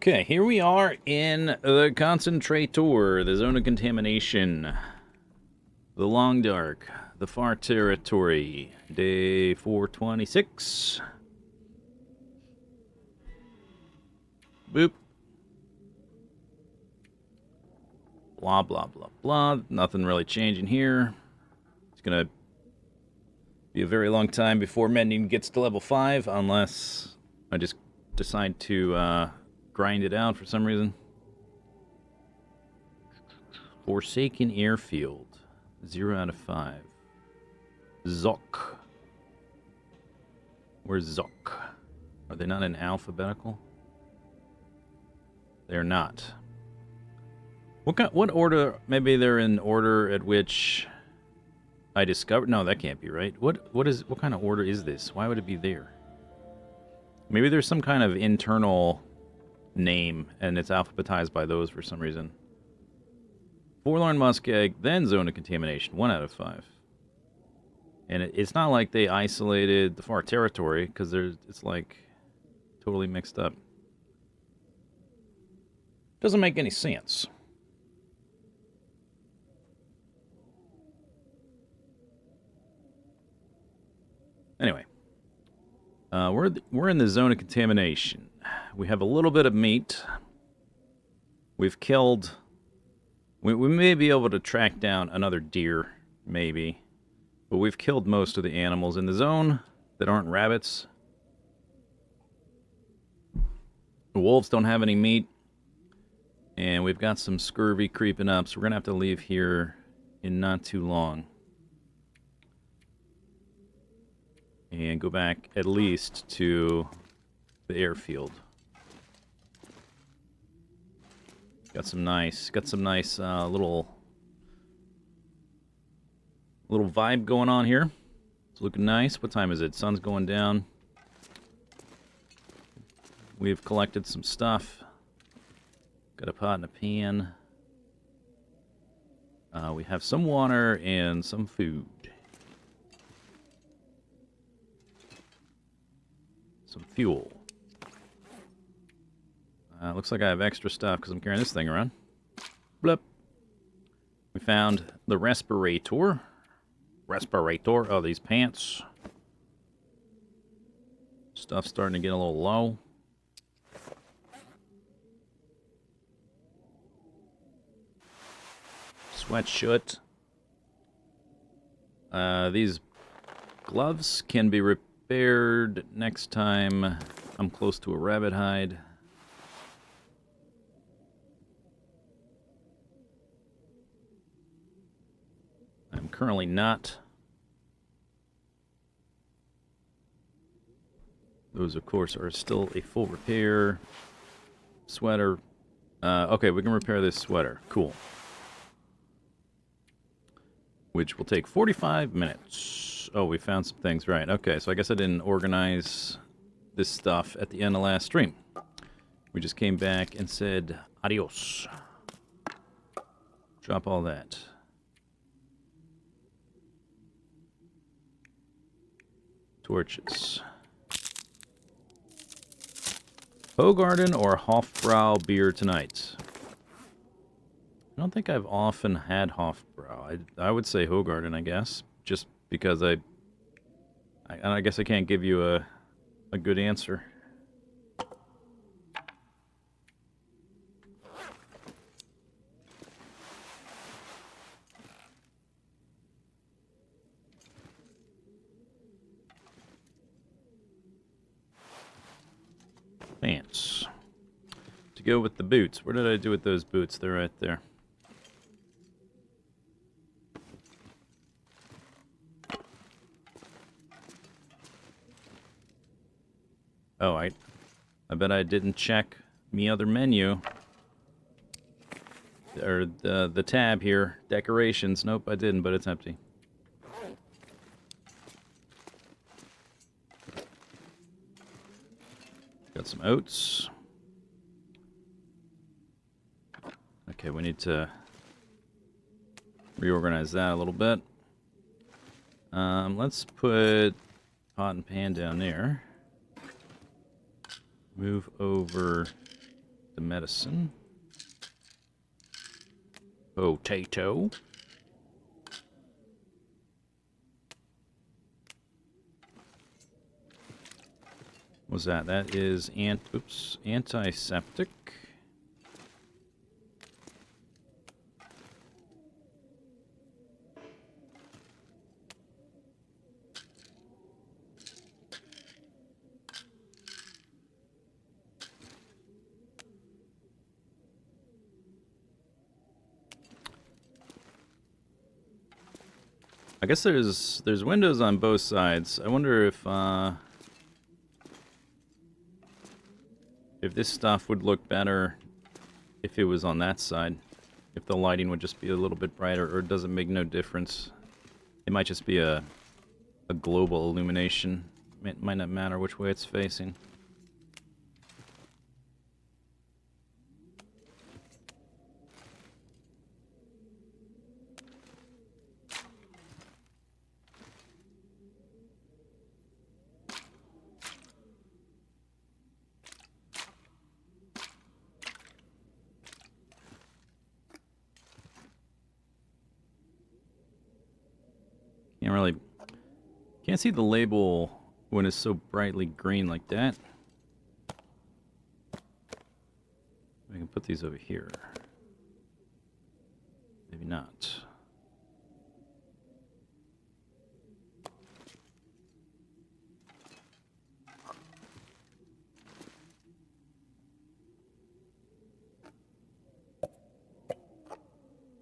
Okay, here we are in the concentrator, the zone of contamination, the long dark, the far territory, day 426. Boop. Blah, blah, blah, blah. Nothing really changing here. It's going to be a very long time before mending gets to level 5, unless I just decide to grind it out for some reason. Forsaken Airfield. 0 out of 5. Zoc. Where's Zoc? Are they not in alphabetical? They're not. What order? Maybe they're in order at which I discovered. No, that can't be right. What kind of order is this? Why would it be there? Maybe there's some kind of internal name and it's alphabetized by those for some reason. Forlorn Muskeg, then Zone of Contamination, 1 out of 5. And it's not like they isolated the far territory, because it's like totally mixed up. Doesn't make any sense. Anyway, we're in the Zone of Contamination. We have a little bit of meat. We've killed... We may be able to track down another deer, maybe. But we've killed most of the animals in the zone that aren't rabbits. The wolves don't have any meat. And we've got some scurvy creeping up, so we're going to have to leave here in not too long. And go back at least to the airfield. Got some nice little vibe going on here. It's looking nice. What time is it? Sun's going down. We've collected some stuff. Got a pot and a pan. We have some water and some food. Some fuel. Looks like I have extra stuff because I'm carrying this thing around. Blip. We found the respirator. Oh, these pants. Stuff's starting to get a little low. Sweatshirt. These gloves can be repaired next time I'm close to a rabbit hide. I'm currently not. Those, of course, are still a full repair. Sweater. Okay, we can repair this sweater. Cool. Which will take 45 minutes. Oh, we found some things. Right, okay, so I guess I didn't organize this stuff at the end of last stream. We just came back and said, adios. Drop all that. Torches. Hogarden or Hofbrau beer tonight? I don't think I've often had Hofbrau. I would say Hogarden, I guess, just because I guess I can't give you a good answer. Pants. To go with the boots. What did I do with those boots? They're right there. Oh, I bet I didn't check me other menu. Or the tab here. Decorations. Nope, I didn't, but it's empty. Got some oats. Okay, we need to reorganize that a little bit. Let's put pot and pan down there. Move over the medicine. Potato. What's that? That is antiseptic. I guess there's windows on both sides. I wonder if this stuff would look better if it was on that side. If the lighting would just be a little bit brighter, or does it make no difference? It might just be a global illumination. It might not matter which way it's facing. Can't see the label when it's so brightly green like that. I can put these over here. Maybe not.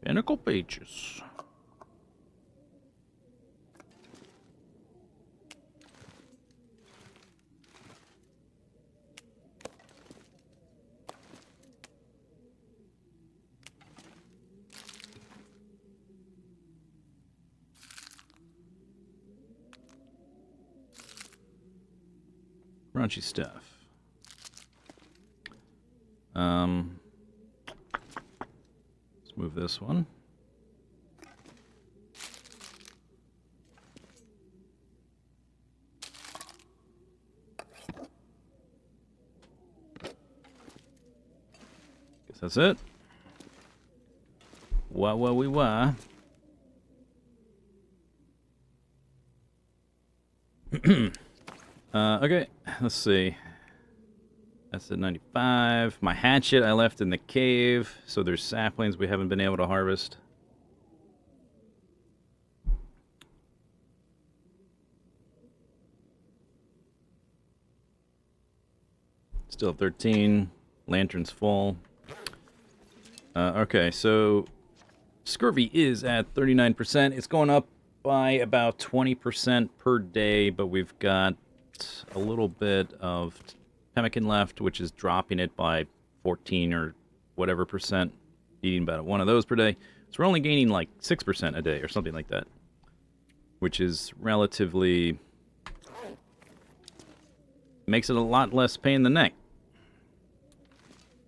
Pinnacle pages. Crunchy stuff. Let's move this one. Guess that's it. Wah. Okay, let's see. That's at 95. My hatchet I left in the cave, so there's saplings we haven't been able to harvest. Still 13. Lantern's full. Okay, so scurvy is at 39%. It's going up by about 20% per day, but we've got a little bit of pemmican left, which is dropping it by 14 or whatever percent, eating about one of those per day. So we're only gaining like 6% a day or something like that, which is relatively... makes it a lot less pain in the neck.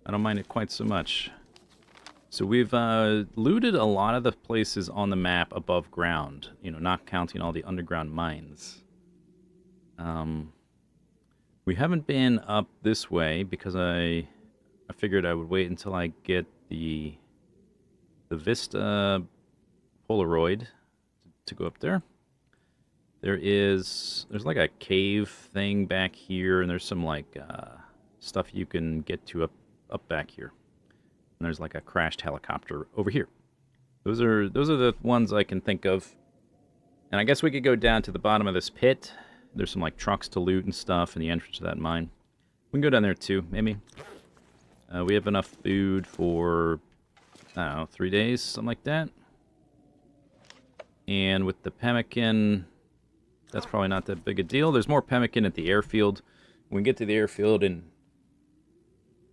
I don't mind it quite so much. So we've looted a lot of the places on the map above ground, you know, not counting all the underground mines. We haven't been up this way because I figured I would wait until I get the Vista Polaroid to go up there. There's like a cave thing back here, and there's some like stuff you can get to up back here. And there's like a crashed helicopter over here. Those are the ones I can think of. And I guess we could go down to the bottom of this pit. There's some like trucks to loot and stuff in the entrance to that mine. We can go down there too, maybe. We have enough food for, I don't know, 3 days, something like that. And with the pemmican, that's probably not that big a deal. There's more pemmican at the airfield. We can get to the airfield and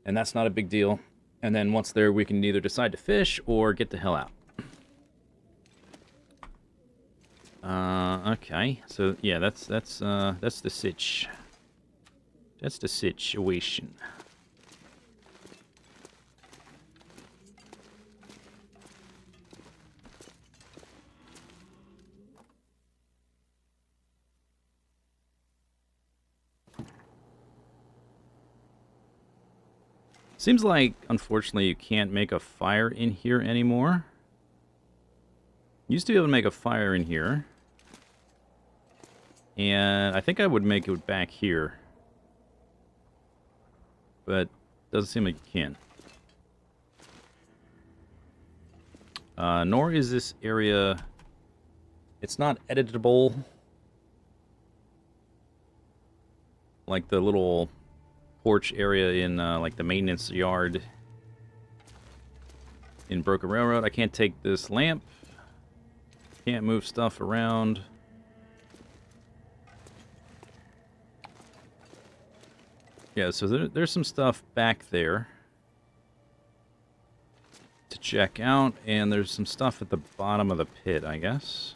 that's not a big deal. And then once there, we can either decide to fish or get the hell out. Okay. So yeah, that's the sitch. That's the situation. Seems like, unfortunately, you can't make a fire in here anymore. Used to be able to make a fire in here. And I think I would make it back here. But doesn't seem like you can. Nor is this area... It's not editable. Like the little porch area in like the maintenance yard in Broken Railroad. I can't take this lamp. Can't move stuff around. Yeah, so there's some stuff back there to check out, and there's some stuff at the bottom of the pit, I guess.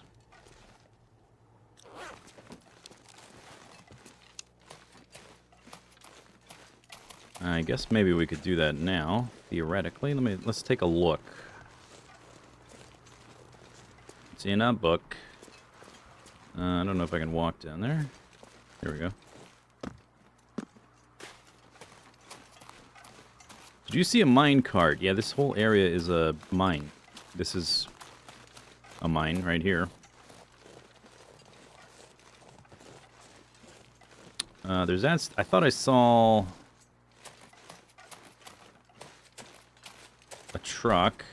I guess maybe we could do that now, theoretically. Let's take a look. It's in a book. I don't know if I can walk down there. Here we go. Did you see a mine cart? Yeah, this whole area is a mine. This is a mine right here. There's that. I thought I saw a truck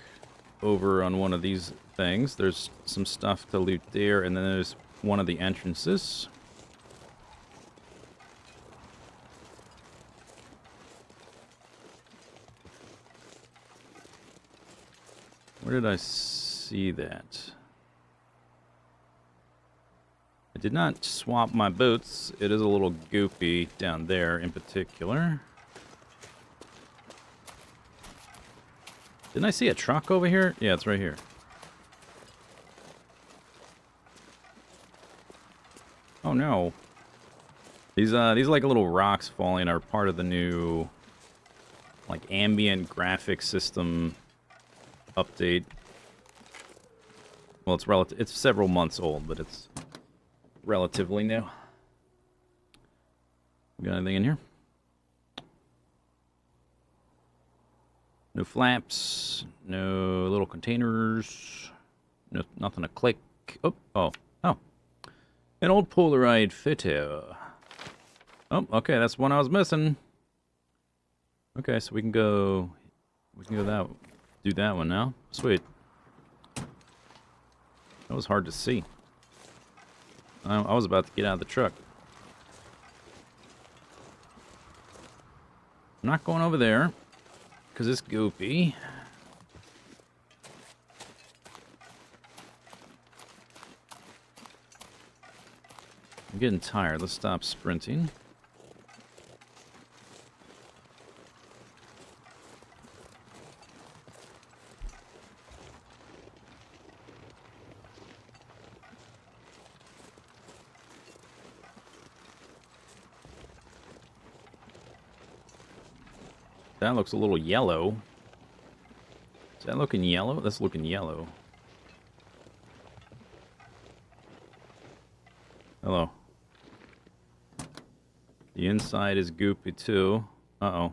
over on one of these things. There's some stuff to loot there, and then there's one of the entrances. Where did I see that? I did not swap my boots. It is a little goopy down there in particular. Didn't I see a truck over here? Yeah, it's right here. Oh no. These like little rocks falling are part of the new like ambient graphic system update. Well, it's several months old, but it's relatively new. Got anything in here? No flaps, no little containers, no, nothing to click. Oh. An old Polaroid fitter. Oh, okay, that's one I was missing. Okay, so we can go do that one now. Sweet. That was hard to see. I was about to get out of the truck. I'm not going over there, because it's goopy. I'm getting tired. Let's stop sprinting. That looks a little yellow. Is that looking yellow? That's looking yellow. Hello. The inside is goopy too. Uh-oh.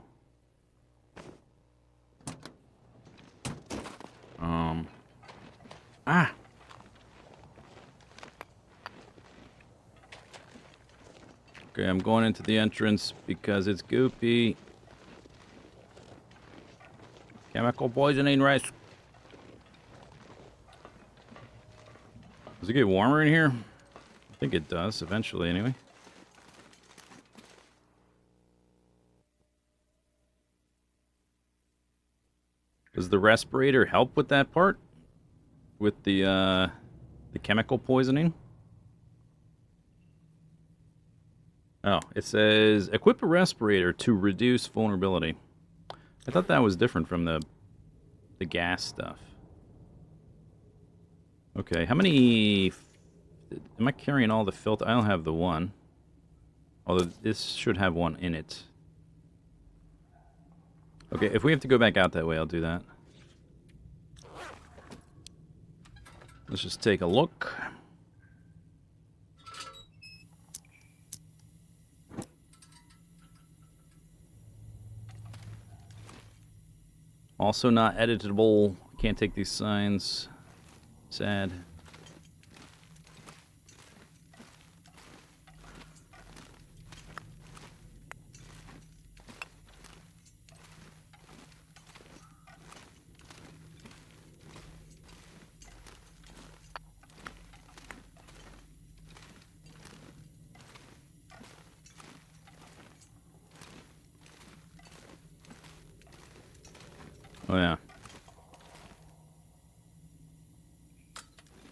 Ah! Okay, I'm going into the entrance because it's goopy. Chemical poisoning risk. Does it get warmer in here? I think it does, eventually anyway. Does the respirator help with that part? With the chemical poisoning? Oh, it says equip a respirator to reduce vulnerability. I thought that was different from the gas stuff. Okay, how many... Am I carrying all the filter? I don't have the one. Although this should have one in it. Okay, if we have to go back out that way, I'll do that. Let's just take a look. Also not editable. Can't take these signs. Sad. Oh, yeah.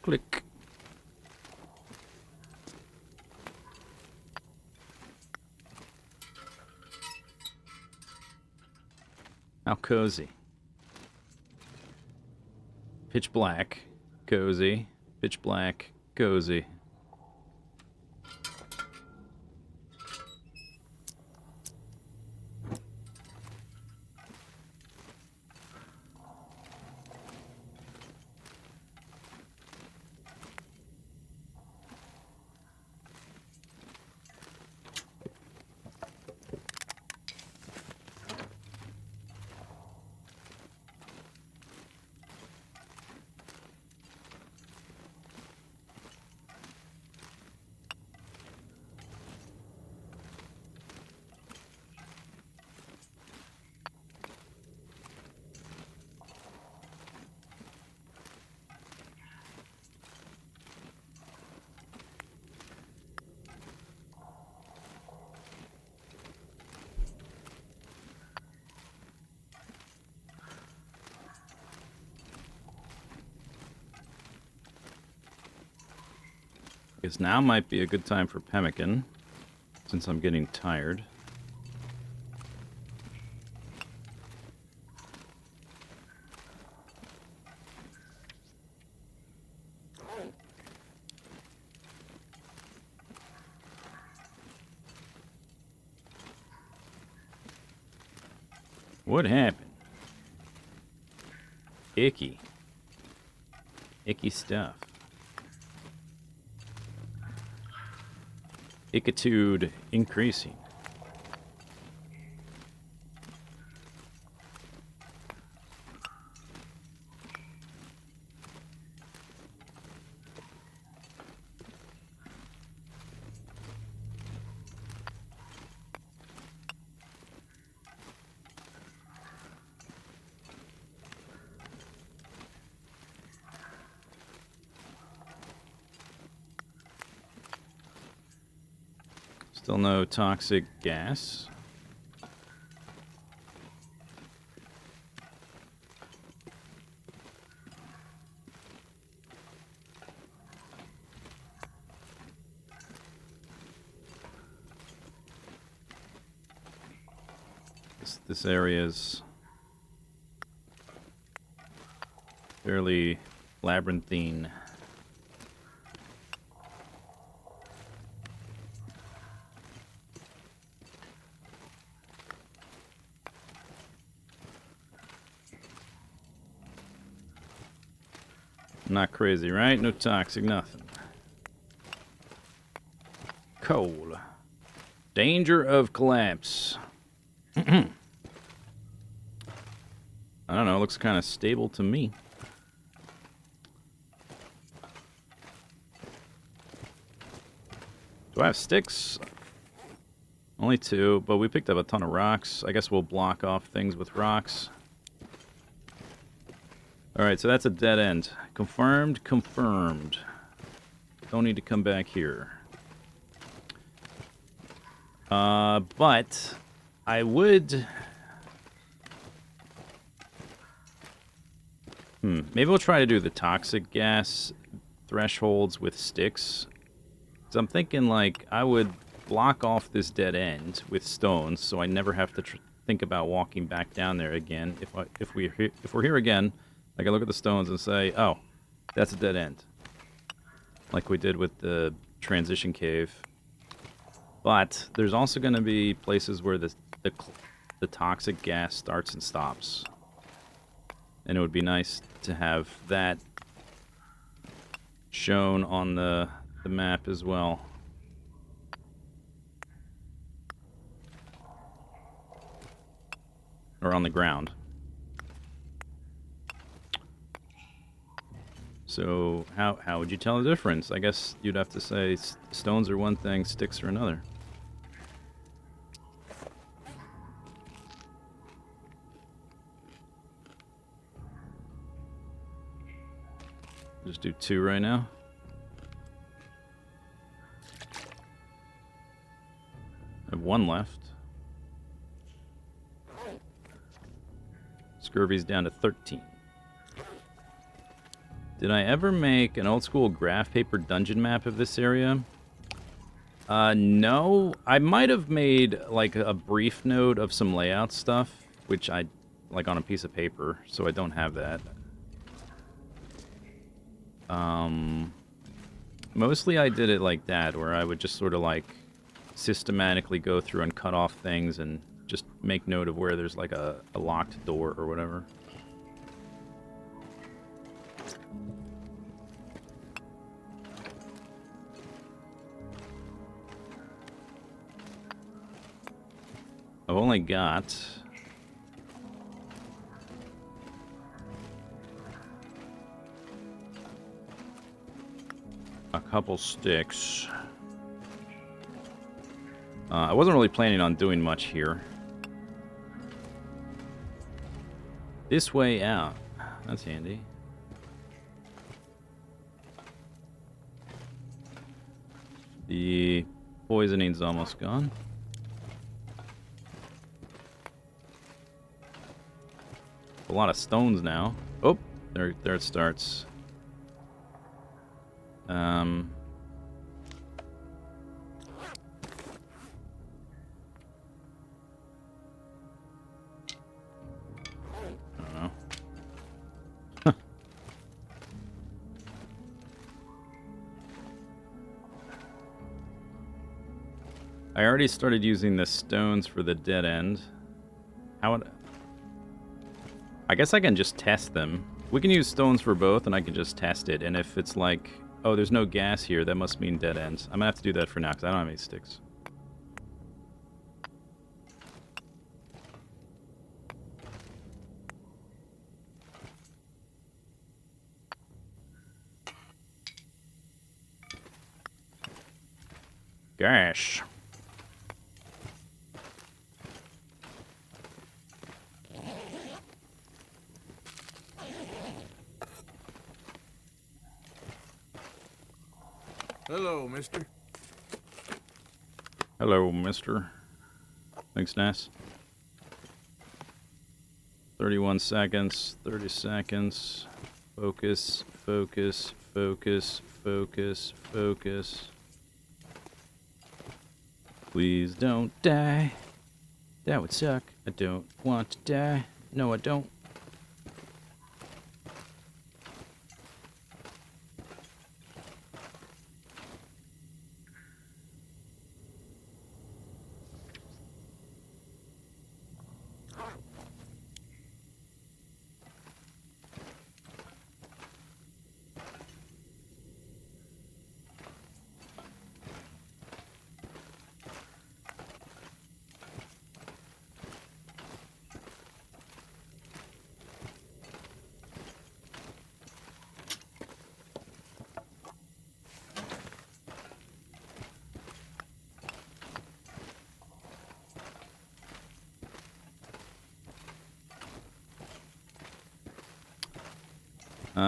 Click. How cozy. Pitch black. Cozy. Pitch black. Cozy. Guess now might be a good time for pemmican, since I'm getting tired. What happened? Icky. Icky stuff. Ickitude increasing. Still no toxic gas. This area is fairly labyrinthine. Not crazy, right? No toxic, nothing. Coal. Danger of collapse. I don't know, looks kind of stable to me. Do I have sticks? Only 2, but we picked up a ton of rocks. I guess we'll block off things with rocks. Alright, so that's a dead end. Confirmed, confirmed. Don't need to come back here. But I would... Maybe we'll try to do the toxic gas thresholds with sticks. So I'm thinking, like, I would block off this dead end with stones, so I never have to think about walking back down there again. If we're here again, I can look at the stones and say, oh, that's a dead end. Like we did with the transition cave. But there's also going to be places where the toxic gas starts and stops. And it would be nice to have that shown on the map as well. Or on the ground. So how would you tell the difference? I guess you'd have to say stones are one thing, sticks are another. Just do 2 right now. I have 1 left. Scurvy's down to 13. Did I ever make an old school graph paper dungeon map of this area? No. I might have made like a brief note of some layout stuff, which I like on a piece of paper, so I don't have that. Mostly I did it like that, where I would just sort of like systematically go through and cut off things and just make note of where there's like a locked door or whatever. I've only got a couple sticks. I wasn't really planning on doing much here. This way out. That's handy. The poisoning's almost gone. A lot of stones now. Oh, there it starts. I don't know. I already started using the stones for the dead end. How would... I guess I can just test them. We can use stones for both, and I can just test it. And if it's like, oh, there's no gas here, that must mean dead ends. I'm gonna have to do that for now, because I don't have any sticks. Gosh. Hello, mister. Hello, mister. Thanks, Nass. 31 seconds, 30 seconds. Focus, focus, focus, focus, focus. Please don't die. That would suck. I don't want to die. No, I don't.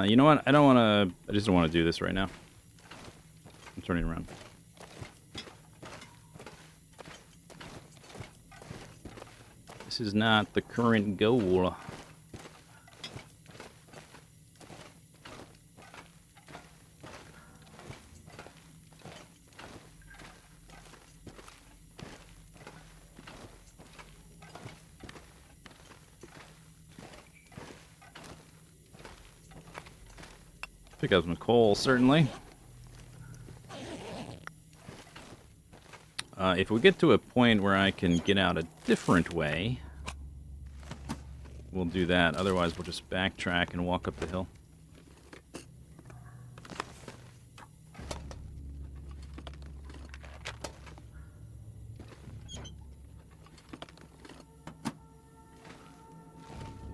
You know what? I don't want to... I just don't want to do this right now. I'm turning around. This is not the current goal. Pick up some coal, certainly. If we get to a point where I can get out a different way, we'll do that. Otherwise, we'll just backtrack and walk up the hill.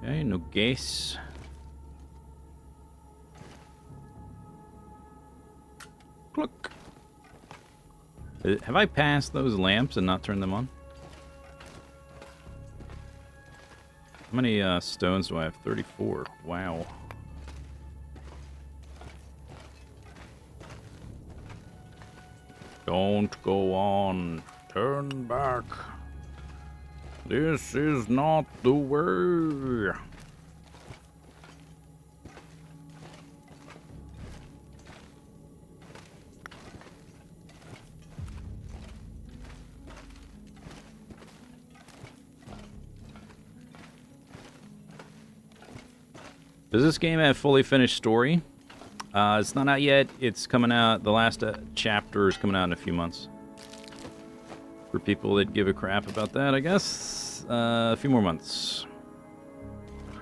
Okay, no gas. Cluck. Have I passed those lamps and not turned them on? How many stones do I have? 34. Wow. Don't go on. Turn back. This is not the way. Does this game have fully finished story? It's not out yet. It's coming out. The last chapter is coming out in a few months. For people that give a crap about that, I guess. A few more months.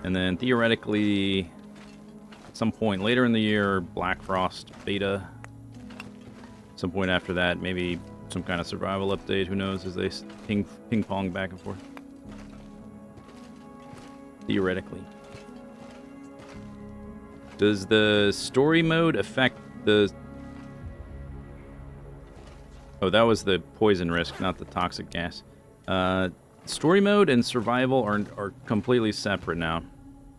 And then theoretically, at some point later in the year, Black Frost beta. Some point after that, maybe some kind of survival update. Who knows, as they ping pong back and forth. Theoretically. Does the story mode affect the... Oh, that was the poison risk, not the toxic gas. Story mode and survival are completely separate now.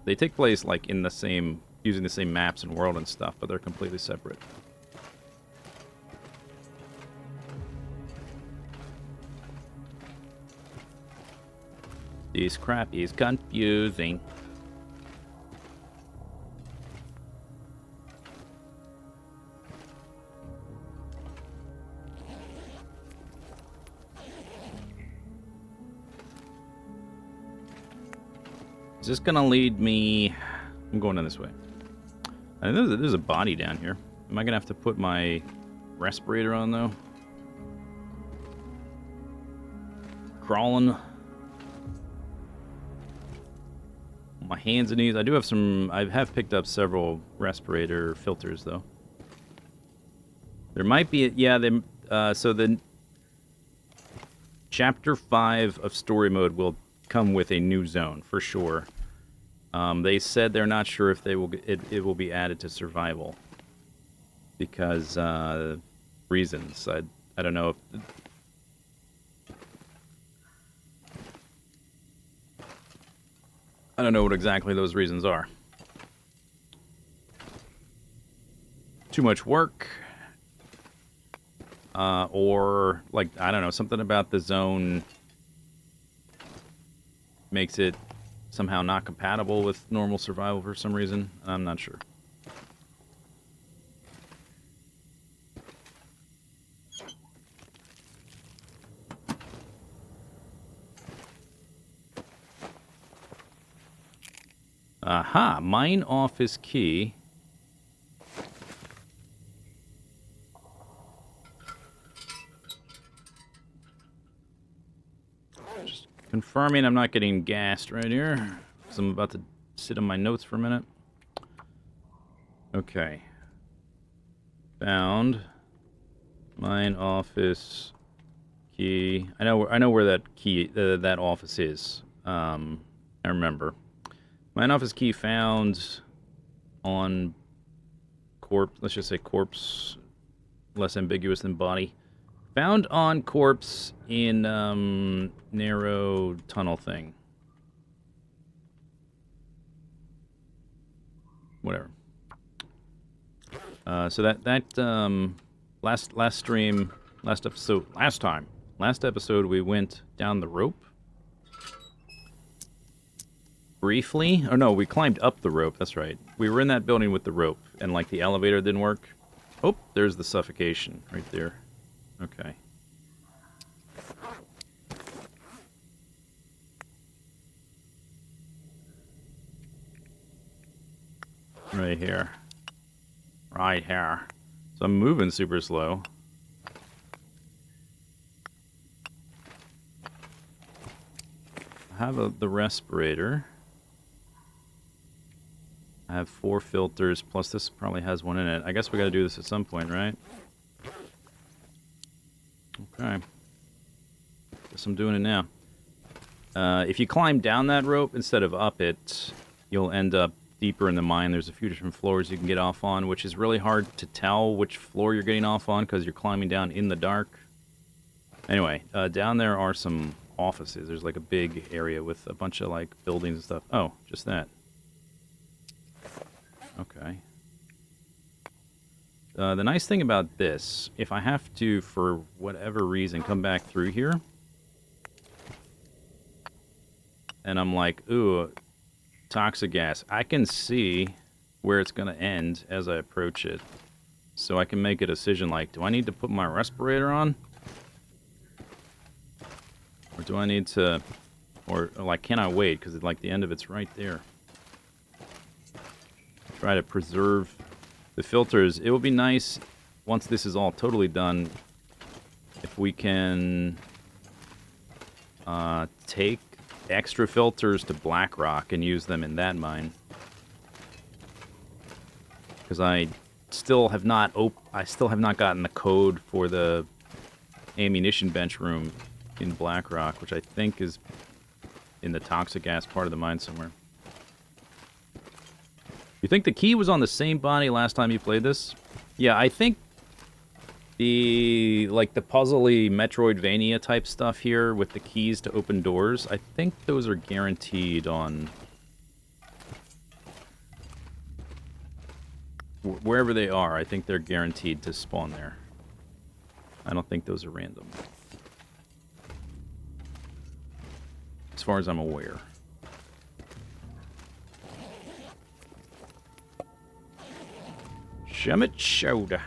They take place, like, in the same... using the same maps and world and stuff, but they're completely separate. This crap is confusing. Is this gonna lead me... I'm going in this way. There's a body down here. Am I gonna have to put my respirator on, though? Crawling. My hands and knees. I do have some... I have picked up several respirator filters, though. There might be... Yeah, so the... Chapter 5 of story mode will come with a new zone, for sure. They said they're not sure if it will be added to survival. Because, reasons. I don't know if... I don't know what exactly those reasons are. Too much work. Or, like, I don't know, something about the zone makes it somehow not compatible with normal survival for some reason. I'm not sure. Aha, mine office key. Just confirming I'm not getting gassed right here, because I'm about to sit on my notes for a minute. Okay. Found mine office key. I know where that key that office is. I remember. Mine office key found on corpse. Let's just say corpse, less ambiguous than body. Found on corpse in narrow tunnel thing. Whatever. So that last episode we went down the rope. Briefly. Oh no, we climbed up the rope, that's right. We were in that building with the rope, and like the elevator didn't work. Oh, there's the suffocation right there. Okay. Right here. Right here. So I'm moving super slow. I have the respirator. I have 4 filters, plus this probably has one in it. I guess we gotta do this at some point, right? Okay. Guess I'm doing it now. If you climb down that rope instead of up it, you'll end up deeper in the mine, there's a few different floors you can get off on, which is really hard to tell which floor you're getting off on because you're climbing down in the dark. Anyway, down there are some offices. There's like a big area with a bunch of like buildings and stuff. Oh, just that. Okay. The nice thing about this, if I have to, for whatever reason, come back through here, and I'm like, ooh, toxic gas, I can see where it's going to end as I approach it. So I can make a decision like, do I need to put my respirator on? Or do I need to, or like, can I wait? Because like the end of it's right there. Try to preserve the filters. It would be nice, once this is all totally done, if we can take extra filters to Blackrock and use them in that mine. Because I still have not gotten the code for the ammunition bench room in Blackrock, which I think is in the toxic gas part of the mine somewhere. You think the key was on the same body last time you played this? Yeah, I think the puzzly Metroidvania type stuff here with the keys to open doors, I think those are guaranteed on wherever they are. I think they're guaranteed to spawn there. I don't think those are random, as far as I'm aware. Shemit Shoda.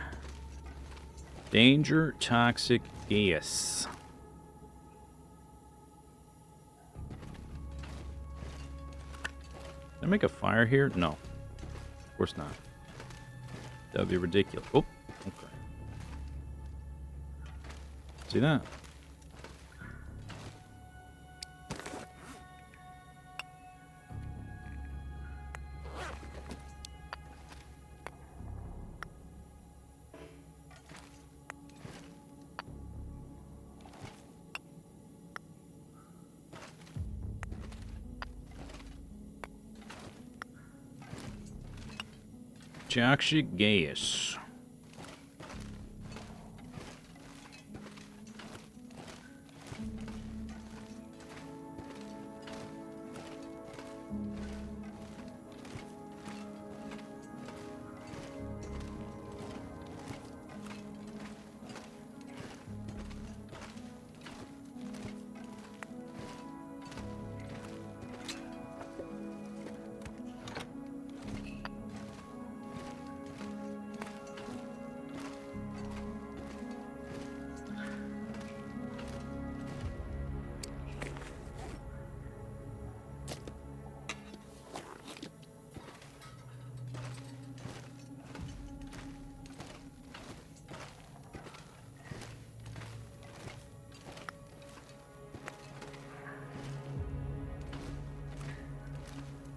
Danger, toxic gas. Can I make a fire here? No. Of course not. That would be ridiculous. Oh, okay. See that? Toxic gas.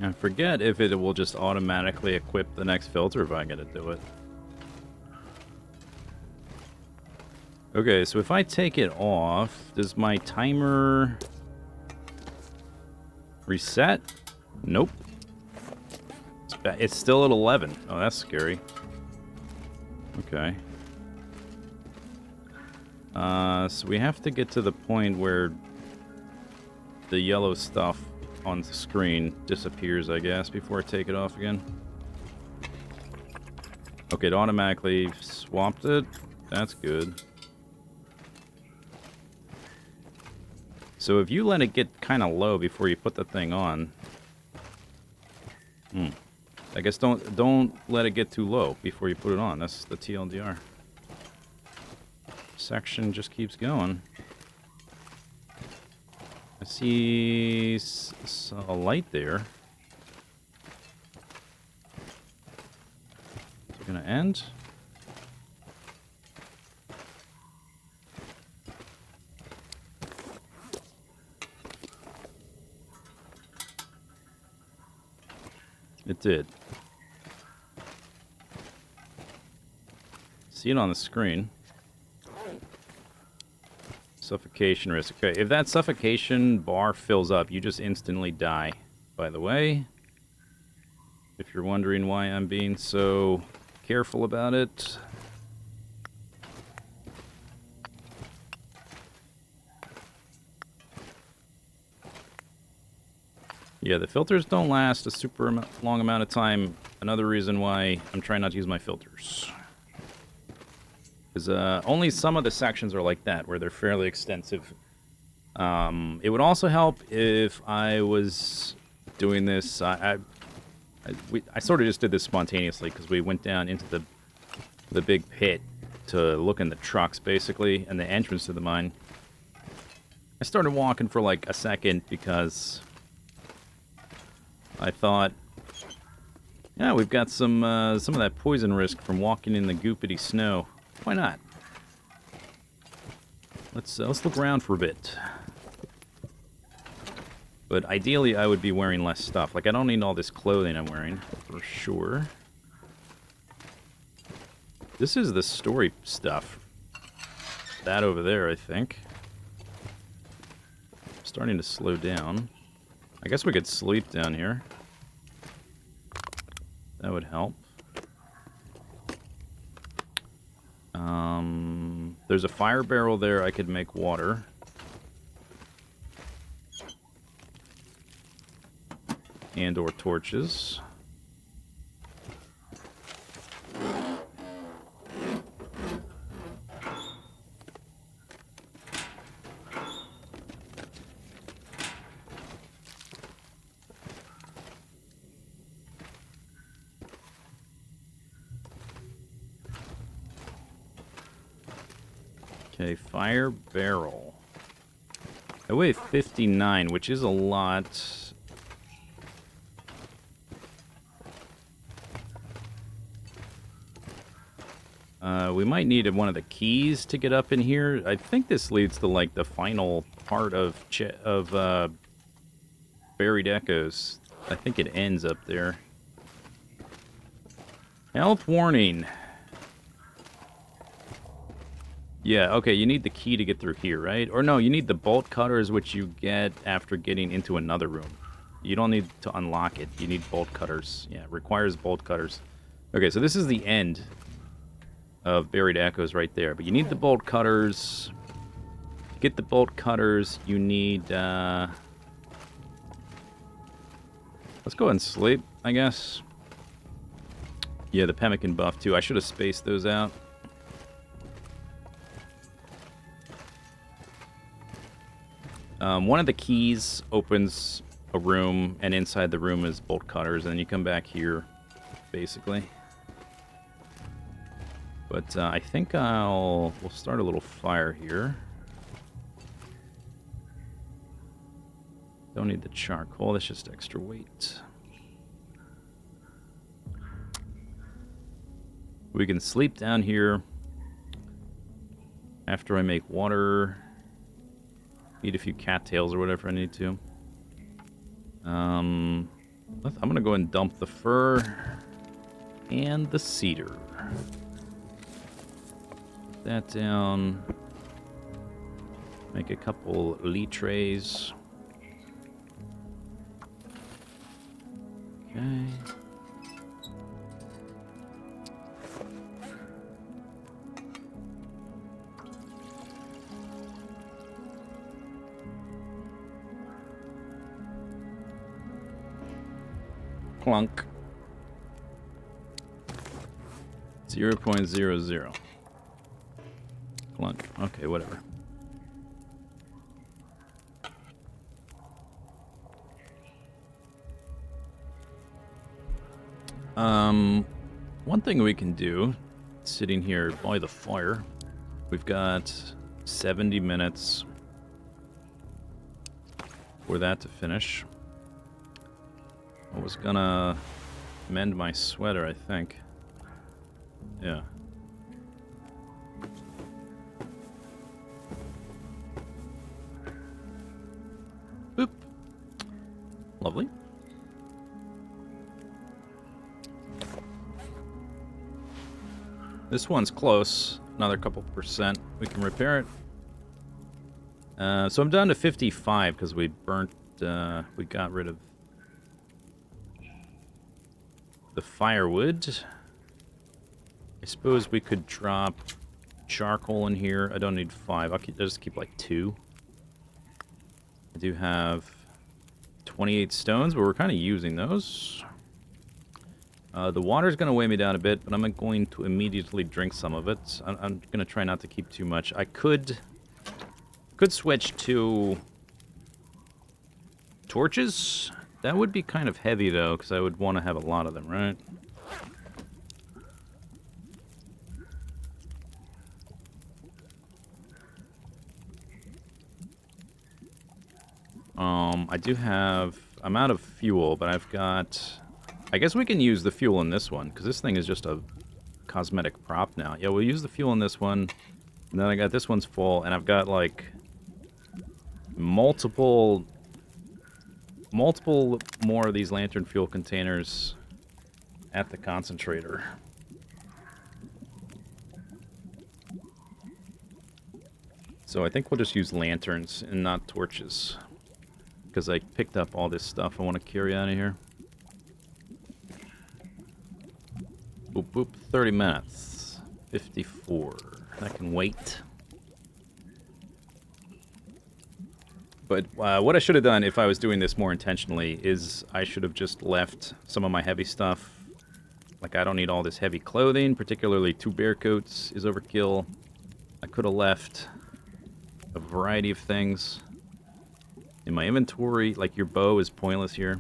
I forget if it will just automatically equip the next filter if I gotta do it. Okay, so if I take it off, does my timer reset? Nope. It's still at 11. Oh, that's scary. Okay. So we have to get to the point where the yellow stuff on the screen disappears, I guess, before I take it off again. Okay, it automatically swapped it. That's good. So if you let it get kind of low before you put the thing on, I guess don't let it get too low before you put it on. That's the TLDR. Section just keeps going. I see a light there. Is it gonna end? It did. See it on the screen. Suffocation risk. Okay, if that suffocation bar fills up, you just instantly die, by the way. If you're wondering why I'm being so careful about it. Yeah, the filters don't last a super long amount of time. Another reason why I'm trying not to use my filters. Because only some of the sections are like that, where they're fairly extensive. It would also help if I was doing this. I sort of just did this spontaneously, because we went down into the big pit to look in the trucks, basically, and the entrance to the mine. I started walking for like a second, because I thought, yeah, we've got some of that poison risk from walking in the goopity snow. Why not? Let's look around for a bit. But ideally, I would be wearing less stuff. Like, I don't need all this clothing I'm wearing, for sure. This is the story stuff. That over there, I think. Starting to slow down. I guess we could sleep down here. That would help. There's a fire barrel there. I could make water. And or torches. Okay, fire barrel. I weigh 59, which is a lot. We might need one of the keys to get up in here. I think this leads to, like, the final part of Buried Echoes. I think it ends up there. Health warning. Yeah, okay, you need the key to get through here, right? Or no, you need the bolt cutters, which you get after getting into another room. You don't need to unlock it. You need bolt cutters. Yeah, it requires bolt cutters. Okay, so this is the end of Buried Echoes right there. But you need the bolt cutters. To get the bolt cutters, you need... Let's go ahead and sleep, I guess. Yeah, the pemmican buff, too. I should have spaced those out. One of the keys opens a room, and inside the room is bolt cutters, and then you come back here, basically. But I think we'll start a little fire here. Don't need the charcoal, that's just extra weight. We can sleep down here after I make water. Eat a few cattails or whatever I need to. I'm gonna go and dump the fir and the cedar. Put that down. Make a couple lee trays. Okay. Clunk. 0.00. Clunk. Okay, whatever. One thing we can do, sitting here by the fire, we've got 70 minutes for that to finish. I was gonna mend my sweater, I think. Yeah. Boop. Lovely. This one's close. Another couple percent. We can repair it. So I'm down to 55 because we burnt, we got rid of the firewood. I suppose we could drop charcoal in here. I don't need 5. I'll just keep like 2. I do have 28 stones, but we're kind of using those. The water's going to weigh me down a bit, but I'm going to immediately drink some of it. I'm going to try not to keep too much. I could switch to torches. That would be kind of heavy, though, because I would want to have a lot of them, right? I do have... I'm out of fuel, but I've got... I guess we can use the fuel in this one, because this thing is just a cosmetic prop now. Yeah, we'll use the fuel in this one, and then I got this one's full, and I've got, like, multiple more of these lantern fuel containers at the concentrator. So I think we'll just use lanterns and not torches, because I picked up all this stuff I want to carry out of here. Boop, boop, 30 minutes. 54. That can wait. But what I should have done if I was doing this more intentionally is I should have just left some of my heavy stuff. Like, I don't need all this heavy clothing, particularly 2 bear coats is overkill. I could have left a variety of things in my inventory. Like, your bow is pointless here.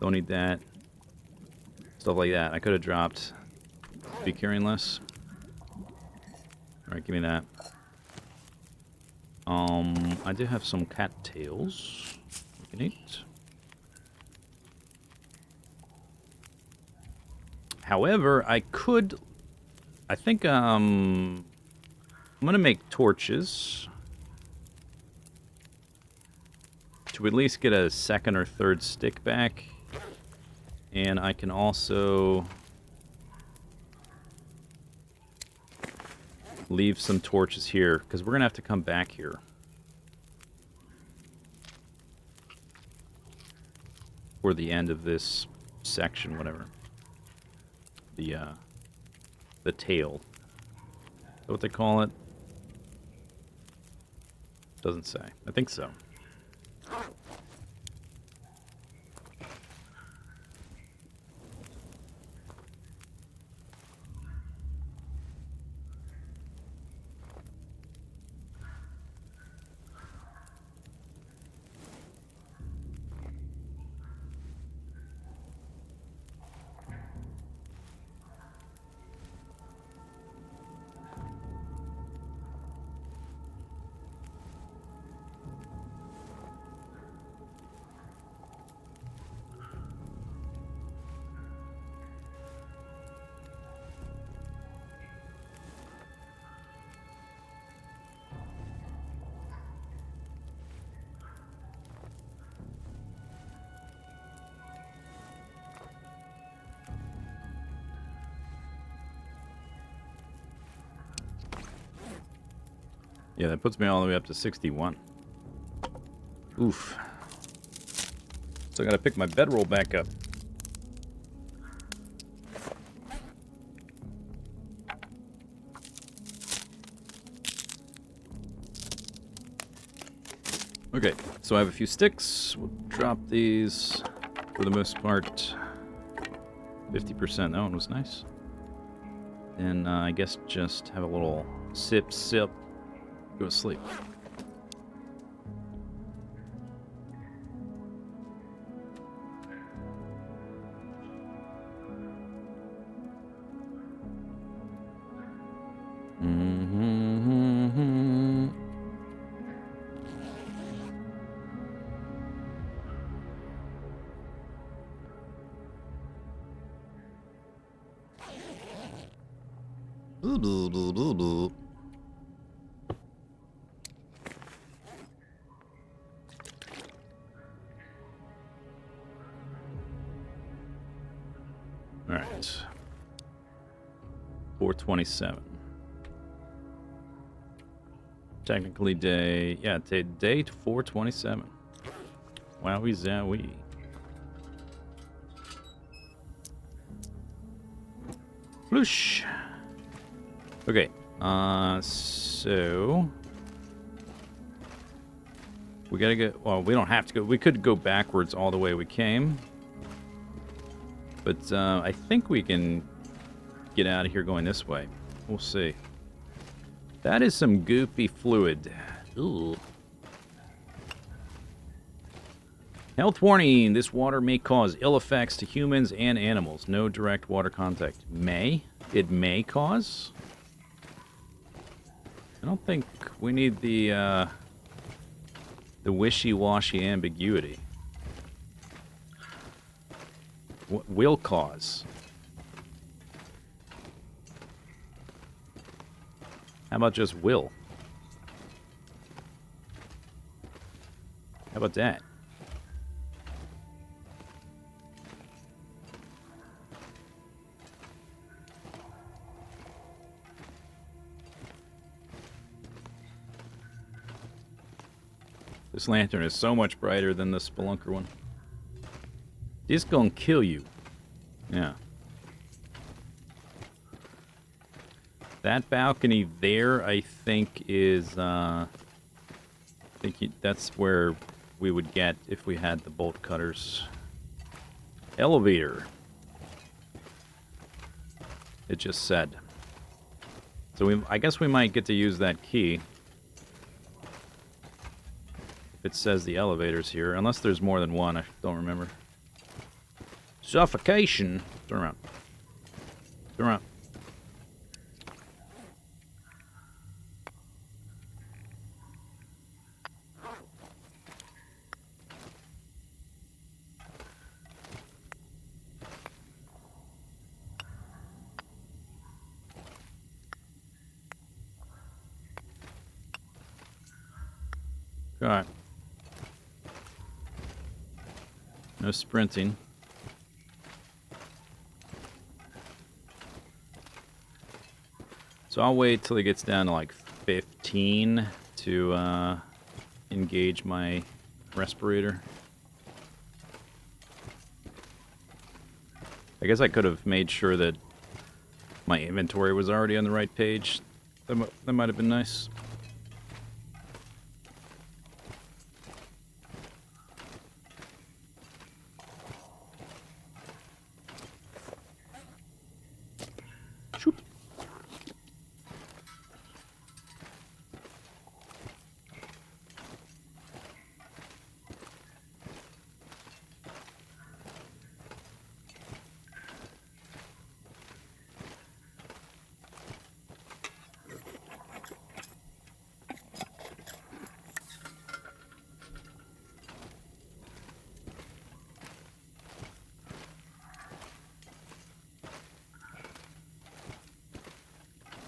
Don't need that. Stuff like that. I could have dropped. Be carrying less. Alright, give me that. I do have some cattails we can eat. However, I think, I'm gonna make torches to at least get a 2nd or 3rd stick back. And I can also leave some torches here, because we're going to have to come back here. For the end of this section, whatever. The tail. Is that what they call it? Doesn't say. I think so. Yeah, that puts me all the way up to 61. Oof. So I gotta pick my bedroll back up. Okay, so I have a few sticks. We'll drop these for the most part. 50%, that one was nice. And I guess just have a little sip, go to sleep. All right. 427. Technically day, yeah, day 427. Wowie zowie. Whoosh. Okay. So we gotta go. Well, we don't have to go. We could go backwards all the way we came, but I think we can get out of here going this way. We'll see. That is some goopy fluid. Ooh. Health warning. This water may cause ill effects to humans and animals. No direct water contact. May? It may cause? I don't think we need the wishy-washy ambiguity. Will cause. How about just will? How about that? This lantern is so much brighter than the Spelunker one. This gonna kill you. Yeah. That balcony there, I think, is, that's where we would get if we had the bolt cutters. Elevator. It just said. So I guess we might get to use that key. It says the elevator's here, unless there's more than one. I don't remember. Suffocation. Turn around. Turn around. All right. No sprinting. So I'll wait till it gets down to like 15 to engage my respirator. I guess I could have made sure that my inventory was already on the right page. That might have been nice.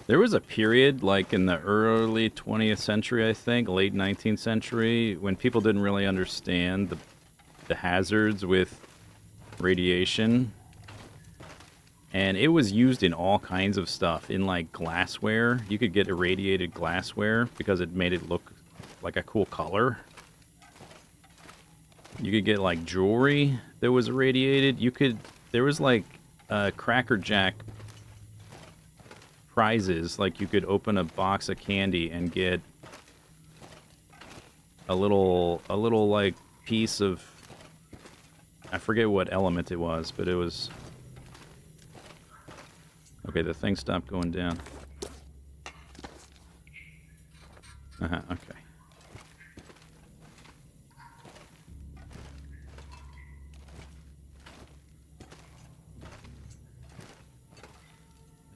There was a period, like in the early 20th century, I think, late 19th century, when people didn't really understand the hazards with radiation. And it was used in all kinds of stuff. In, like, glassware. You could get irradiated glassware because it made it look like a cool color. You could get, like, jewelry that was irradiated. There was, like, Cracker Jack prizes, like you could open a box of candy and get a little like piece of, I forget what element it was, but it was okay. The thing stopped going down. Okay.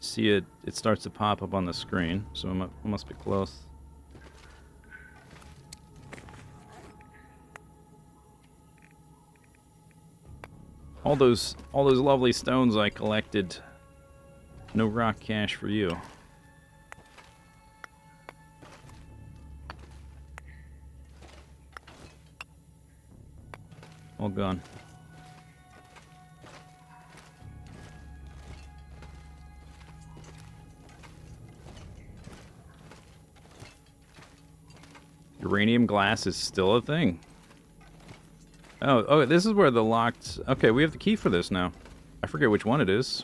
See it starts to pop up on the screen, so it must be close. All those lovely stones I collected. No rock cache for you. All gone. Uranium glass is still a thing. Oh, this is where the locked... Okay, we have the key for this now. I forget which one it is.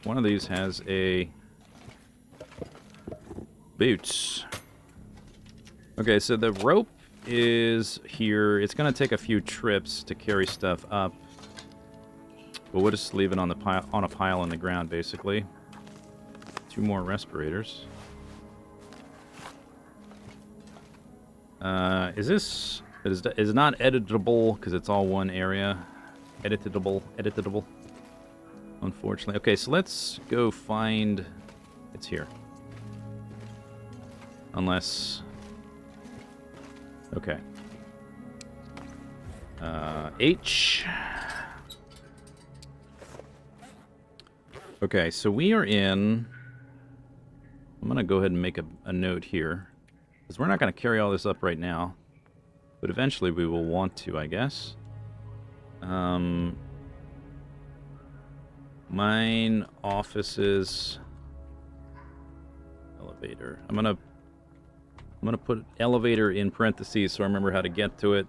one of these has a boots. Okay, so the rope is here. It's going to take a few trips to carry stuff up. But we'll just leave it on the pile, on a pile on the ground, basically. 2 more respirators. Is this... It is not editable, because it's all one area. Editable. Unfortunately. Okay, so let's go find... It's here. Unless... Okay. H. Okay, so we are in... I'm going to go ahead and make a note here. Because we're not going to carry all this up right now. But eventually we will want to, I guess. Mine, offices, elevator. I'm gonna put elevator in parentheses so I remember how to get to it.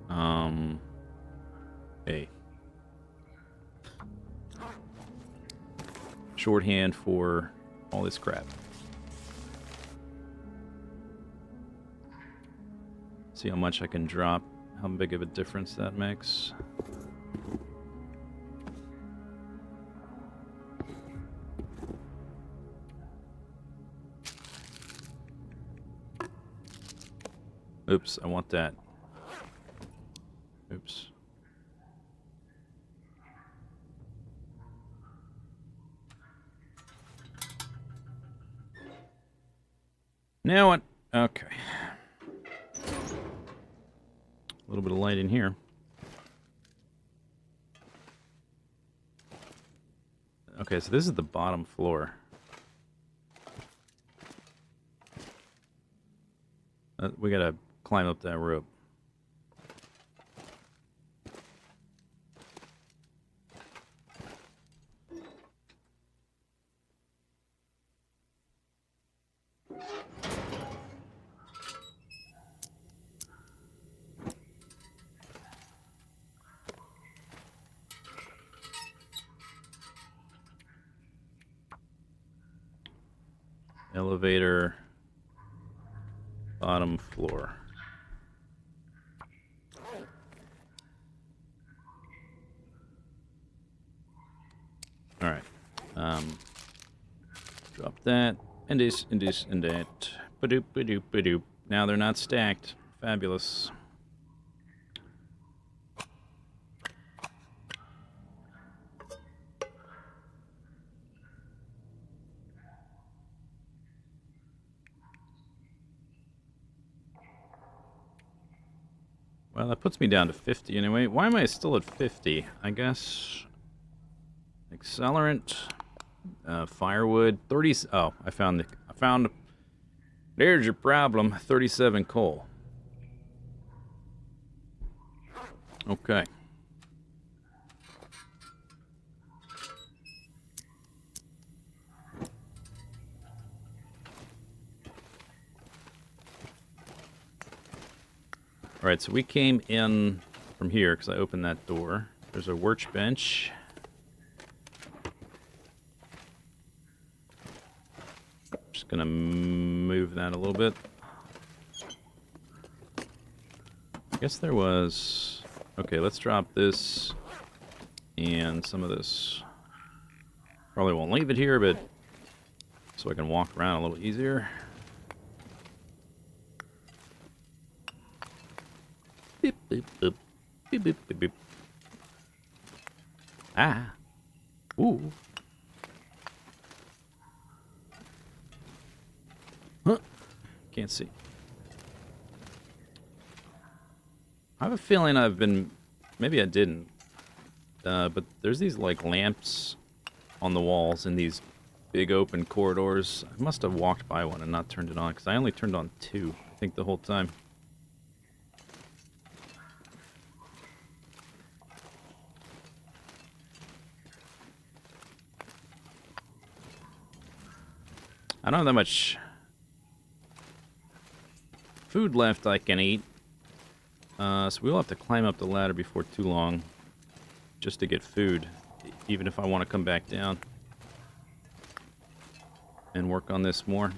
A. Shorthand for all this crap. See how much I can drop, how big of a difference that makes. Oops, I want that. Oops. Now what? Okay. A little bit of light in here. Okay, so this is the bottom floor. We gotta climb up that rope. Elevator, bottom floor. All right. Drop that, and this, and this, and that. Ba-doop, ba-doop, ba-doop. Now they're not stacked. Fabulous. Well, that puts me down to 50 anyway. Why am I still at 50? I guess... Accelerant... firewood... 30... Oh, I found... There's your problem. 37 coal. Okay. Alright, so we came in from here because I opened that door. There's a workbench. Just gonna move that a little bit. I guess there was... Okay, let's drop this and some of this. Probably won't leave it here, but so I can walk around a little easier. Beep, beep, beep. Beep, beep, beep, beep. Ah. Ooh. Huh. Can't see. I have a feeling I've been... Maybe I didn't. But there's these, like, lamps on the walls in these big open corridors. I must have walked by one and not turned it on, because I only turned on 2, I think, the whole time. I don't have that much food left I can eat. So we'll have to climb up the ladder before too long just to get food. even if I want to come back down and work on this more.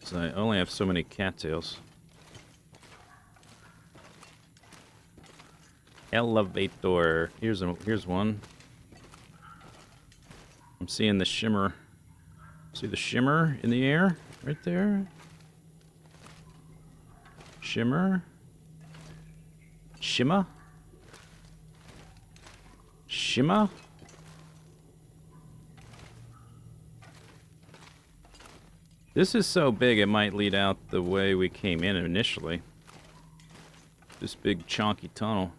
So I only have so many cattails. Elevator. Here's one. I'm seeing the shimmer. See the shimmer in the air? Right there. Shimmer. Shimmer. Shimmer. This is so big it might lead out the way we came in initially. This big chonky tunnel.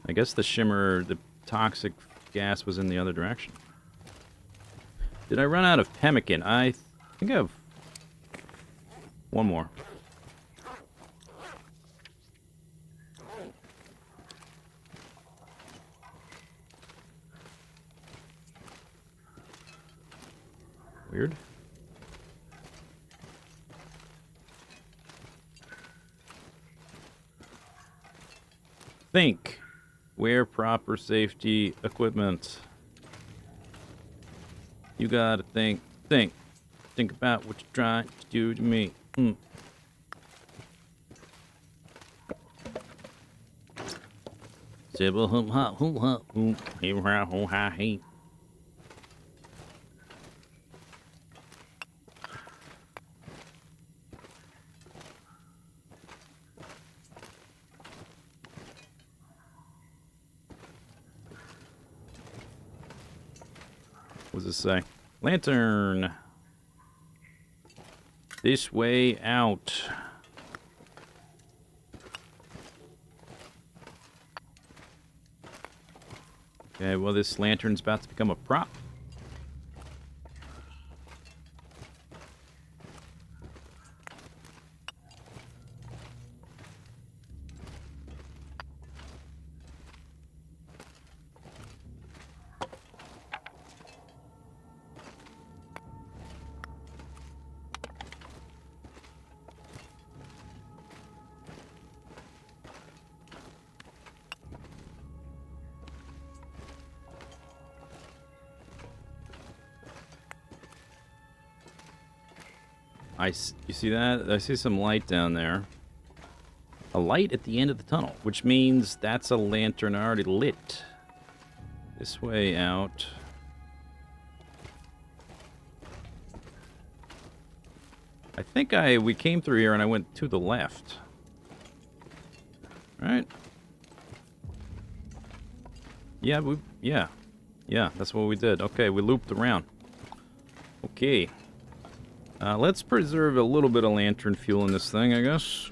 I guess the shimmer, the toxic gas was in the other direction. Did I run out of pemmican? I think I have one more. Weird. Think. Wear proper safety equipment. You gotta think. Think. Think about what you're trying to do to me. What does this say? Lantern. This way out. Okay, well, this lantern's about to become a prop. You see that? I see some light down there. A light at the end of the tunnel, which means that's a lantern already lit. This way out. I think we came through here and I went to the left. Right? Yeah, yeah, that's what we did. Okay, we looped around. Okay. Let's preserve a little bit of lantern fuel in this thing, I guess.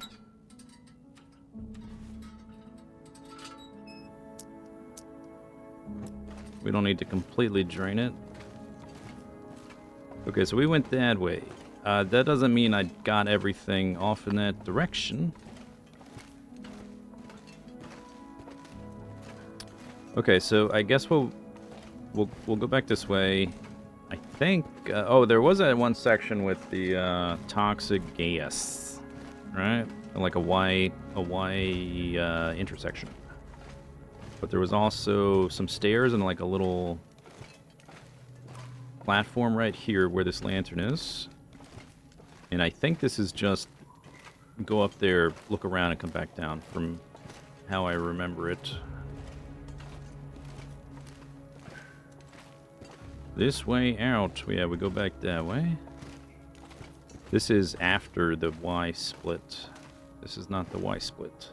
We don't need to completely drain it. Okay, so we went that way. That doesn't mean I got everything off in that direction. Okay, so I guess we'll go back this way. I think. Oh, there was that one section with the toxic gas, right? Like a Y intersection. But there was also some stairs and like a little platform right here where this lantern is. And I think this is just go up there, look around, and come back down from how I remember it. This way out. Yeah, we go back that way. This is after the Y split. This is not the Y split.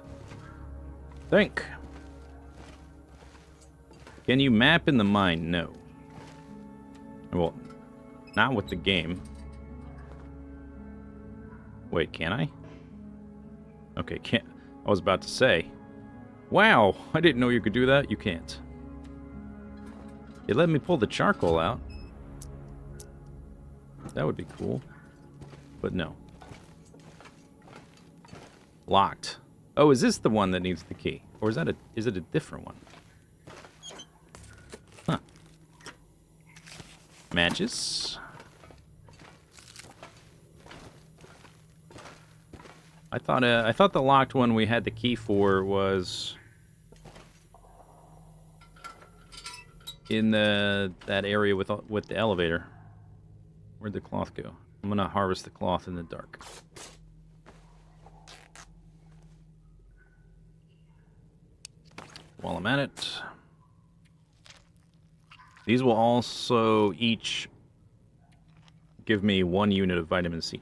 Think. Can you map in the mine? No. Well, not with the game. Wait, can I? Okay, can't. I was about to say. Wow, I didn't know you could do that. You can't. It let me pull the charcoal out. That would be cool. But no. Locked. Oh, is this the one that needs the key? Or is it a different one? Huh. Matches. I thought the locked one we had the key for was in that area with the elevator. Where'd the cloth go? I'm gonna harvest the cloth in the dark. While I'm at it, these will also each give me 1 unit of vitamin C.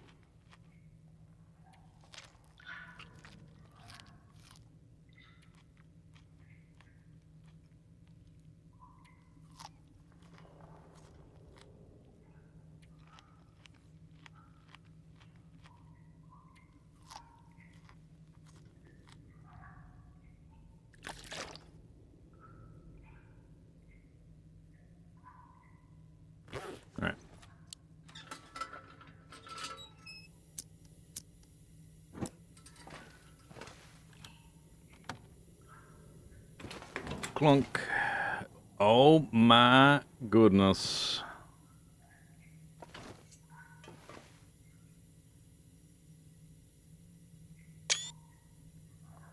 All right. Clunk. Oh my goodness.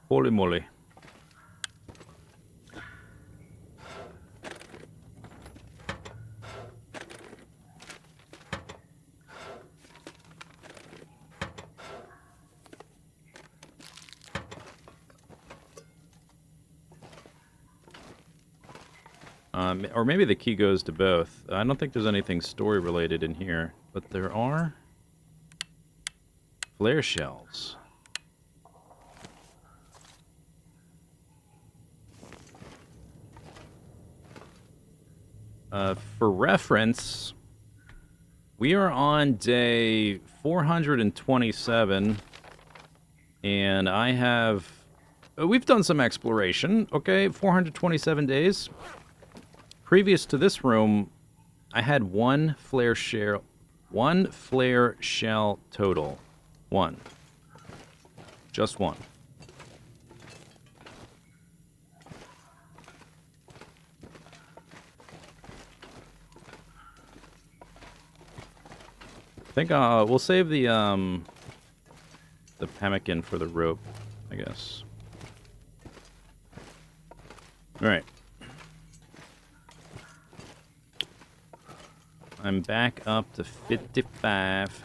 Holy moly. Or maybe the key goes to both. I don't think there's anything story related in here, but there are flare shells. For reference, we are on day 427, and I have... we've done some exploration, okay? 427 days. Previous to this room, I had one flare shell total. One. Just one. I think we'll save the pemmican for the rope, I guess. All right. I'm back up to 55.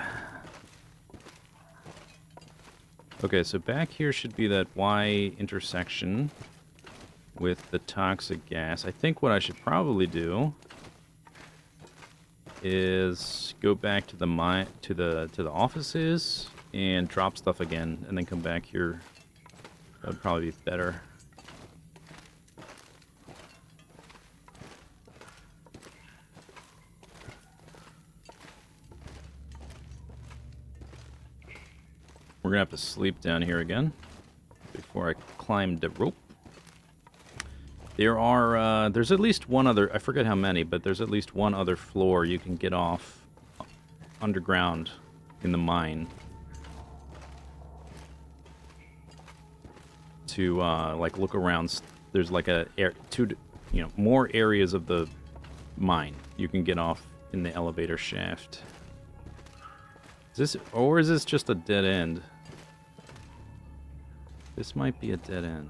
Okay, so back here should be that Y intersection with the toxic gas. I think what I should probably do is go back to the to the offices and drop stuff again, and then come back here. That would probably be better. We're gonna have to sleep down here again before I climb the rope. There are, there's at least one other, I forget how many, but there's at least one other floor you can get off underground in the mine to, like, look around. There's like more areas of the mine you can get off in the elevator shaft. Is this just a dead end? This might be a dead end.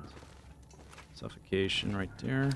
Suffocation right there.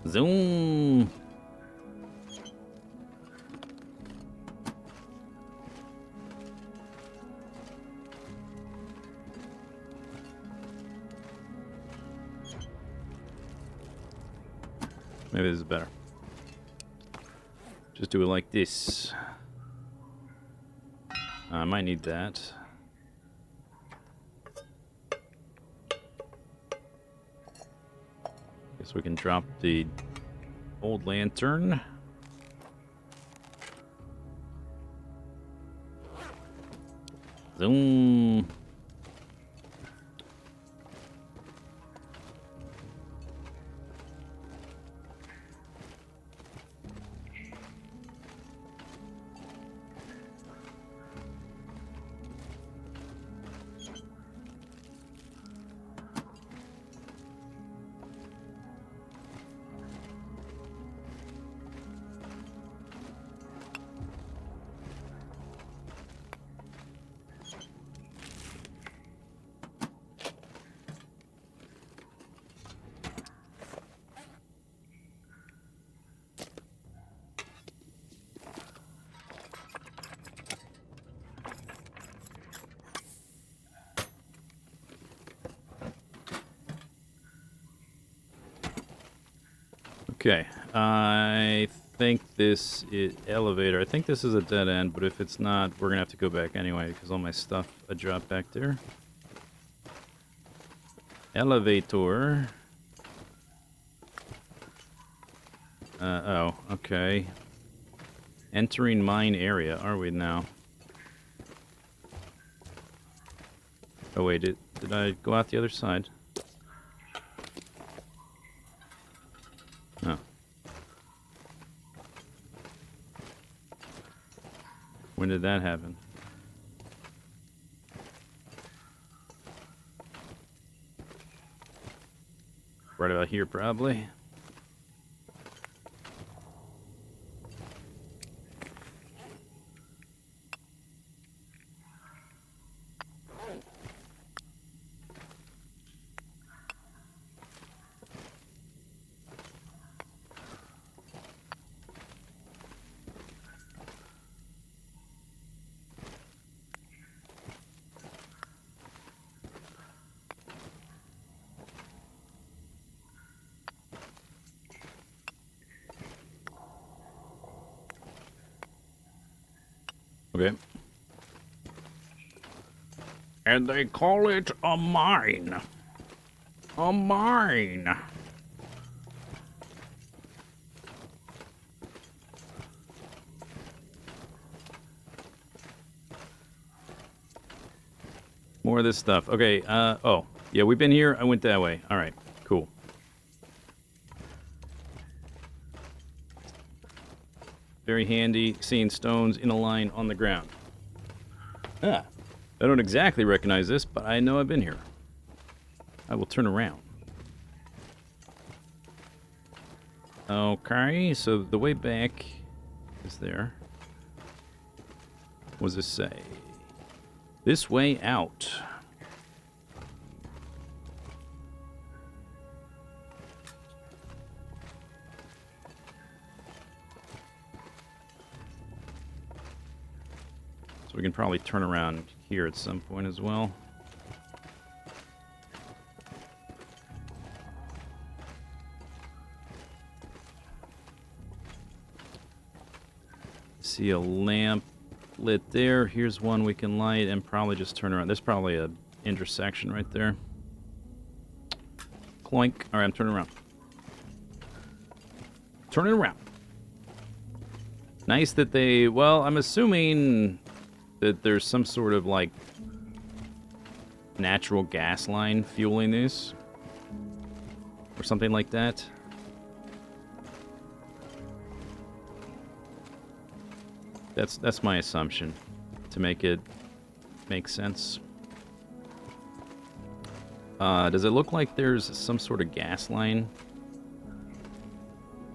Zoom. Maybe this is better. Just do it like this. I might need that. Guess we can drop the old lantern. Zoom. Okay, I think this is elevator. I think this is a dead end, but if it's not, we're gonna have to go back anyway because all my stuff I dropped back there. Elevator. Oh, okay. Entering mine area, are we now? Oh wait, did I go out the other side? Oh. When did that happen? Right about here, probably. Okay. And they call it a mine. A mine. More of this stuff. Okay, oh. Yeah, we've been here. I went that way. All right, cool. Very handy seeing stones in a line on the ground. Ah, I don't exactly recognize this, but I know I've been here. I will turn around. Okay, so the way back is there. What does this say? This way out. So we can probably turn around here at some point as well. See a lamp lit there. Here's one we can light and probably just turn around. There's probably a intersection right there. Cloink. All right, I'm turning around. Turning around. Nice that they... Well, I'm assuming that there's some sort of, like, natural gas line fueling this. Or something like that. That's my assumption, to make it make sense. Does it look like there's some sort of gas line?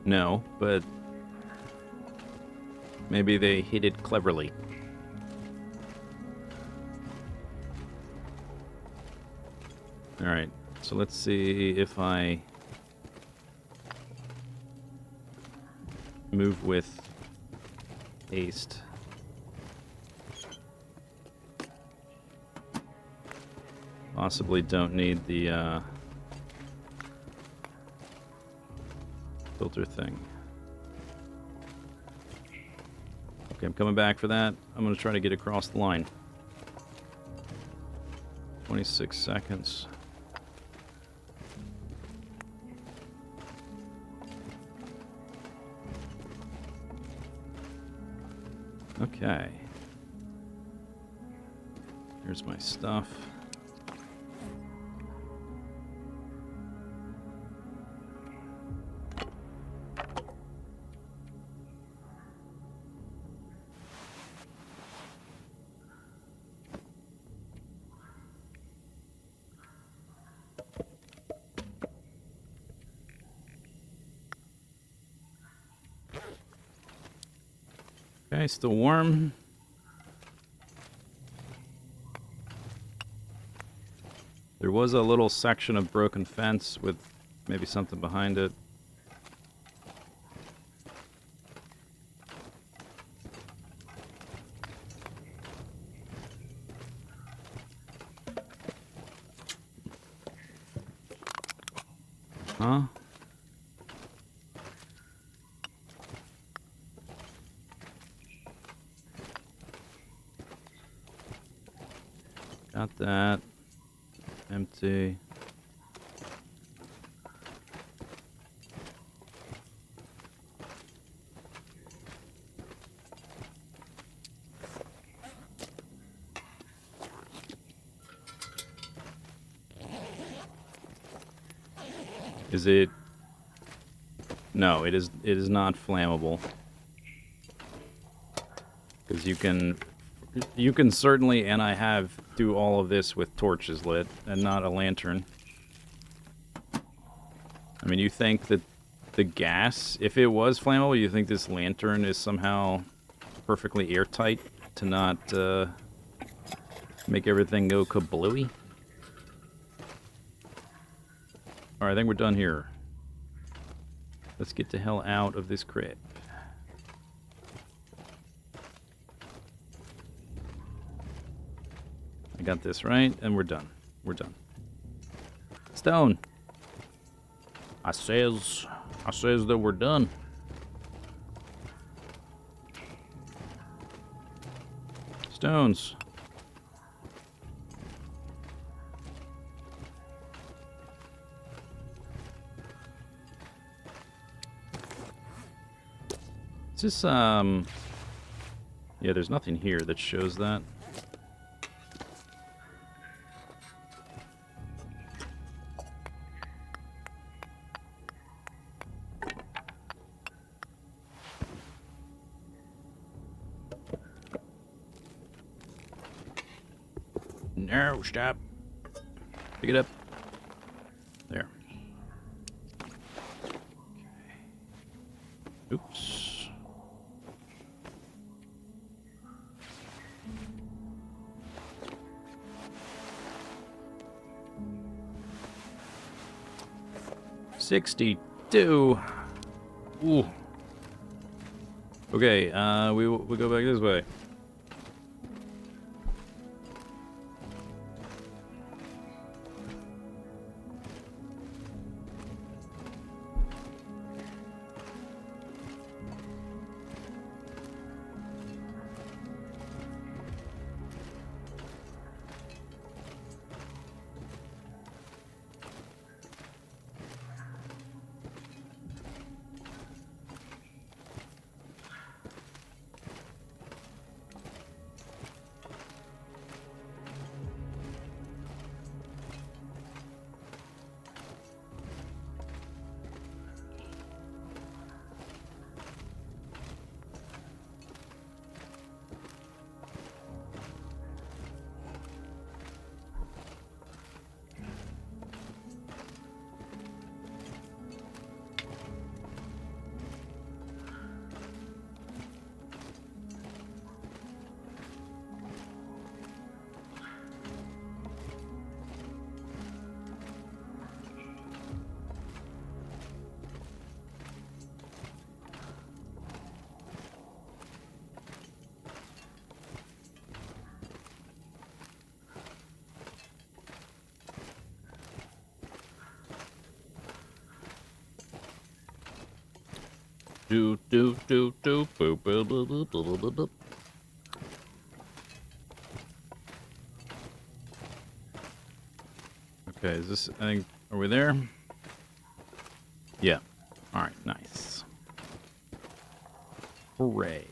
No, but maybe they hid it cleverly. Alright, so let's see if I move with haste. Possibly don't need the filter thing. Okay, I'm coming back for that. I'm going to try to get across the line. 26 seconds. Okay. Here's my stuff. Okay, still warm. There was a little section of broken fence with maybe something behind it. Huh? Got that. Empty. Is it? No, it is not flammable. Because you can certainly, and I have, do all of this with torches lit and not a lantern. I mean, you think that the gas, if it was flammable, you think this lantern is somehow perfectly airtight to not make everything go kablooey? Alright, I think we're done here. Let's get the hell out of this crypt. I got this right, and we're done. We're done. Stone! I says that we're done. Stones. Is this, yeah, there's nothing here that shows that. No, stop. Pick it up. There. Okay. Oops. $62. Ooh. Okay, we go back this way. Do do do do boop boop boop boop boop boop boop. Okay, is this? I think. Are we there? Yeah. All right. Nice. Hooray!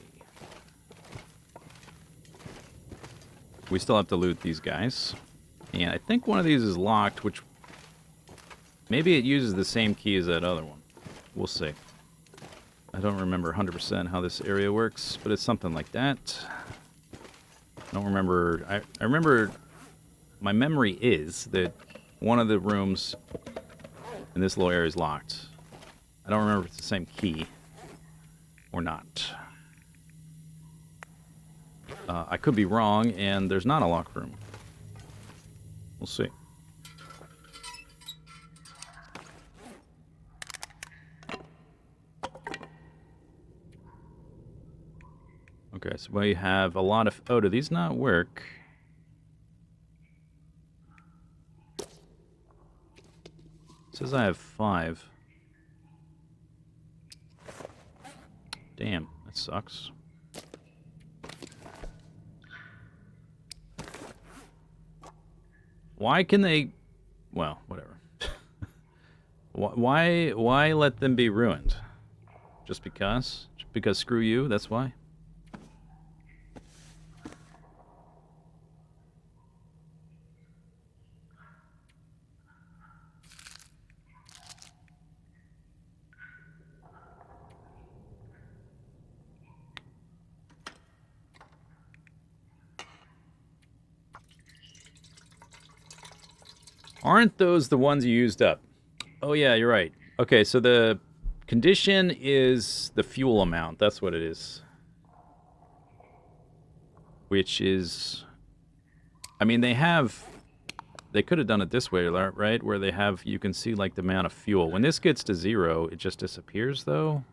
We still have to loot these guys, and I think one of these is locked, which maybe it uses the same key as that other one. We'll see. I don't remember 100% how this area works, but it's something like that. I don't remember. I remember. My memory is that one of the rooms in this little area is locked. I don't remember if it's the same key or not. I could be wrong, and there's not a locked room. We'll see. Okay, so we have a lot of... Oh, do these not work? It says I have 5. Damn, that sucks. Why can they... Well, whatever. Why let them be ruined? Just because? Just because screw you, that's why? Aren't those the ones you used up? Oh, yeah, you're right. Okay, so the condition is the fuel amount. That's what it is. Which is... I mean, they have... They could have done it this way, right? Where they have... You can see, like, the amount of fuel. When this gets to 0, it just disappears, though?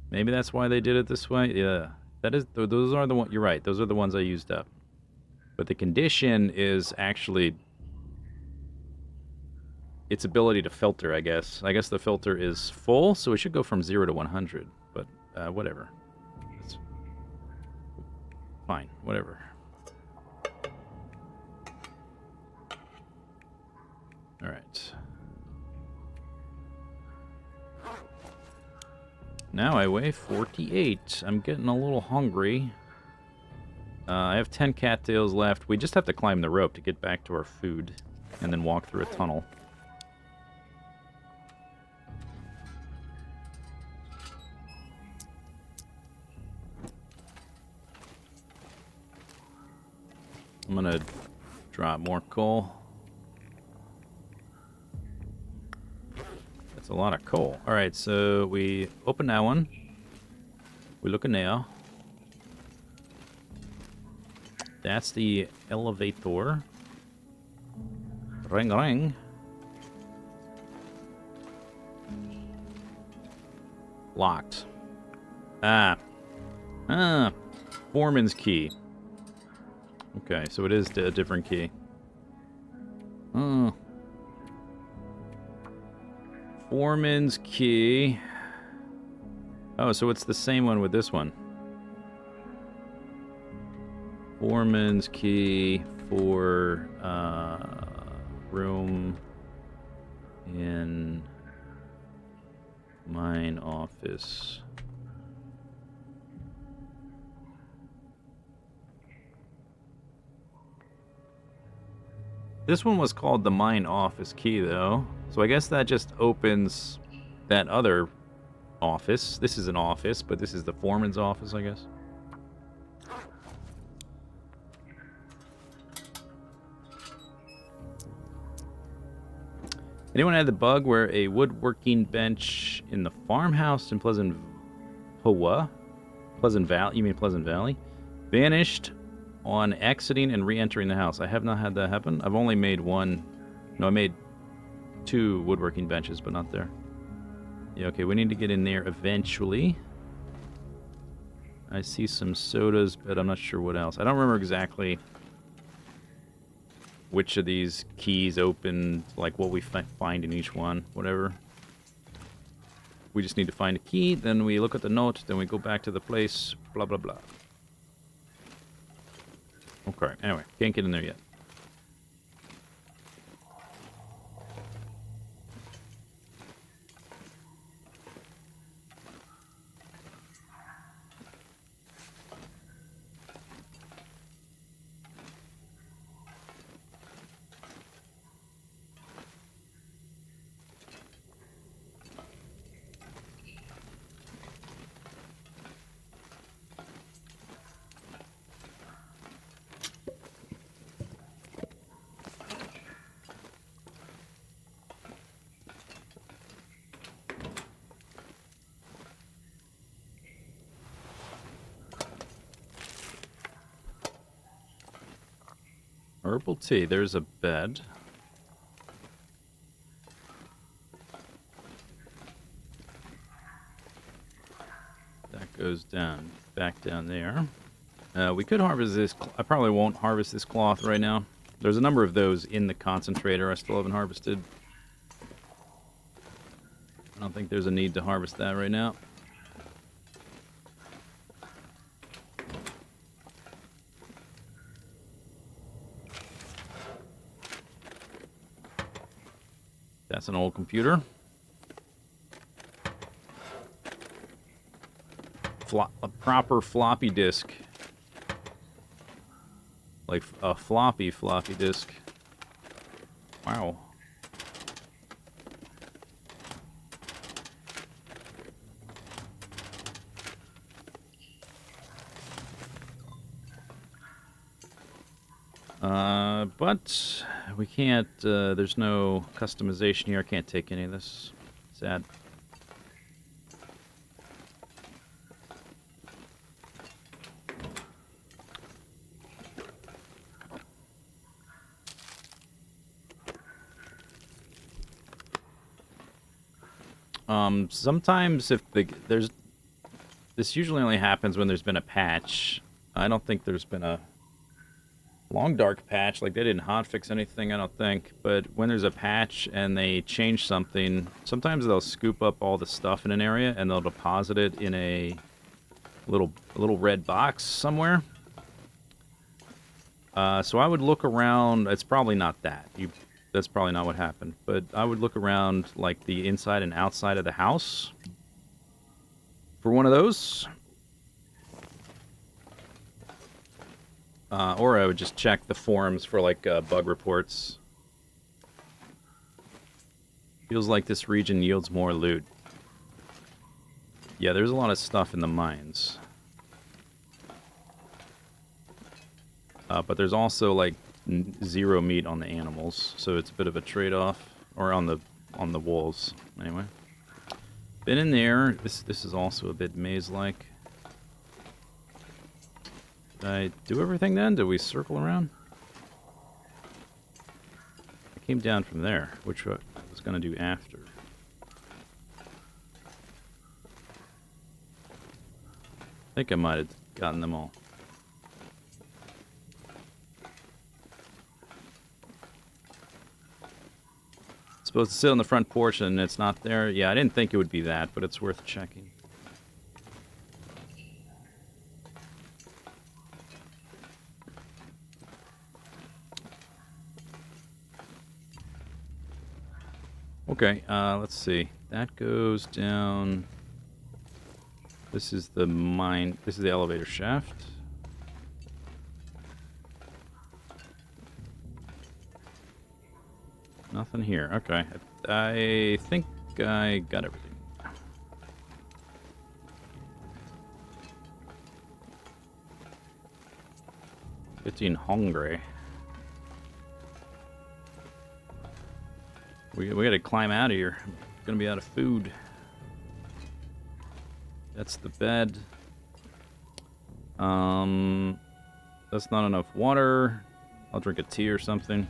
Maybe that's why they did it this way? Yeah. That is... Those are the ones... You're right. Those are the ones I used up. But the condition is actually... its ability to filter, I guess. I guess the filter is full, so it should go from 0 to 100. But, whatever. It's fine. Whatever. Alright. Now I weigh 48. I'm getting a little hungry. I have 10 cattails left. We just have to climb the rope to get back to our food. And then walk through a tunnel. I'm gonna drop more coal. That's a lot of coal. Alright, so we open that one. We look in there. That's the elevator. Ring ring. Locked. Ah. Foreman's key. Okay, so it is a different key. Foreman's key. Oh, so it's the same one with this one. Foreman's key for room in mine office. This one was called the mine office key, though. So I guess that just opens that other office. This is an office, but this is the foreman's office, I guess. Anyone had the bug where a woodworking bench in the farmhouse in Pleasant Valley? You mean Pleasant Valley? Vanished on exiting and re-entering the house. I have not had that happen. I've only made one. No, I made 2 woodworking benches, but not there. Yeah, okay, we need to get in there eventually. I see some sodas, but I'm not sure what else. I don't remember exactly which of these keys open, like what we find in each one, whatever. we just need to find a key, then we look at the note, then we go back to the place, blah, blah, blah. Okay, anyway, can't get in there yet. Herbal tea. There's a bed. That goes down, back down there. We could harvest this. I probably won't harvest this cloth right now. There's a number of those in the concentrator I still haven't harvested. I don't think there's a need to harvest that right now. That's an old computer. A proper floppy disk. Like a floppy disk. Wow. But we can't, there's no customization here. I can't take any of this. Sad. Sometimes if this usually only happens when there's been a patch. I don't think there's been a long dark patch, like they didn't hotfix anything, I don't think, but when there's a patch and they change something, sometimes they'll scoop up all the stuff in an area and they'll deposit it in a little red box somewhere. So I would look around. It's probably not that. That's probably not what happened, but I would look around like the inside and outside of the house for one of those. Or I would just check the forums for, like, bug reports. Feels like this region yields more loot. Yeah, there's a lot of stuff in the mines. But there's also, like, zero meat on the animals, so it's a bit of a trade-off. Or on the wolves, anyway. Been in there. This is also a bit maze-like. Did I do everything then? Did we circle around? I came down from there, which I was going to do after. I think I might have gotten them all. Supposed to sit on the front porch and it's not there? Yeah, I didn't think it would be that, but it's worth checking. Okay, let's see. That goes down. This is the mine. This is the elevator shaft. Nothing here. Okay. I think I got everything. Getting hungry. We gotta climb out of here. I'm gonna be out of food. That's the bed. That's not enough water. I'll drink a tea or something.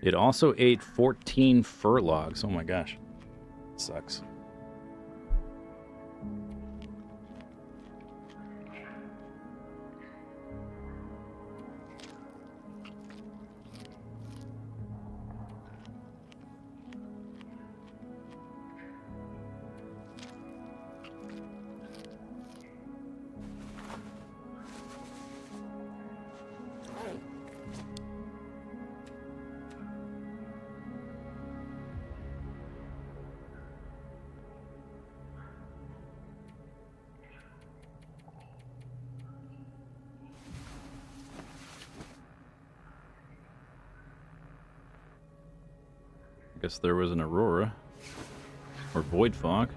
It also ate 14 fur logs. Oh my gosh. Sucks. Guess there was an aurora. Or void fog.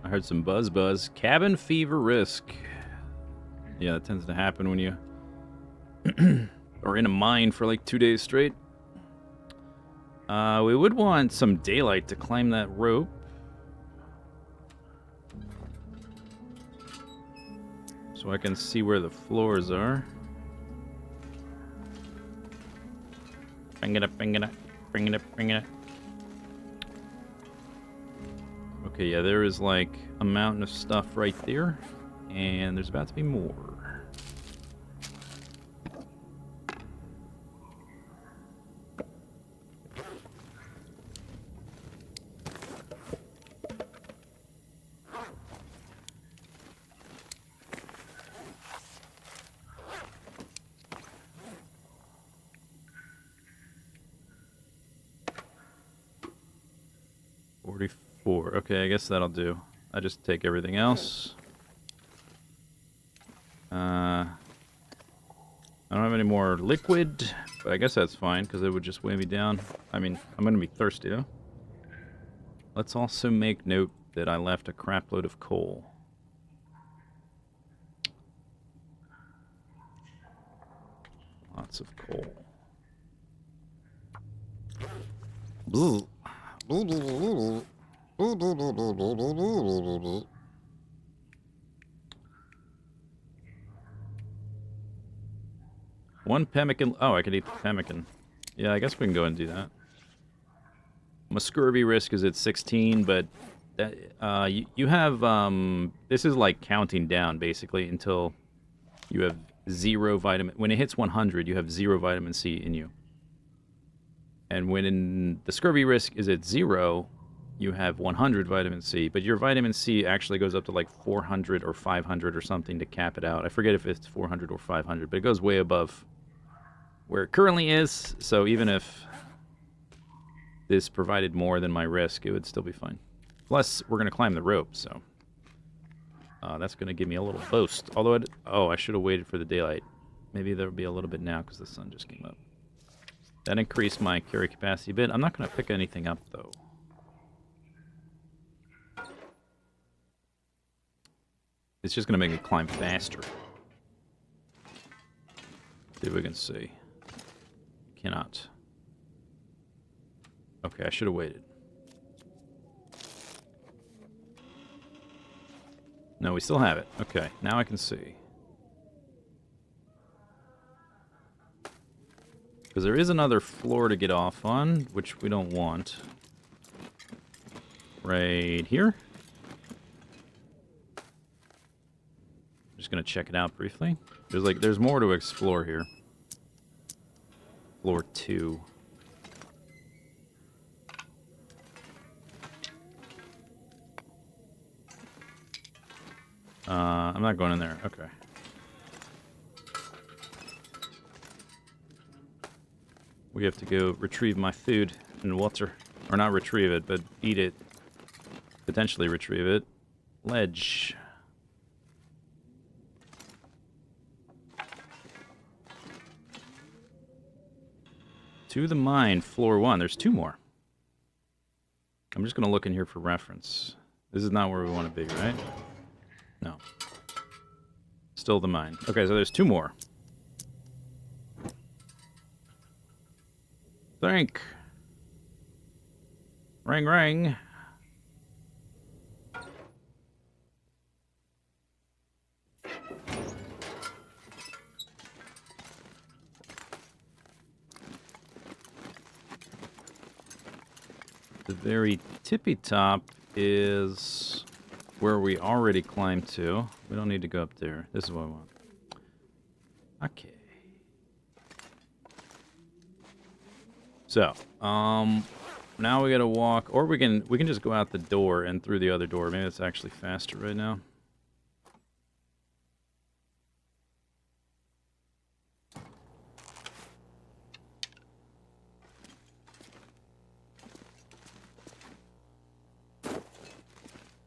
I heard some buzz. Cabin fever risk. Yeah, that tends to happen when you are in a mine for like 2 days straight. We would want some daylight to climb that rope. So I can see where the floors are. Bring it up, bring it up, bring it up, bring it up. Okay, yeah, there is like a mountain of stuff right there. And there's about to be more. Okay, I guess that'll do. I just take everything else. I don't have any more liquid, but I guess that's fine, because it would just weigh me down. I mean, I'm going to be thirsty, though. Let's also make note that I left a crap load of coal. Lots of coal. Bzz. One pemmican. Oh, I could eat the pemmican. Yeah, I guess we can go and do that. My scurvy risk is at 16, but that, you have this is like counting down basically until you have 0 vitamin. When it hits 100, you have 0 vitamin C in you. And when the scurvy risk is at 0, you have 100 vitamin C, but your vitamin C actually goes up to like 400 or 500 or something to cap it out. I forget if it's 400 or 500, but it goes way above where it currently is, so even if this provided more than my risk, it would still be fine. Plus, we're going to climb the rope, so that's going to give me a little boost. Although, I should have waited for the daylight. Maybe there'll be a little bit now because the sun just came up. That increased my carry capacity a bit. I'm not going to pick anything up, though. It's just going to make me climb faster. See if we can see. Cannot. Okay, I should have waited. No, we still have it. Okay, now I can see. Because there is another floor to get off on, which we don't want. Right here. Just gonna check it out briefly. There's more to explore here. Floor 2. I'm not going in there. Okay. We have to go retrieve my food and water. Or not retrieve it, but eat it. Potentially retrieve it. Ledge. To the mine, floor 1. There's 2 more. I'm just going to look in here for reference. This is not where we want to be, right? No. Still the mine. Okay, so there's 2 more. Think. Ring, ring. The very tippy top is where we already climbed to. We don't need to go up there. This is what I want. Okay. So, now we gotta walk, or we can just go out the door and through the other door. Maybe it's actually faster right now.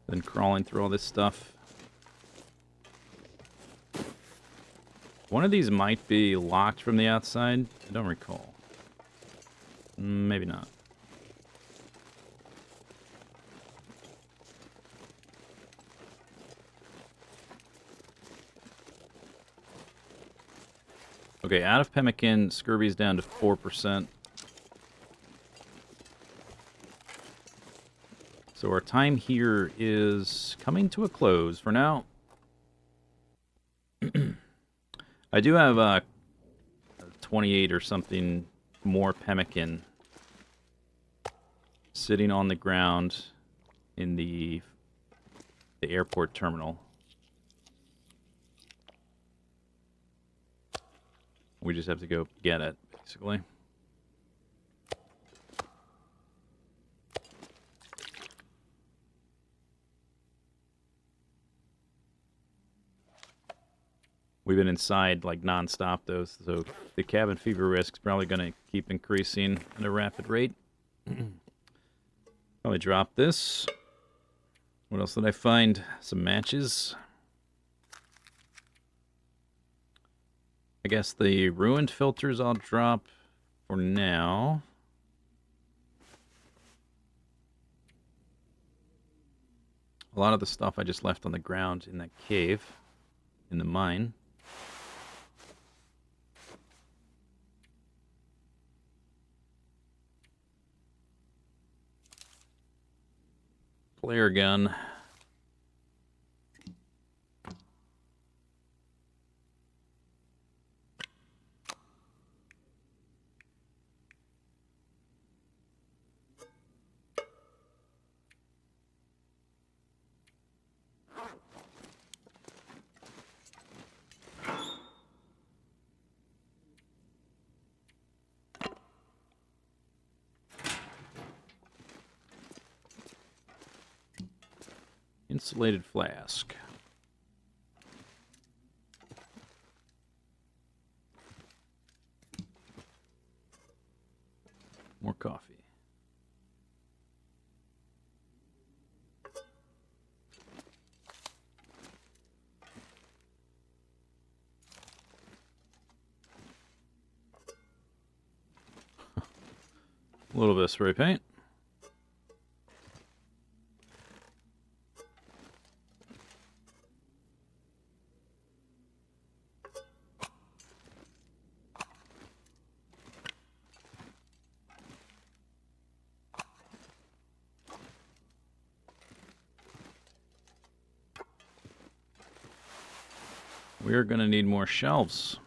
Then crawling through all this stuff. One of these might be locked from the outside. I don't recall. Maybe not. Okay, out of pemmican, scurvy's down to 4%. So our time here is coming to a close for now. I do have 28 or something more pemmican sitting on the ground in the airport terminal. We just have to go get it, basically. We've been inside like non-stop though, so the cabin fever risk is probably going to keep increasing at a rapid rate. Probably drop this. What else did I find? Some matches. I guess the ruined filters I'll drop for now. A lot of the stuff I just left on the ground in that cave, in the mine. Flare gun. Insulated flask. More coffee. A little bit of spray paint. We're going to need more shelves.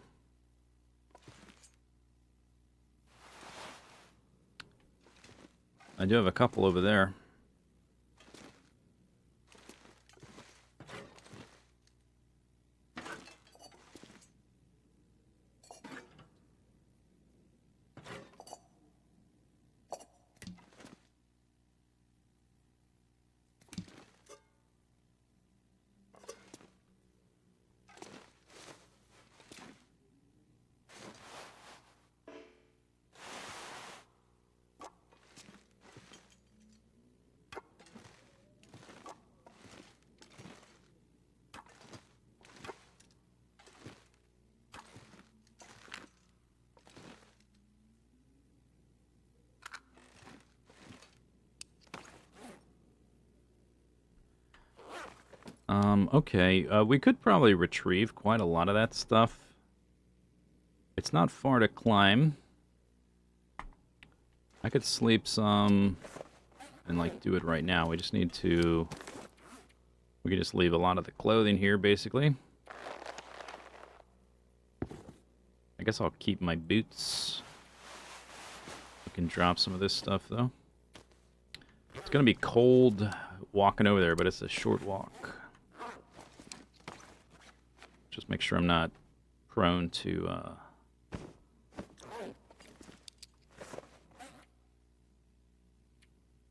I do have a couple over there. Okay, we could probably retrieve quite a lot of that stuff. It's not far to climb. I could sleep some and, like, do it right now. We just need to... We could just leave a lot of the clothing here, basically. I guess I'll keep my boots. I can drop some of this stuff, though. gonna be cold walking over there, but it's a short walk. Just make sure I'm not prone to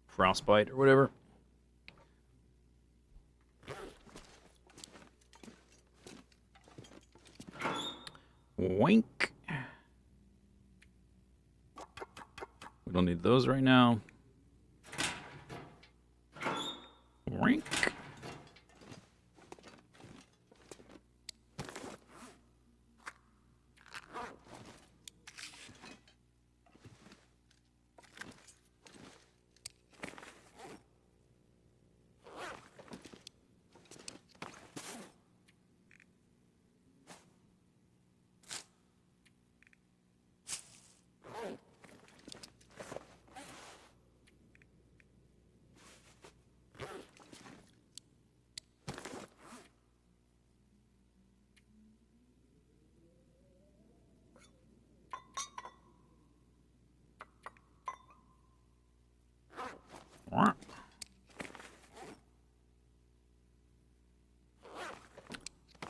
frostbite or whatever. Wink. We don't need those right now. Wink.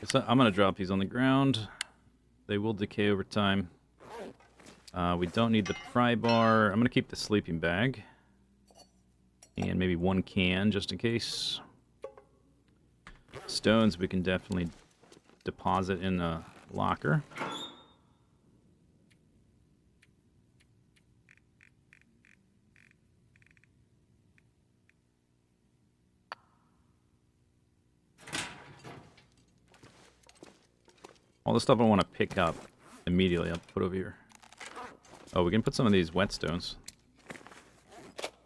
So I'm going to drop these on the ground. They will decay over time. We don't need the pry bar. I'm going to keep the sleeping bag. And maybe one can, just in case. Stones we can definitely deposit in a locker. All the stuff I want to pick up immediately, I'll put over here. Oh, we can put some of these whetstones.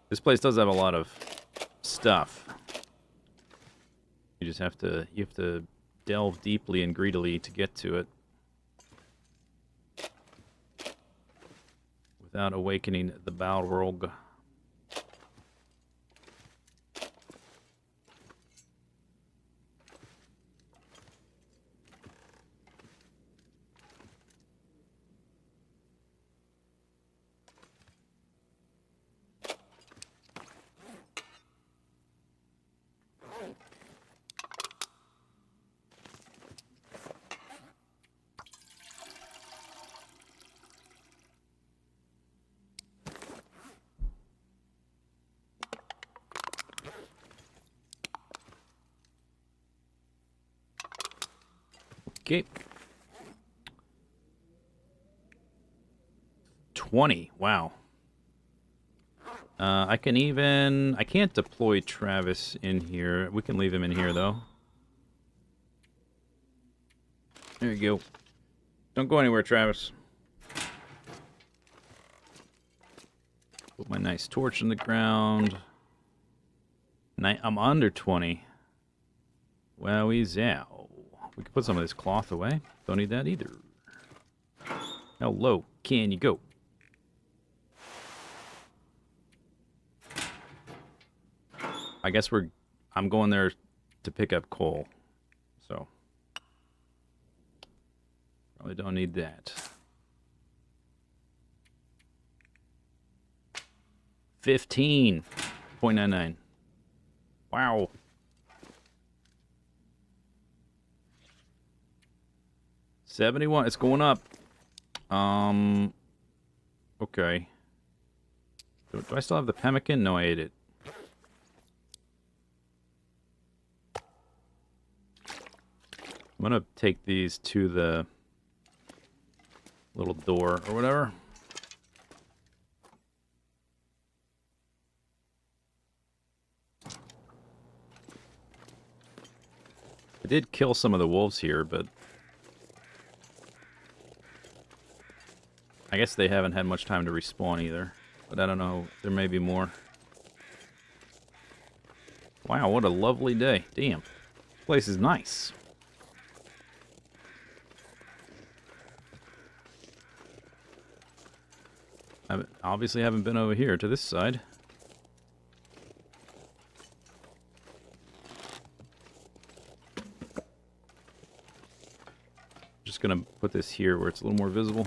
This place does have a lot of stuff. You just have to delve deeply and greedily to get to it. Without awakening the Balrog. Okay. 20. Wow. I can't deploy Travis in here. We can leave him in here, though. There you go. Don't go anywhere, Travis. Put my nice torch in the ground. I'm under 20. Wowie zow. We can put some of this cloth away. Don't need that either. How low can you go? I guess I'm going there to pick up coal. So. Probably don't need that. 15.99. Wow. $71. It's going up. Okay. Do I still have the pemmican? No, I ate it. I'm gonna take these to the little door or whatever. I did kill some of the wolves here, but I guess they haven't had much time to respawn either. But I don't know. There may be more. Wow, what a lovely day. Damn. This place is nice. I obviously haven't been over here to this side. Just gonna put this here where it's a little more visible.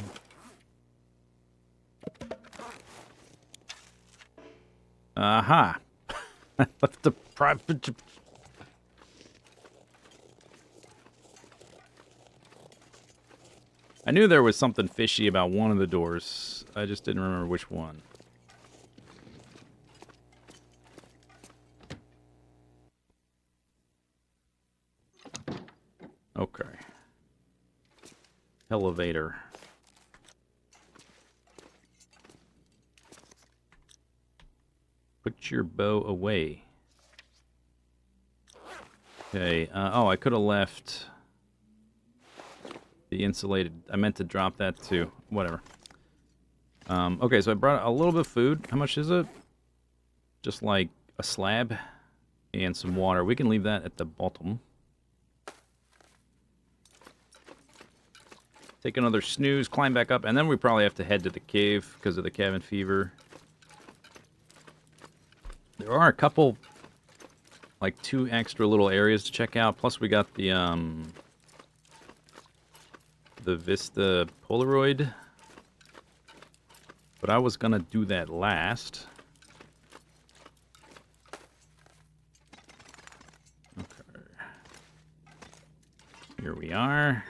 Aha! I left the private. I knew there was something fishy about one of the doors. I just didn't remember which one. Okay. Elevator. Put your bow away. Okay. Oh, I could have left the insulated. I meant to drop that too. Whatever. Okay, so I brought a little bit of food. How much is it? Just like a slab and some water. We can leave that at the bottom. Take another snooze, climb back up, and then we probably have to head to the cave because of the cabin fever. There are a couple, like 2 extra little areas to check out. Plus we got the Vista Polaroid. But I was gonna do that last. Okay. Here we are.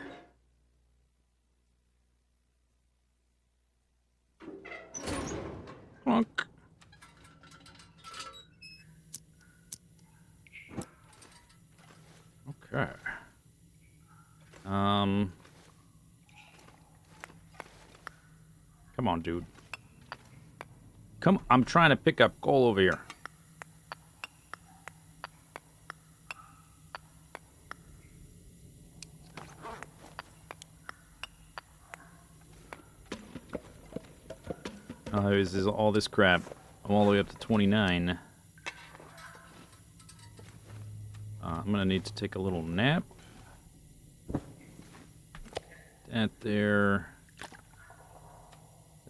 Clunk. Okay. Come on, dude. Come, I'm trying to pick up coal over here. This is all this crap. I'm all the way up to 29. I'm gonna need to take a little nap. That there.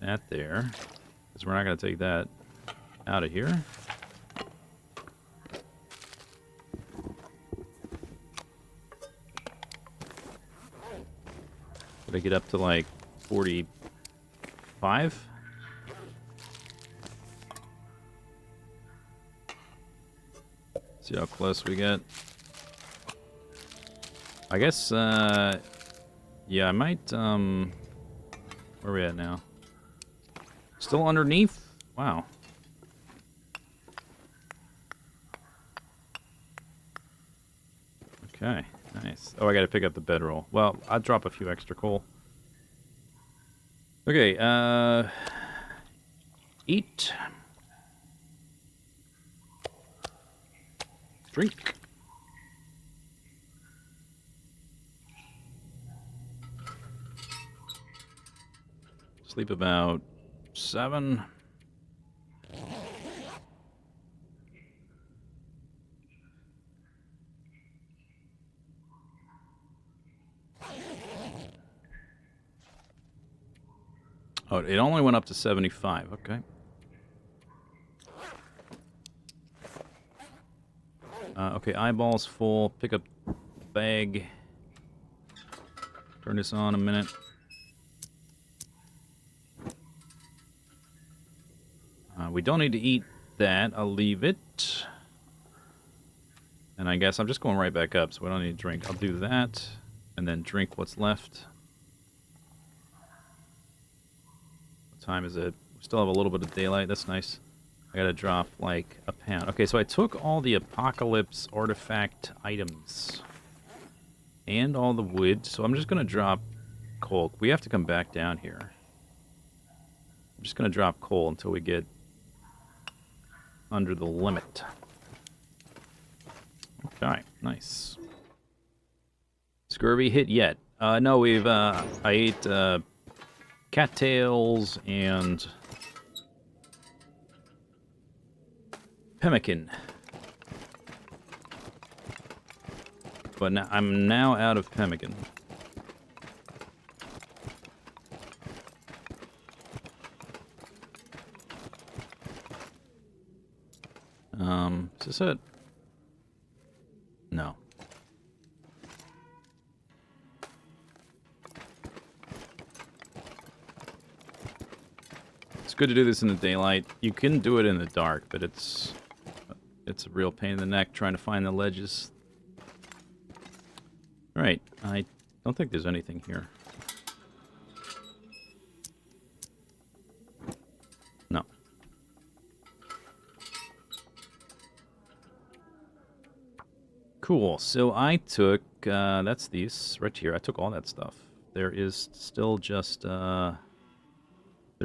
That there. Because we're not gonna take that out of here. Did I get up to like 45? See how close we get. I guess, yeah, I might, where are we at now? Still underneath? Wow. Okay, nice. Oh, I gotta pick up the bedroll. Well, I'll drop a few extra coal. Okay, eat. Drink. Sleep about 7. Oh, it only went up to 75. Okay. Okay, eyeballs full. Pick up bag. Turn this on a minute. We don't need to eat that. I'll leave it. And I guess I'm just going right back up, so we don't need to drink. I'll do that, and then drink what's left. What time is it? We still have a little bit of daylight. That's nice. I gotta drop, like, a pound. Okay, so I took all the Apocalypse artifact items. And all the wood, so I'm just gonna drop coal. We have to come back down here. I'm just gonna drop coal until we get under the limit. Okay, nice. Scurvy hit yet? No, we've, I ate, cattails and pemmican. But now, I'm now out of pemmican. Is this it? No. It's good to do this in the daylight. You can do it in the dark, but it's It's a real pain in the neck trying to find the ledges. Alright, I don't think there's anything here. No. Cool, so I took, that's these, right here, I took all that stuff. There is still just, there's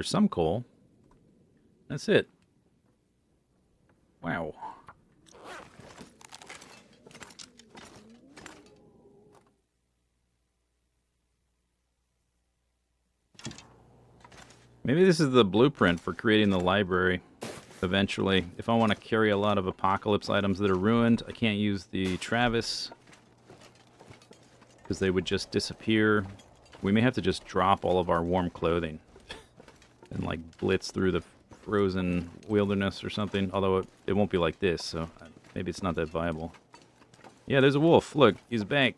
some coal. That's it. Wow. Maybe this is the blueprint for creating the library eventually. If I want to carry a lot of apocalypse items that are ruined, I can't use the Travis because they would just disappear. We may have to just drop all of our warm clothing and like blitz through the frozen wilderness or something. Although it won't be like this, so maybe it's not that viable. Yeah, there's a wolf. Look, he's back.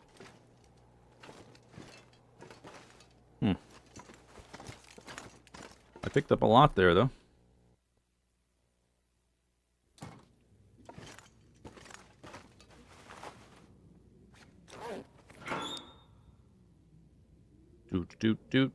I picked up a lot there, though. Doot, doot, doot.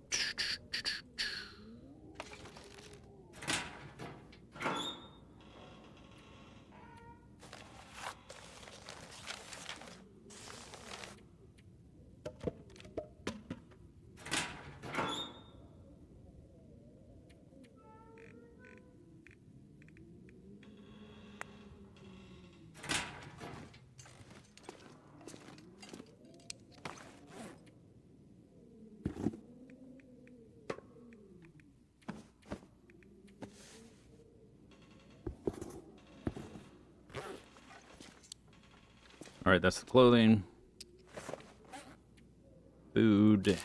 Alright, that's the clothing. Food.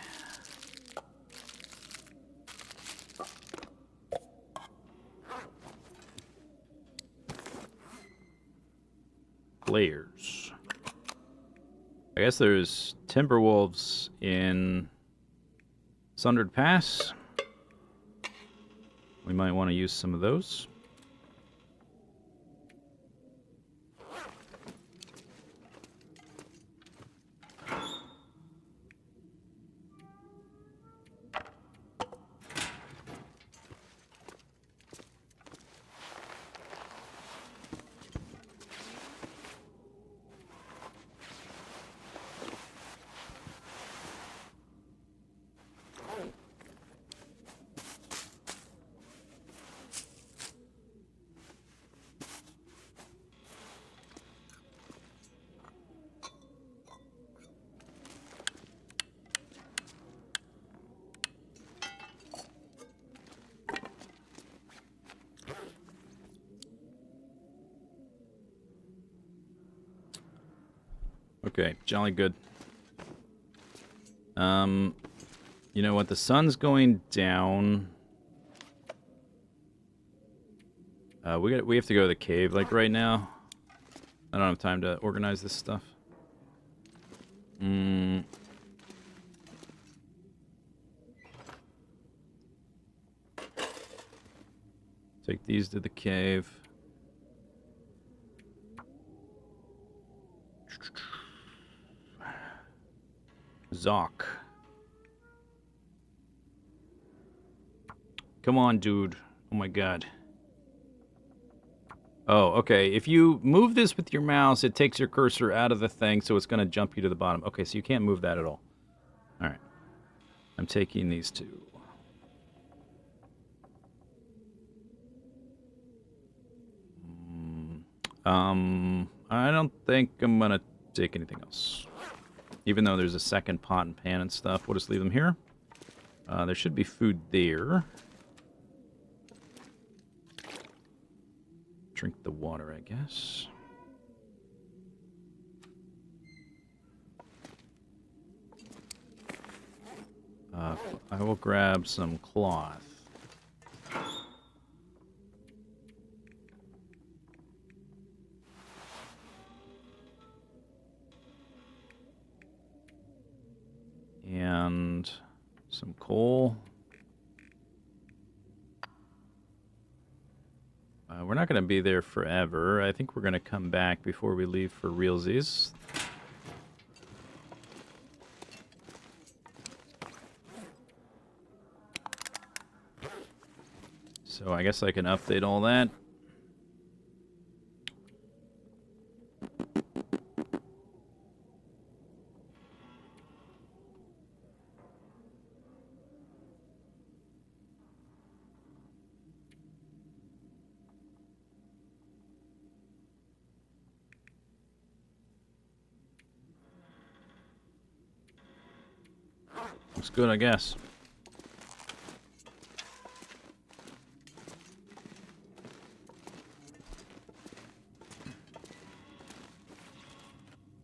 Layers. I guess there's timber wolves in Sundered Pass. We might want to use some of those. Okay, jolly good. You know what? The sun's going down. We have to go to the cave like right now. I don't have time to organize this stuff. Take these to the cave. Zoc. Come on, dude. Oh my god. Oh, okay. If you move this with your mouse, it takes your cursor out of the thing, so it's going to jump you to the bottom. Okay, so you can't move that at all. Alright. I'm taking these two. I don't think I'm going to take anything else. Even though there's a second pot and pan and stuff, we'll just leave them here. There should be food there. Drink the water, I guess. I will grab some cloth. And some coal. We're not going to be there forever. I think we're going to come back before we leave for realsies. So I guess I can update all that. Looks good, I guess.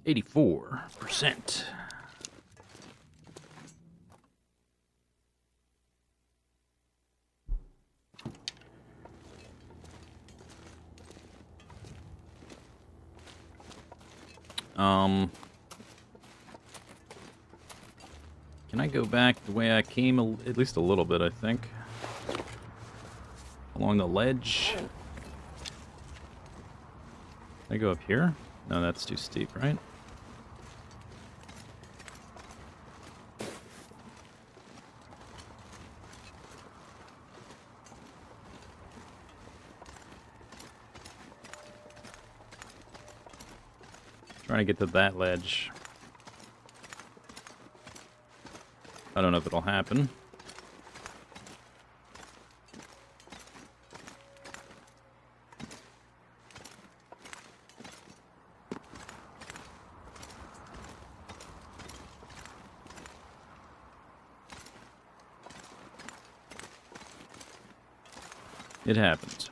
%84. Can I go back the way I came at least a little bit, I think? Along the ledge. Can I go up here? No, that's too steep, right? Trying to get to that ledge. I don't know if it'll happen. It happened.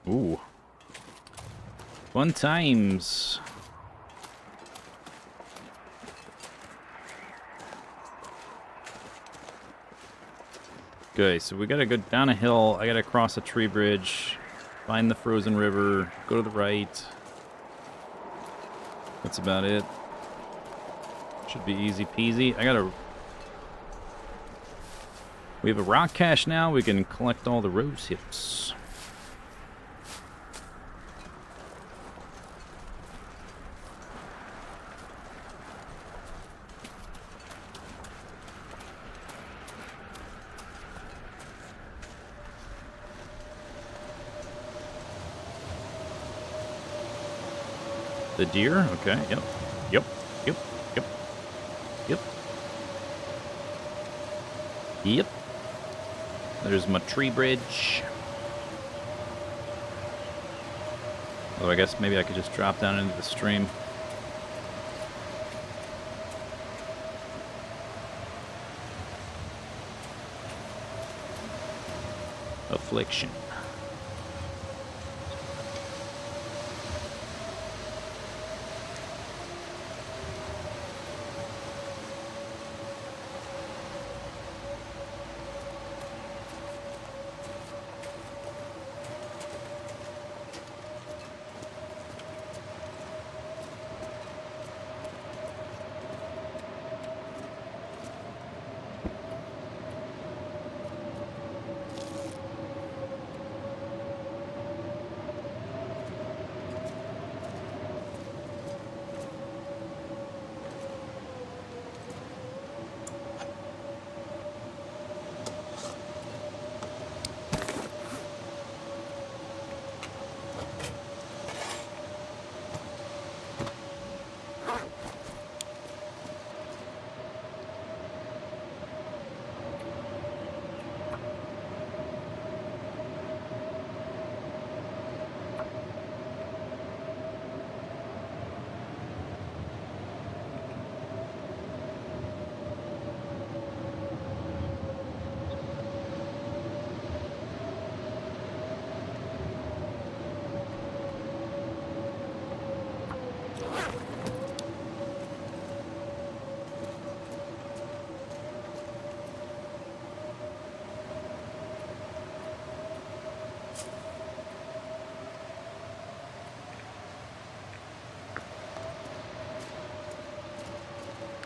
Ooh. Fun times. Okay, so we gotta go down a hill. I gotta cross a tree bridge, find the frozen river, go to the right. That's about it. Should be easy peasy. We have a rock cache now. We can collect all the rose hips. The deer? Okay, yep. Yep. Yep. Yep. Yep. Yep. There's my tree bridge. Although I guess maybe I could just drop down into the stream. Affliction.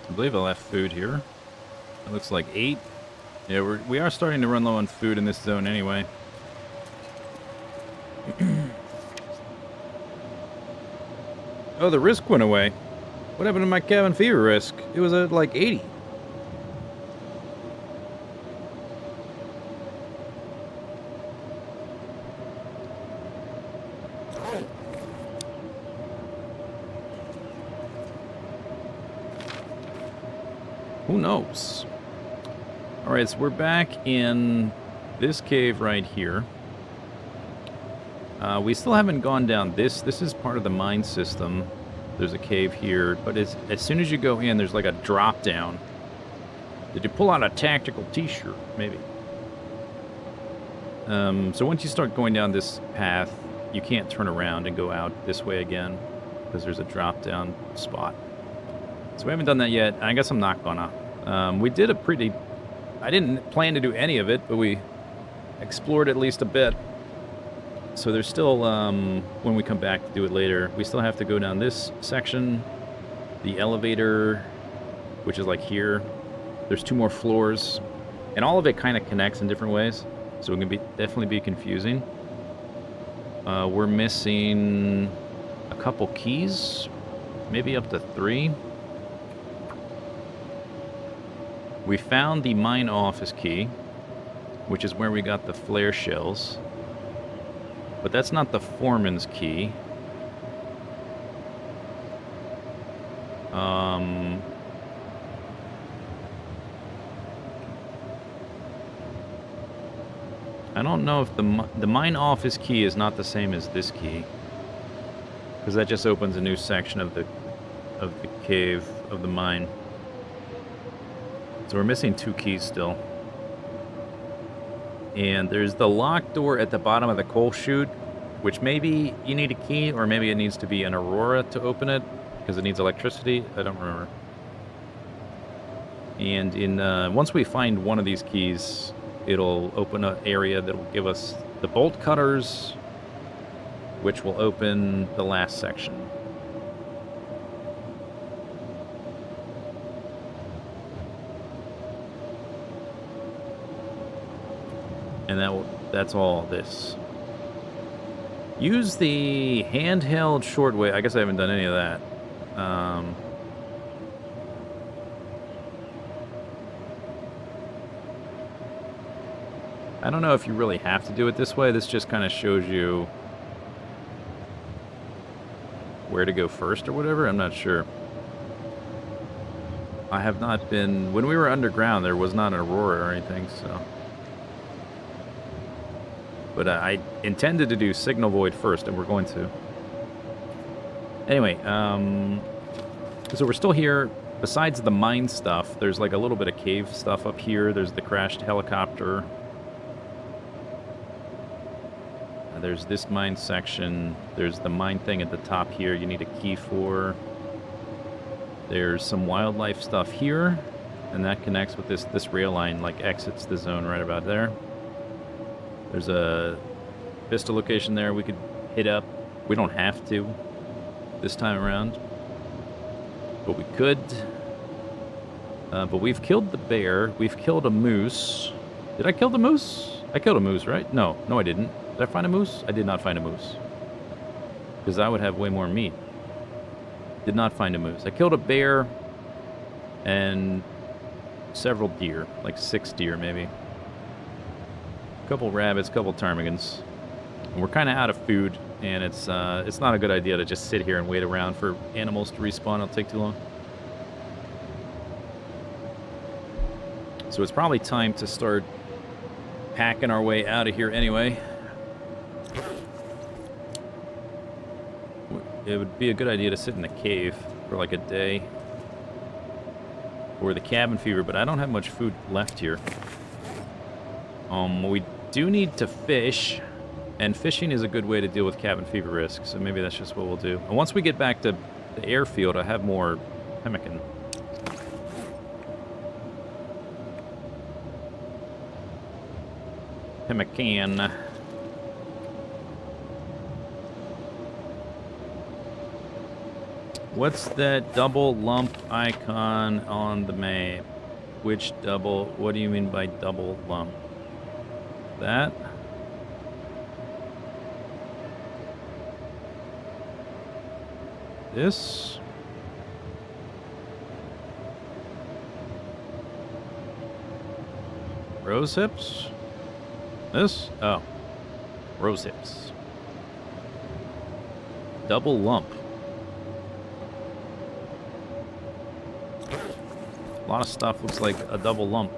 I believe I left food here. It looks like 8. Yeah, we are starting to run low on food in this zone anyway. Oh, the risk went away. What happened to my cabin fever risk? It was at like 80. Who knows? Alright, so we're back in this cave right here. We still haven't gone down this. This is part of the mine system. There's a cave here, but as soon as you go in, there's like a drop down. Did you pull out a tactical t-shirt? Maybe. So once you start going down this path, you can't turn around and go out this way again because there's a drop down spot. So we haven't done that yet. I guess I'm not gonna. We did a pretty... I didn't plan to do any of it, but we explored at least a bit. So there's still, when we come back to do it later, we still have to go down this section, the elevator, which is like here. There's 2 more floors, and all of it kind of connects in different ways, so it can definitely be confusing. We're missing a couple keys, maybe up to 3. We found the mine office key, which is where we got the flare shells. But that's not the foreman's key. I don't know if the mine office key is not the same as this key, because that just opens a new section of the cave of the mine. So we're missing 2 keys still. And there's the locked door at the bottom of the coal chute, which maybe you need a key, or maybe it needs to be an aurora to open it, because it needs electricity. I don't remember. And once we find one of these keys, it'll open an area that will give us the bolt cutters, which will open the last section. And that's all this. Use the handheld shortwave. I guess I haven't done any of that. I don't know if you really have to do it this way. This just kind of shows you where to go first or whatever. I'm not sure. I have not been... When we were underground, there was not an aurora or anything, so... But I intended to do Signal Void first, and we're going to. Anyway, so we're still here. Besides the mine stuff, there's like a little bit of cave stuff up here. There's the crashed helicopter. There's this mine section. There's the mine thing at the top here you need a key for. There's some wildlife stuff here, and that connects with this rail line, like exits the zone right about there. There's a Vista location there we could hit up. We don't have to this time around, but we could. But we've killed the bear. We've killed a moose. Did I kill the moose? I killed a moose, right? No, I didn't. Did I find a moose? I did not find a moose. Because I would have way more meat. Did not find a moose. I killed a bear and several deer. Like 6 deer, maybe. A couple rabbits, couple ptarmigans. And we're kind of out of food, and it's not a good idea to just sit here and wait around for animals to respawn. It'll take too long. So it's probably time to start packing our way out of here anyway. It would be a good idea to sit in the cave for like a day. Or the cabin fever, but I don't have much food left here. We do need to fish, and fishing is a good way to deal with cabin fever risk, so maybe that's just what we'll do. And once we get back to the airfield, I have more pemmican. Pemmican. What's that double lump icon on the map? Which double? What do you mean by double lump? That? This? Rose hips? This? Oh. Rose hips. Double lump. A lot of stuff looks like a double lump.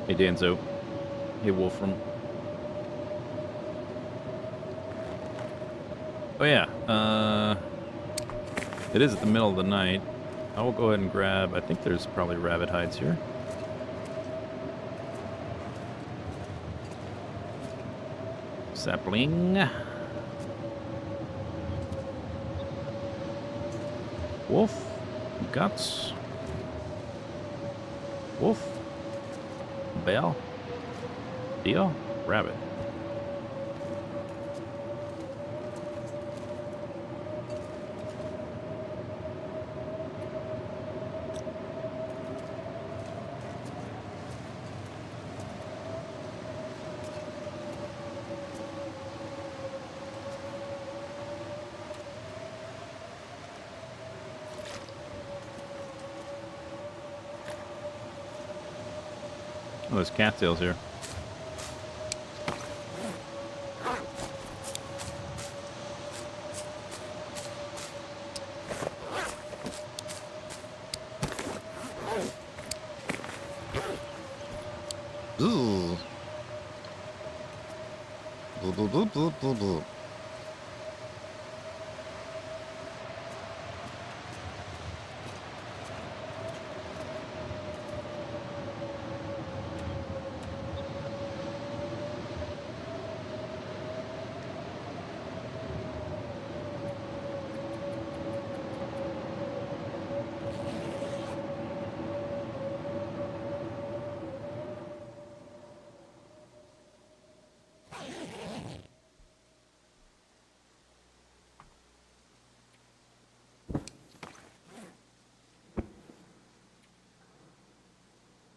Hey, Danzo. Hey, Wolfram. Oh, yeah. It is at the middle of the night. I will go ahead and grab... I think there's probably rabbit hides here. Sapling. Wolf. Guts. Wolf. Bell? Deal? Rabbit. Oh, there's cattails here. Ooh. Boo, boo, boo, boo, boo, boo.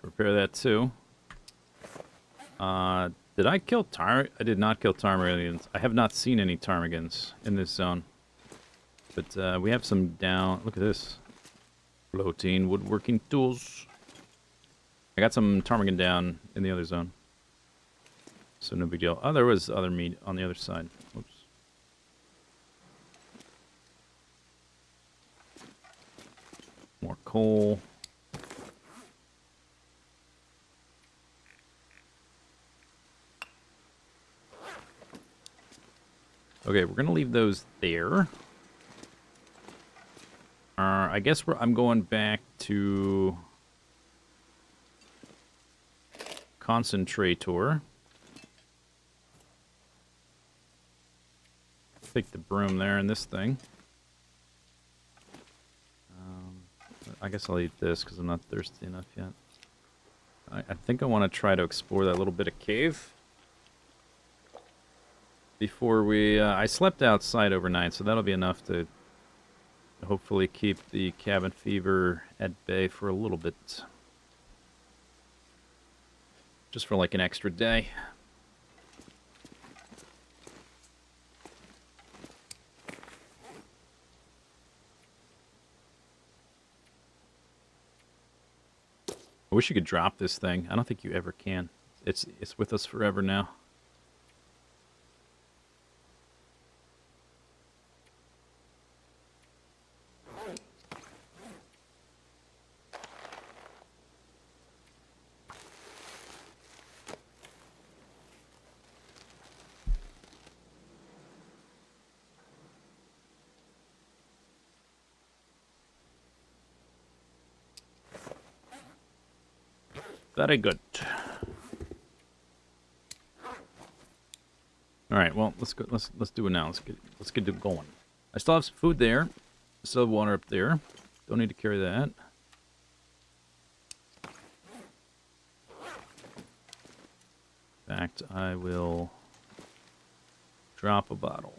Repair that too. Did I kill I did not kill ptarmigans. I have not seen any ptarmigans in this zone. But we have some down. Look at this. Floating woodworking tools. I got some ptarmigan down in the other zone. So no big deal. Oh, there was other meat on the other side. Oops. More coal. Okay, we're going to leave those there. I guess I'm going back to concentrator. Take the broom there and this thing. I guess I'll eat this because I'm not thirsty enough yet. I think I want to try to explore that little bit of cave. Before we... I slept outside overnight, so that'll be enough to hopefully keep the cabin fever at bay for a little bit. Just for like an extra day. I wish you could drop this thing. I don't think you ever can. It's with us forever now. Very good. All right, well, let's go. Let's do it now. Let's get it going. I still have some food there. I still have water up there. Don't need to carry that. In fact, I will drop a bottle.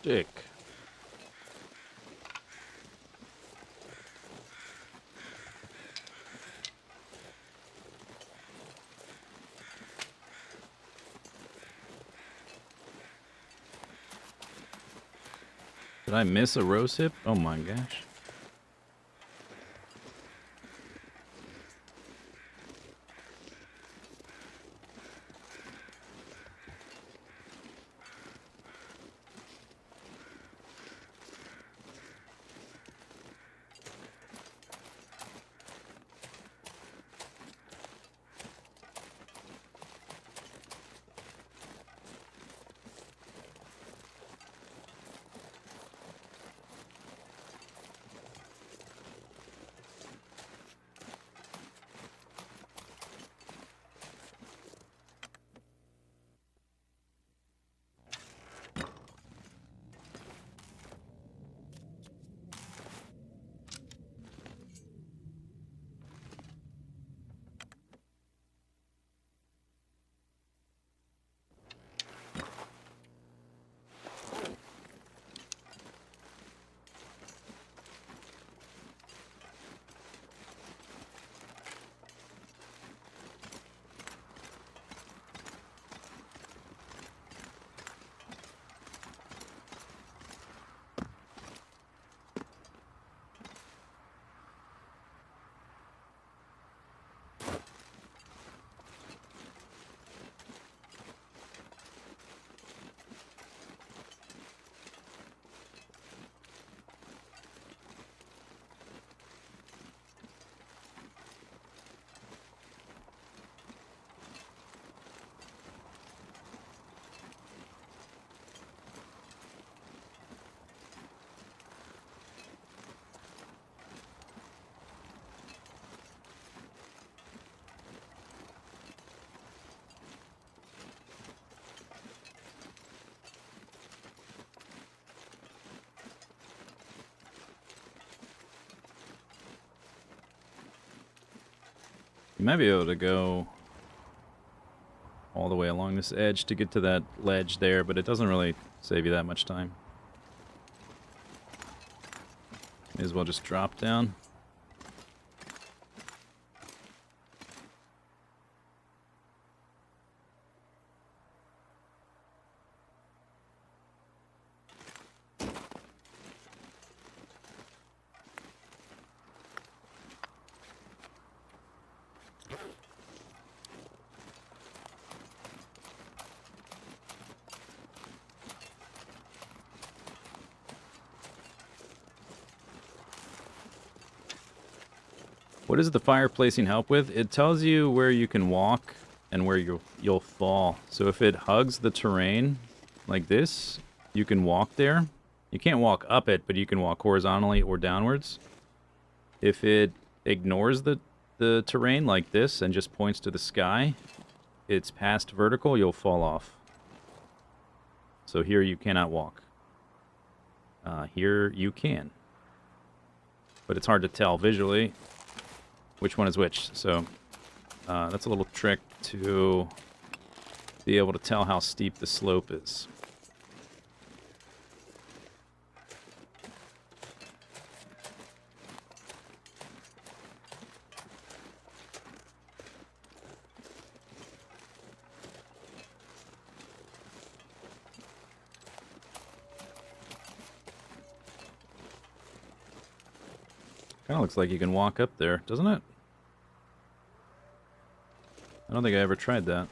Stick. Did I miss a rose hip? Oh my gosh. You might be able to go all the way along this edge to get to that ledge there, but it doesn't really save you that much time. May as well just drop down. What does the fire placing help with? It tells you where you can walk and where you'll fall. So if it hugs the terrain like this, you can walk there. You can't walk up it, but you can walk horizontally or downwards. If it ignores the terrain like this and just points to the sky, it's past vertical, you'll fall off. So here you cannot walk. Here you can. But it's hard to tell visually which one is which. So that's a little trick to be able to tell how steep the slope is. Kind of looks like you can walk up there, doesn't it? I don't think I ever tried that.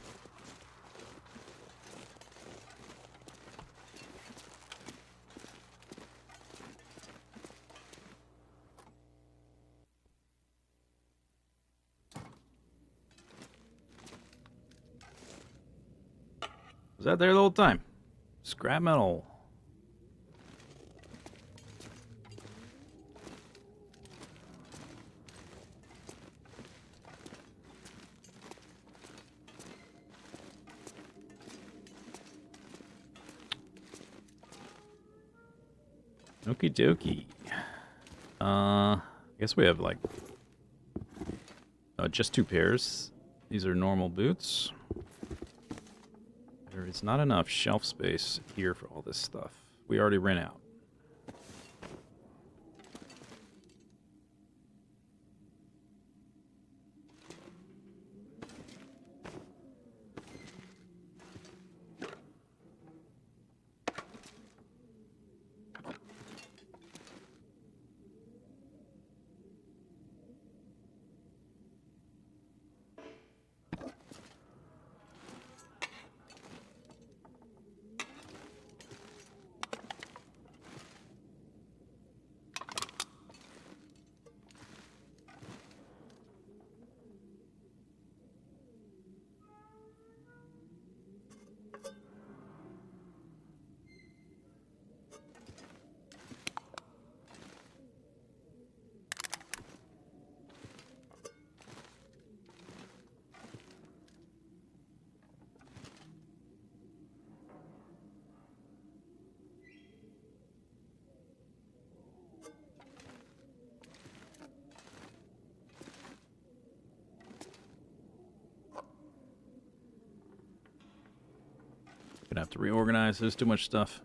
Was that there the whole time? Scrap metal. Okie dokie. I guess we have like just 2 pairs. These are normal boots. There is not enough shelf space here for all this stuff. We already ran out. Gonna have to reorganize. There's too much stuff.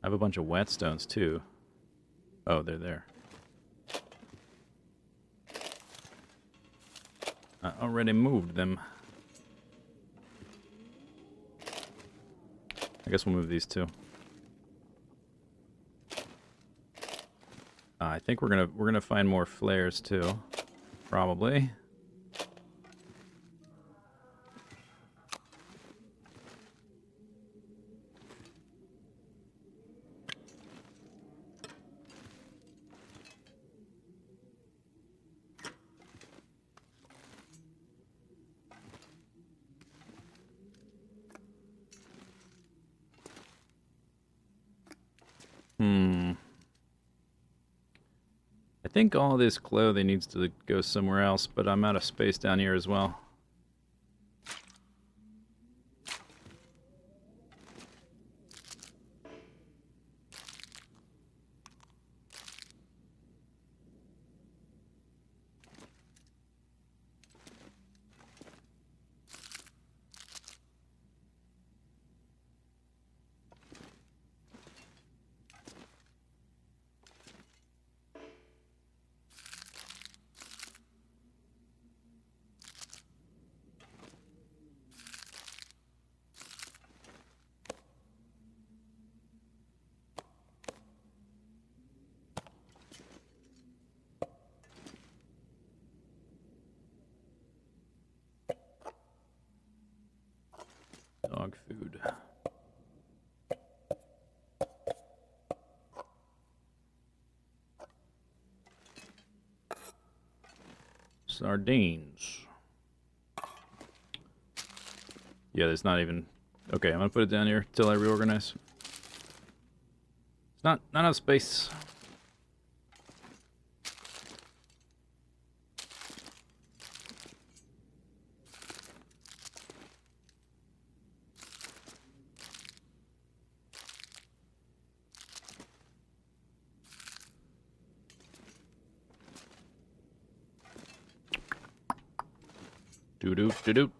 I have a bunch of whetstones too. Oh, they're there. I already moved them. I guess we'll move these too. I think we're gonna find more flares too, probably. I think all this clothing needs to go somewhere else, but I'm out of space down here as well. Dog food. Sardines. Yeah, there's not even... Okay, I'm gonna put it down here till I reorganize. It's not enough space.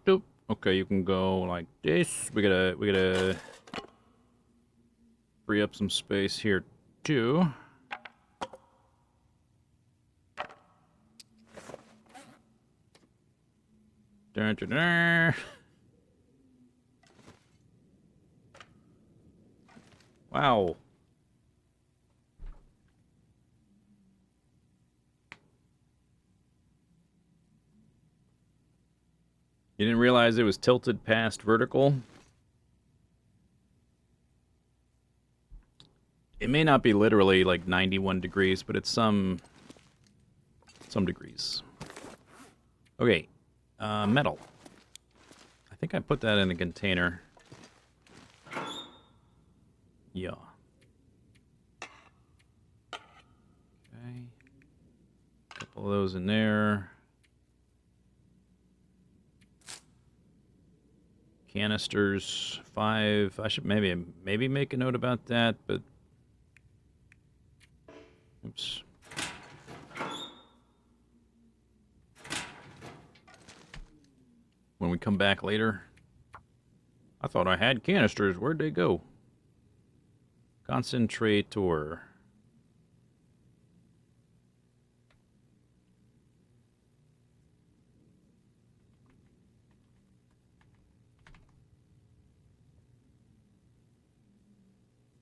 Do. Okay, you can go like this. We gotta free up some space here too. Dun, dun, dun. Wow. You didn't realize it was tilted past vertical? It may not be literally like 91 degrees, but it's some degrees. Okay, metal. I think I put that in the container. Yeah. Okay. A couple of those in there. Canisters, 5. I should maybe make a note about that, but oops. When we come back later. I thought I had canisters. Where'd they go? Concentrator.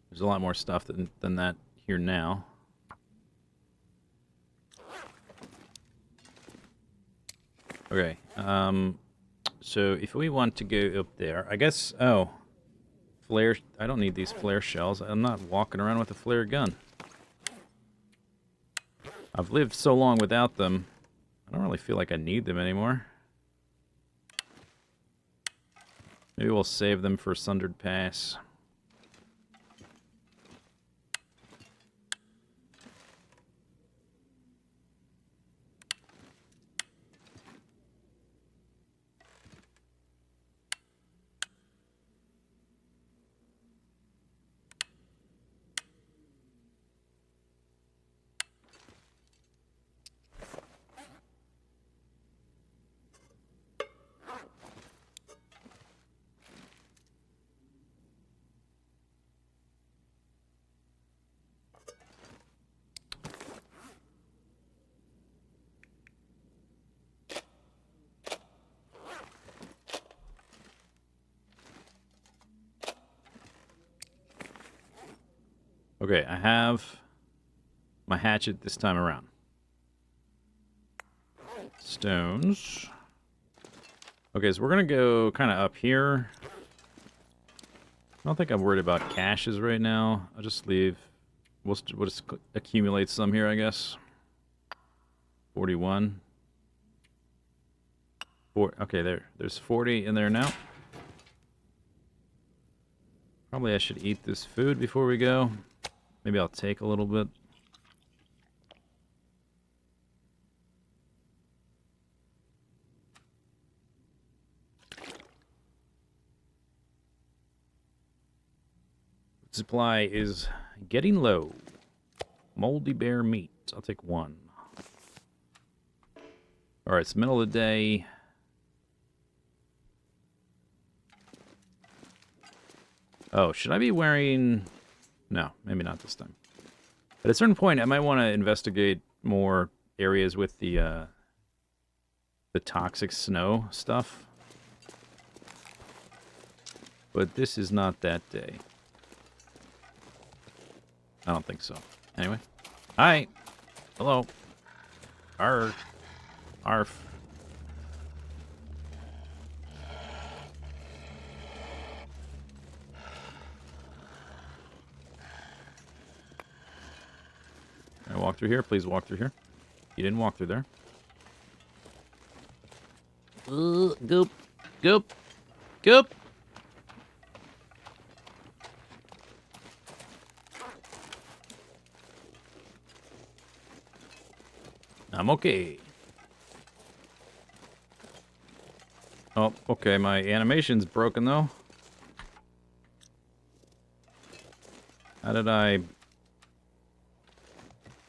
There's a lot more stuff than that here now. Okay, so if we want to go up there, I guess, oh, flare, I don't need these flare shells. I'm not walking around with a flare gun. I've lived so long without them, I don't really feel like I need them anymore. Maybe we'll save them for Sundered Pass. Okay, I have my hatchet this time around. Stones. Okay, so we're gonna go kind of up here. I don't think I'm worried about caches right now. I'll just leave. We'll just accumulate some here, I guess. 41. Okay, there's 40 in there now. Probably I should eat this food before we go. Maybe I'll take a little bit. supply is getting low. Moldy bear meat. I'll take one. Alright, it's middle of the day. Oh, should I be wearing... No, maybe not this time. At a certain point, I might want to investigate more areas with the toxic snow stuff. But this is not that day. I don't think so. Anyway. Hi. Hello. Arf. Arf. Can I walk through here? Please walk through here. You didn't walk through there. Goop. Goop. Goop. I'm okay. Oh, okay, my animation's broken, though. How did I...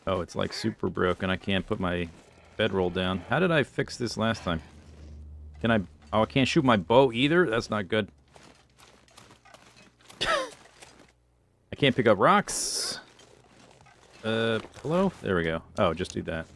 Oh, it's like super broken. I can't put my bedroll down. How did I fix this last time? Can I... Oh, I can't shoot my bow either? That's not good. I can't pick up rocks. Hello? There we go. Oh, just do that.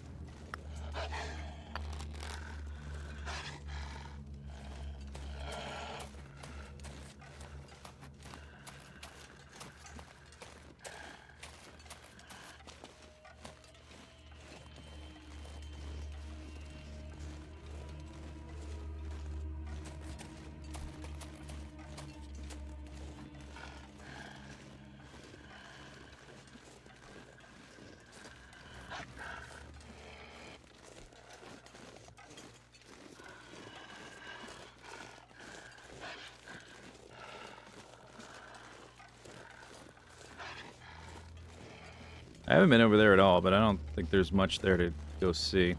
I haven't been over there at all, but I don't think there's much there to go see.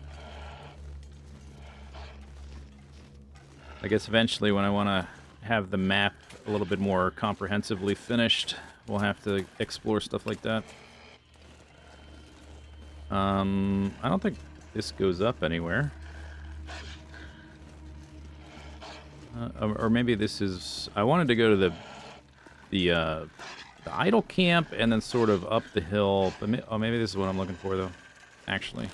I guess eventually when I want to have the map a little bit more comprehensively finished, we'll have to explore stuff like that. I don't think this goes up anywhere. Or maybe this is... I wanted to go to the idle camp and then sort of up the hill. But maybe this is what I'm looking for, though, actually.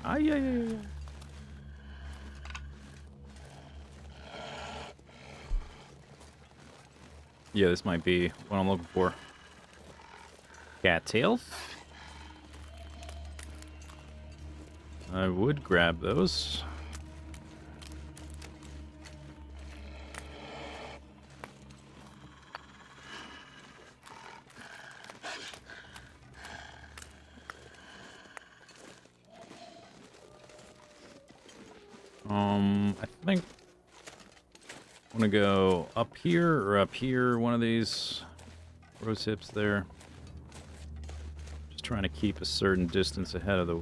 Ah, yeah. Yeah, this might be what I'm looking for. Cattails. I would grab those. I think I want to go up here or up here, one of these rose hips there. Just trying to keep a certain distance ahead of the...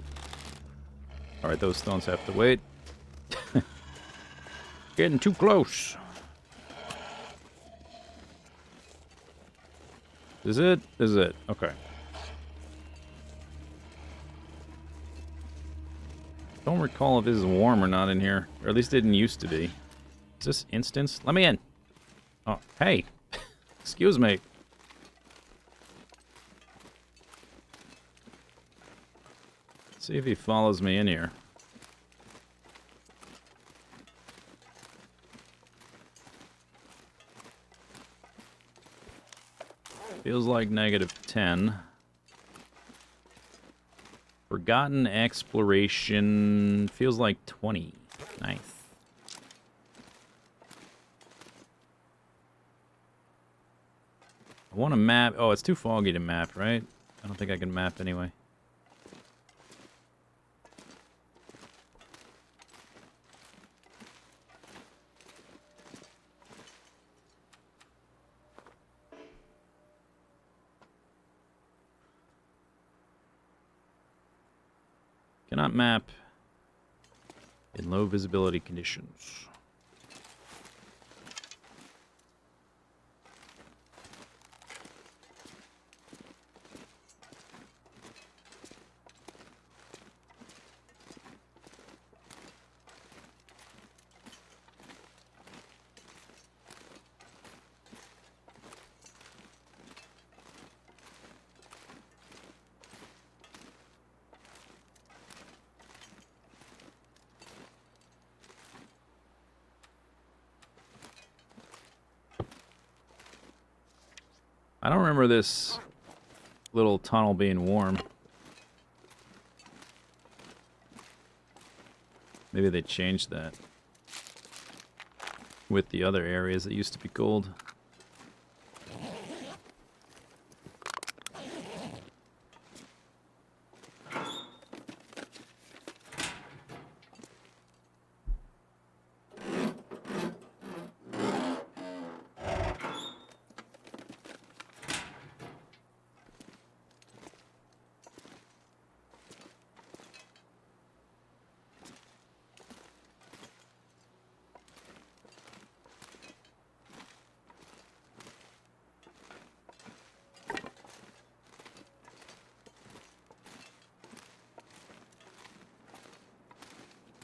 Alright, those stones have to wait. Getting too close. Is it? Is it? Okay. Don't recall if this is warm or not in here. Or at least it didn't used to be. Is this instance? Let me in. Oh, hey. Excuse me. Let's see if he follows me in here. Feels like -10. Forgotten exploration feels like 20. Nice. I want to map. Oh, it's too foggy to map, right? I don't think I can map anyway. Cannot map in low visibility conditions. I don't remember this little tunnel being warm. Maybe they changed that with the other areas that used to be cold.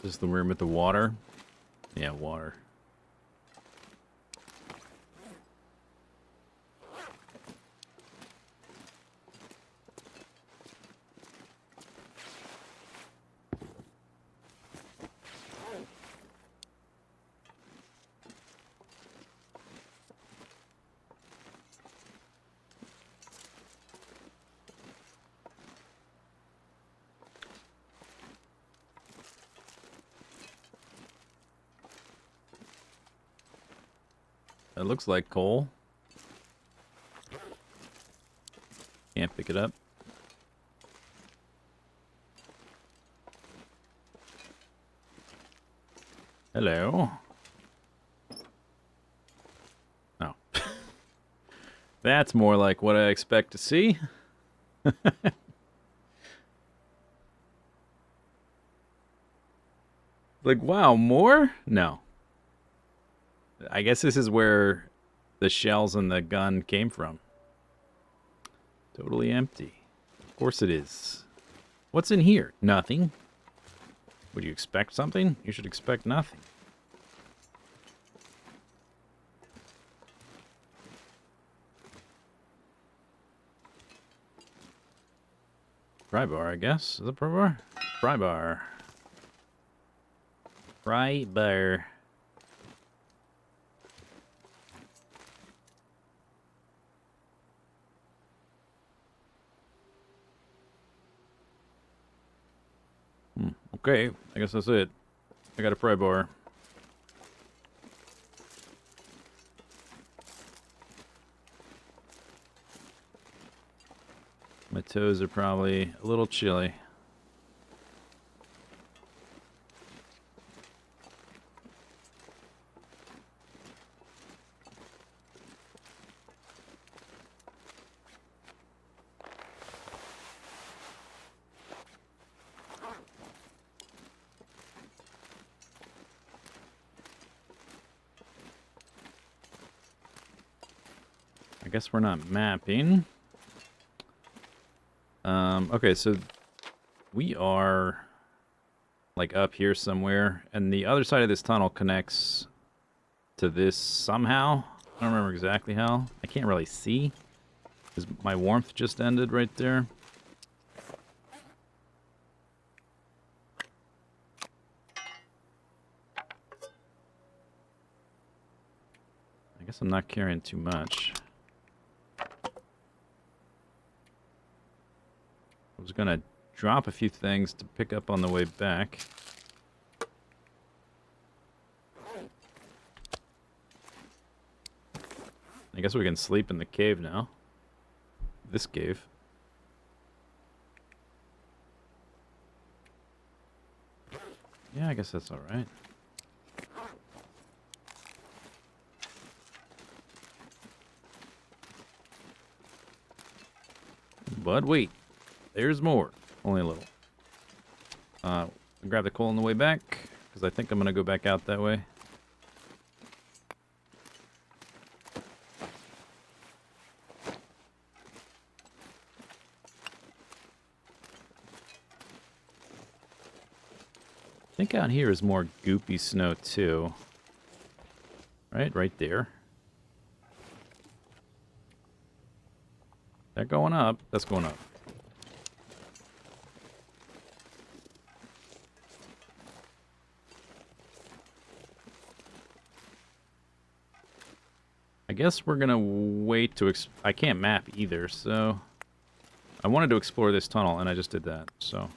This is the room with the water. Yeah, water. It looks like coal. Can't pick it up. Hello. Oh. That's more like what I expect to see. Like, wow, more? No. I guess this is where the shells and the gun came from. Totally empty. Of course it is. What's in here? Nothing. Would you expect something? You should expect nothing. Pry bar, I guess. Is it pry bar? Pry bar. Pry bar. Okay, I guess that's it. I got a pry bar. My toes are probably a little chilly. I guess we're not mapping. Okay, so we are like up here somewhere, and the other side of this tunnel connects to this somehow. I don't remember exactly how. I can't really see because my warmth just ended right there. I guess I'm not carrying too much. I was gonna drop a few things to pick up on the way back. I guess we can sleep in the cave now. This cave. Yeah, I guess that's alright. But wait, there's more. Only a little. Grab the coal on the way back, because I think I'm going to go back out that way. I think out here is more goopy snow too. Right there. They're going up. That's going up. I guess we're gonna wait to I can't map either, so I wanted to explore this tunnel, and I just did that, so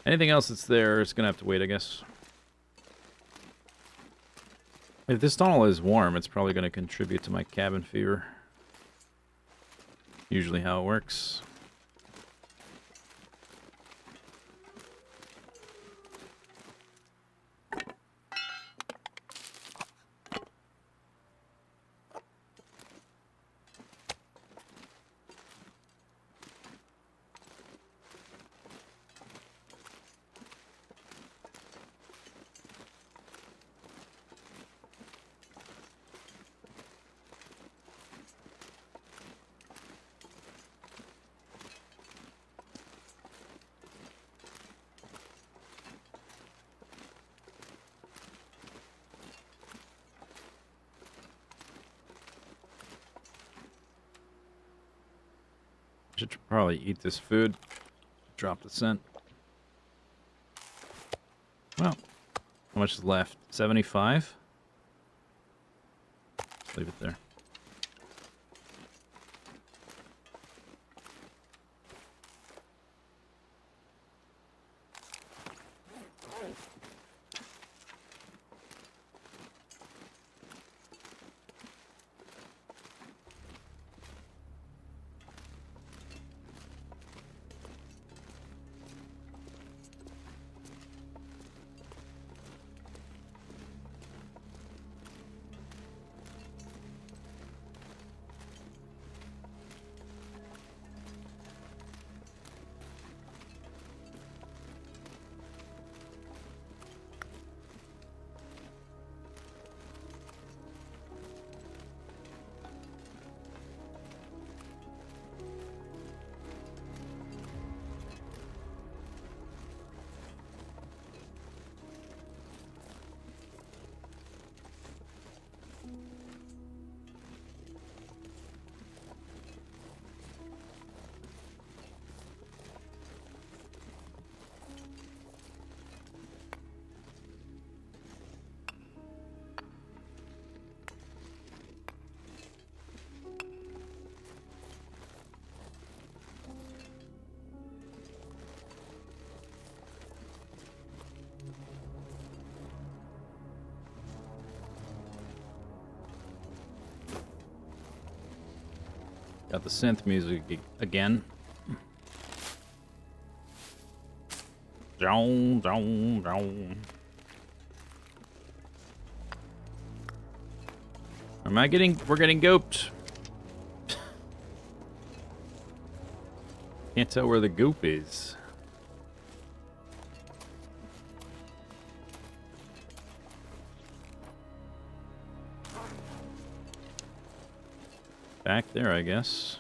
anything else that's there is gonna have to wait, I guess. If this tunnel is warm, it's probably gonna contribute to my cabin fever. Usually how it works. Should probably eat this food. Drop the scent. Well, how much is left? 75? Leave it there. Got the synth music again. Down, down, down. We're getting gooped. Can't tell where the goop is. Back there, I guess.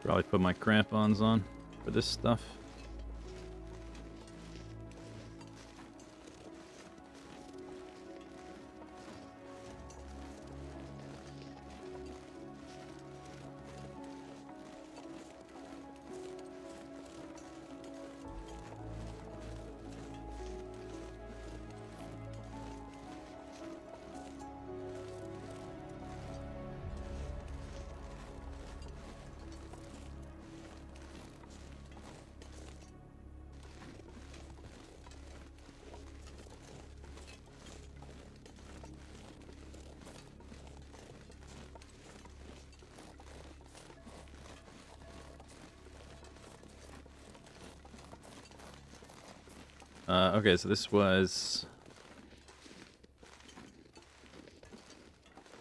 Probably put my crampons on for this stuff. Okay, so this was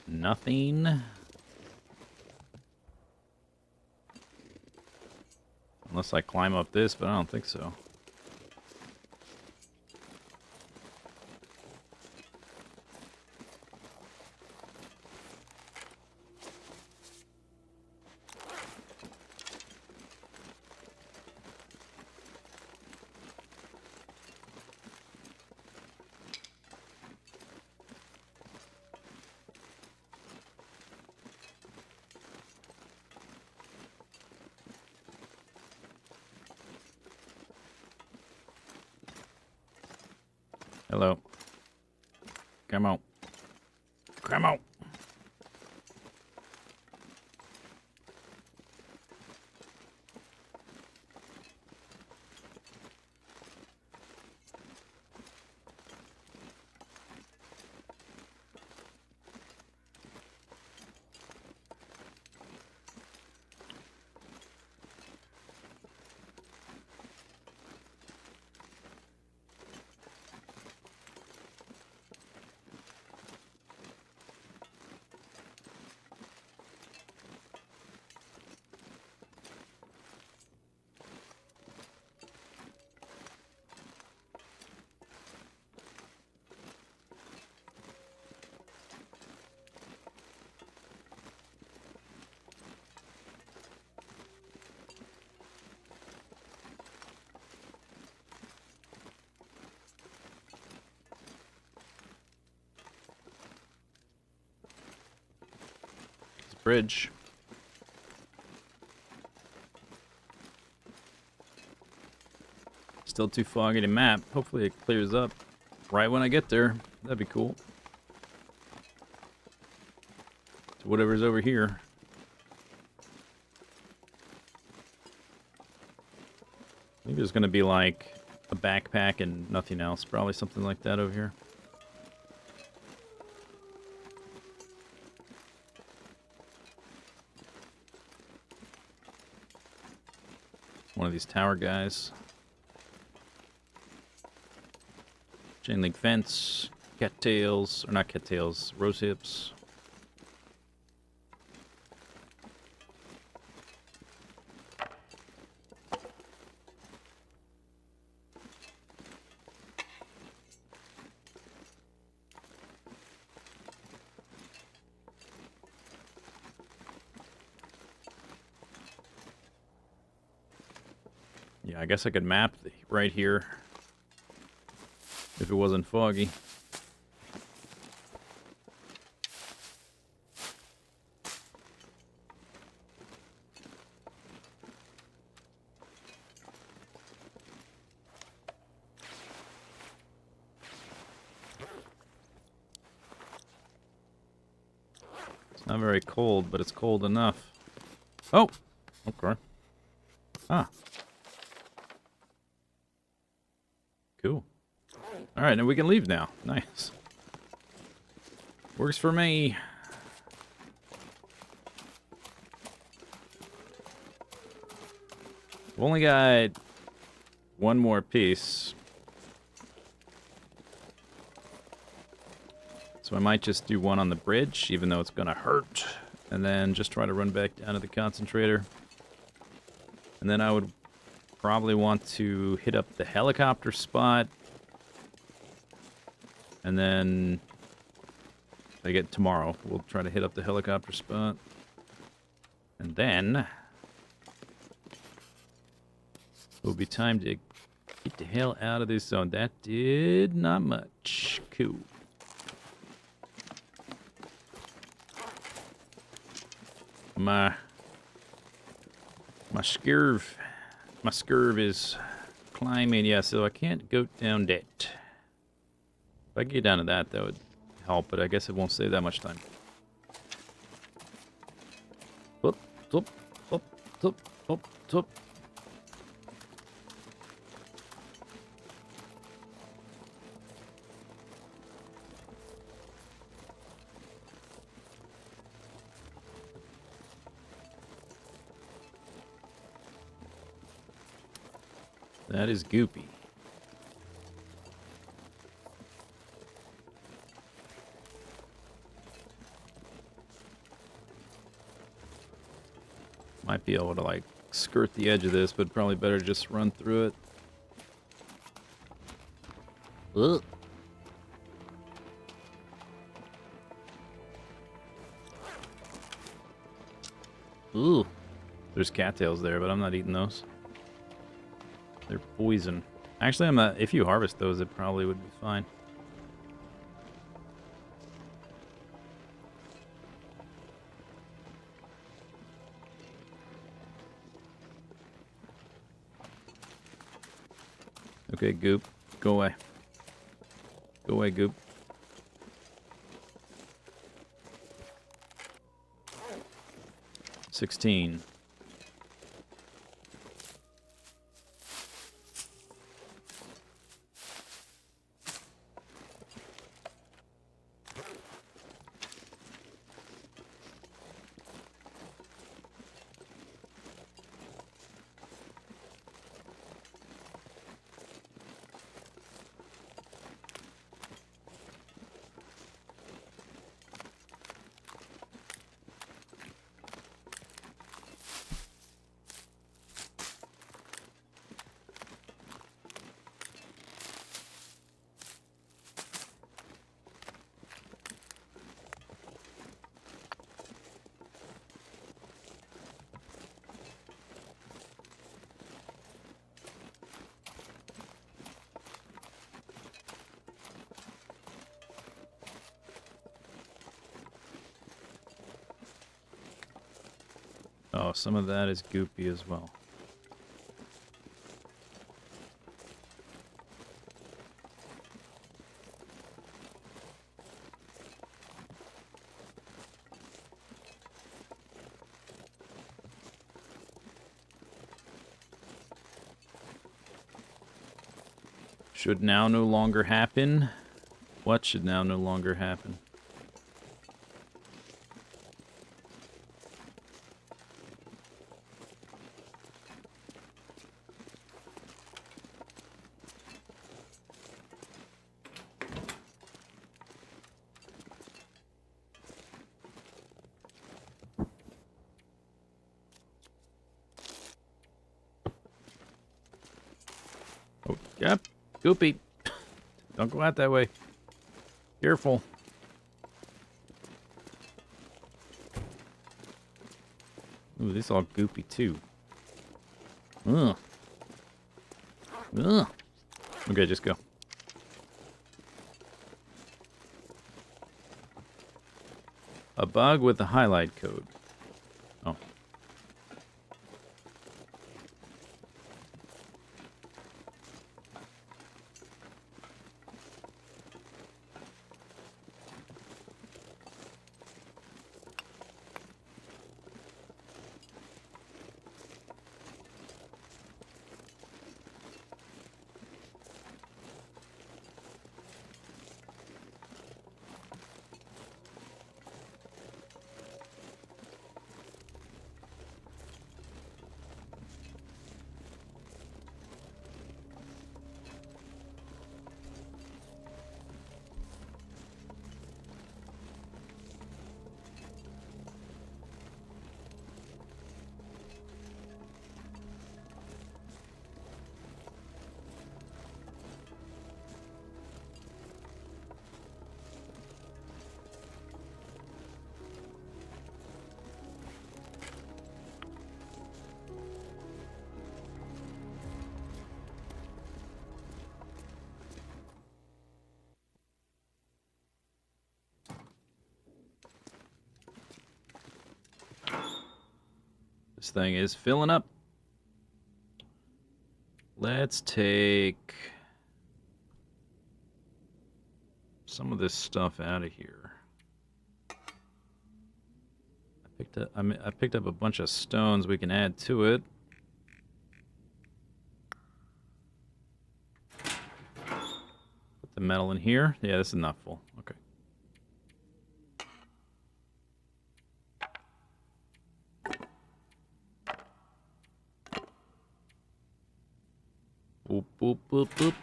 nothing. Unless I climb up this, but I don't think so. Hello. Come on. Come on. Bridge. Still too foggy to map. Hopefully it clears up right when I get there. That'd be cool. To whatever's over here. I think there's gonna be like a backpack and nothing else. Probably something like that over here. One of these tower guys. Chain link fence. Cattails. Or not cattails. Rose hips. Yeah, I guess I could map right here if it wasn't foggy. It's not very cold, but it's cold enough. Oh! Okay. Ah. Cool. Alright, now we can leave now. Nice. Works for me. I've only got one more piece. So I might just do one on the bridge, even though it's gonna hurt. And then just try to run back down to the concentrator. And then I would probably want to hit up the helicopter spot. And then I get tomorrow. We'll try to hit up the helicopter spot. And then it'll be time to get the hell out of this zone. That did not much. Cool. My scurv is climbing. Yeah, so I can't go down that. If I could get down to that would help, but I guess it won't save that much time. Whoop, whoop, whoop, whoop, whoop, whoop. That is goopy. Might be able to, like, skirt the edge of this, but probably better just run through it. Ugh. Ooh. There's cattails there, but I'm not eating those. They're poison. Actually, I'm not. If you harvest those, it probably would be fine. Okay, Goop. Go away. Go away, Goop. $16. Oh, some of that is goopy as well. Should now no longer happen? What should now no longer happen? Oh, yep. Goopy. Don't go out that way. Careful. Ooh, this is all goopy too. Ugh. Ugh. Okay, just go. A bug with the highlight code. Oh. This thing is filling up. Let's take some of this stuff out of here. I picked up a bunch of stones we can add to it. Put the metal in here. Yeah, this is not full. Okay. Boop, boop, boop, boop.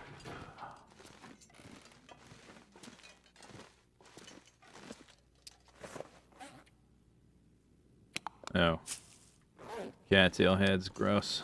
Oh. Cattail heads, gross.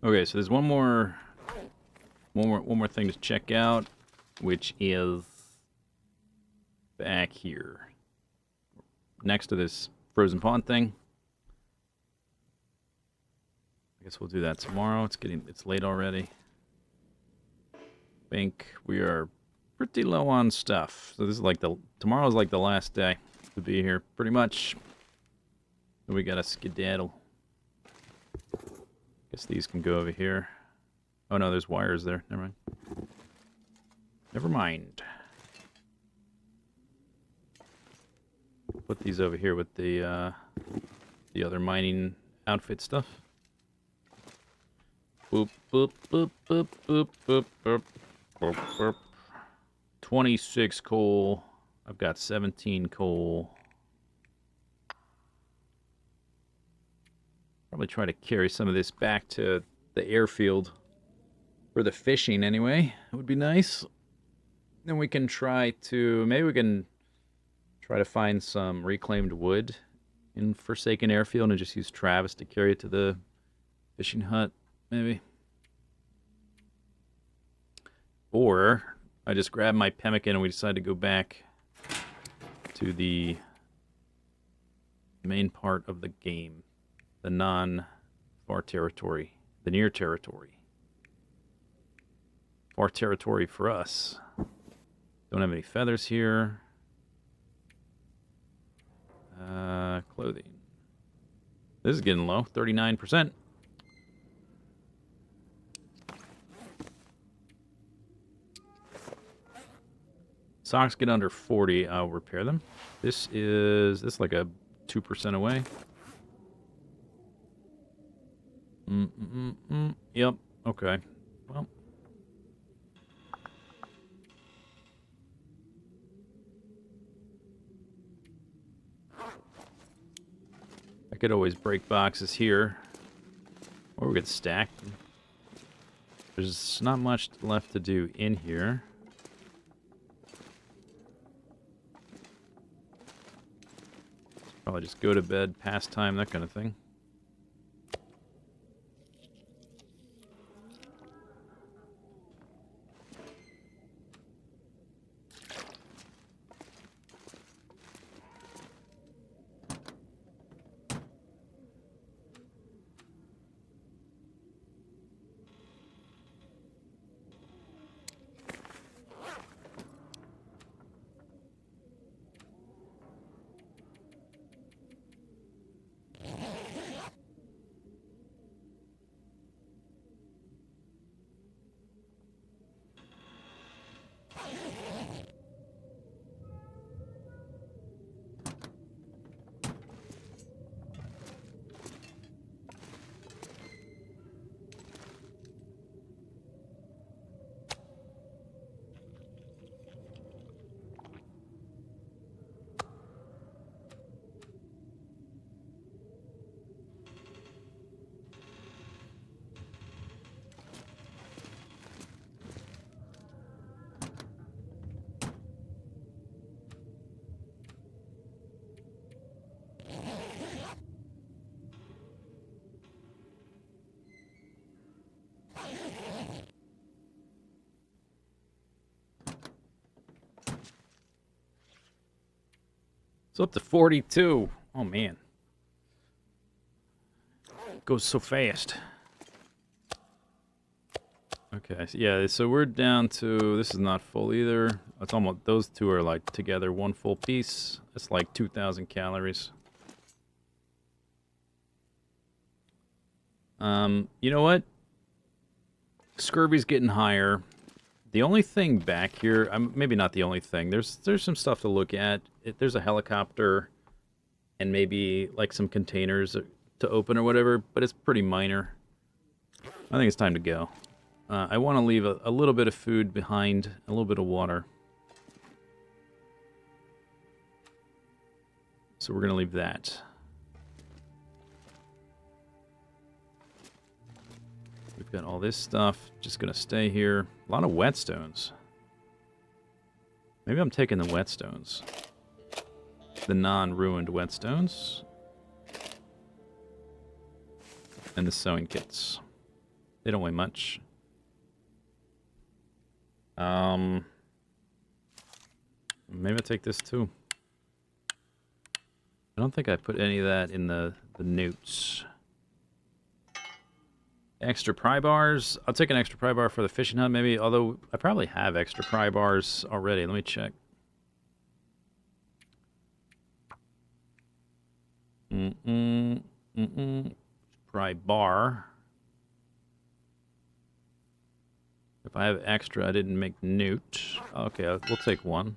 Okay, so there's one more thing to check out, which is back here, next to this frozen pond thing. I guess we'll do that tomorrow. It's late already. I think we are pretty low on stuff. So this is like tomorrow's like the last day to be here, pretty much. So we gotta skedaddle. Guess these can go over here. Oh no, there's wires there. Never mind. Never mind. Put these over here with the other mining outfit stuff. Boop boop boop boop boop boop boop boop boop. 26 coal. I've got 17 coal. Probably try to carry some of this back to the airfield for the fishing anyway. It would be nice. Then we can try to find some reclaimed wood in Forsaken Airfield and just use Travis to carry it to the fishing hut, maybe. Or I just grab my pemmican and we decide to go back to the main part of the game. The non-far territory. The near territory. Far territory for us. Don't have any feathers here. Clothing. This is getting low. 39%. Socks get under 40. I'll repair them. This is like a 2% away. Yep. Okay. Well. I could always break boxes here. Or we could stack them. There's not much left to do in here. Probably just go to bed, pass time, that kind of thing. It's up to 42. Oh, man. It goes so fast. Okay, yeah, so we're down to, this is not full either. It's almost, those two are like together, one full piece. It's like 2,000 calories. You know what? Scurvy's getting higher. The only thing back here, maybe not the only thing. There's some stuff to look at. There's a helicopter and maybe like some containers to open or whatever, but it's pretty minor. I think it's time to go. I want to leave a little bit of food behind, a little bit of water. So we're going to leave that. We've got all this stuff. Just going to stay here. A lot of whetstones. Maybe I'm taking the whetstones. The non-ruined whetstones. And the sewing kits. They don't weigh much. Maybe I'll take this too. I don't think I put any of that in the notes. Extra pry bars. I'll take an extra pry bar for the fishing hut, maybe. Although I probably have extra pry bars already. Let me check. Pry bar. If I have extra, I didn't make note. Okay, we'll take one.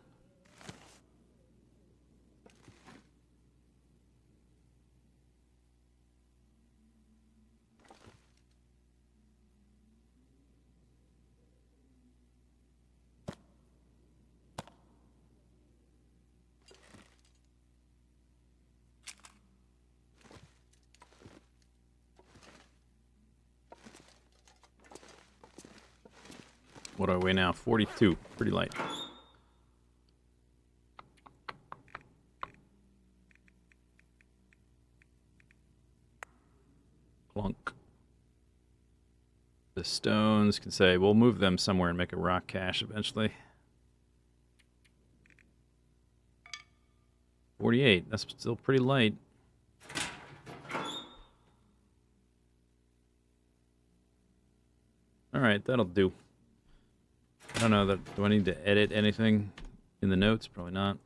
What are we now? 42. Pretty light. Clunk. The stones can say, we'll move them somewhere and make a rock cache eventually. 48. That's still pretty light. Alright, that'll do. I don't know, do I need to edit anything in the notes? Probably not.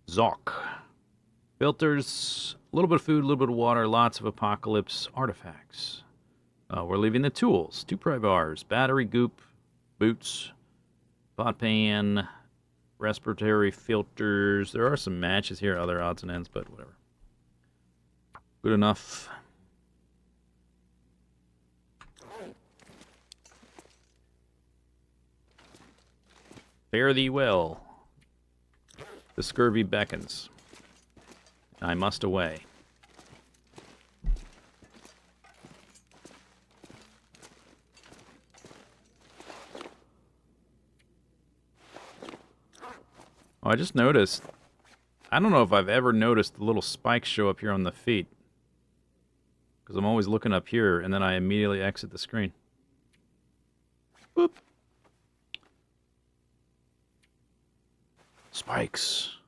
Zoc. Filters, a little bit of food, a little bit of water, lots of apocalypse artifacts. We're leaving the tools. 2 pry bars, battery goop, boots, pot pan, respiratory filters. There are some matches here, other odds and ends, but whatever. Good enough. Fare thee well. The scurvy beckons. I must away. Oh, I just noticed. I don't know if I've ever noticed the little spikes show up here on the feet. Because I'm always looking up here, and then I immediately exit the screen. Boop. Spikes.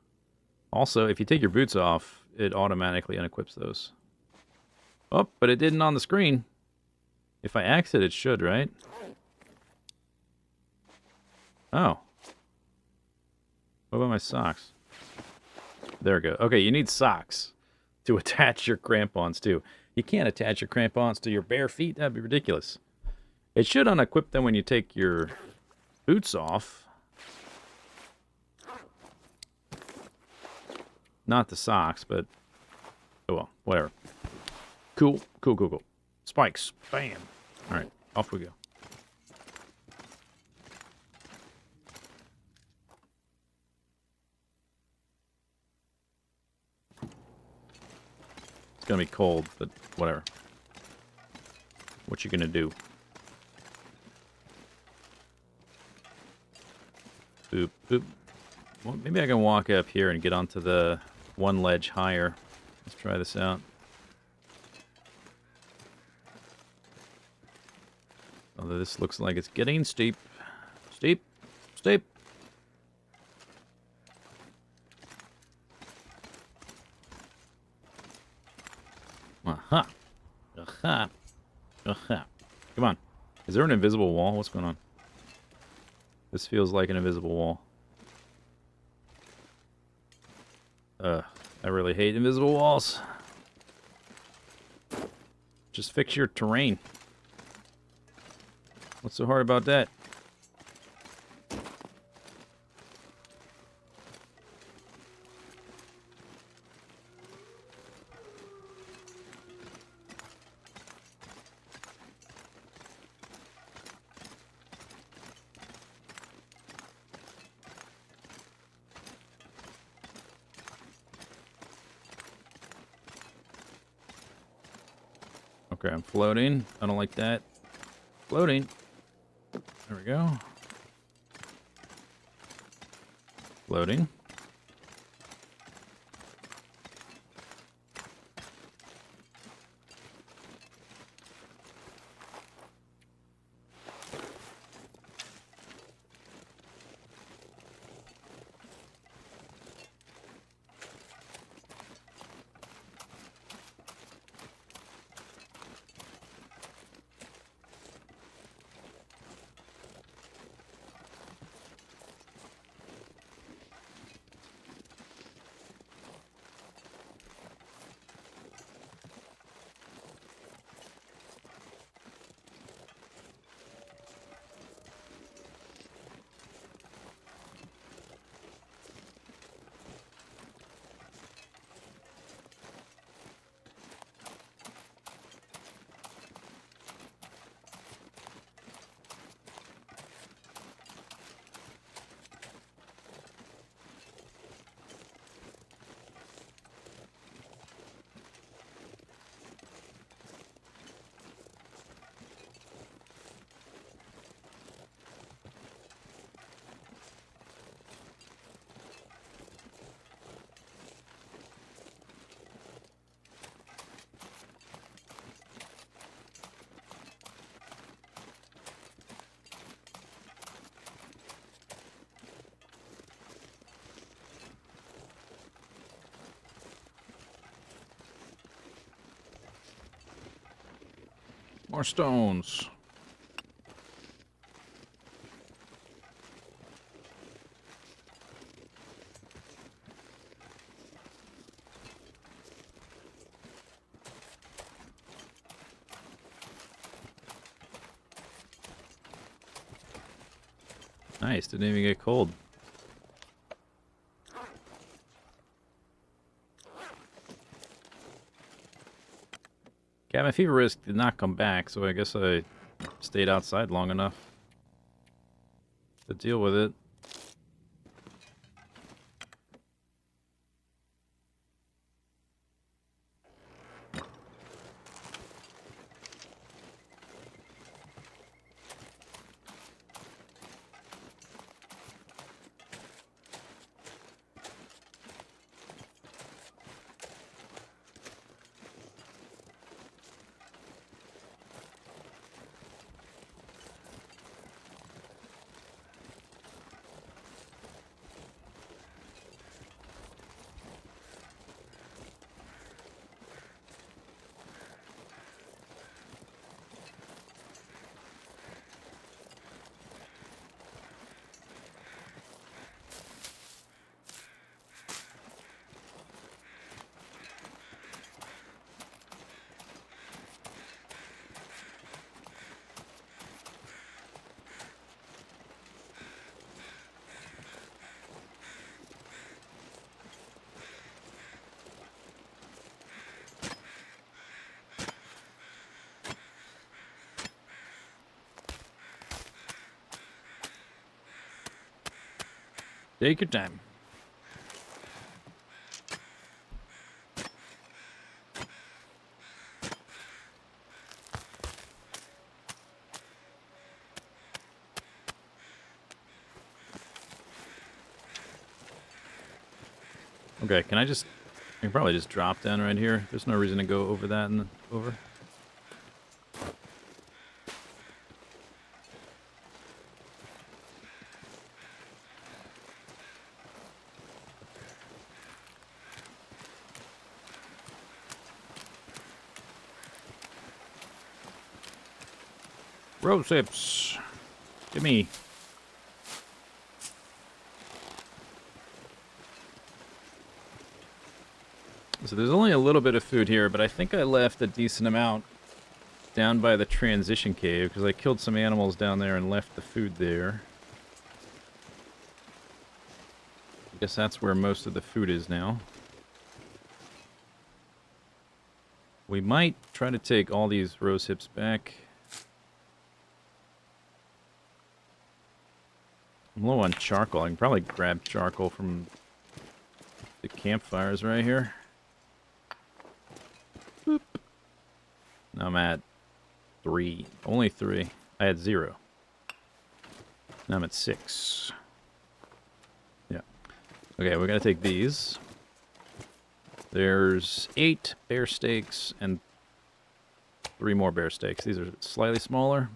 Also, if you take your boots off, it automatically unequips those. Oh, but it didn't on the screen. If I exit, it should, right? Oh. What about my socks? There we go. Okay, you need socks to attach your crampons to. You can't attach your crampons to your bare feet. That'd be ridiculous. It should unequip them when you take your boots off. Not the socks, but oh well, whatever. Cool, cool, cool, cool. Spikes, bam. All right, off we go. It's gonna be cold, but whatever. What you gonna do? Boop, boop. Well, maybe I can walk up here and get onto the one ledge higher. Let's try this out. Although this looks like it's getting steep. Steep. Steep. Aha. Aha. Aha. Come on. Is there an invisible wall? What's going on? This feels like an invisible wall. I really hate invisible walls. Just fix your terrain. What's so hard about that? Okay, I'm floating. I don't like that. Floating. There we go. Floating. More stones. Nice, didn't even get cold. Cabin fever risk did not come back, so I guess I stayed outside long enough to deal with it. Take your time. Okay, can I can probably just drop down right here. There's no reason to go over that and over. Rose hips. Give me. So there's only a little bit of food here, but I think I left a decent amount down by the transition cave, because I killed some animals down there and left the food there. I guess that's where most of the food is now. We might try to take all these rose hips back. I'm low on charcoal. I can probably grab charcoal from the campfires right here. Boop. Now I'm at 3. Only 3. I had 0. Now I'm at 6. Yeah. Okay, we're going to take these. There's 8 bear steaks and 3 more bear steaks. These are slightly smaller.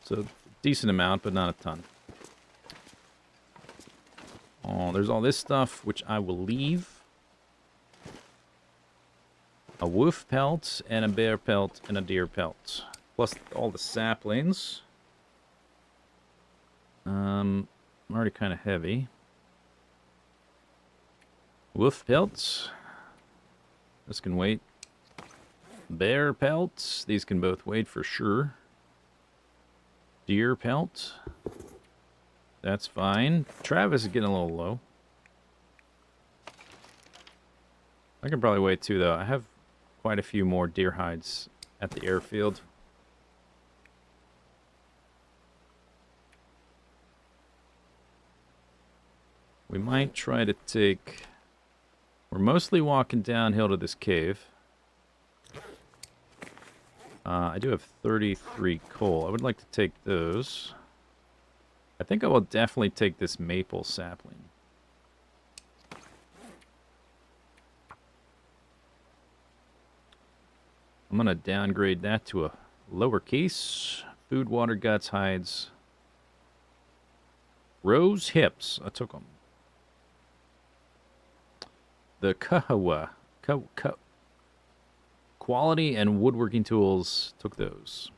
So, decent amount, but not a ton. Oh, there's all this stuff, which I will leave. A wolf pelt, and a bear pelt, and a deer pelt. Plus all the saplings. I'm already kind of heavy. Wolf pelts. This can wait. Bear pelts. These can both wait for sure. Deer pelt. That's fine. Travis is getting a little low. I can probably wait too, though. I have quite a few more deer hides at the airfield. We might try to take... We're mostly walking downhill to this cave. I do have 33 coal. I would like to take those. I think I will definitely take this maple sapling. I'm going to downgrade that to a lowercase. Food, water, guts, hides. Rose hips. I took them. The Kahawa. Quality and woodworking tools. Took those.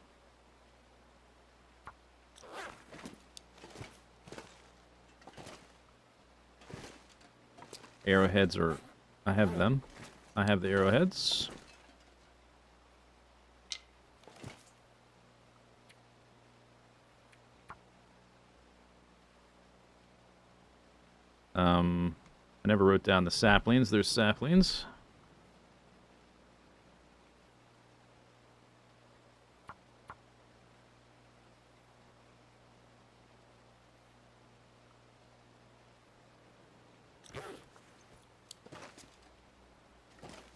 Arrowheads are... I have them. I have the arrowheads. I never wrote down the saplings. There's saplings.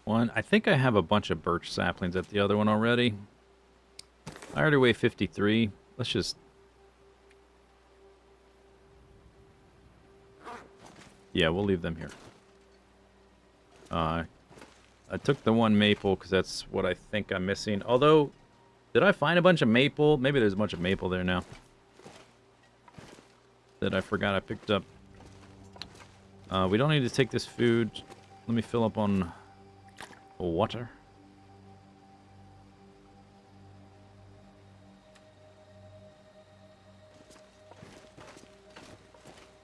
One. I think I have a bunch of birch saplings at the other one already. I already weigh 53. Let's just... Yeah, we'll leave them here. I took the one maple because that's what I think I'm missing. Although, did I find a bunch of maple? Maybe there's a bunch of maple there now. That I forgot I picked up. We don't need to take this food. Let me fill up on water.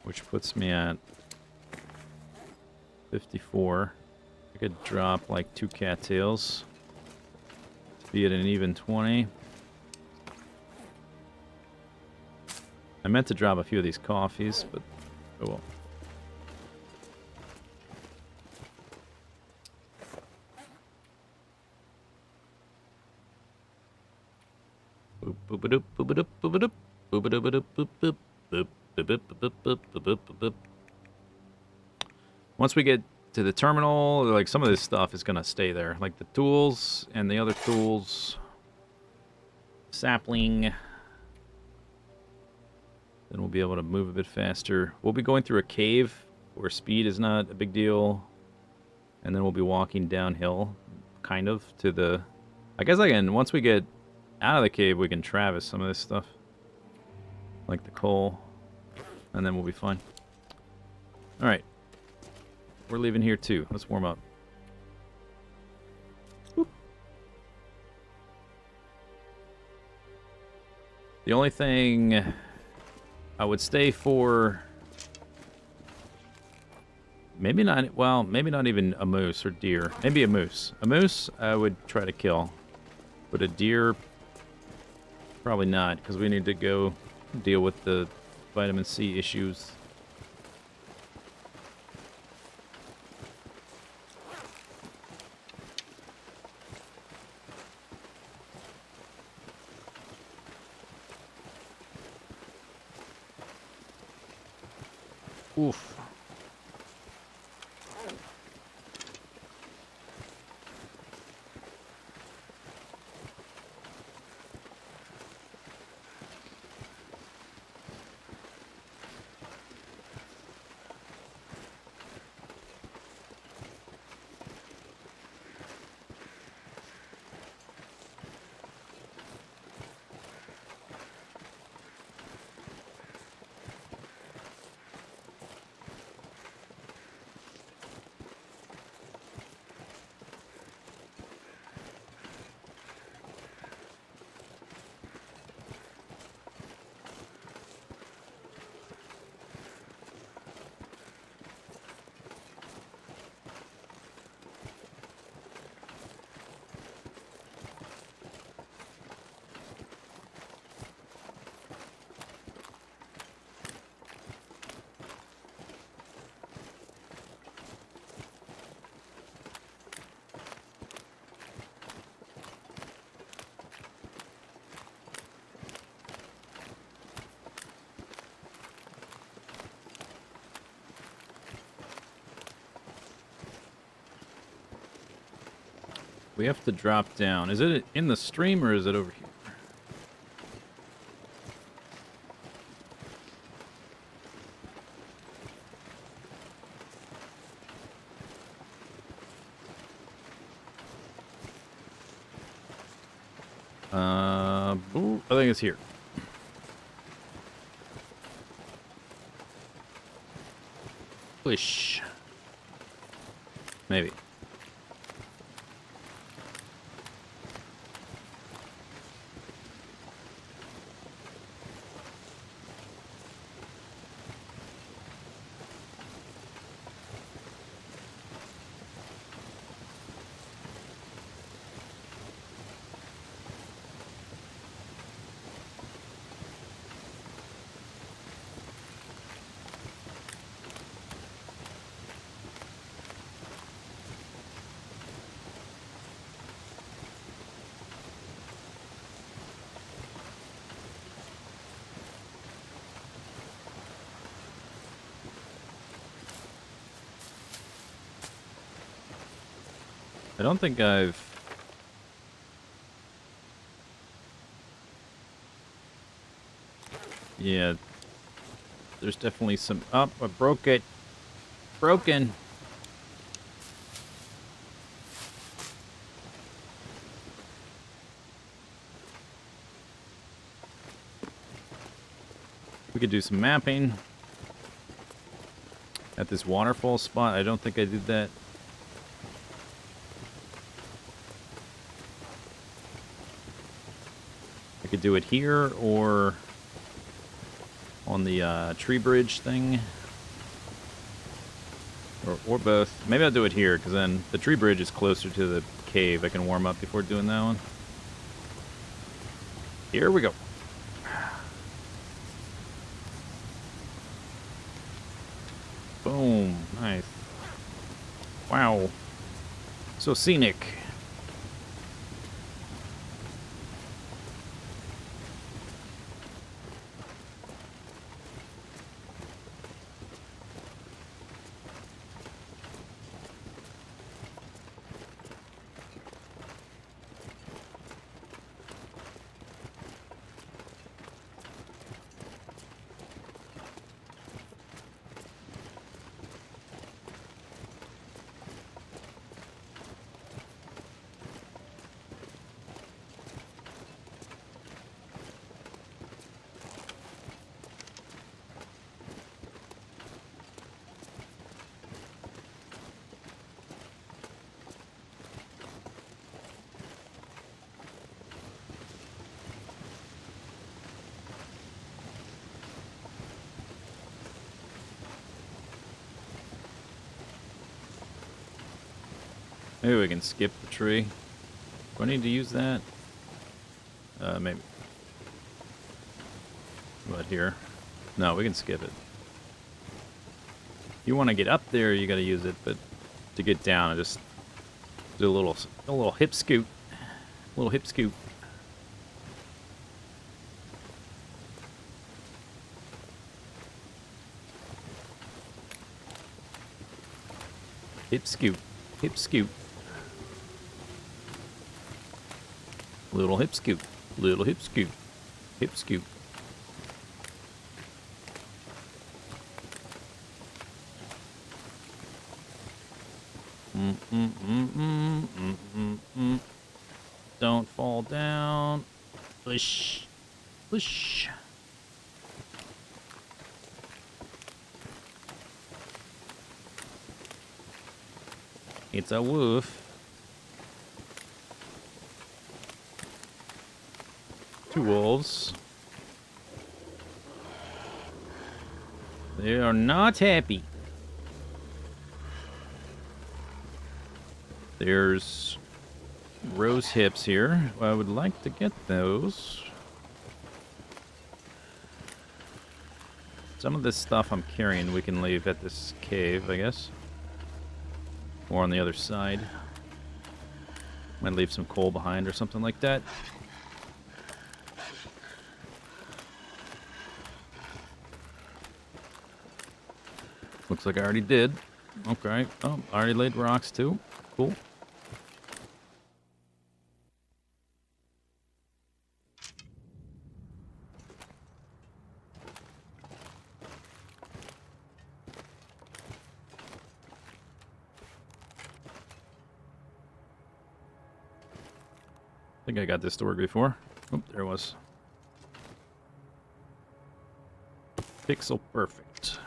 Which puts me at 54. I could drop like 2 cattails to be at an even 20. I meant to drop a few of these coffees, but oh well. Once we get to the terminal, like some of this stuff is gonna stay there, like the tools and the other tools, sapling. Then we'll be able to move a bit faster. We'll be going through a cave where speed is not a big deal, and then we'll be walking downhill, kind of to the. I guess I can once we get out of the cave, we can traverse some of this stuff, like the coal, and then we'll be fine. All right. We're leaving here too. Let's warm up. Whoop. The only thing I would stay for... Maybe not, well, maybe not even a moose or deer. Maybe a moose. A moose I would try to kill. But a deer, probably not, because we need to go deal with the vitamin C issues. Oof. We have to drop down. Is it in the stream or is it over here? I think it's here. Push. Maybe. I don't think I've... Yeah. There's definitely some... Oh, I broke it. Broken. We could do some mapping. At this waterfall spot. I don't think I did that. I could do it here or on the tree bridge thing. Or both. Maybe I'll do it here, because then the tree bridge is closer to the cave. I can warm up before doing that one. Here we go. Boom. Nice. Wow. So scenic. Maybe we can skip the tree. Do I need to use that? Maybe. What here? No, we can skip it. You want to get up there, you got to use it, but to get down, I just do a little hip scoot. A little hip scoot. Hip scoot. Hip scoot. Little hip scoot. Little hip scoot. Hip scoot. Don't fall down. Push. Push. It's a wolf. 2 wolves. They are not happy. There's rose hips here. I would like to get those. Some of this stuff I'm carrying we can leave at this cave, I guess. Or on the other side. Might leave some coal behind or something like that. Looks like I already did. Okay. Oh, I already laid rocks too. Cool. I think I got this to work before. Oh, there it was. Pixel perfect.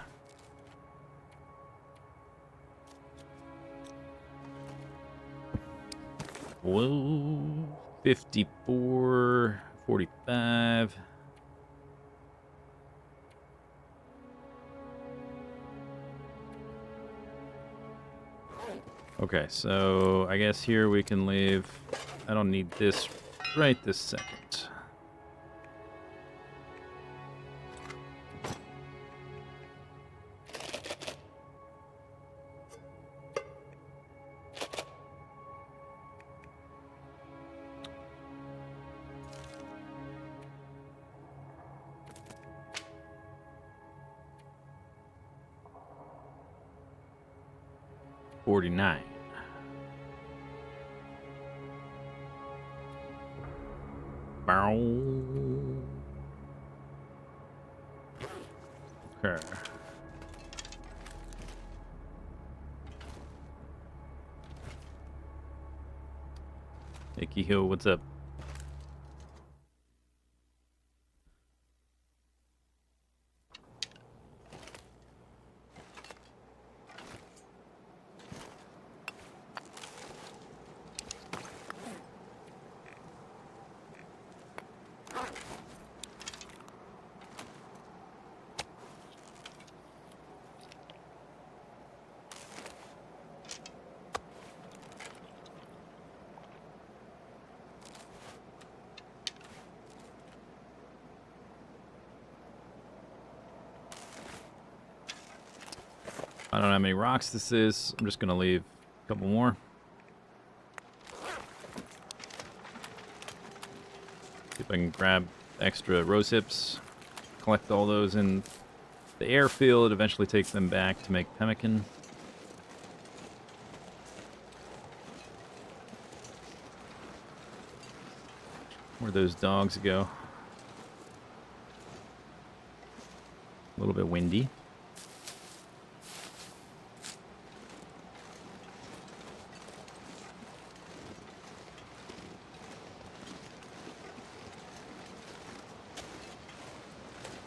Whoa. 54, 45. Okay, so I guess here we can leave. I don't need this right this second. $49. Bow. Okay. Icky Hill, what's up? I don't know how many rocks this is. I'm just going to leave a couple more. See if I can grab extra rose hips. Collect all those in the airfield. Eventually take them back to make pemmican. Where'd those dogs go? A little bit windy.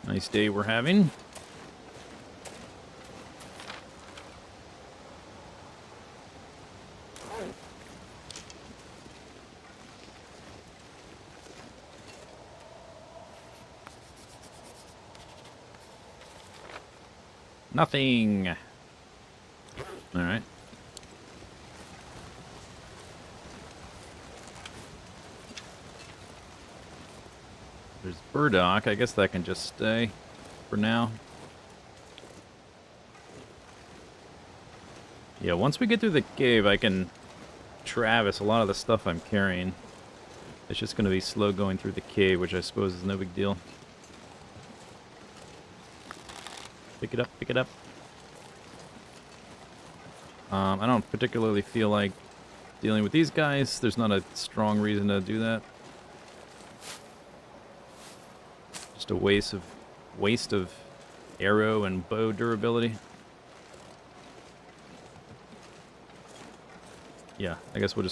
Nice day we're having. Nothing. All right. There's burdock. I guess that can just stay for now. Yeah, once we get through the cave, I can traverse a lot of the stuff I'm carrying. It's just going to be slow going through the cave, which I suppose is no big deal. Pick it up, pick it up. I don't particularly feel like dealing with these guys. There's not a strong reason to do that. Just a waste of arrow and bow durability. Yeah, I guess we'll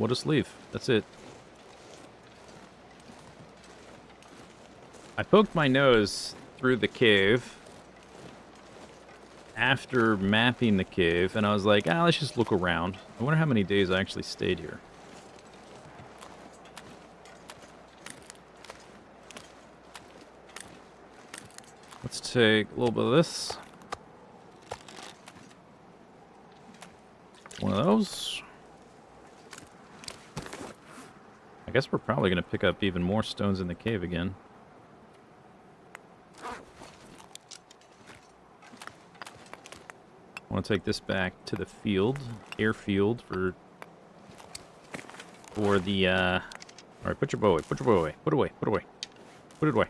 just leave. That's it. I poked my nose through the cave after mapping the cave, and I was like, let's just look around. I wonder how many days I actually stayed here. Let's take a little bit of this. One of those. I guess we're probably going to pick up even more stones in the cave again. I want to take this back to the field, airfield, for the, all right, put your bow away, put your bow away, put it away, put it away, put it away.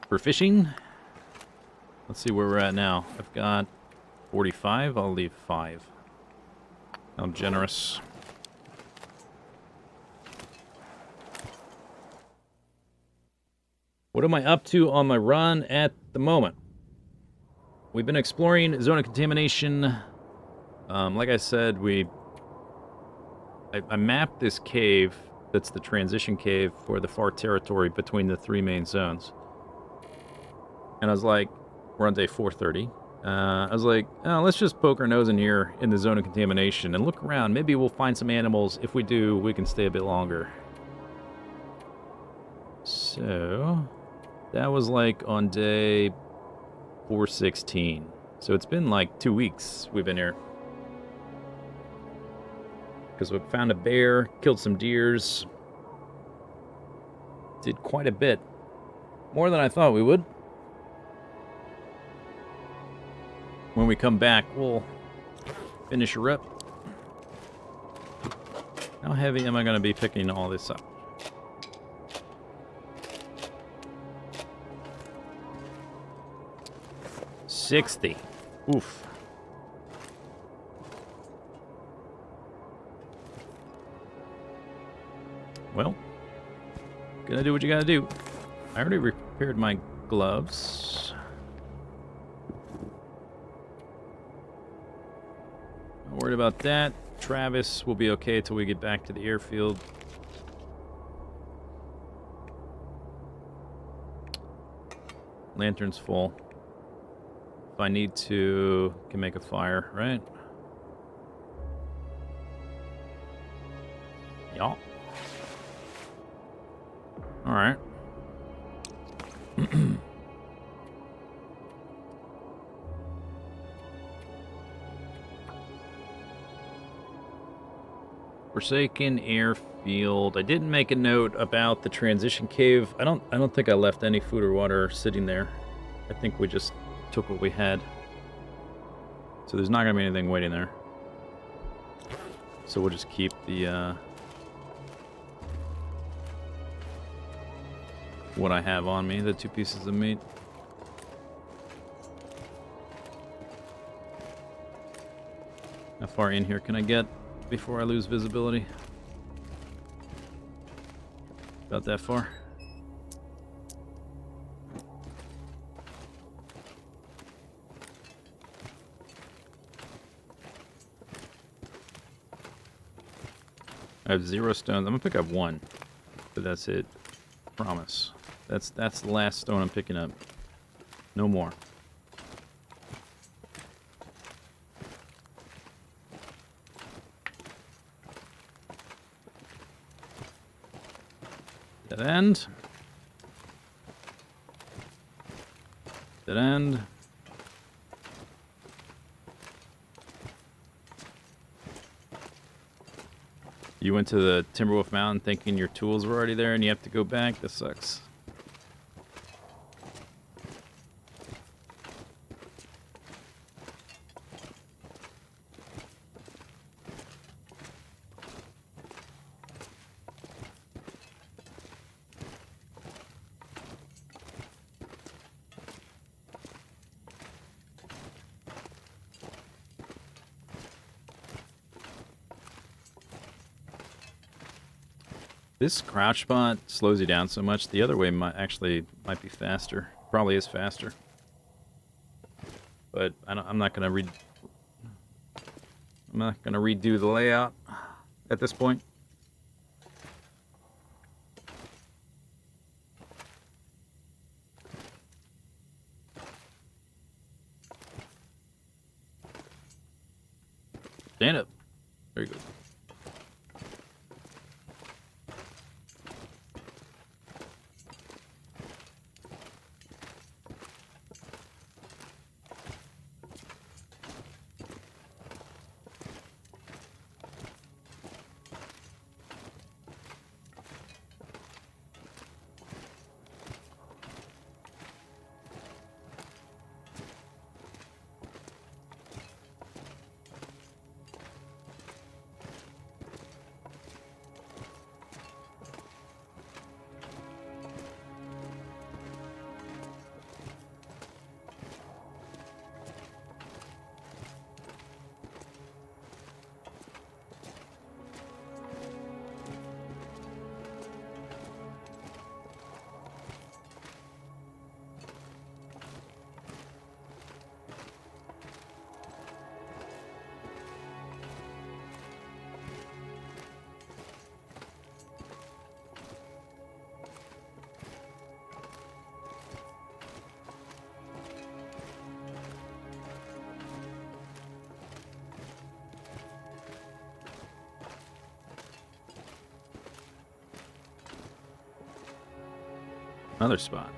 For fishing, let's see where we're at now. I've got 45, I'll leave 5. How generous. What am I up to on my run at the moment? We've been exploring zone of contamination. Like I said, I mapped this cave. That's the transition cave for the far territory between the 3 main zones. And I was like, we're on day 430. I was like, let's just poke our nose in here in the zone of contamination and look around. Maybe we'll find some animals. If we do, we can stay a bit longer. So, that was like on day 416. So it's been like 2 weeks we've been here. Because we found a bear, killed some deers. Did quite a bit. More than I thought we would. When we come back, we'll finish her up. How heavy am I going to be picking all this up? $60. Oof. Well, gotta do what you gotta do. I already repaired my gloves. Not worried about that. Travis will be okay till we get back to the airfield. Lantern's full. If I need to, can make a fire, right? Yeah. All right. Forsaken airfield. I didn't make a note about the transition cave. I don't think I left any food or water sitting there. I think we just took what we had. So there's not gonna be anything waiting there. So we'll just keep the what I have on me, the 2 pieces of meat. How far in here can I get before I lose visibility? About that far. I have 0 stones. I'm gonna pick up 1, but that's it. Promise. That's the last stone I'm picking up. No more. Dead end. Dead end. You went to the Timberwolf Mountain thinking your tools were already there and you have to go back? That sucks. This crouch spot slows you down so much. The other way might be faster. Probably is faster. But I'm not gonna redo the layout at this point. Stand up. Very good. Another spot.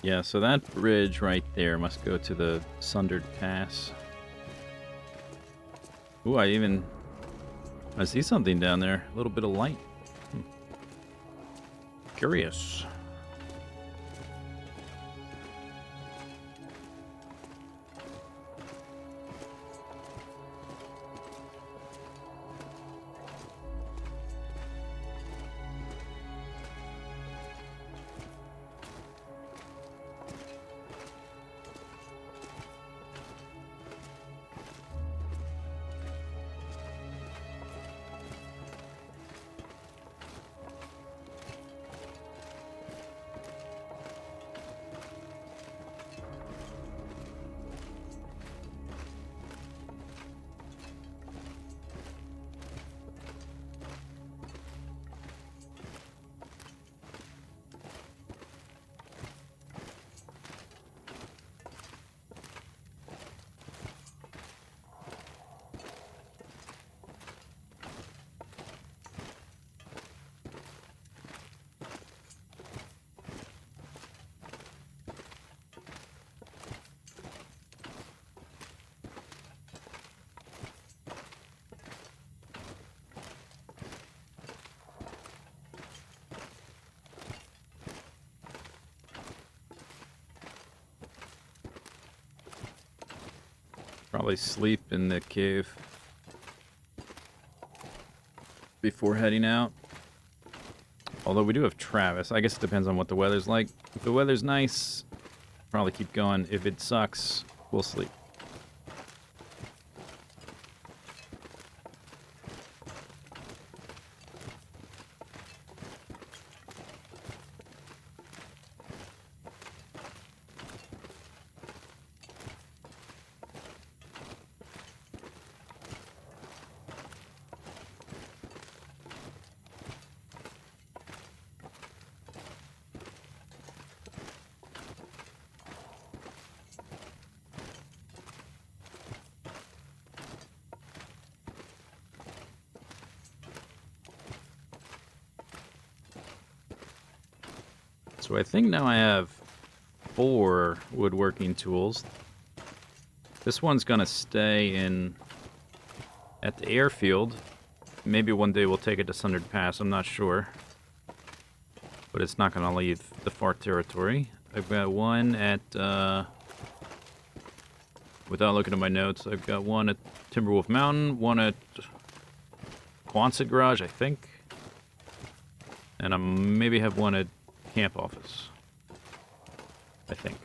Yeah, so that bridge right there must go to the Sundered Pass. Ooh, I see something down there. A little bit of light. Curious. Probably sleep in the cave before heading out. Although we do have Travis. I guess it depends on what the weather's like. If the weather's nice, probably keep going. If it sucks, we'll sleep. So I think now I have 4 woodworking tools. This one's gonna stay in at the airfield. Maybe one day we'll take it to Sundered Pass, I'm not sure. But it's not gonna leave the far territory. I've got one at, without looking at my notes, I've got one at Timberwolf Mountain, one at Quonset Garage, I think. And I maybe have one at Camp Office. I think.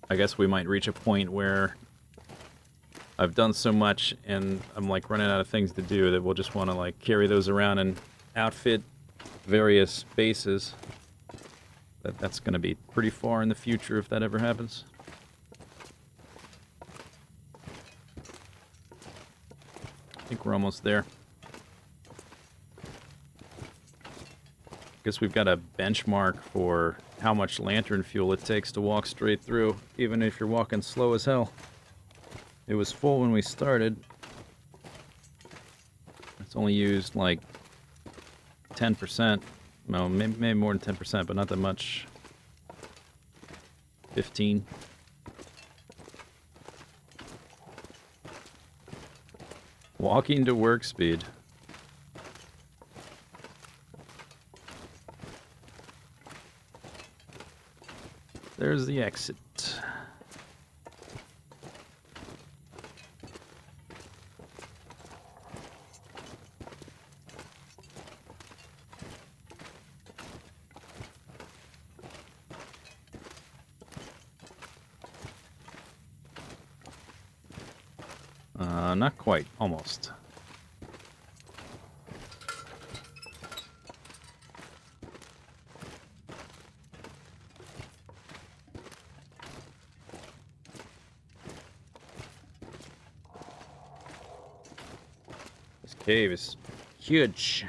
I guess we might reach a point where I've done so much and I'm like running out of things to do that we'll just want to like carry those around and outfit various bases. That's going to be pretty far in the future if that ever happens. I think we're almost there. Guess we've got a benchmark for how much lantern fuel it takes to walk straight through, even if you're walking slow as hell. It was full when we started. It's only used like 10%. No, maybe more than 10%, but not that much. 15. Walking to work speed. There's the exit. Not quite. Almost. This cave is huge.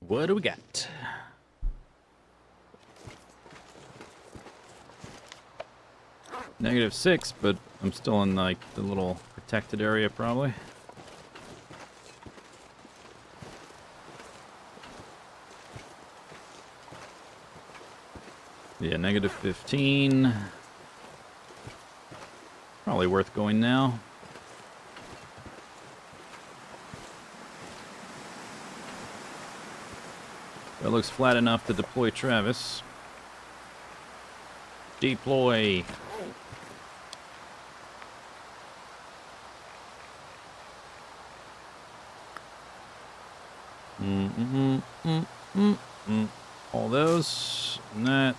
What do we got? -6, but I'm still in like the little protected area probably. Yeah, -15. Probably worth going now. That looks flat enough to deploy Travis. Deploy. All those. Net.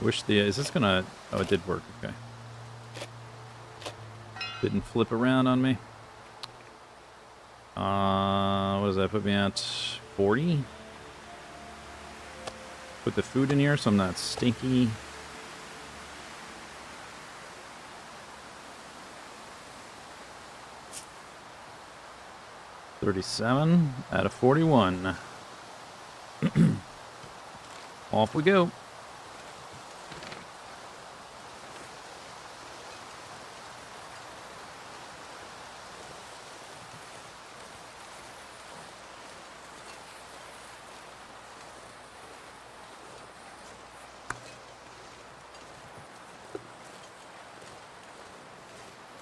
Wish the... Is this gonna... Oh, it did work. Okay. Didn't flip around on me. What does that put me at? 40? Put the food in here so I'm not stinky. $37 out of 41. Off we go.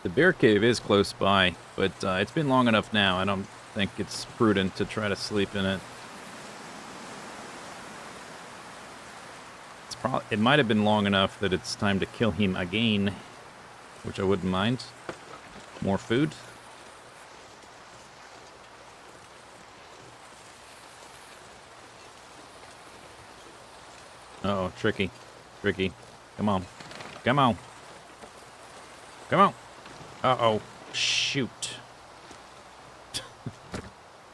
The bear cave is close by, but it's been long enough now. I don't think it's prudent to try to sleep in it. It might have been long enough that it's time to kill him again. which I wouldn't mind. More food. Uh-oh, tricky. Tricky. Come on. Come on. Come on. Uh-oh. Shoot.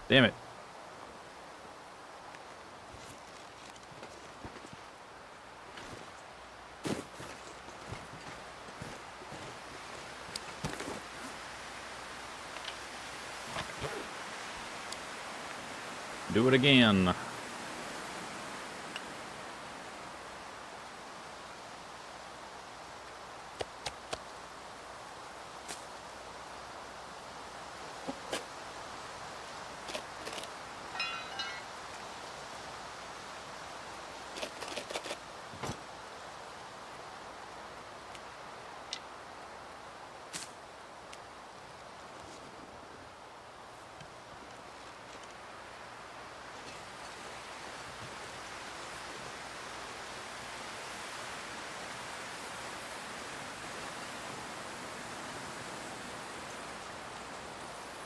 Damn it. Do it again.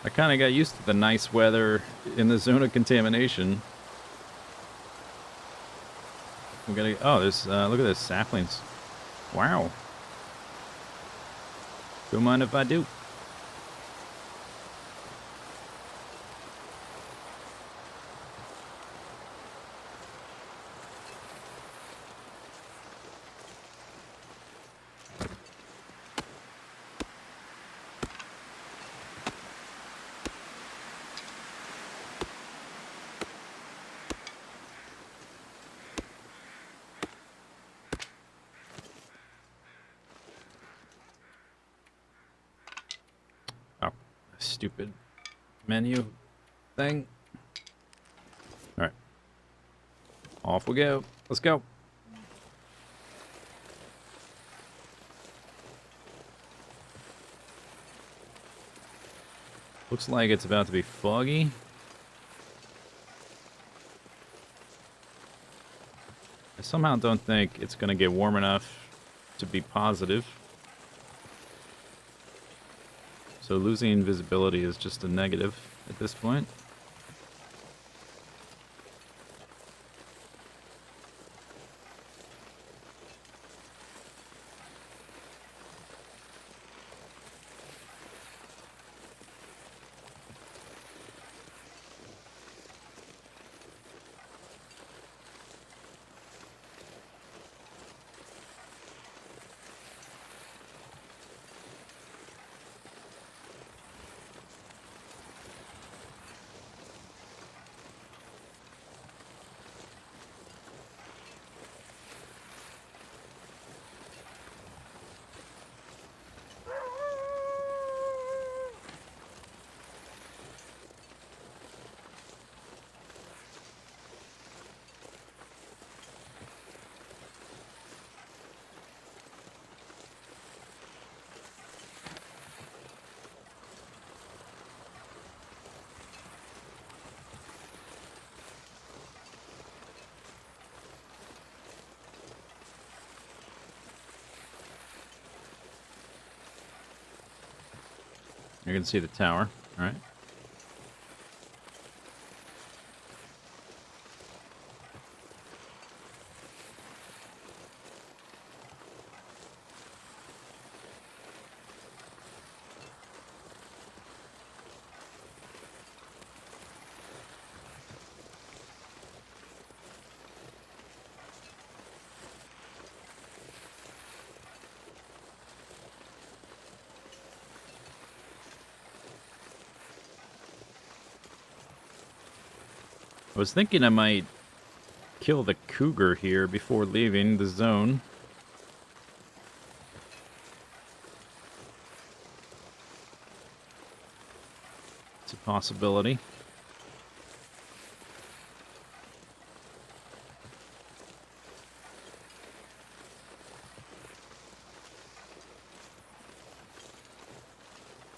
I kind of got used to the nice weather in the zone of contamination. We gotta. Oh, there's. Look at this saplings. Wow. Don't mind if I do. Oh, stupid menu thing. All right. Off we go. Let's go. Looks like it's about to be foggy. I somehow don't think it's going to get warm enough to be positive. So losing visibility is just a negative at this point. You can see the tower, all right? I was thinking I might kill the cougar here before leaving the zone. It's a possibility.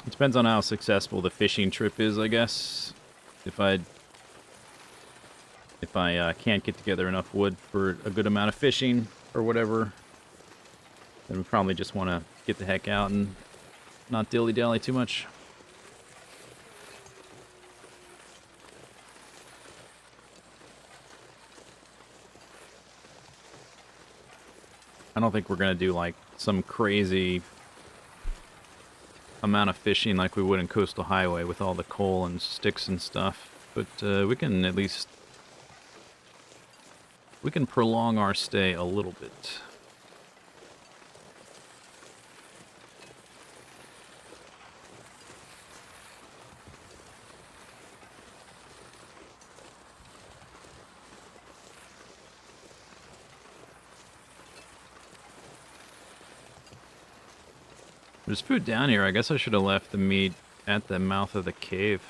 It depends on how successful the fishing trip is, I guess. If I can't get together enough wood for a good amount of fishing or whatever, then we probably just want to get the heck out and not dilly-dally too much. I don't think we're going to do like some crazy amount of fishing like we would in Coastal Highway with all the coal and sticks and stuff. But we can at least... we can prolong our stay a little bit. There's food down here. I guess I should have left the meat at the mouth of the cave.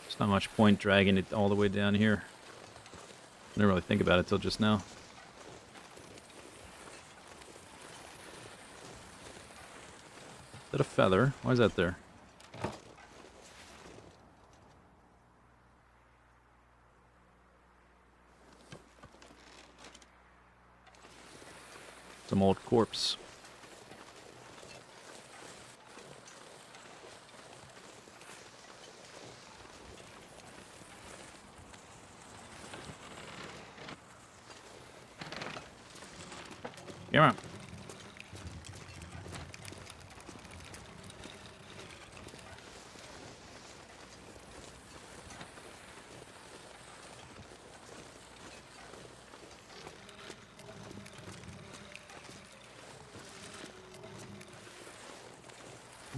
There's not much point dragging it all the way down here. I didn't really think about it till just now. Is that a feather? Why is that there? Some old corpse. Come on.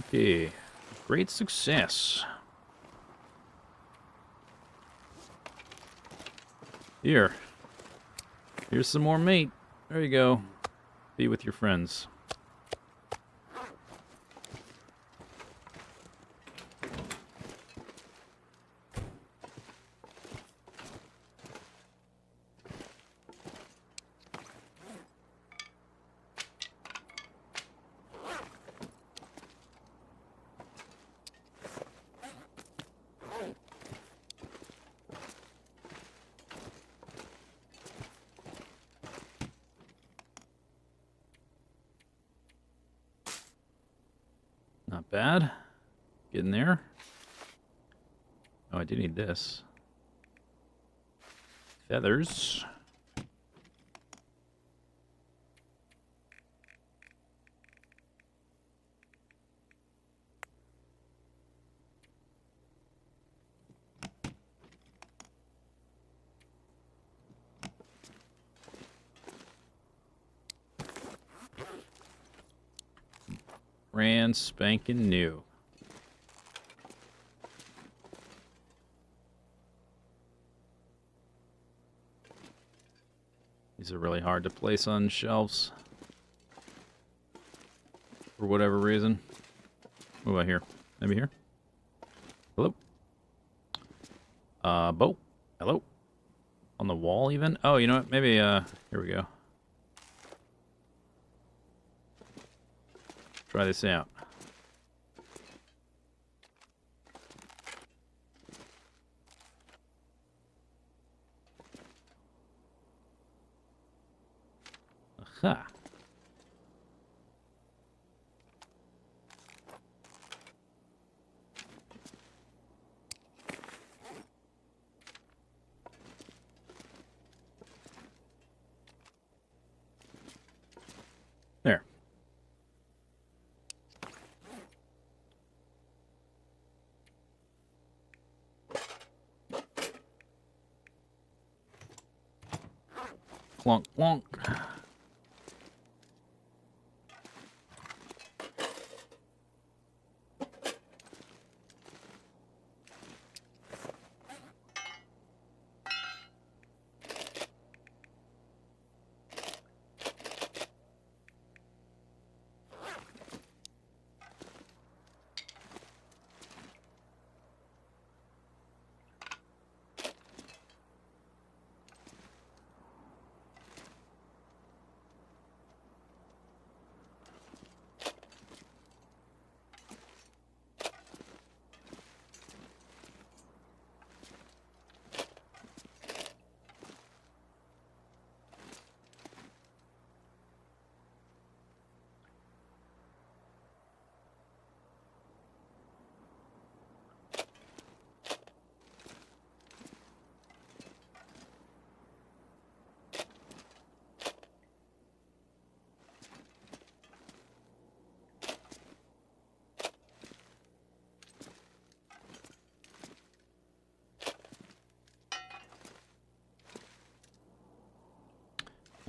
Okay. Great success. Here. Here's some more meat. There you go. Be with your friends. Not bad. Getting there. Oh, I do need this. Feathers. Brand spanking new. These are really hard to place on shelves. For whatever reason. What about here? Maybe here? Hello? Bo? Hello? On the wall even? Oh, you know what? Maybe, here we go. Try this out. Aha. There. Clunk, clunk.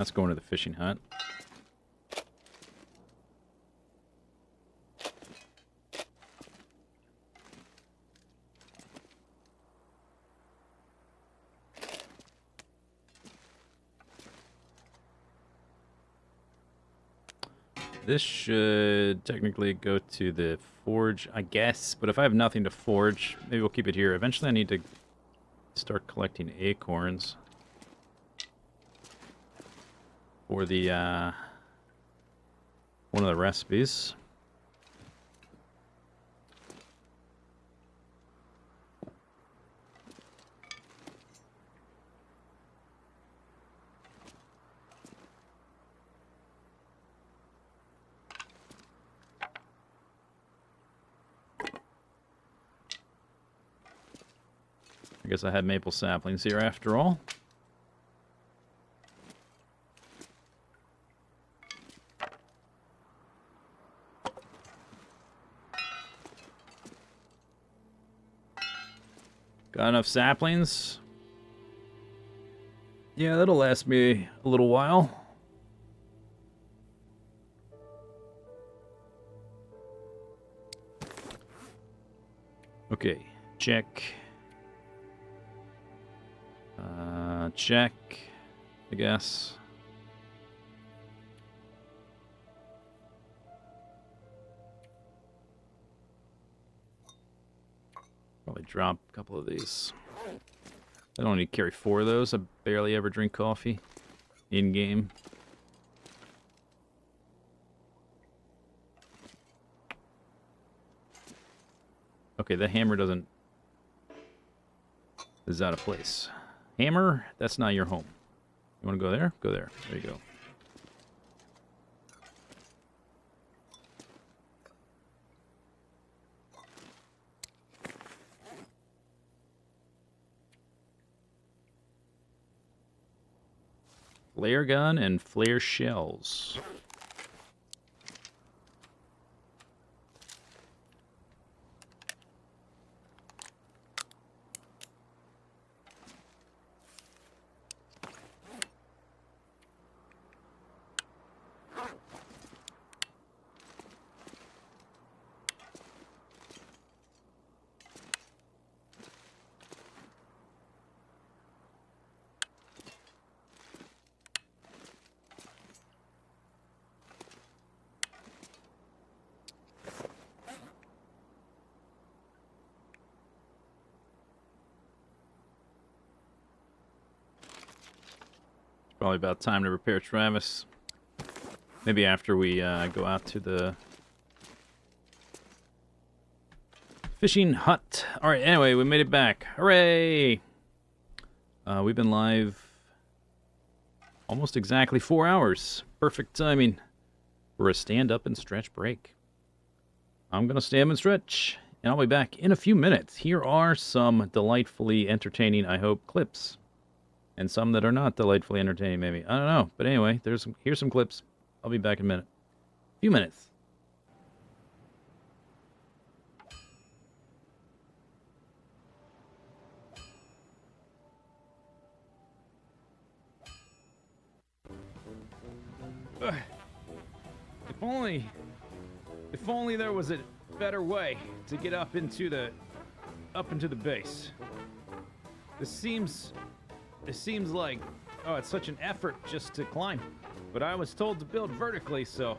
Let's go into the fishing hut. This should technically go to the forge, I guess. But if I have nothing to forge, maybe we'll keep it here. Eventually I need to start collecting acorns for the one of the recipes. I guess I had maple saplings here after all. Got enough saplings? Yeah, that'll last me a little while. Okay, check. Check, I guess. Probably drop a couple of these. I don't need to carry 4 of those. I barely ever drink coffee in-game. Okay, the hammer doesn't... is out of place. Hammer, that's not your home. You want to go there? Go there. There you go. Flare gun and flare shells. Probably about time to repair Travis. Maybe after we go out to the fishing hut. Alright, anyway, we made it back. Hooray! We've been live almost exactly 4 hours. Perfect timing for a stand-up and stretch break. I'm going to stand and stretch, and I'll be back in a few minutes. Here are some delightfully entertaining, I hope, clips. And some that are not delightfully entertaining, maybe. I don't know. But anyway, here's some clips. I'll be back in a minute. A few minutes. If only there was a better way to get up into the base. This seems like, oh, it's such an effort just to climb. But I was told to build vertically, so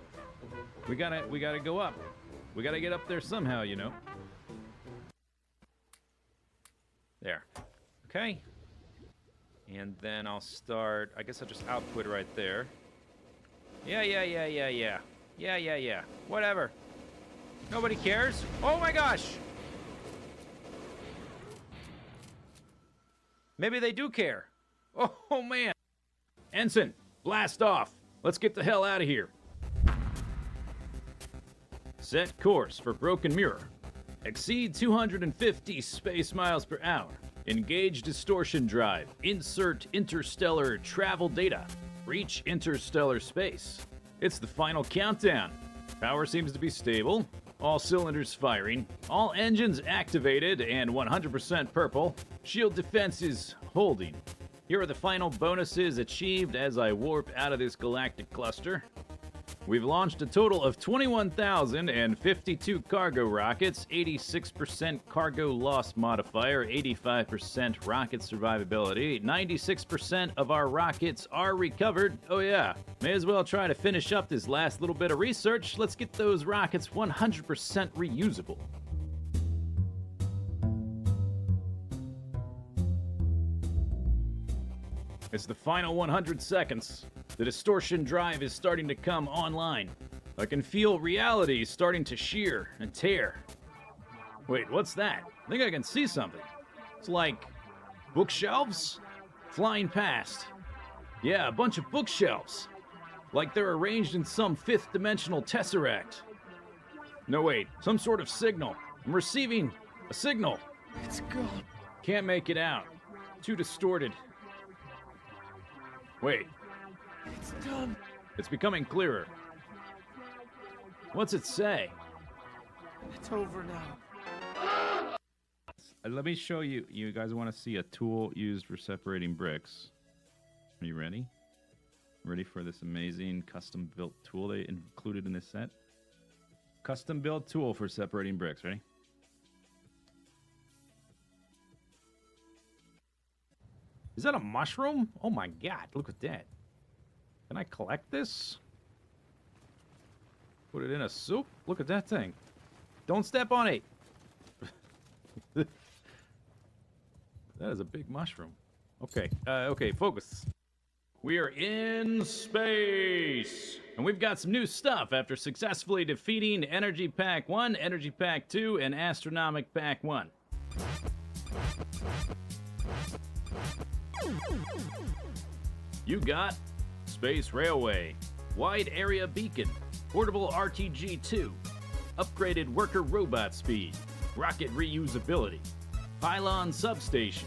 we gotta go up. We gotta get up there somehow, you know. There. Okay. And then I'll start, I guess I'll just output right there. Yeah. Whatever. Nobody cares. Oh my gosh! Maybe they do care. Oh man. Ensign, blast off. Let's get the hell out of here. Set course for Broken Mirror. Exceed 250 space miles per hour. Engage distortion drive. Insert interstellar travel data. Reach interstellar space. It's the final countdown. Power seems to be stable. All cylinders firing. All engines activated and 100% purple. Shield defense is holding. Here are the final bonuses achieved as I warp out of this galactic cluster. We've launched a total of 21,052 cargo rockets, 86% cargo loss modifier, 85% rocket survivability, 96% of our rockets are recovered. Oh yeah, may as well try to finish up this last little bit of research. Let's get those rockets 100% reusable. It's the final 100 seconds. The distortion drive is starting to come online. I can feel reality starting to shear and tear. Wait, what's that? I think I can see something. It's like bookshelves flying past. Yeah, a bunch of bookshelves. Like they're arranged in some fifth dimensional tesseract. No, wait, some sort of signal. I'm receiving a signal. It's gone. Can't make it out. Too distorted. Wait. It's done. It's becoming clearer. What's it say? It's over now. Let me show you. You guys want to see a tool used for separating bricks. Are you ready? Ready for this amazing custom-built tool they included in this set? Custom-built tool for separating bricks. Ready? Is that a mushroom? Oh my god, look at that. Can I collect this? Put it in a soup? Look at that thing. Don't step on it. That is a big mushroom. Okay, okay, focus. We are in space! And we've got some new stuff after successfully defeating Energy Pack 1, Energy Pack 2, and Astronomic Pack 1. You got Space Railway, Wide Area Beacon, Portable RTG-2, Upgraded Worker Robot Speed, Rocket Reusability, Pylon Substation,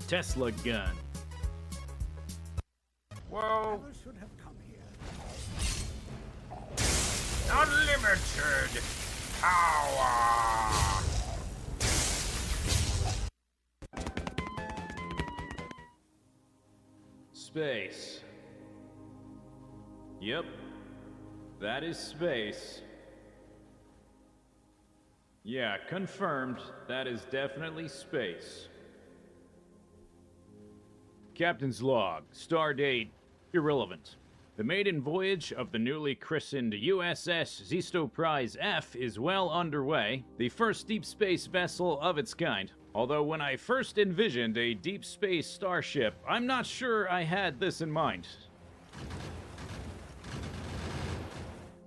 Tesla Gun. Whoa! Should have come here. Unlimited power! Space. Yep, that is space. Yeah, confirmed. That is definitely space. Captain's log. Star date irrelevant. The maiden voyage of the newly christened USS Zisteau Prize F is well underway, the first deep space vessel of its kind. Although when I first envisioned a deep space starship, I'm not sure I had this in mind.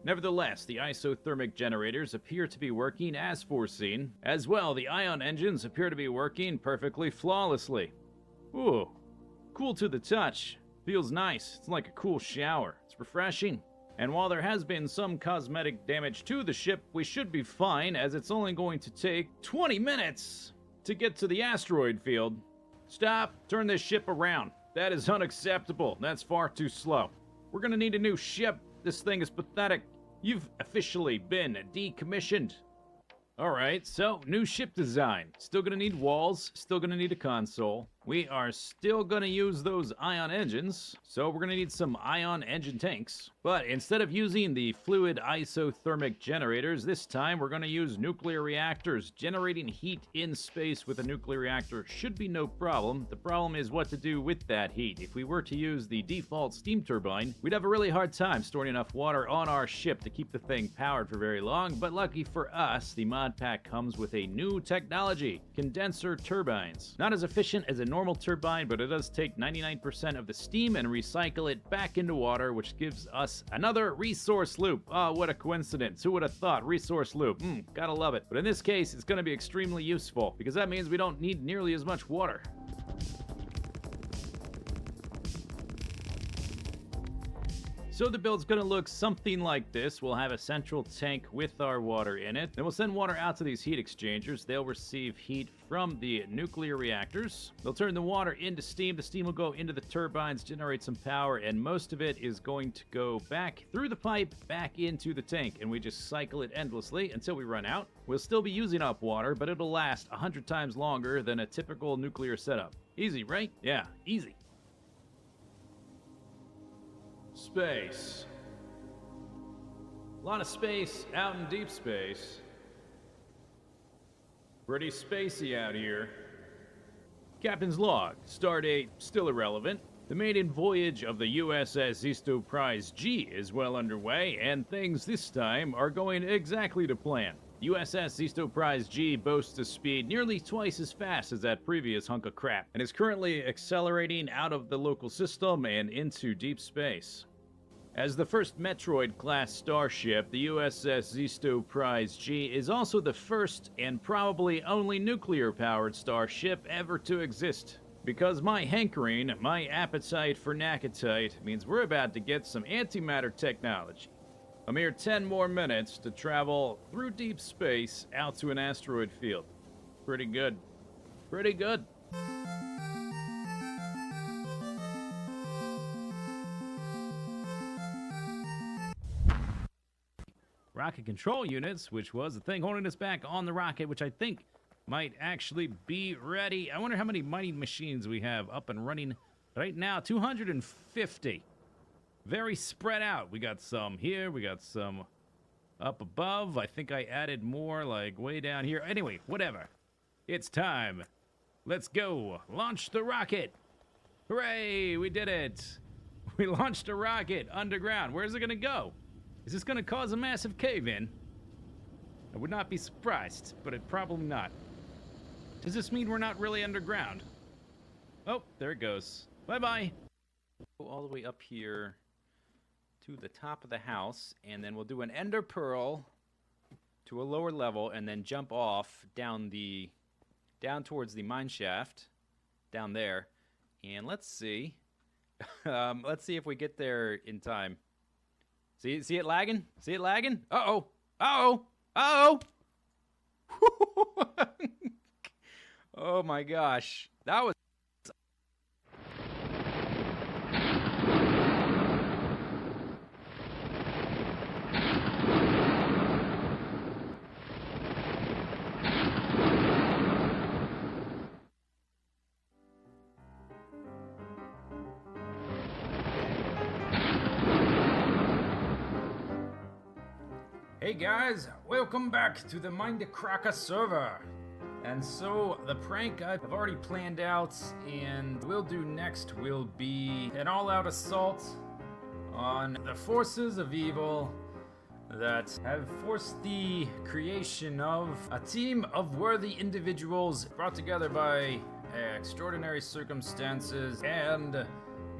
Nevertheless, the isothermic generators appear to be working as foreseen. As well, the ion engines appear to be working perfectly flawlessly. Ooh, cool to the touch. Feels nice. It's like a cool shower. It's refreshing. And while there has been some cosmetic damage to the ship, we should be fine, as it's only going to take 20 minutes to get to the asteroid field. Stop. Turn this ship around. That is unacceptable. That's far too slow. We're gonna need a new ship. This thing is pathetic. You've officially been decommissioned. Alright, so new ship design. Still gonna need walls, still gonna need a console. We are still gonna use those ion engines, so we're gonna need some ion engine tanks. But instead of using the fluid isothermic generators, this time we're gonna use nuclear reactors. Generating heat in space with a nuclear reactor should be no problem. The problem is what to do with that heat. If we were to use the default steam turbine, we'd have a really hard time storing enough water on our ship to keep the thing powered for very long, but lucky for us, the mod pack comes with a new technology, condenser turbines. Not as efficient as a normal turbine, but it does take 99% of the steam and recycle it back into water, which gives us another resource loop. Oh, what a coincidence. Who would have thought? Resource loop. Gotta love it. But in this case, it's gonna be extremely useful, because that means we don't need nearly as much water. So the build's gonna look something like this. We'll have a central tank with our water in it. Then we'll send water out to these heat exchangers. They'll receive heat from the nuclear reactors. They'll turn the water into steam. The steam will go into the turbines, generate some power, and most of it is going to go back through the pipe, back into the tank, and we just cycle it endlessly until we run out. We'll still be using up water, but it'll last 100 times longer than a typical nuclear setup. Easy, right? Yeah, easy. Space. A lot of space out in deep space. Pretty spacey out here. Captain's log. Stardate still irrelevant. The maiden voyage of the USS Zisteau Prize G is well underway, and things this time are going exactly to plan. USS Zisteau Prize G boasts a speed nearly twice as fast as that previous hunk of crap, and is currently accelerating out of the local system and into deep space. As the first Metroid-class starship, the USS Zisteau Prize G is also the first and probably only nuclear-powered starship ever to exist. Because my hankering, my appetite for Nakatite, means we're about to get some antimatter technology. A mere 10 more minutes to travel through deep space out to an asteroid field. Pretty good. Pretty good. Rocket control units, which was the thing holding us back on the rocket, which I think might actually be ready. I wonder how many mighty machines we have up and running right now. 250. Very spread out. We got some here. We got some up above. I think I added more like way down here. Anyway, whatever. It's time. Let's go. Launch the rocket. Hooray, we did it. We launched a rocket underground. Where's it going to go? Is this going to cause a massive cave-in? I would not be surprised, but it probably not. Does this mean we're not really underground? Oh, there it goes. Bye-bye. Go all the way up here to the top of the house, and then we'll do an ender pearl to a lower level, and then jump off down towards the mine shaft, down there. And let's see. Let's see if we get there in time. See it lagging? See it lagging? Uh-oh. Uh-oh. Uh-oh. Oh my gosh. That was... Hey guys, welcome back to the Mindcracker server. And so, the prank I've already planned out, and we'll do next will be an all-out assault on the forces of evil that have forced the creation of a team of worthy individuals brought together by extraordinary circumstances and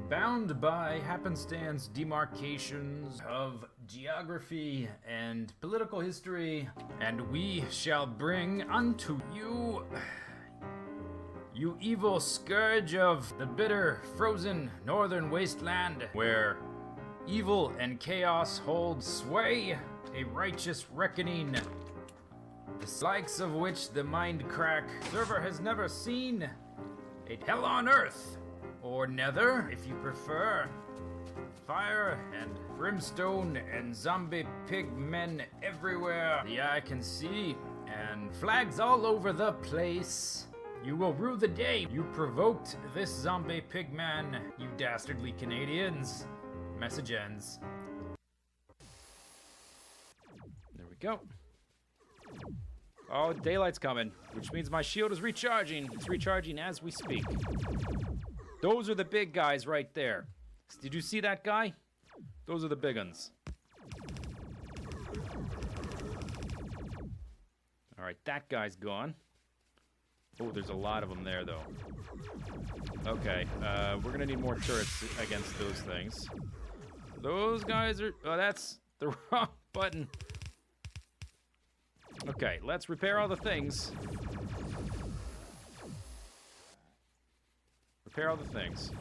bound by happenstance demarcations of geography and political history, and we shall bring unto you, you evil scourge of the bitter, frozen northern wasteland, where evil and chaos hold sway, a righteous reckoning, the likes of which the Mindcrack server has never seen, a hell on earth, or nether, if you prefer. Fire and brimstone and zombie pig men everywhere the eye can see, and flags all over the place. You will rue the day you provoked this zombie pig man, you dastardly Canadians. Message ends. There we go. Oh, daylight's coming, which means my shield is recharging. It's recharging as we speak. Those are the big guys right there. Did you see that guy? Those are the big ones. Alright, that guy's gone. Oh, there's a lot of them there, though. Okay, we're gonna need more turrets against those things. Those guys are... Oh, that's the wrong button. Okay, let's repair all the things. Repair all the things.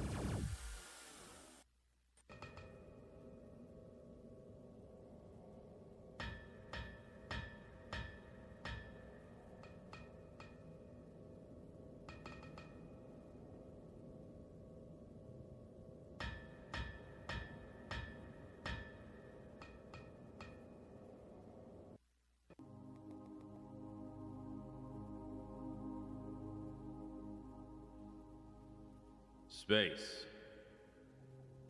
Space.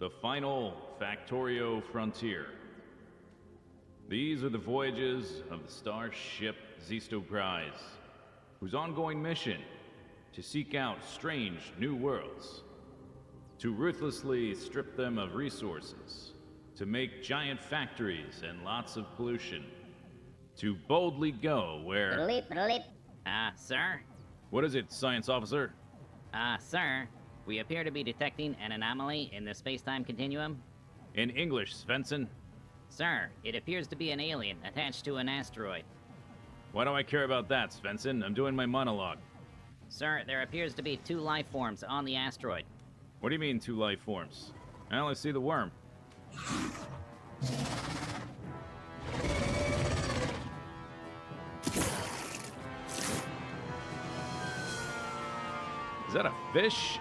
The final Factorio frontier. These are the voyages of the starship Zisteau Prize, whose ongoing mission to seek out strange new worlds, to ruthlessly strip them of resources, to make giant factories and lots of pollution, to boldly go where... Sir? What is it, science officer? Sir, we appear to be detecting an anomaly in the space-time continuum. In English, Svensson. Sir, it appears to be an alien attached to an asteroid. Why do I care about that, Svensson? I'm doing my monologue. Sir, there appears to be 2 life forms on the asteroid. What do you mean, 2 life forms? I only see the worm. Is that a fish?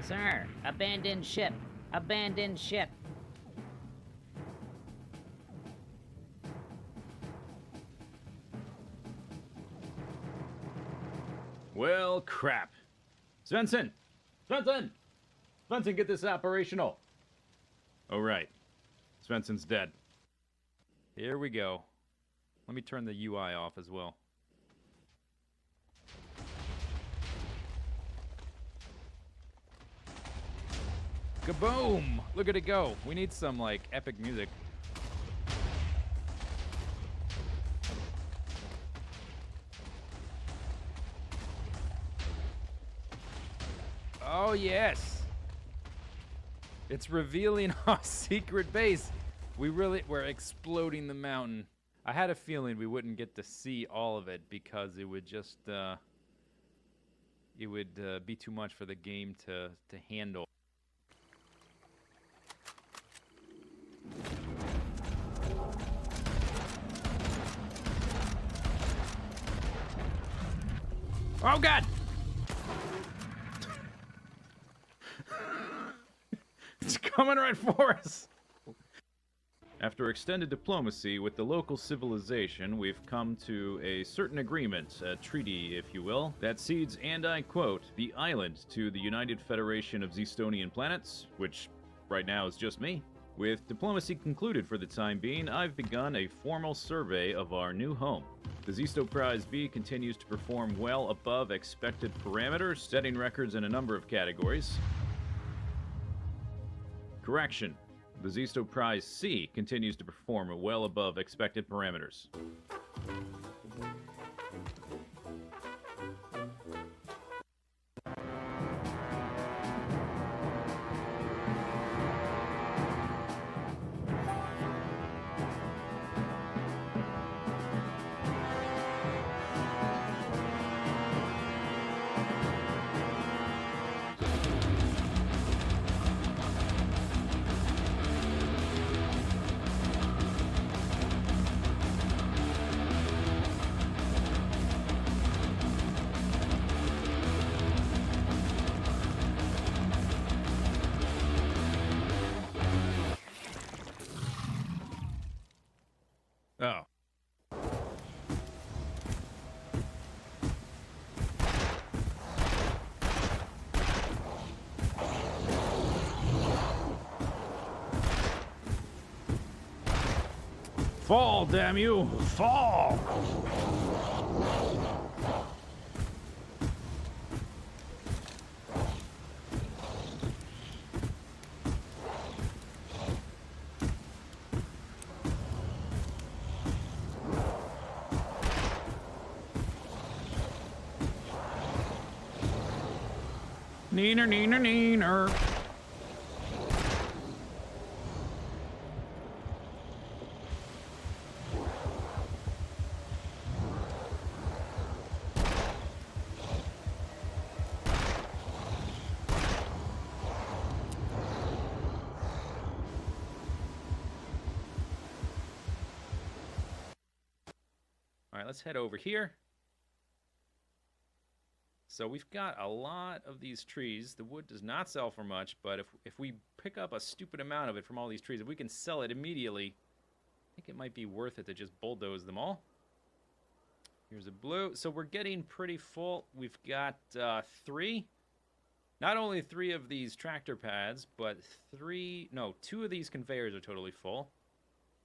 Sir, abandoned ship. Abandoned ship. Well, crap. Svensson! Svensson! Svensson, get this operational! Oh, right. Svensson's dead. Here we go. Let me turn the UI off as well. Kaboom! Look at it go. We need some, like, epic music. Oh, yes! It's revealing our secret base. We're exploding the mountain. I had a feeling we wouldn't get to see all of it because it would just, be too much for the game to handle. Oh, God! It's coming right for us! After extended diplomacy with the local civilization, we've come to a certain agreement, a treaty, if you will, that cedes, and I quote, the island to the United Federation of Zistonian Planets, which right now is just me. With diplomacy concluded for the time being, I've begun a formal survey of our new home. The Zisteau Prize B continues to perform well above expected parameters, setting records in a number of categories. Correction. The Zisteau Prize C continues to perform well above expected parameters. Oh. Fall, damn you! Fall! Neener, neener, neener. All right, let's head over here. So we've got a lot of these trees. The wood does not sell for much, but if we pick up a stupid amount of it from all these trees, if we can sell it immediately, I think it might be worth it to just bulldoze them all. Here's a blue. So we're getting pretty full. We've got 3. Not only 3 of these tractor pads, but 2 of these conveyors are totally full.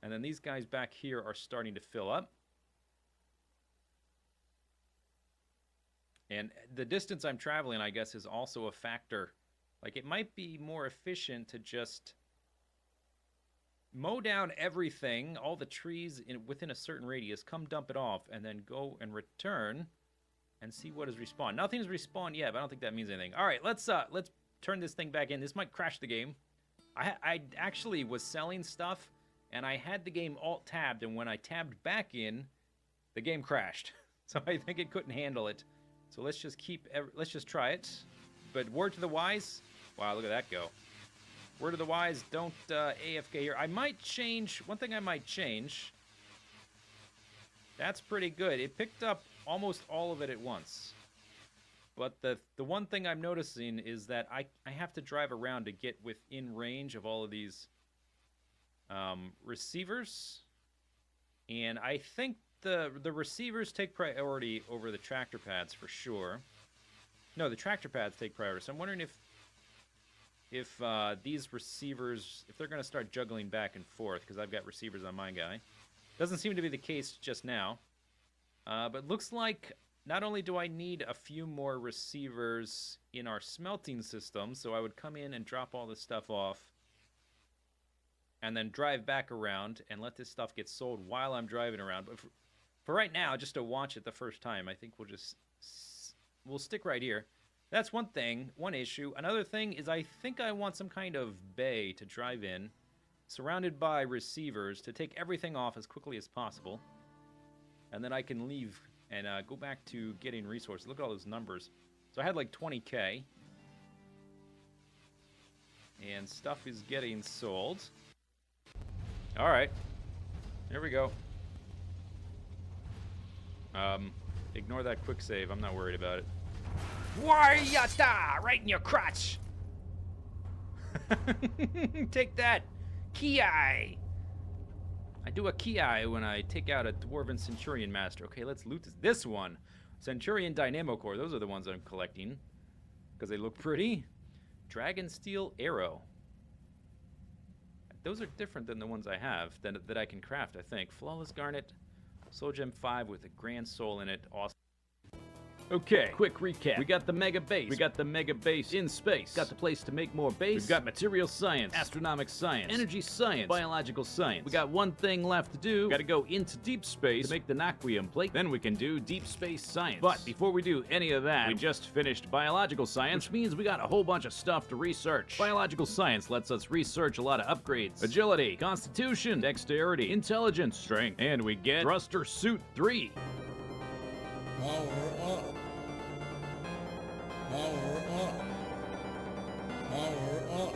And then these guys back here are starting to fill up. And the distance I'm traveling, I guess, is also a factor. Like, it might be more efficient to just mow down everything, all the trees within a certain radius, come dump it off, and then go and return and see what has respawned. Nothing's respawned yet, but I don't think that means anything. All right, let's turn this thing back in. This might crash the game. I actually was selling stuff, and I had the game alt-tabbed, and when I tabbed back in, the game crashed. So I think it couldn't handle it. So let's just try it. But word to the wise, wow, look at that go. Word to the wise, don't AFK here. I might change, one thing I might change. That's pretty good. It picked up almost all of it at once. But the one thing I'm noticing is that I have to drive around to get within range of all of these receivers. And I think the receivers take priority over the tractor pads for sure. No, the tractor pads take priority. So I'm wondering if these receivers, if they're going to start juggling back and forth, because I've got receivers on my guy. Doesn't seem to be the case just now. But looks like not only do I need a few more receivers in our smelting system, so I would come in and drop all this stuff off, and then drive back around and let this stuff get sold while I'm driving around. But for right now, just to watch it the first time, I think we'll stick right here. That's one thing, one issue. Another thing is I think I want some kind of bay to drive in, surrounded by receivers, to take everything off as quickly as possible. And then I can leave and go back to getting resources. Look at all those numbers. So I had like 20k. And stuff is getting sold. Alright. There we go. Ignore that quick save. I'm not worried about it. Why-yata! Right in your crotch! Take that! Ki! I do a ki when I take out a Dwarven Centurion Master. Okay, let's loot this one. Centurion Dynamo Core. Those are the ones I'm collecting. Because they look pretty. Dragon Steel Arrow. Those are different than the ones I have that I can craft, I think. Flawless Garnet. Soul Gem 5 with a Grand Soul in it. Awesome. Okay, quick recap. We got the mega base. We got the mega base in space. Got the place to make more base. We've got material science, astronomic science, energy science, biological science. We got one thing left to do. Got to go into deep space to make the Naquium plate. Then we can do deep space science. But before we do any of that, we just finished biological science, which means we got a whole bunch of stuff to research. Biological science lets us research a lot of upgrades. Agility, constitution, dexterity, intelligence, strength, and we get thruster suit 3. Power up. Power up. Power up.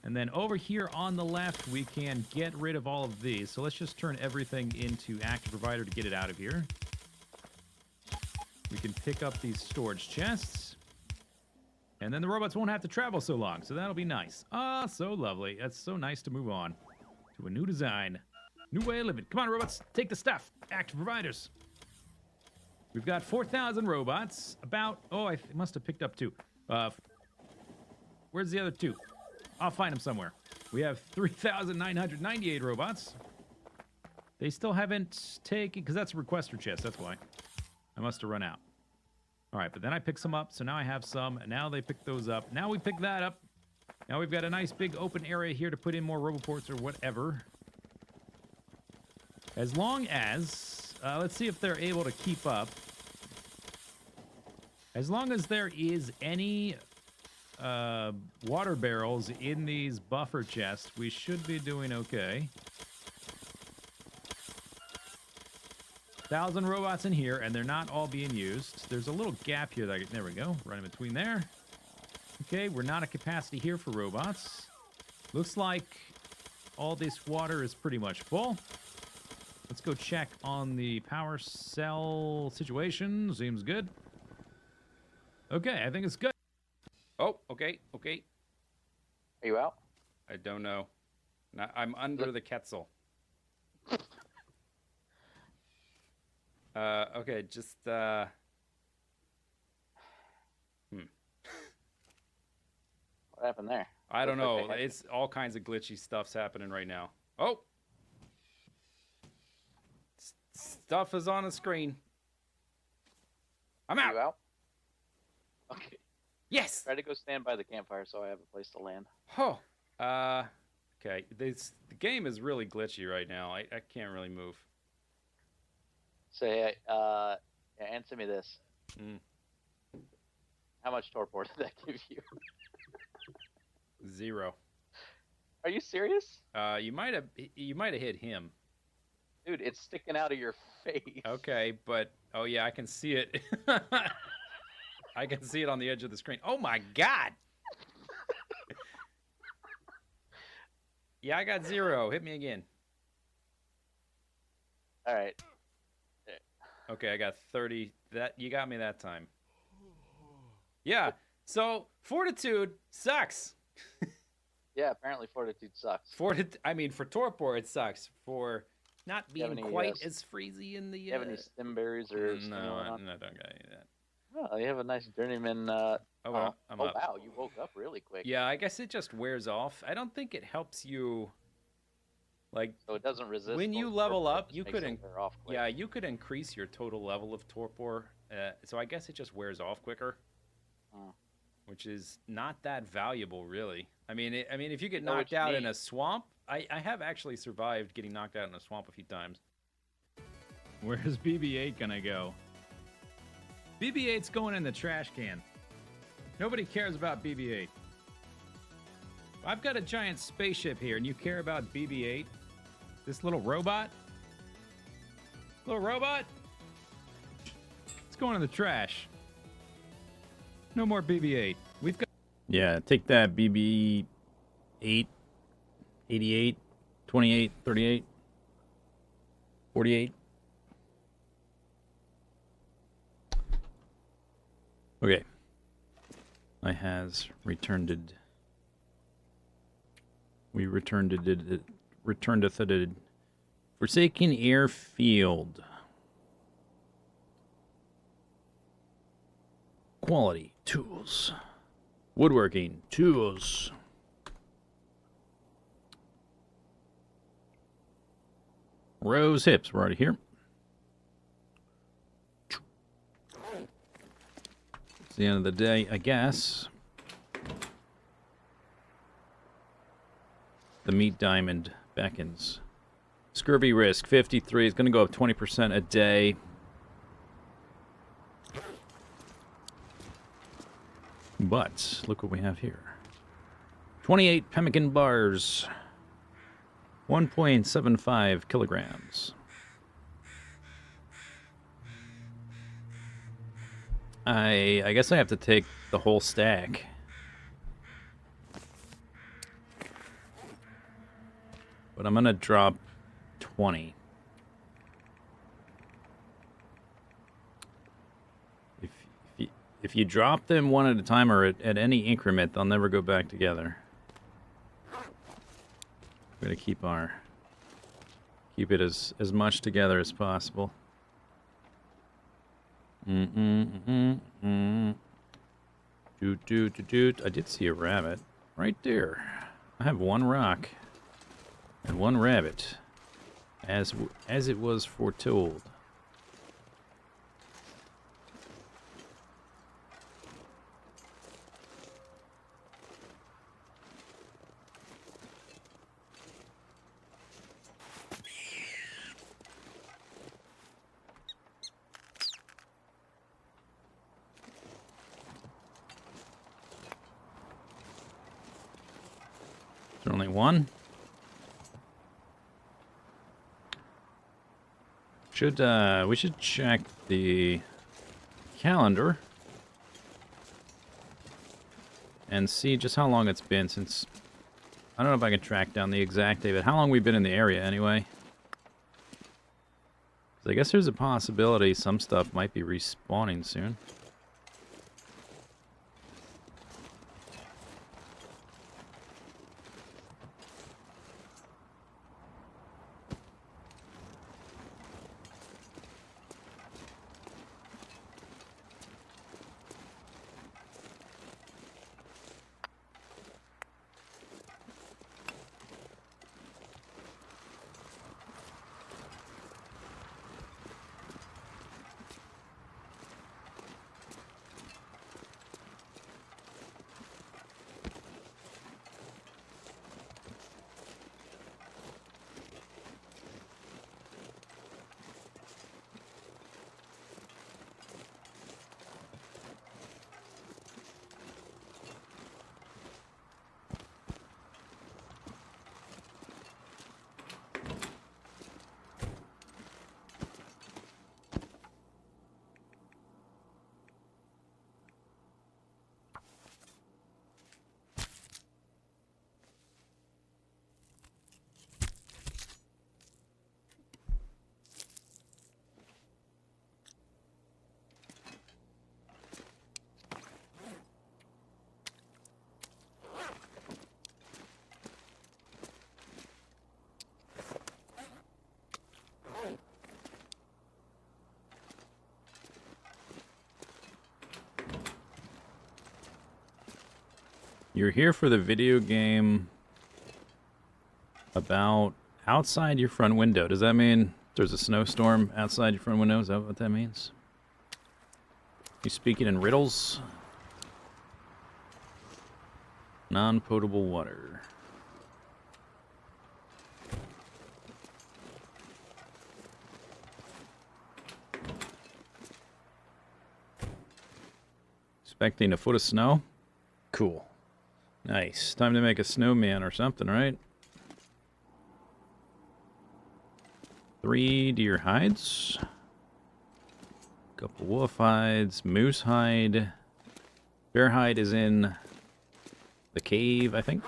And then over here on the left, we can get rid of all of these. So let's just turn everything into active provider to get it out of here. We can pick up these storage chests. And then the robots won't have to travel so long, so that'll be nice. Ah, so lovely. That's so nice to move on to a new design. New way of living. Come on, robots. Take the stuff. Active providers. We've got 4,000 robots. About... Oh, I must have picked up 2. Where's the other 2? I'll find them somewhere. We have 3,998 robots. They still haven't taken... Because that's a requester chest, that's why. I must have run out. All right, but then I picked some up, so now I have some, and now they pick those up. Now we pick that up. Now we've got a nice big open area here to put in more roboports or whatever. As long as... let's see if they're able to keep up. As long as there is any water barrels in these buffer chests, we should be doing okay. 1,000 robots in here, and they're not all being used. There's a little gap here. There we go. Right in between there. Okay, we're not at capacity here for robots. Looks like all this water is pretty much full. Let's go check on the power cell situation. Seems good. Okay, I think it's good. Oh, okay, okay. Are you out? I don't know. I'm under the Quetzal. Okay, just What happened there? I don't Looks know. like they had- It's all kinds of glitchy stuff's happening right now. Oh, stuff is on the screen. I'm You out. out? Okay. Yes. Try to go stand by the campfire so I have a place to land. Oh. Okay. The game is really glitchy right now. I can't really move. Say, yeah, answer me this. Mm. How much torpor did that give you? 0. Are you serious? You might have hit him. Dude, it's sticking out of your face. Okay, but oh yeah, I can see it. I can see it on the edge of the screen. Oh my god. Yeah, I got 0. Hit me again. All right. Okay, I got 30. That you got me that time. Yeah. So fortitude sucks. Yeah, apparently fortitude sucks. I mean, for torpor it sucks. For not You have being any, quite as freezy in the. You have any stim berries or no, stimulant I on? don't got any of that. Oh, you have a nice journeyman. Oh well, I'm up. Wow, you woke up really quick. Yeah, I guess it just wears off. I don't think it helps you. Like So it doesn't resist. when you those level torpor, it up, just you makes could it wear off quick. yeah, you could increase your total level of torpor. So I guess it just wears off quicker, Hmm. which is not that valuable, really. I mean, if you get You know what knocked you out in need? a swamp, I have actually survived getting knocked out in a swamp a few times. Where's BB-8 gonna go? BB-8's going in the trash can. Nobody cares about BB-8. I've got a giant spaceship here, and you care about BB-8? This little robot? Little robot? It's going in the trash. No more BB-8. We've got... Yeah, take that, BB-8, 88, 28, 38, 48. Okay. I has returned it. We returned it. Returned to the Forsaken Airfield. Quality tools. Woodworking tools. Rose hips. We're already here. It's the end of the day, I guess. The meat diamond beckons. Scurvy risk 53 is going to go up 20% a day. But look what we have here. 28 pemmican bars. 1.75 kilograms. I guess I have to take the whole stack. But I'm gonna drop 20. If you drop them one at a time or at any increment, they'll never go back together. We're gonna keep it as much together as possible. Doot doot doot doot. I did see a rabbit right there. I have one rock and one rabbit, as it was foretold. Is there only one? We should check the calendar and see just how long it's been since. I don't know if I can track down the exact day, but how long we've been in the area anyway. 'Cause I guess there's a possibility some stuff might be respawning soon. You're here for the video game about outside your front window. Does that mean there's a snowstorm outside your front window? Is that what that means? You speaking in riddles? Non-potable water. Expecting a foot of snow? Cool. Nice. Time to make a snowman or something, right? 3 deer hides. Couple wolf hides. Moose hide. Bear hide is in the cave, I think.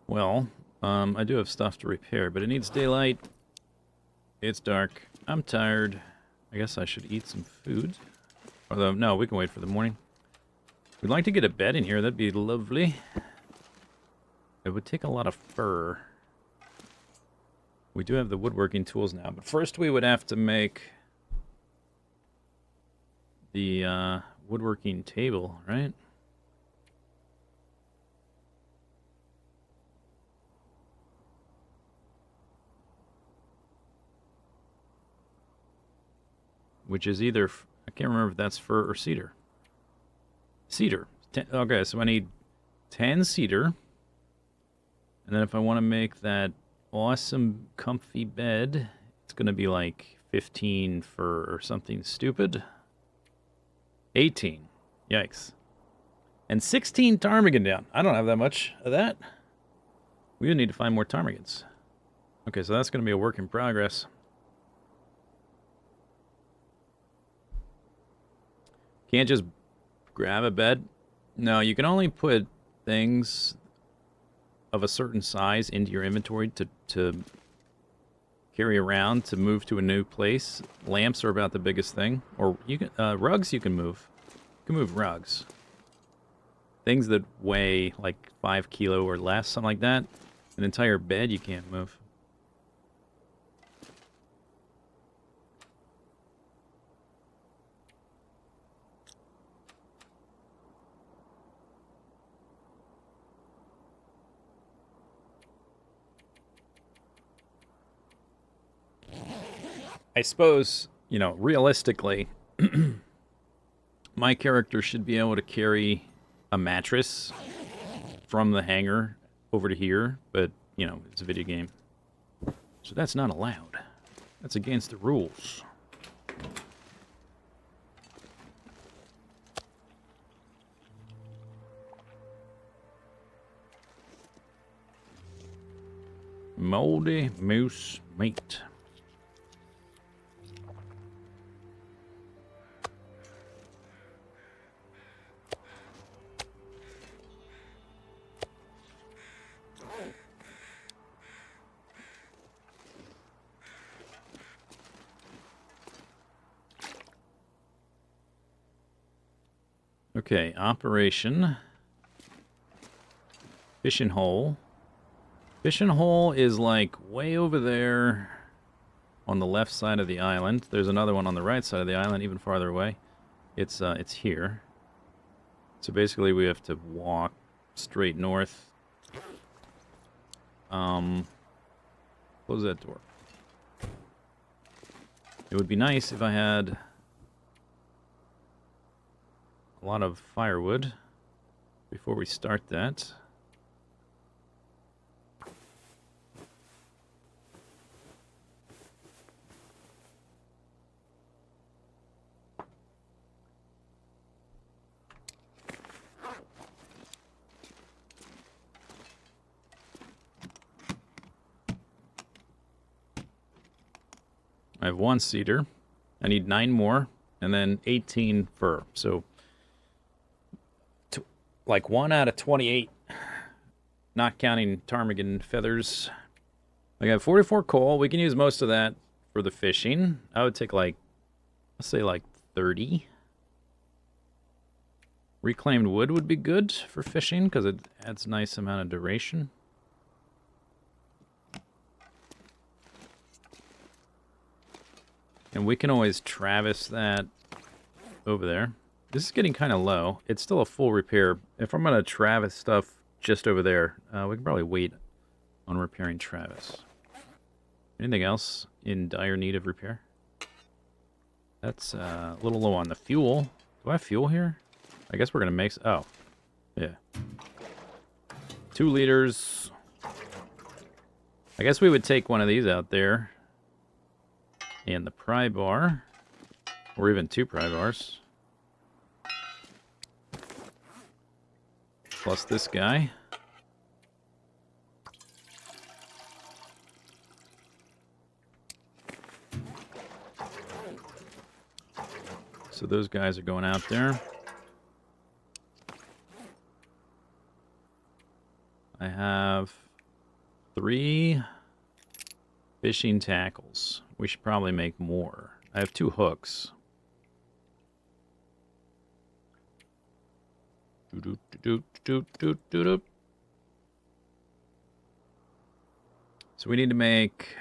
Well, I do have stuff to repair, but it needs daylight. It's dark. I'm tired. I guess I should eat some food. Although, no, we can wait for the morning. We'd like to get a bed in here. That'd be lovely. It would take a lot of fur. We do have the woodworking tools now, but first we would have to make the woodworking table, right? Which is either, I can't remember if that's fir or cedar. Cedar. Okay, so I need 10 cedar. And then if I want to make that awesome comfy bed, it's going to be like 15 fir or something stupid. 18. Yikes. And 16 ptarmigan down. I don't have that much of that. We need to find more ptarmigans. Okay, so that's going to be a work in progress. Can't just grab a bed. No, you can only put things of a certain size into your inventory to carry around to move to a new place. Lamps are about the biggest thing. Or you can rugs you can move. You can move rugs. Things that weigh like 5 kilo or less, something like that. An entire bed you can't move. I suppose, you know, realistically, my character should be able to carry a mattress from the hangar over to here, but, you know, it's a video game. So that's not allowed. That's against the rules. Moldy moose meat. Okay, operation. Fishing hole. Fishing hole is like way over there on the left side of the island. There's another one on the right side of the island, even farther away. It's here. So basically we have to walk straight north. Close that door. It would be nice if I had a lot of firewood before we start that. I have 1 cedar. I need 9 more, and then 18 fir. So, like 1 out of 28, not counting ptarmigan feathers. I got 44 coal. We can use most of that for the fishing. I would take like, let's say like 30. Reclaimed wood would be good for fishing because it adds a nice amount of duration. And we can always traverse that over there. This is getting kind of low. It's still a full repair. If I'm going to traverse stuff just over there, we can probably wait on repairing Travis. Anything else in dire need of repair? That's a little low on the fuel. Do I have fuel here? I guess we're going to make... Oh. Yeah. 2 liters. I guess we would take one of these out there. And the pry bar. Or even 2 pry bars. Plus this guy. So those guys are going out there. I have 3 fishing tackles. We should probably make more. I have 2 hooks. So we need to make...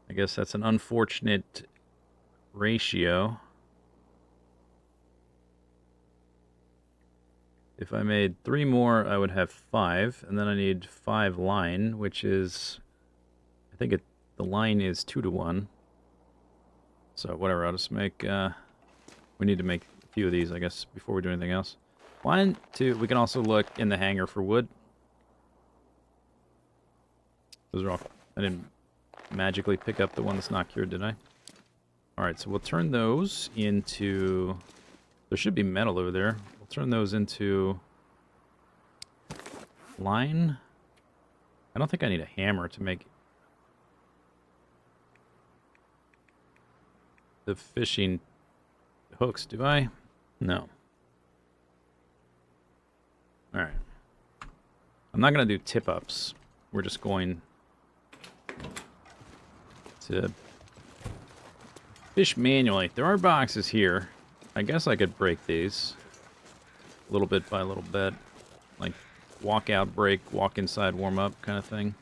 I guess that's an unfortunate ratio. If I made 3 more, I would have 5, and then I need 5 line, which is, I think the line is 2 to 1. So whatever, I'll just make, we need to make a few of these, I guess, before we do anything else. 1, 2, we can also look in the hangar for wood. Those are all, I didn't magically pick up the one that's not cured, did I? Alright, so we'll turn those into, there should be metal over there. We'll turn those into line. I don't think I need a hammer to make the fishing hooks, do I? No. Alright. I'm not going to do tip-ups. We're just going to fish manually. There are boxes here. I guess I could break these a little bit by a little bit. Like walk out, break, walk inside, warm up kind of thing.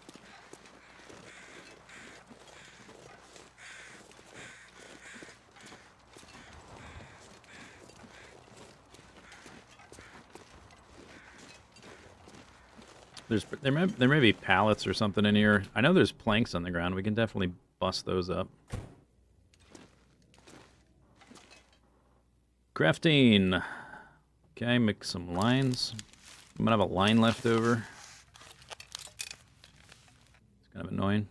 There may be pallets or something in here. I know there's planks on the ground. We can definitely bust those up. Crafting. Okay, make some lines. I'm gonna have a line left over. It's kind of annoying.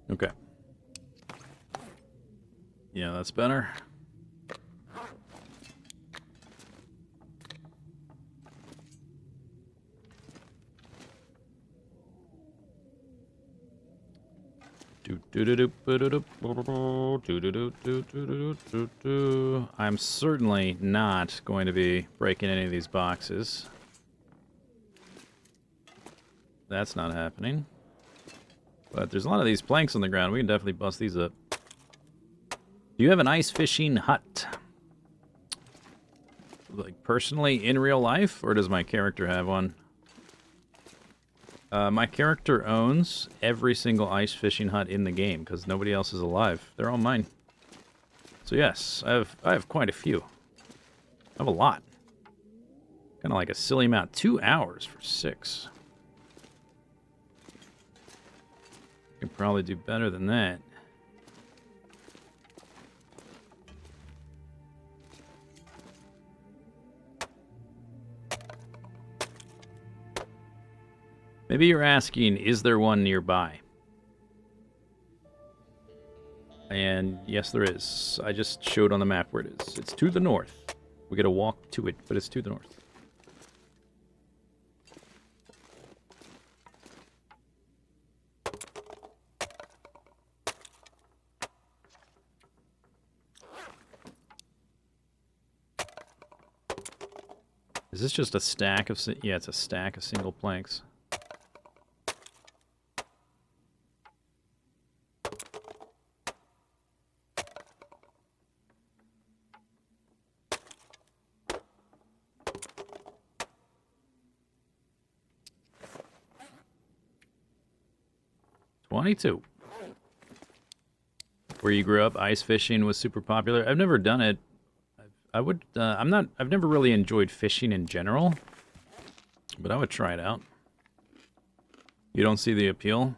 Okay. Yeah, that's better. I'm certainly not going to be breaking any of these boxes. That's not happening. But there's a lot of these planks on the ground. We can definitely bust these up. Do you have an ice fishing hut? like personally in real life, or does my character have one? My character owns every single ice fishing hut in the game because nobody else is alive. They're all mine. So yes, I have quite a few. I have a lot. Kind of like a silly amount. 2 hours for 6. Can probably do better than that. Maybe you're asking, is there one nearby? And yes, there is. I just showed on the map where it is. It's to the north. We gotta walk to it, but it's to the north. Is this just a stack of... Yeah, it's a stack of single planks. $22. Where you grew up, ice fishing was super popular. I've never done it. I would. I've never really enjoyed fishing in general, but I would try it out. You don't see the appeal?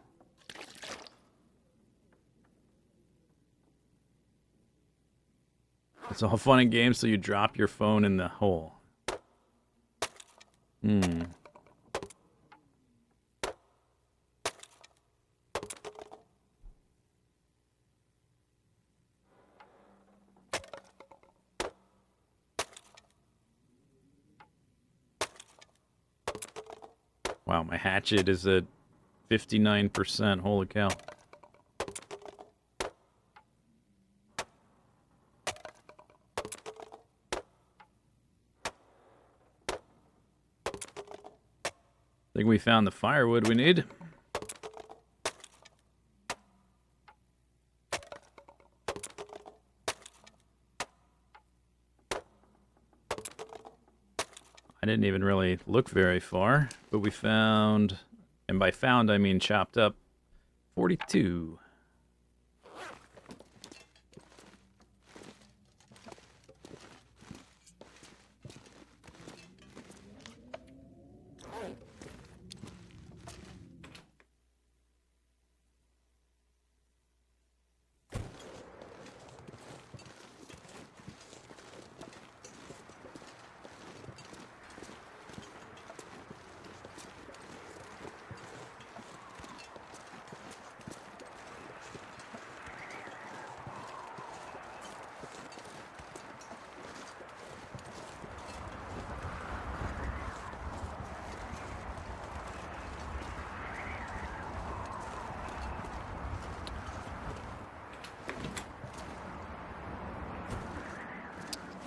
It's all fun and games till you drop your phone in the hole. Wow, my hatchet is at 59%. Holy cow. I think we found the firewood we need. I didn't even really look very far, but we found, and by found I mean chopped up, 42.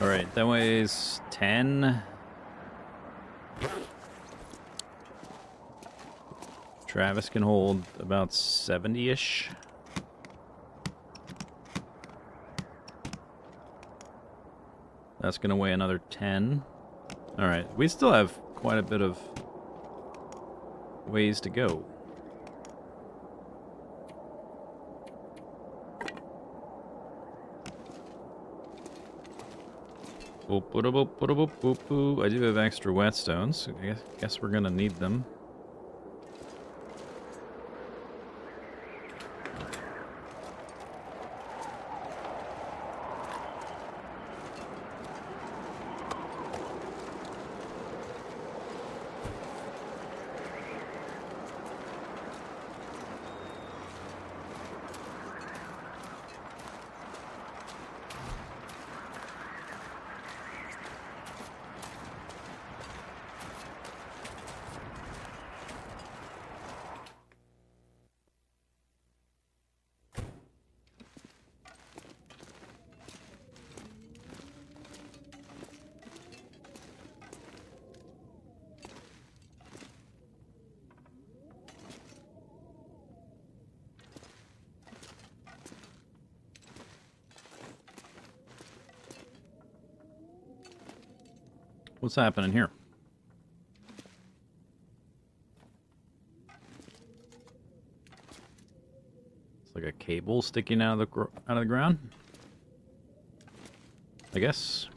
Alright, that weighs 10. Travis can hold about 70-ish. That's going to weigh another 10. Alright, we still have quite a bit of ways to go. I do have extra whetstones, so I guess we're gonna need them. What's happening here? It's like a cable sticking out of the ground. I guess.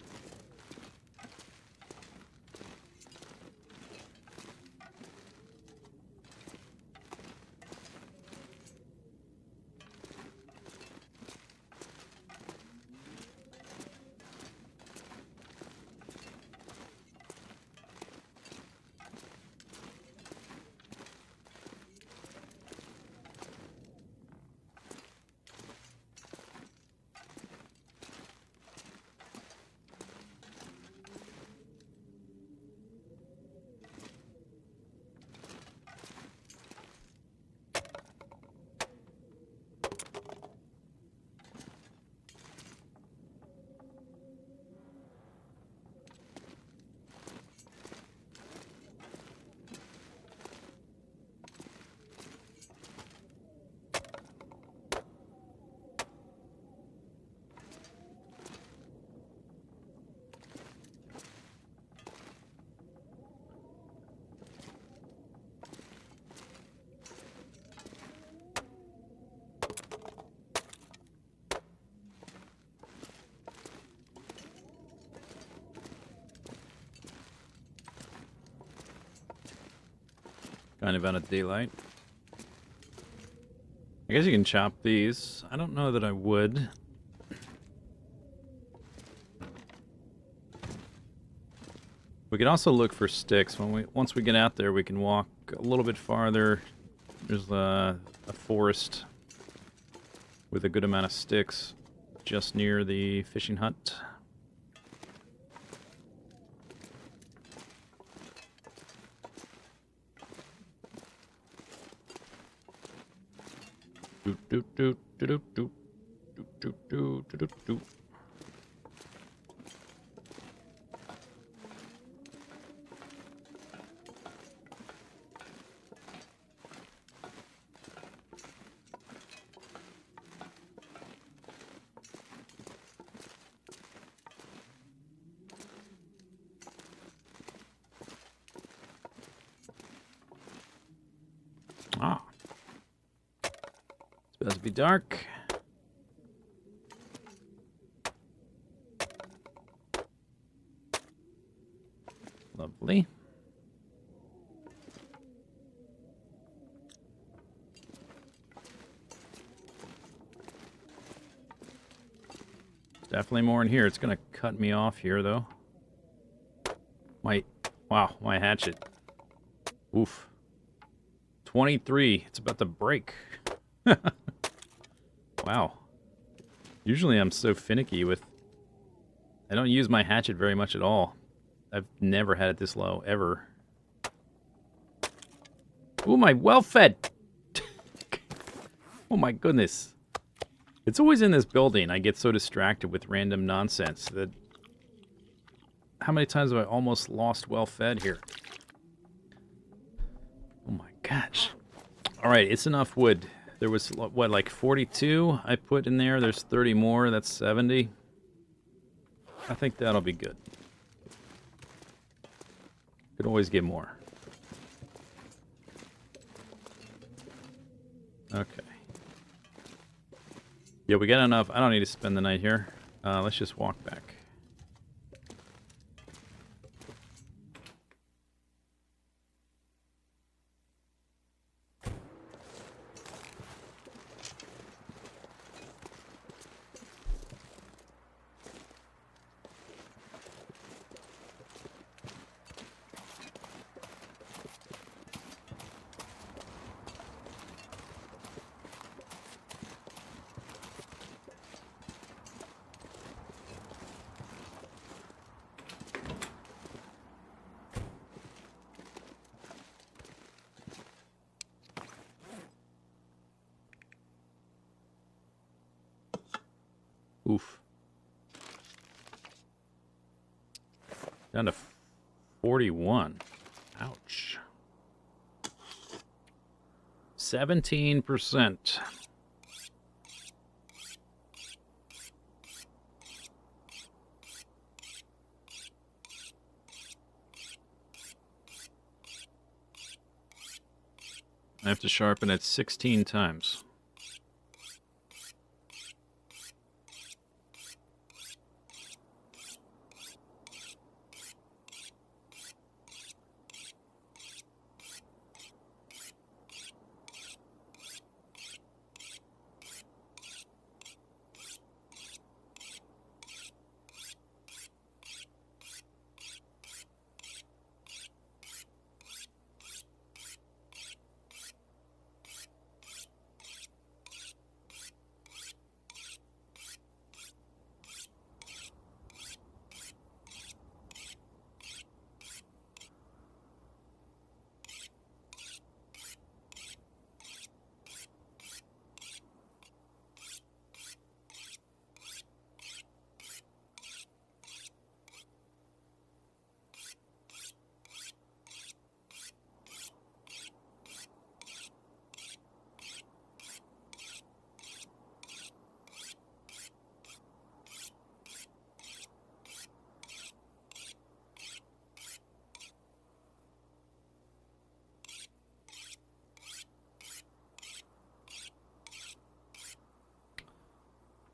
Kind of out of daylight. I guess you can chop these. I don't know that I would. We could also look for sticks. Once we get out there, we can walk a little bit farther. There's a forest with a good amount of sticks just near the fishing hut. Doot doot doot doot doot doot doot doot doot. Ah. It's supposed to be dark. Lovely. Definitely more in here. It's gonna cut me off here though. Wow, my hatchet. Oof. 23. It's about to break. Wow. Usually I'm so finicky with... I don't use my hatchet very much at all. I've never had it this low, ever. Ooh, my well-fed! Oh my goodness. It's always in this building. I get so distracted with random nonsense that... How many times have I almost lost well-fed here? Oh my gosh. Alright, it's enough wood. There was, what, like 42 I put in there? There's 30 more. That's 70. I think that'll be good. Could always get more. Okay. Yeah, we got enough. I don't need to spend the night here. Let's just walk back. Oof. Down to 41. Ouch. 17%. I have to sharpen it 16 times.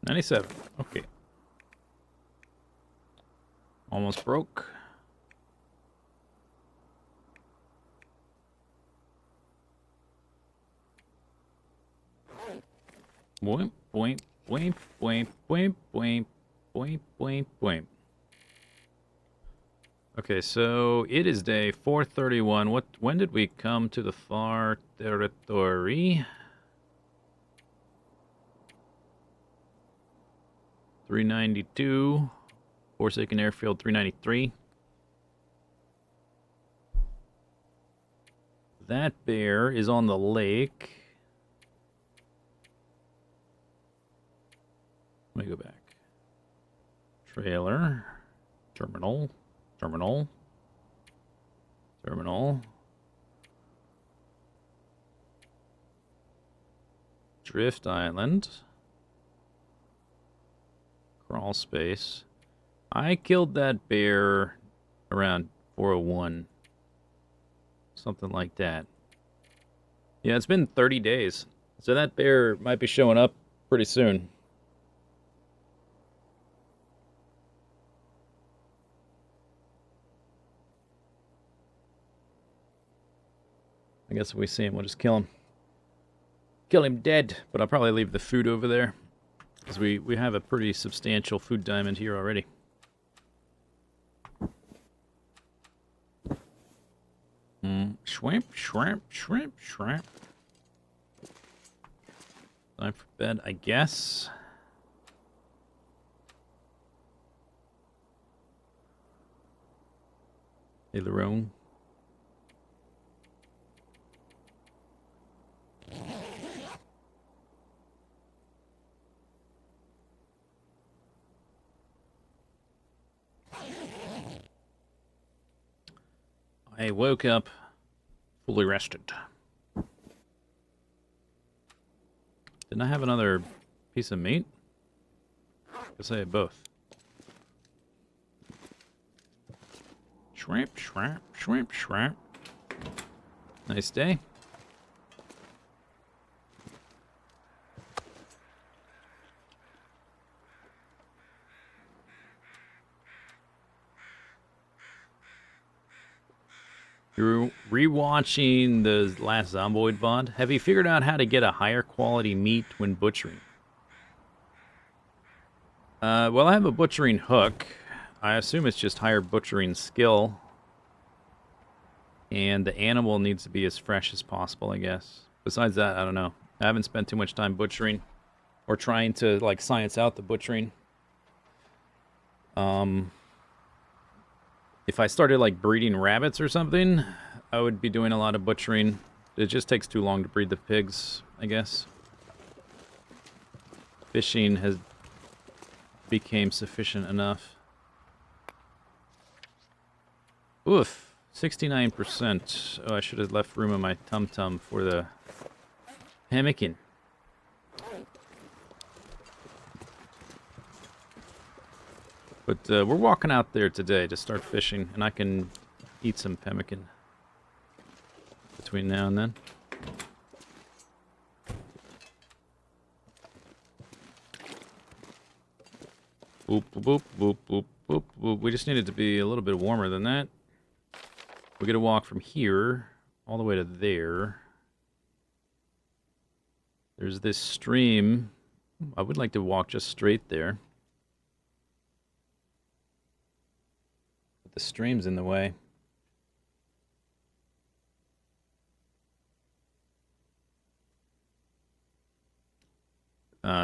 $97. Okay. Almost broke. Boing, boing, boing, boing, boing, boing, boing, boing, boing. Okay, so it is day 431. When did we come to the far territory? 392. Forsaken Airfield 393. That bear is on the lake. Let me go back. Trailer. Terminal. Terminal. Terminal. Drift Island. Crawl space. I killed that bear around 401. Something like that. Yeah, it's been 30 days. So that bear might be showing up pretty soon. I guess if we see him, we'll just kill him. Kill him dead. But I'll probably leave the food over there. Because we have a pretty substantial food diamond here already. Shrimp, shrimp, shrimp, shrimp. Time for bed, I guess. Hey, Lerone. I woke up fully rested. Didn't I have another piece of meat? Guess I had both. Shrimp, shrimp, shrimp, shrimp. Nice day. You're rewatching the last Zomboid VOD. Have you figured out how to get a higher quality meat when butchering? Well, I have a butchering hook. I assume it's just higher butchering skill. And the animal needs to be as fresh as possible, I guess. Besides that, I don't know. I haven't spent too much time butchering. Or trying to, like, science out the butchering. If I started, like, breeding rabbits or something, I would be doing a lot of butchering. It just takes too long to breed the pigs, I guess. Fishing has became sufficient enough. Oof, 69%. Oh, I should have left room in my tum-tum for the pemmican. But we're walking out there today to start fishing, and I can eat some pemmican between now and then. Boop, boop, boop, boop, boop, boop. We just need it to be a little bit warmer than that. We're going to walk from here all the way to there. There's this stream. I would like to walk just straight there. But the stream's in the way.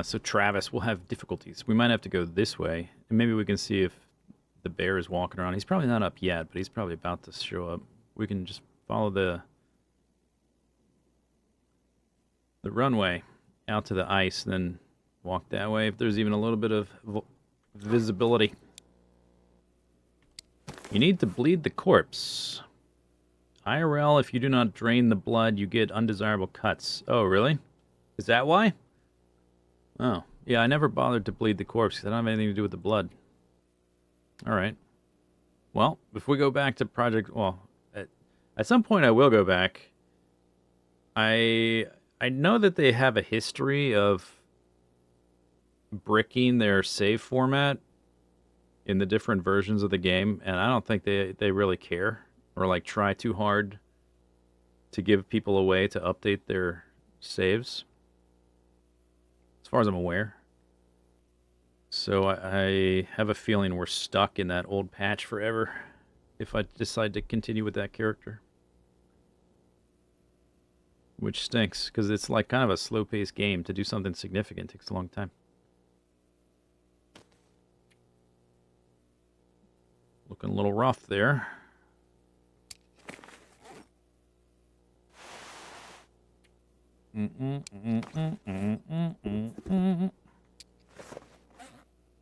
So Travis will have difficulties. We might have to go this way, and maybe we can see if the bear is walking around. He's probably not up yet, but he's probably about to show up. We can just follow the runway out to the ice, and then walk that way if there's even a little bit of visibility. You need to bleed the corpse. IRL, if you do not drain the blood, you get undesirable cuts. Oh, really? Is that why? Oh, yeah, I never bothered to bleed the corpse because I don't have anything to do with the blood. All right. Well, if we go back to Project... Well, at some point I will go back. I know that they have a history of bricking their save format in the different versions of the game, and I don't think they really care or like try too hard to give people a way to update their saves, as far as I'm aware. So I have a feeling we're stuck in that old patch forever if I decide to continue with that character. Which stinks, because it's like kind of a slow-paced game. To do something significant takes a long time. Looking a little rough there. Mm-mm, mm-mm, mm-mm, mm-mm, mm-mm.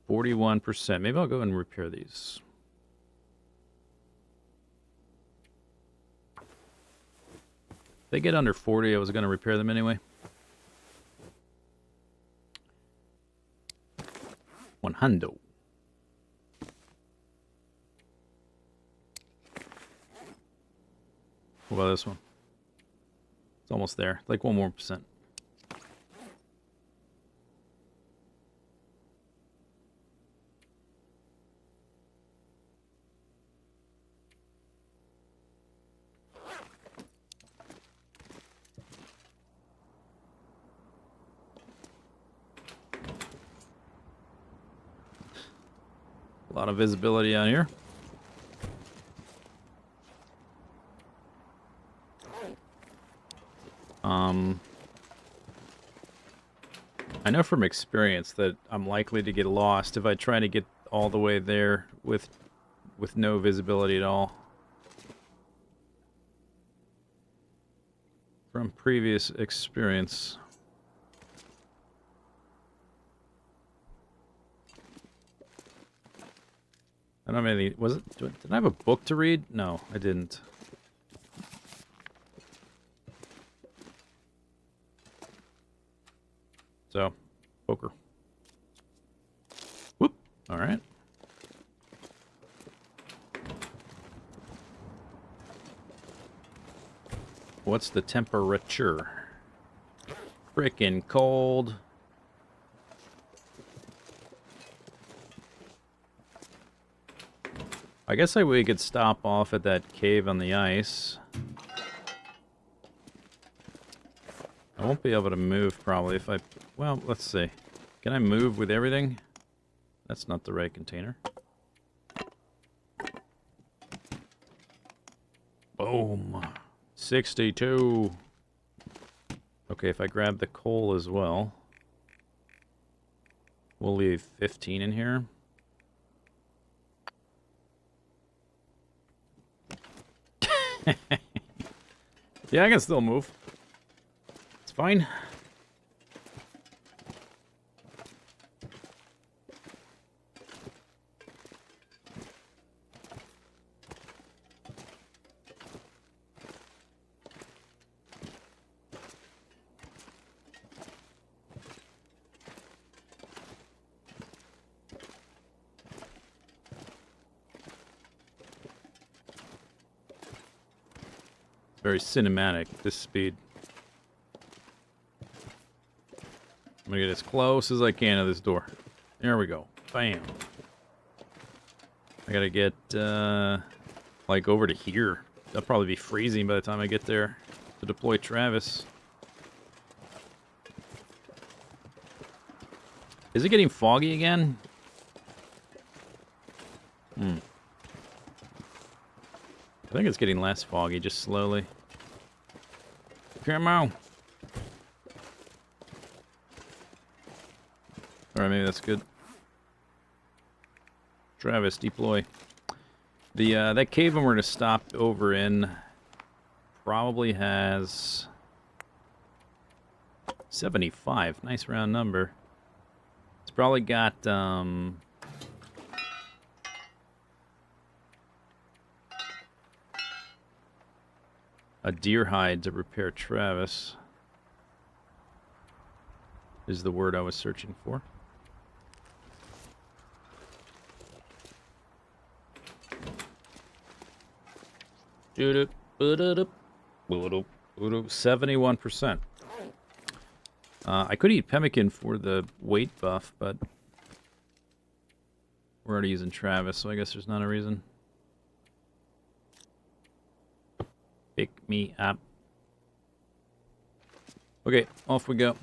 41%. Maybe I'll go and repair these. If they get under 40, I was going to repair them anyway. 100. What about this one? It's almost there. Like 1 more percent. A lot of visibility out here. I know from experience that I'm likely to get lost if I try to get all the way there with no visibility at all. From previous experience. I don't have anything. Did I have a book to read? No, I didn't. So, poker. Whoop. All right. What's the temperature? Frickin' cold. I guess we could stop off at that cave on the ice. I won't be able to move probably if I... Well, let's see. Can I move with everything? That's not the right container. Boom. 62. Okay, if I grab the coal as well, we'll leave 15 in here. Yeah, I can still move. It's fine. Very cinematic, this speed. I'm gonna get as close as I can to this door. There we go. Bam. I gotta get, like, over to here. That'll probably be freezing by the time I get there to deploy Travis. Is it getting foggy again? I think it's getting less foggy, just slowly. Come on. Alright, maybe that's good. Travis, deploy. The that cave we're gonna stop over in probably has 75. Nice round number. It's probably got a deer hide to repair Travis. Is the word I was searching for. Doo-doo, boo-doo-doo, boo-doo, boo-doo, 71%. I could eat pemmican for the weight buff, but we're already using Travis, so I guess there's not a reason. Pick me up. Okay, off we go.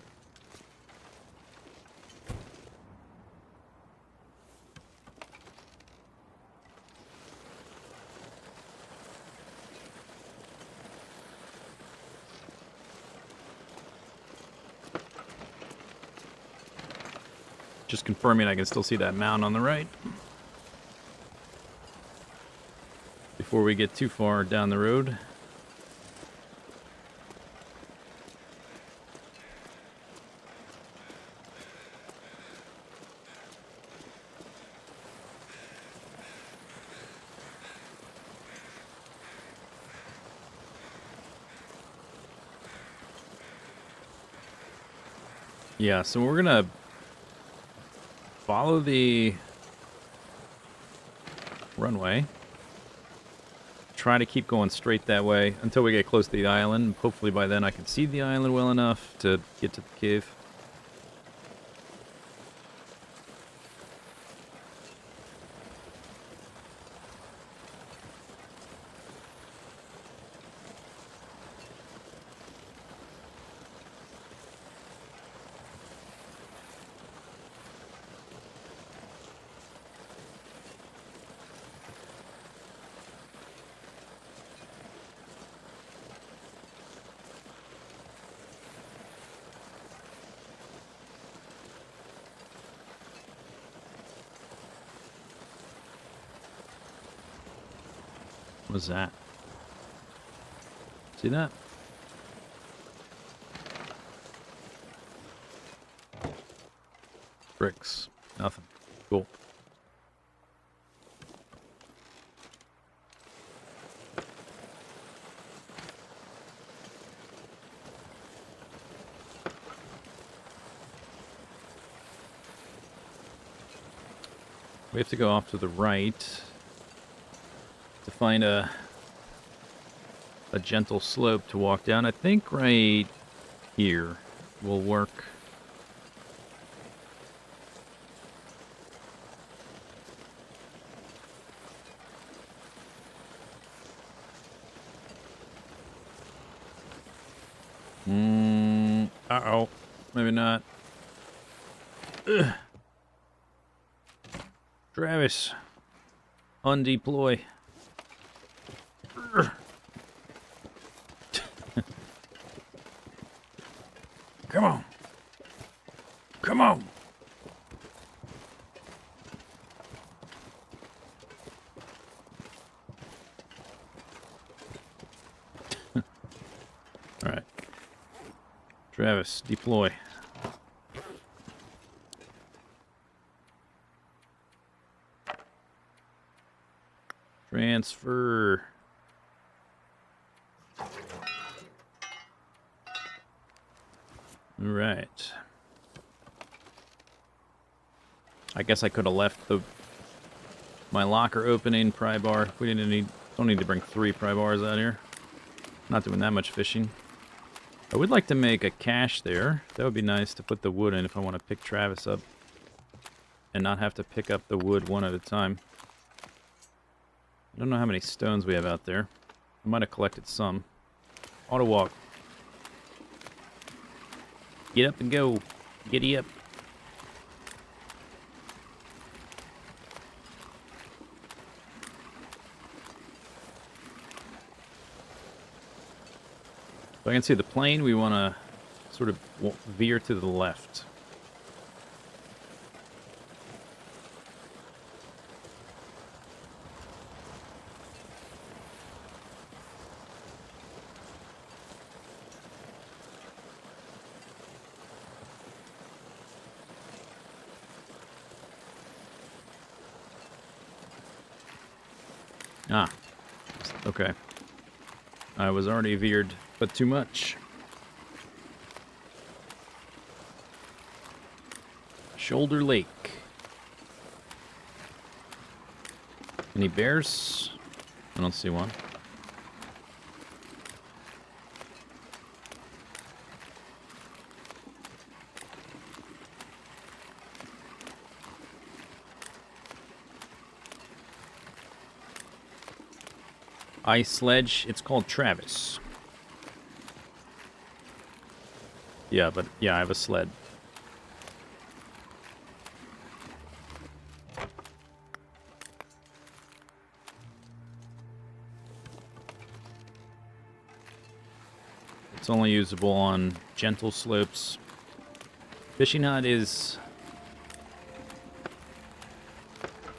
Just confirming I can still see that mound on the right. Before we get too far down the road. Yeah, so we're gonna follow the runway. Try to keep going straight that way until we get close to the island. Hopefully by then I can see the island well enough to get to the cave. What was that? See that? Bricks. Nothing. Cool. We have to go off to the right to find a gentle slope to walk down. I think right here will work. Uh-oh. Maybe not. Ugh. Travis. Undeploy. Come on. Come on. All right. Travis, deploy. Transfer. All right. I guess I could have left my locker opening pry bar. We don't need to bring 3 pry bars out here. Not doing that much fishing. I would like to make a cache there. That would be nice to put the wood in if I want to pick Travis up and not have to pick up the wood one at a time. I don't know how many stones we have out there. I might have collected some. Auto walk. Get up and go. Giddy up. So I can see the plane. We want to sort of veer to the left. Ah, okay. I was already veered, but too much. Shoulder Lake. Any bears? I don't see one. Ice sledge. It's called Travis. Yeah, but yeah, I have a sled. It's only usable on gentle slopes. Fishing hut is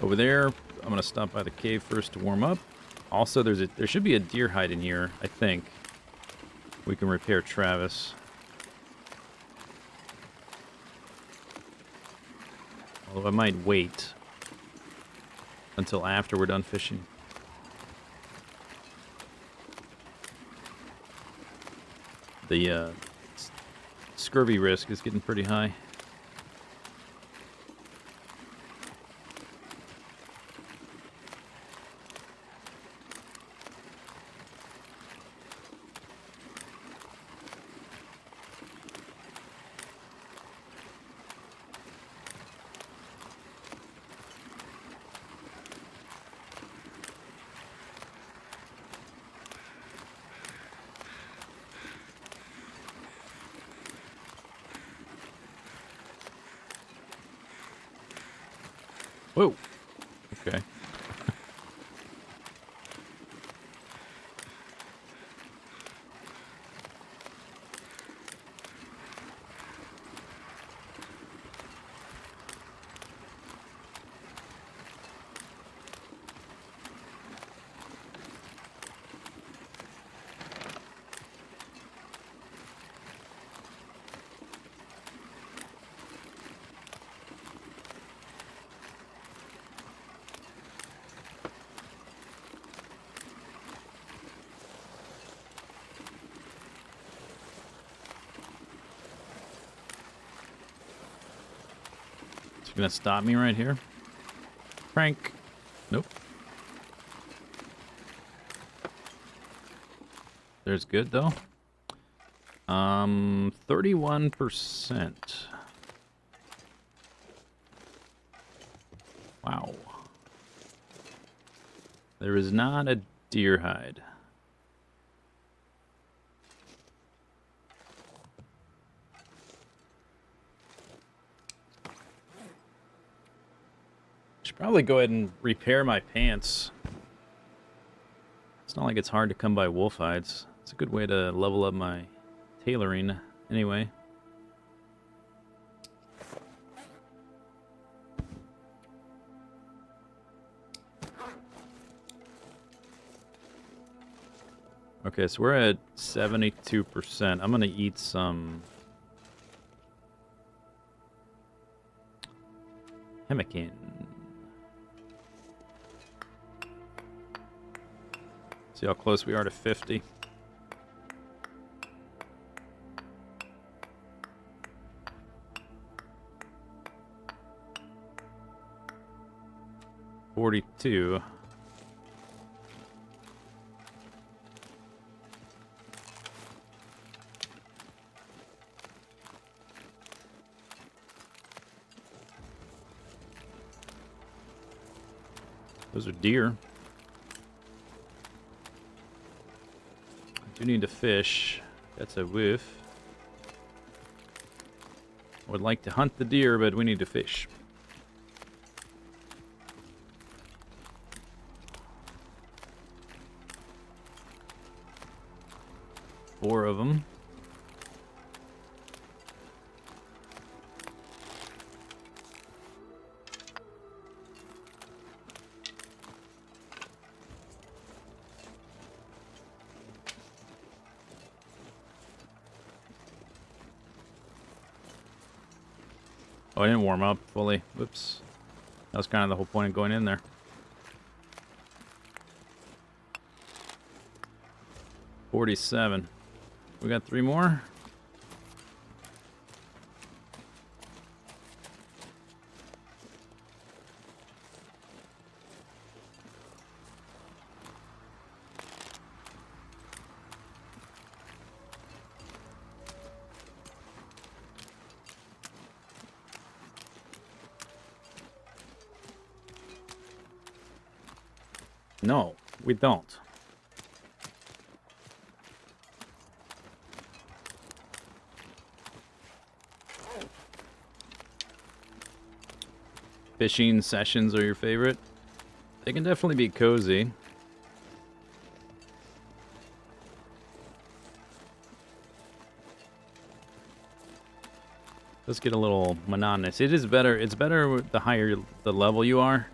over there. I'm gonna stop by the cave first to warm up. Also, there should be a deer hide in here, I think. We can repair Travis. Although I might wait until after we're done fishing. The scurvy risk is getting pretty high. Whoa. Okay. You gonna stop me right here? Prank. Nope. There's good though. 31%. Wow. There is not a deer hide. Should probably go ahead and repair my pants. It's not like it's hard to come by wolf hides. It's a good way to level up my tailoring anyway. Okay, so we're at 72%. I'm gonna eat some pemmican. See how close we are to 50. $42. Those are deer. do need to fish. That's a whiff. Would like to hunt the deer, but we need to fish. Four of them. Oh, I didn't warm up fully. Whoops. That was kind of the whole point of going in there. $47. We got 3 more. No, we don't. Fishing sessions are your favorite? They can definitely be cozy. Let's get a little monotonous. It is better. It's better the higher the level you are,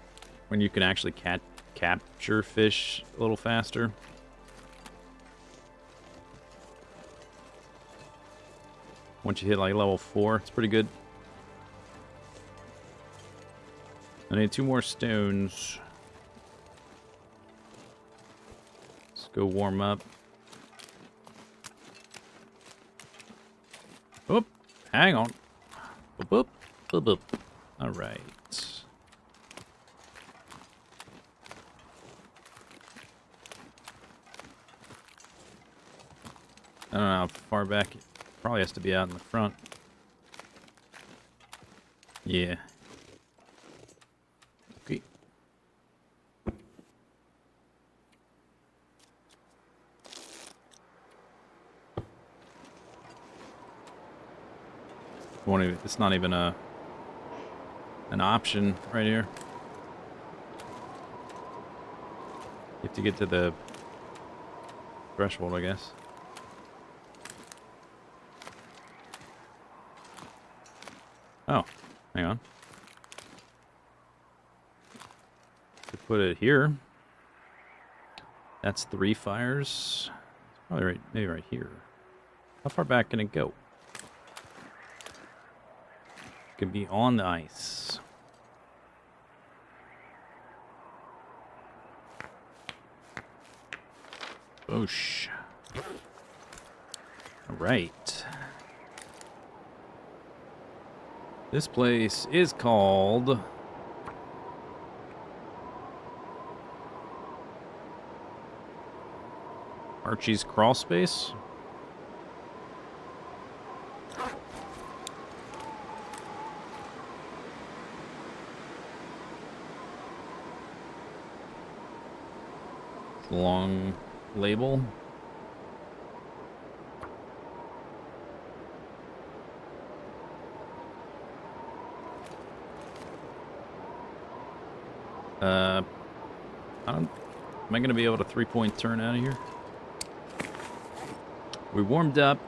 when you can actually capture fish a little faster. Once you hit like level 4, it's pretty good. I need 2 more stones. Let's go warm up. Oop, hang on. Boop, boop, boop, boop. All right. I don't know how far back. It probably has to be out in the front. Yeah. Okay. It's not even an option right here. You have to get to the threshold, I guess. Oh, hang on. Could put it here. That's 3 fires. Probably right, maybe right here. How far back can it go? Could be on the ice. Boosh. All right. This place is called Archie's Crawl Space. Long label. Am I going to be able to 3-point turn out of here? We warmed up.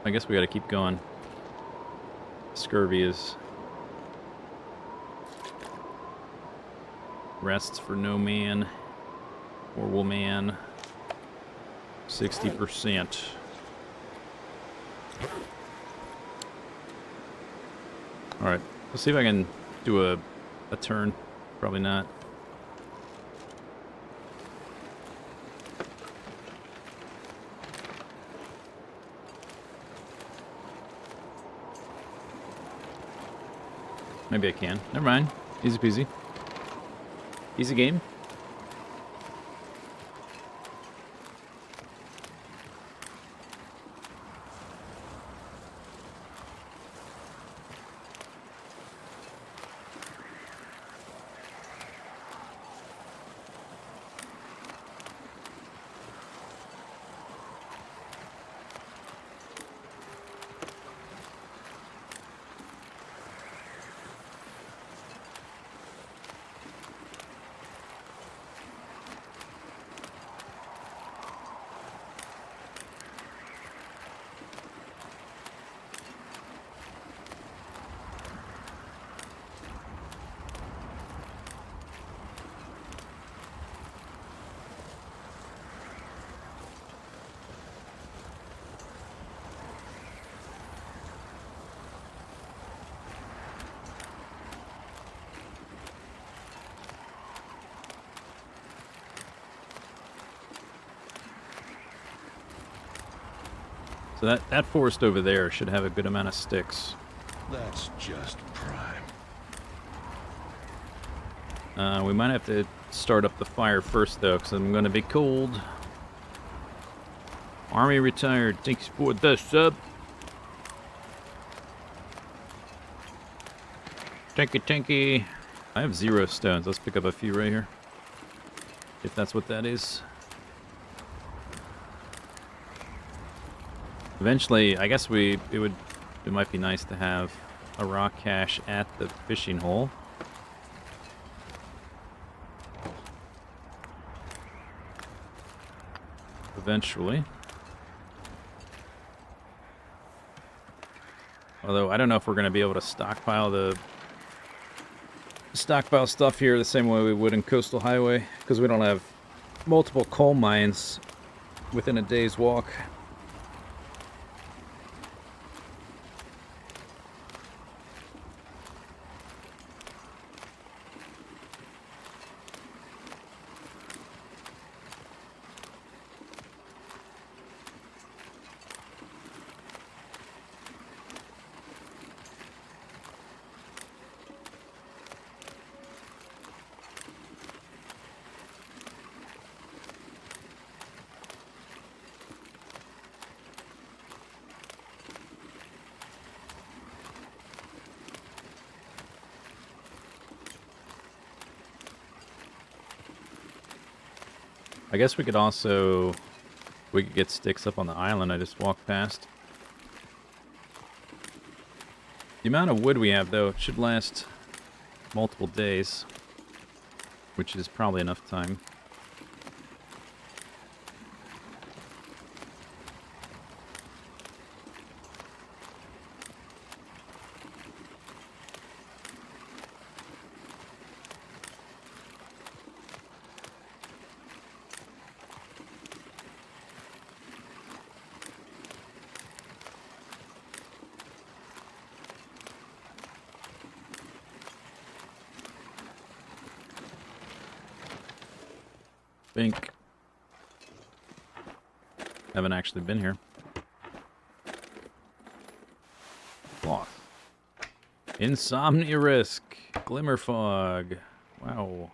I guess we got to keep going. Scurvy is rests for no man or woman. 60%. All right, let's see if I can do a turn. Probably not. Maybe I can. Never mind. Easy peasy. Easy game. So that forest over there should have a good amount of sticks. That's just prime. We might have to start up the fire first, though, because I'm going to be cold. Army retired. Thanks for the sub. Tanky. I have 0 stones. Let's pick up a few right here. If that's what that is. Eventually, I guess it might be nice to have a rock cache at the fishing hole. Eventually. Although I don't know if we're going to be able to stockpile stuff here the same way we would in Coastal Highway, because we don't have multiple coal mines within a day's walk. I guess we could get sticks up on the island I just walked past. The amount of wood we have, though, should last multiple days, which is probably enough time. Think. Haven't actually been here. Cloth. Insomnia risk. Glimmer fog. Wow.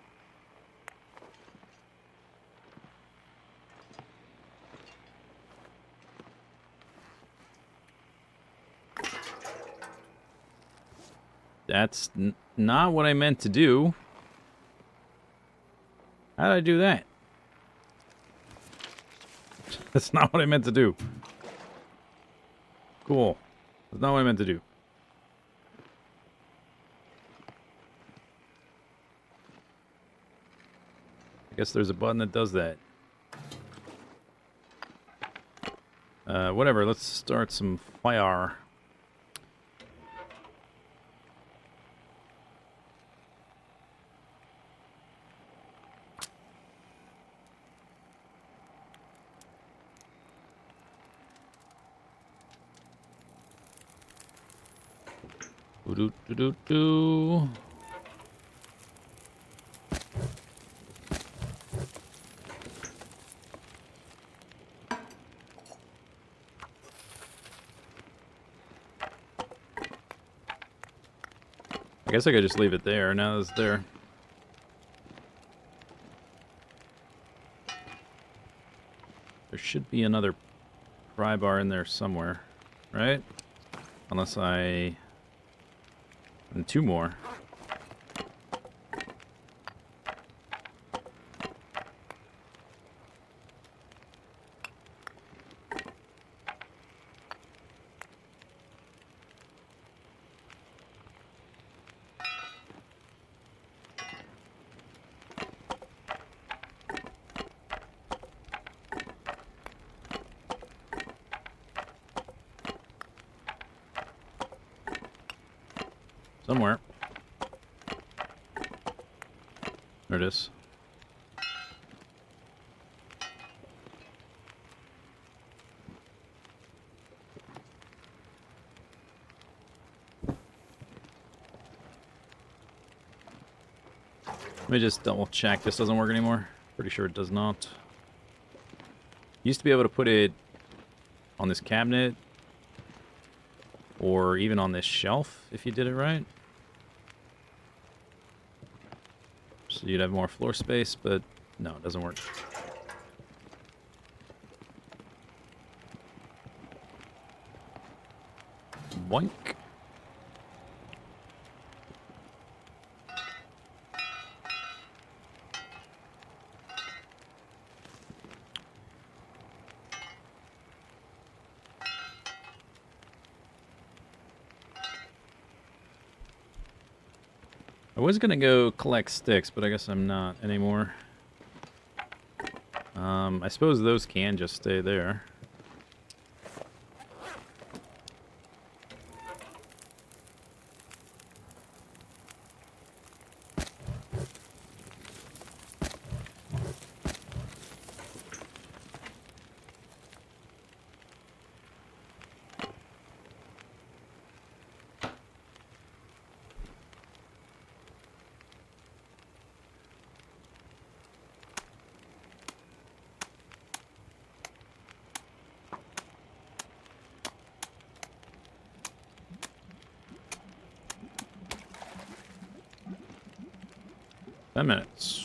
That's not what I meant to do. How did I do that? That's not what I meant to do. Cool. That's not what I meant to do. I guess there's a button that does that. Whatever, let's start some fire. Do-do-do-do-do. I guess I could just leave it there. Now it's there. There should be another pry bar in there somewhere, right? Unless I... And 2 more. Somewhere. There it is. Let me just double check this doesn't work anymore. Pretty sure it does not. Used to be able to put it on this cabinet, or even on this shelf if you did it right. So you'd have more floor space, but no, it doesn't work. Boink. I was gonna go collect sticks, but I guess I'm not anymore. I suppose those can just stay there. Ten minutes.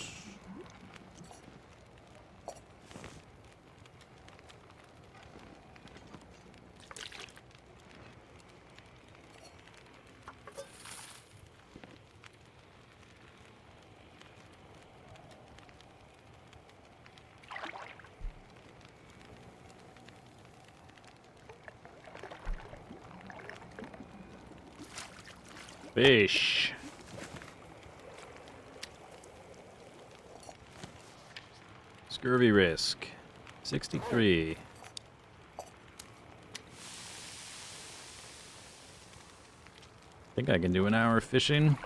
Fish. Scurvy risk. 63. Think I can do an hour of fishing.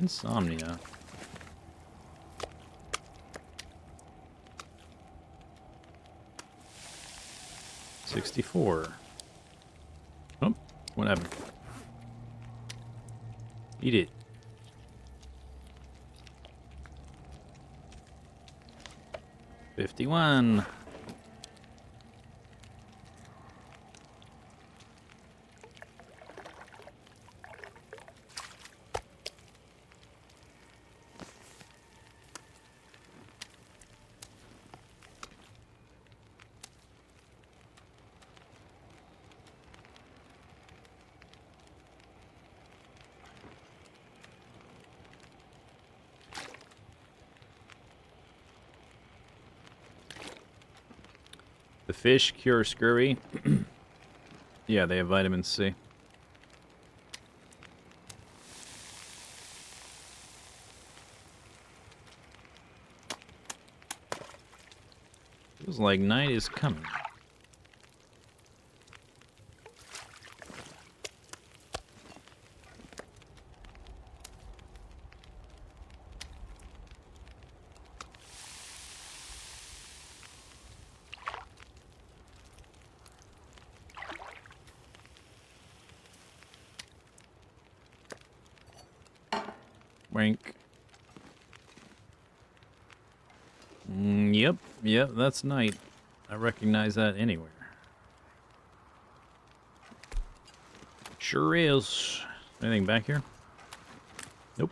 Insomnia. $64. Oh, what happened? Eat it. $51. The fish cure scurvy. Yeah, they have vitamin C. Feels like night is coming. Wink. Yep, that's night. I recognize that anywhere. Sure is. Anything back here? Nope.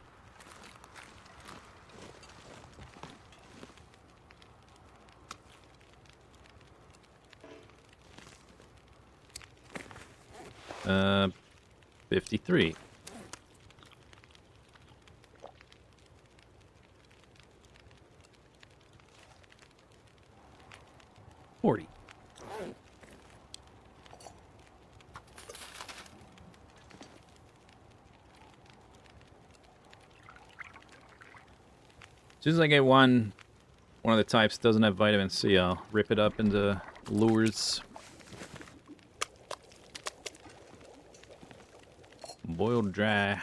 Uh, 53. $40. As soon as I get one of the types doesn't have vitamin C, I'll rip it up into lures. Boiled dry.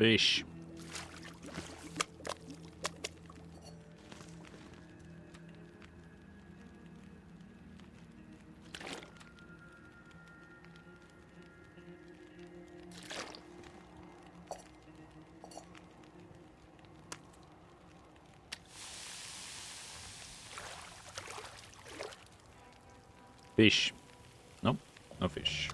Fish. Fish. Nope, no fish.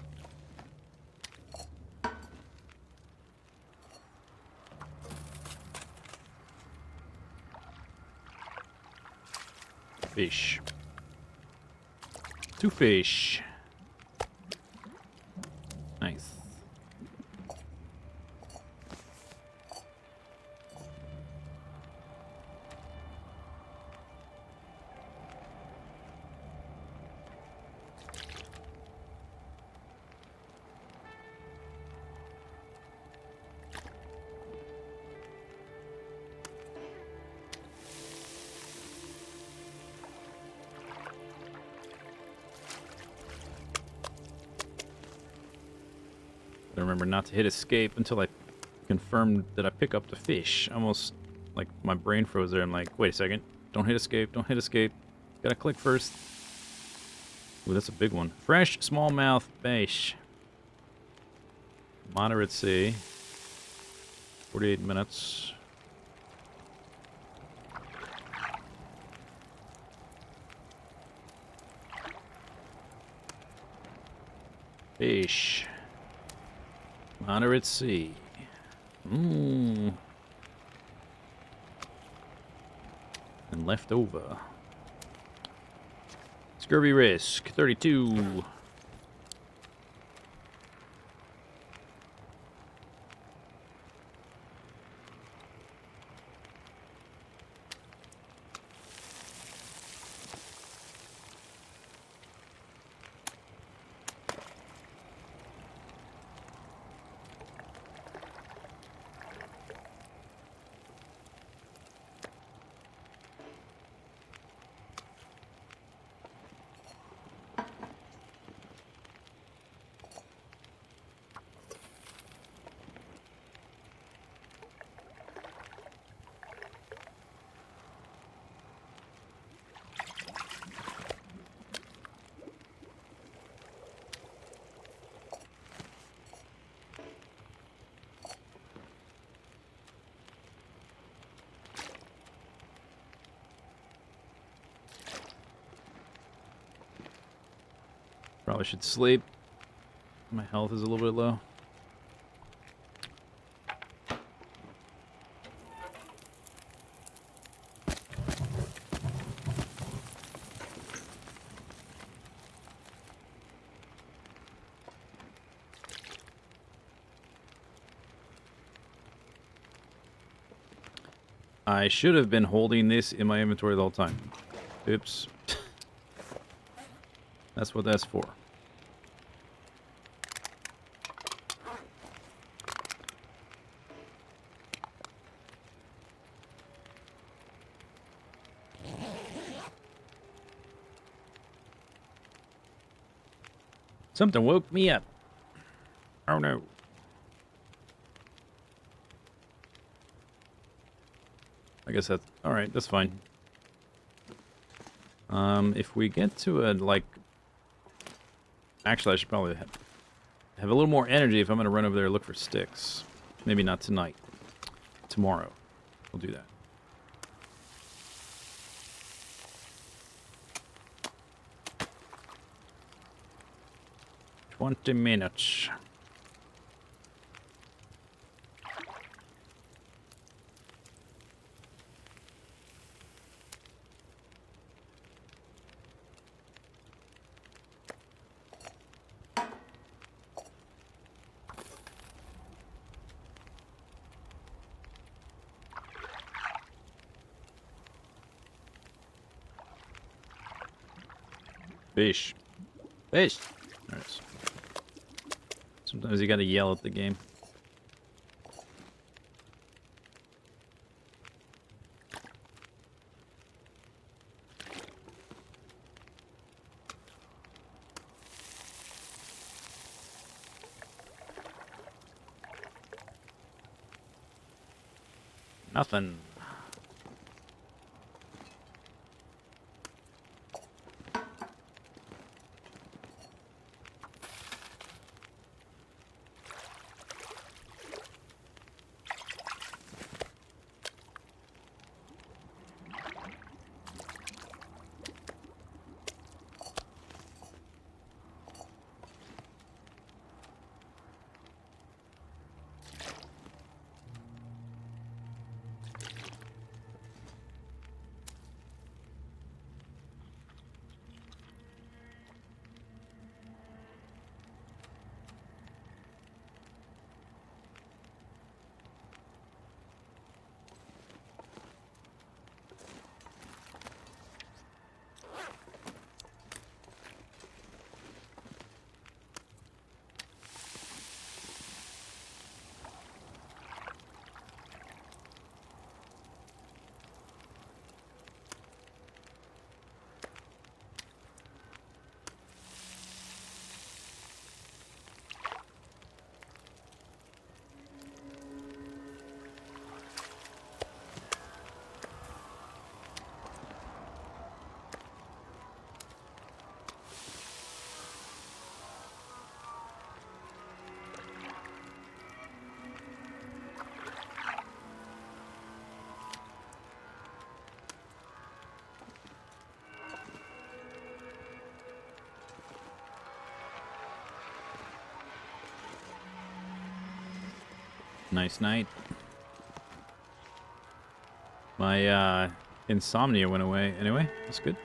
Fish. 2 fish. Nice. I remember not to hit escape until I confirmed that I pick up the fish. Almost like my brain froze there. I'm like, wait a second. Don't hit escape. Don't hit escape. Gotta click first. Ooh, that's a big one. Fresh smallmouth fish. Moderate sea. 48 minutes. Fish. Moderate sea. Mmm. And left over. Scurvy risk, 32. Probably should sleep. My health is a little bit low. I should have been holding this in my inventory the whole time. Oops. That's what that's for. Something woke me up. Oh no. I guess that's alright, that's fine. If we get to a, like... Actually, I should probably have a little more energy if I'm going to run over there and look for sticks. Maybe not tonight. Tomorrow. We'll do that. "20 minutes. Fish. Fish! Nice. Sometimes you gotta yell at the game. Nothing. Nice night. My insomnia went away anyway. That's good.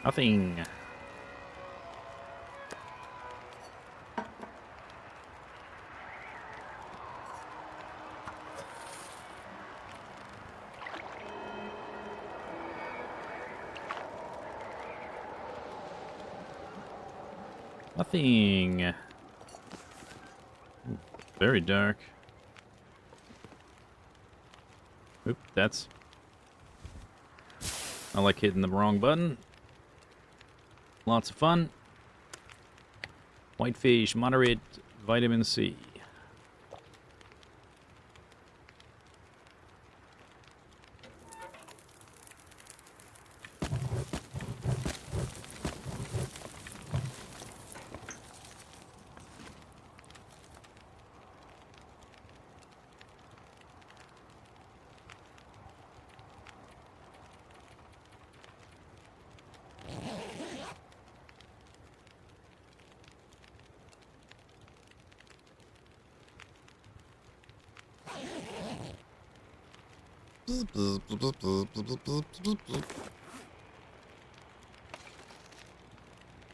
Nothing. Nothing. Very dark. Oop, that's... I like hitting the wrong button. Lots of fun. Whitefish, moderate vitamin C.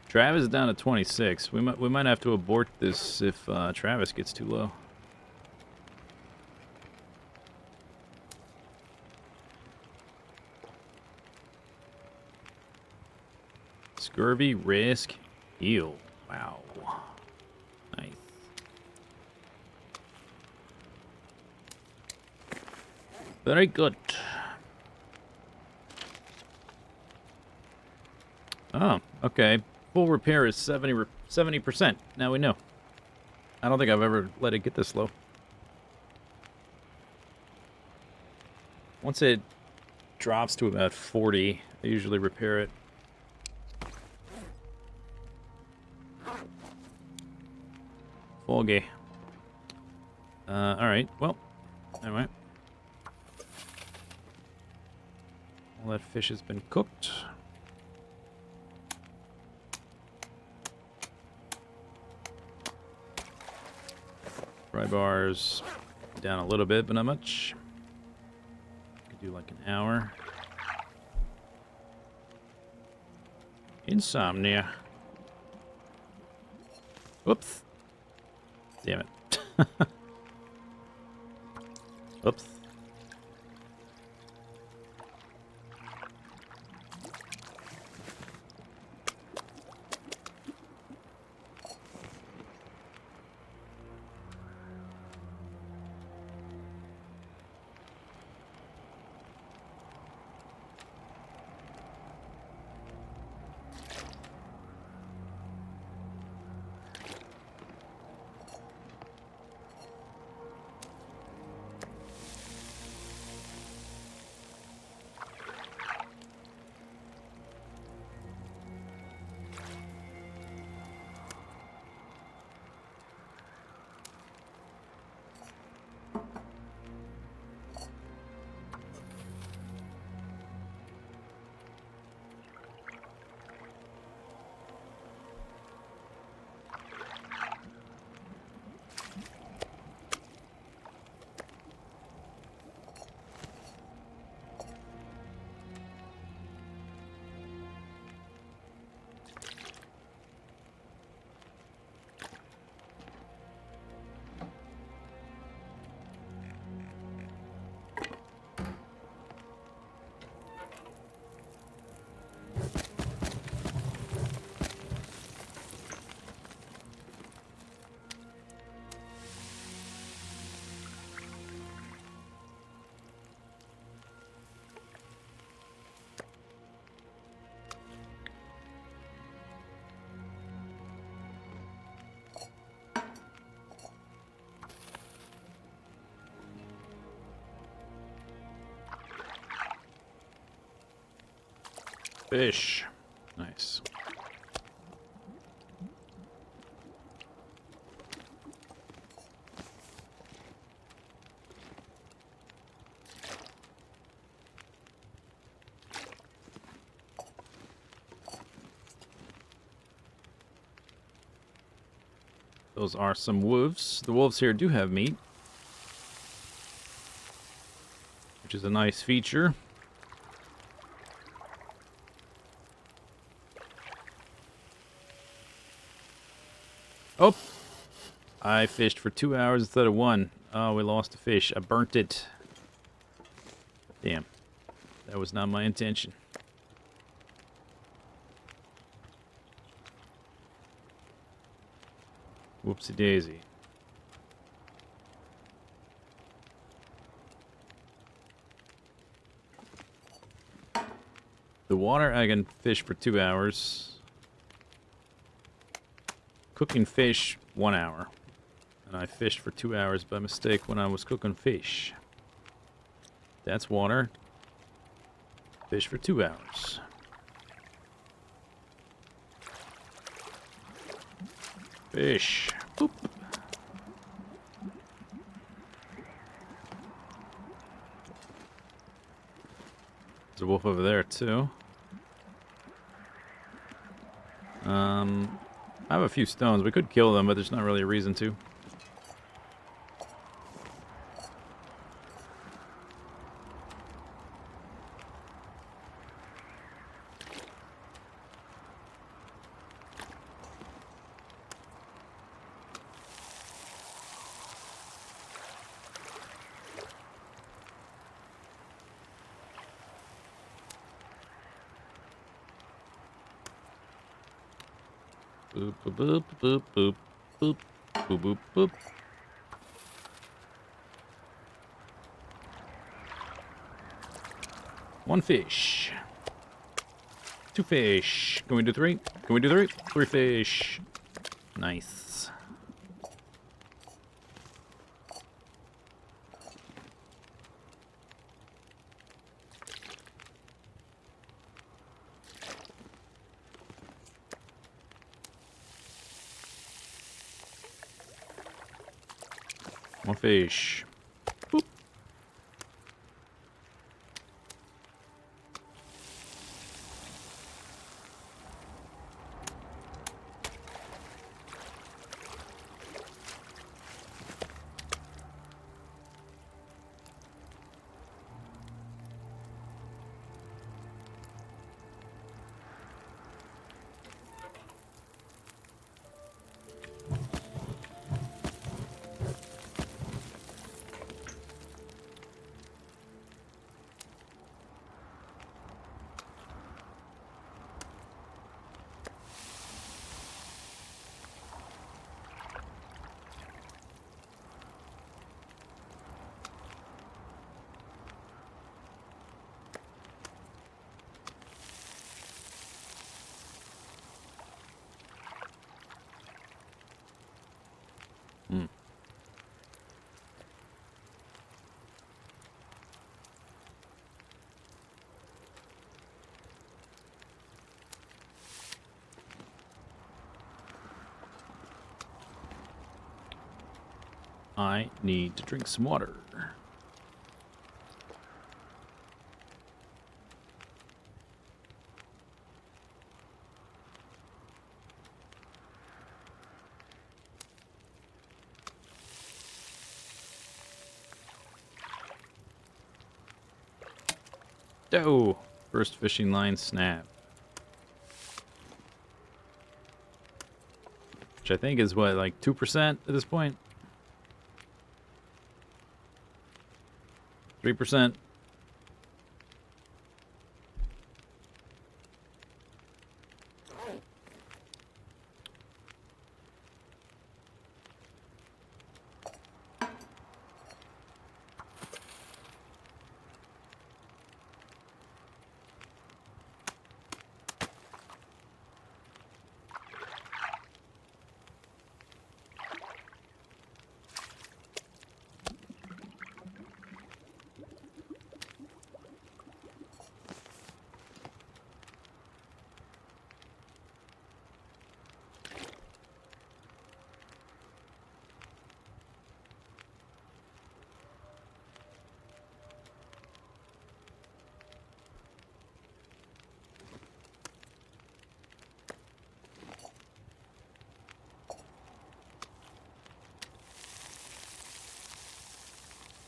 Travis is down to 26. We might have to abort this if Travis gets too low. Scurvy, risk, heal. Wow. Nice. Very good. Oh, okay. Full repair is 70%. Now we know. I don't think I've ever let it get this low. Once it drops to about 40, I usually repair it. Foggy. Alright, well, alright. All that fish has been cooked. Fry bars. down a little bit, but not much. Could do like an hour. Insomnia. Whoops. Damn it. Oops. Fish. Nice. Those are some wolves. The wolves here do have meat, which is a nice feature. Oh! I fished for 2 hours instead of 1. Oh, we lost a fish. I burnt it. Damn. That was not my intention. Whoopsie daisy. The water, I can fish for 2 hours. Cooking fish, 1 hour. And I fished for 2 hours by mistake when I was cooking fish. That's water. Fish for 2 hours. Fish. Boop. There's a wolf over there too. I have a few stones. We could kill them, but there's not really a reason to. Boop, boop, boop, boop, boop, boop, boop, boop. One fish. 2 fish. Can we do 3? Can we do 3? 3 fish. Nice. One fish. Boop. I need to drink some water. Oh, first fishing line snap. Which I think is what, like 2% at this point? 3%.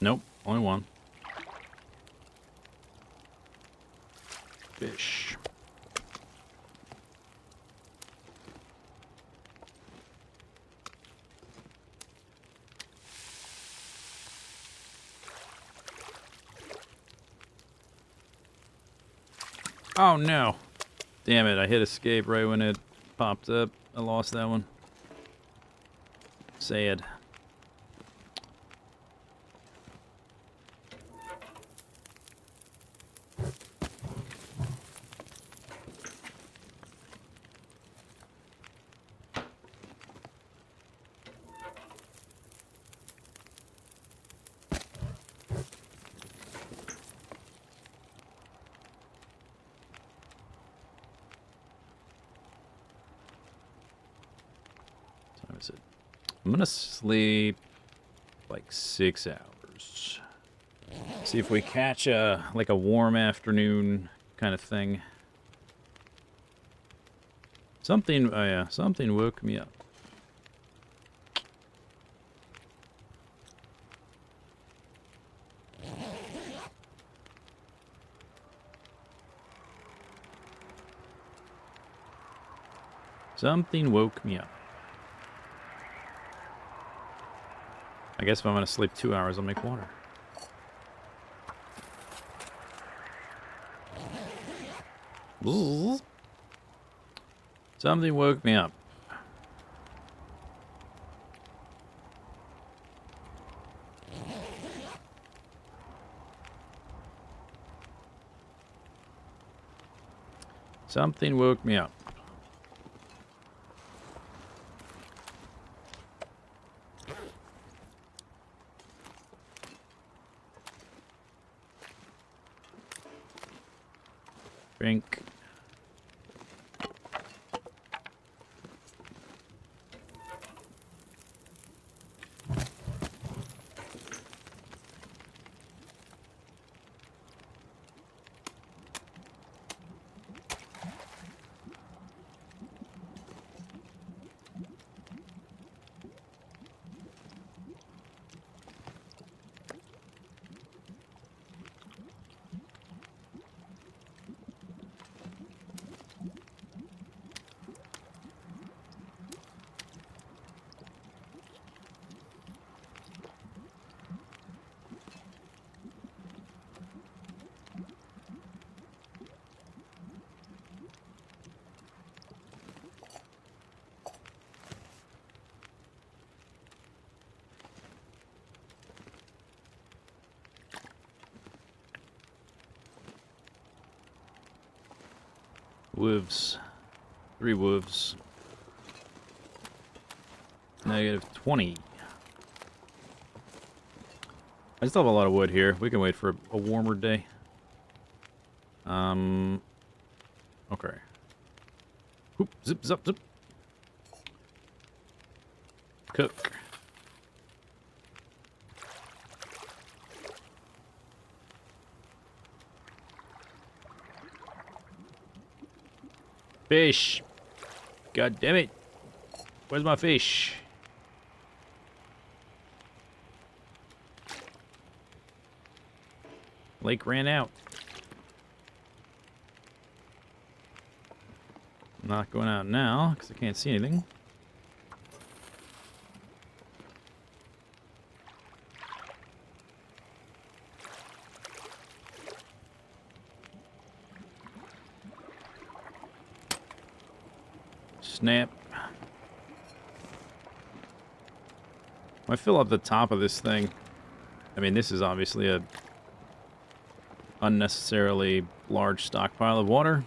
Nope, only one. Fish. Oh no. Damn it, I hit escape right when it popped up. I lost that one. Sad. What time is it? I'm gonna sleep like 6 hours. See if we catch a like a warm afternoon kind of thing. Something, oh yeah, something woke me up. Something woke me up. I guess if I'm gonna sleep 2 hours, I'll make water. Ooh. Something woke me up. Something woke me up. Drink. Wolves. 3 wolves. -20. I still have a lot of wood here. We can wait for a warmer day. Okay. Oop, zip, zip, zip. Cook. Fish. God damn it. Where's my fish? Lake ran out. I'm not going out now because I can't see anything. Snap. I fill up the top of this thing. I mean, this is obviously a unnecessarily large stockpile of water.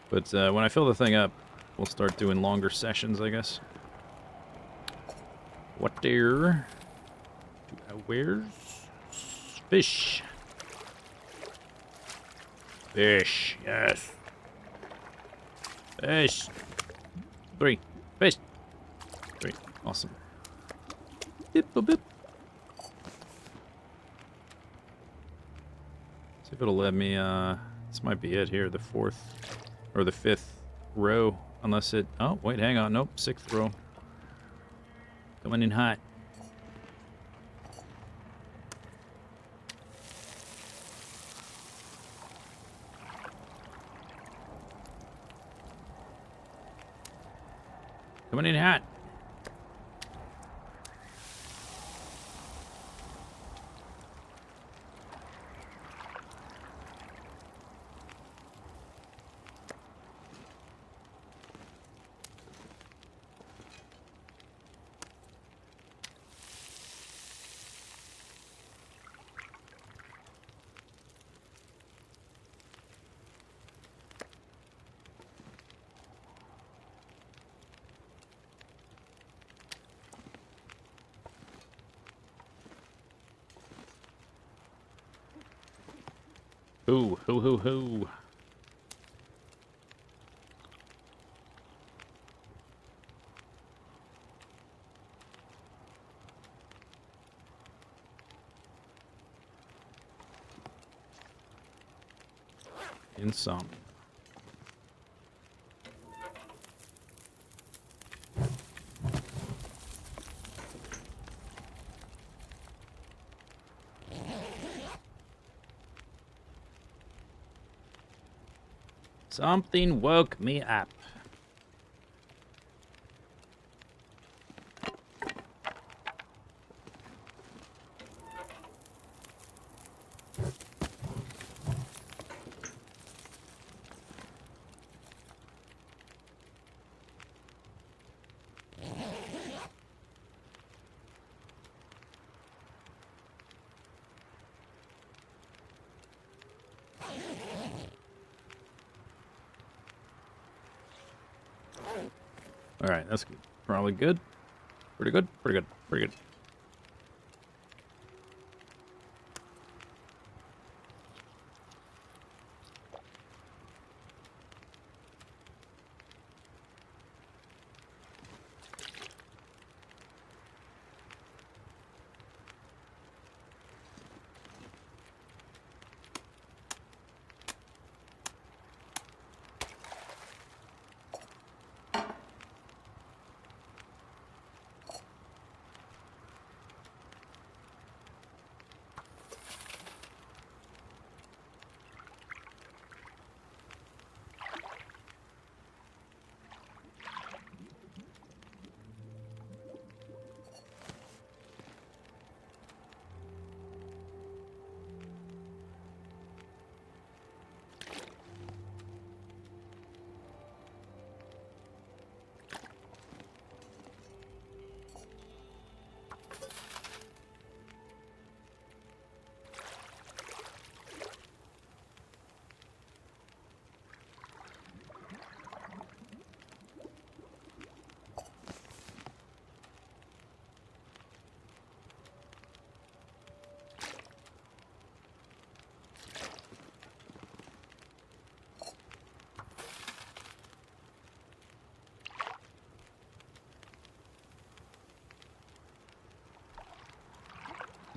But when I fill the thing up, we'll start doing longer sessions, I guess. What there? Where's fish? Fish, yes. Fish. 3. Fish. 3. Awesome. Bip, boop, bip. See if it'll let me, this might be it here, the 4th, or the 5th row, unless it, oh, wait, hang on, nope, 6th row. Coming in hot. Coming in hot. Hoo, hoo, hoo, hoo. In some. Something woke me up. All right, that's probably good. Pretty good, pretty good, pretty good.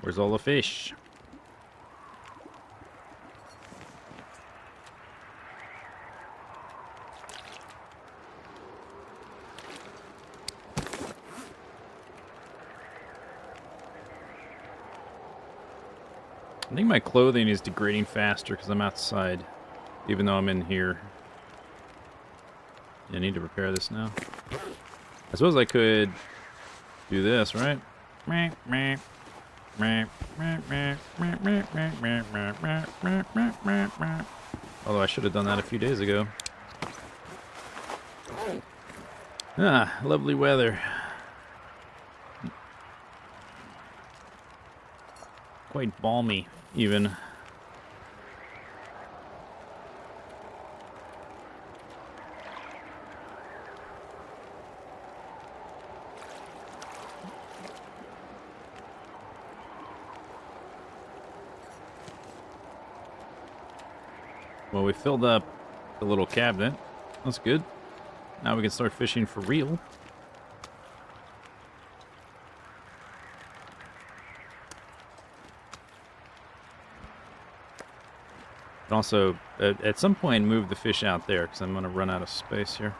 Where's all the fish? I think my clothing is degrading faster because I'm outside, even though I'm in here. I need to repair this now. I suppose I could do this, right? Although I should have done that a few days ago. Ah, lovely weather. Quite balmy, even. Well, we filled up the little cabinet. That's good. Now we can start fishing for real. And also, at some point, move the fish out there, because I'm going to run out of space here.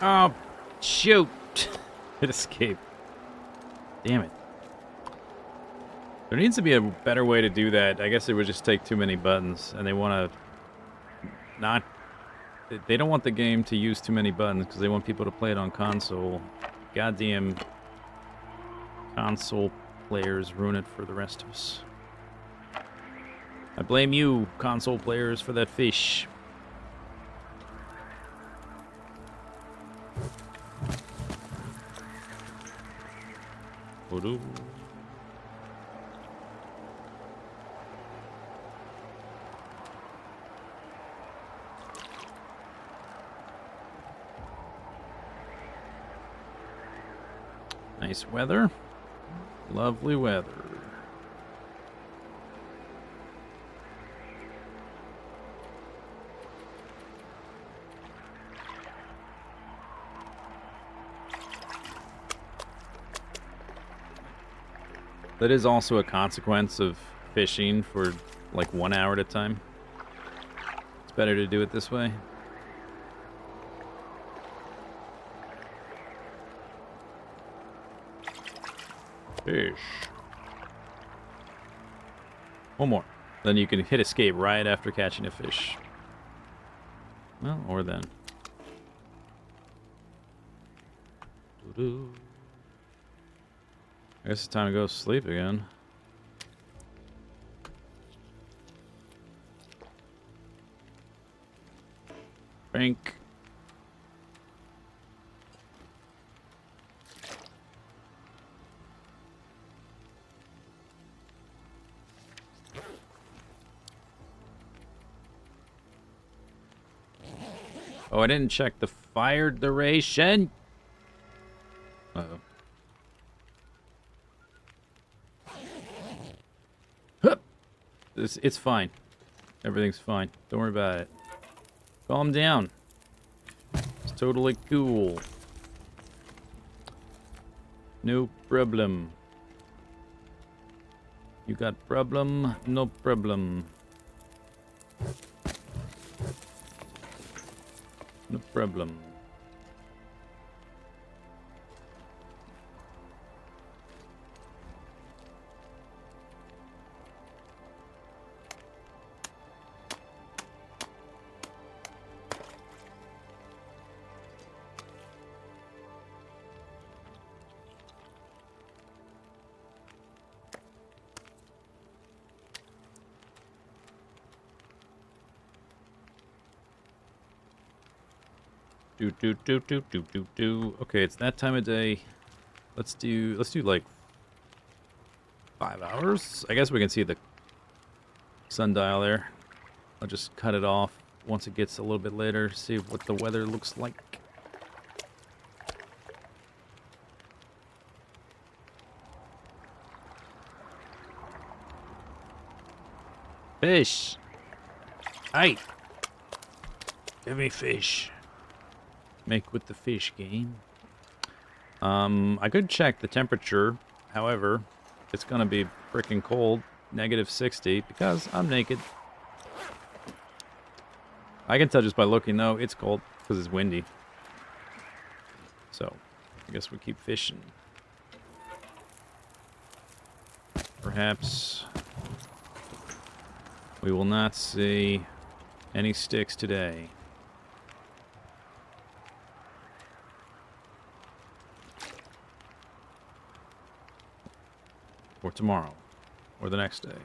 Oh, shoot. It escaped. Damn it. There needs to be a better way to do that. I guess it would just take too many buttons, and they want to not... They don't want the game to use too many buttons, because they want people to play it on console. Goddamn console players ruin it for the rest of us. I blame you, console players, for that fish. Voodoo. Nice weather. Lovely weather. That is also a consequence of fishing for like 1 hour at a time. It's better to do it this way. Fish. One more. Then you can hit escape right after catching a fish. Well, or then. Doo-doo. I guess it's time to go to sleep again. Bank. Oh, I didn't check the fire duration. Uh-oh. It's fine. Everything's fine. Don't worry about it. Calm down. It's totally cool. No problem. You got problem? No problem. No problem. Okay, it's that time of day. Let's do like 5 hours. I guess we can see the sundial there. I'll just cut it off once it gets a little bit later. See what the weather looks like. Fish. Hey. Give me fish. Make with the fish game. I could check the temperature. However, it's gonna be freaking cold. -60 because I'm naked. I can tell just by looking though, it's cold because it's windy. So, I guess we keep fishing. Perhaps we will not see any sticks today. Or tomorrow. Or the next day.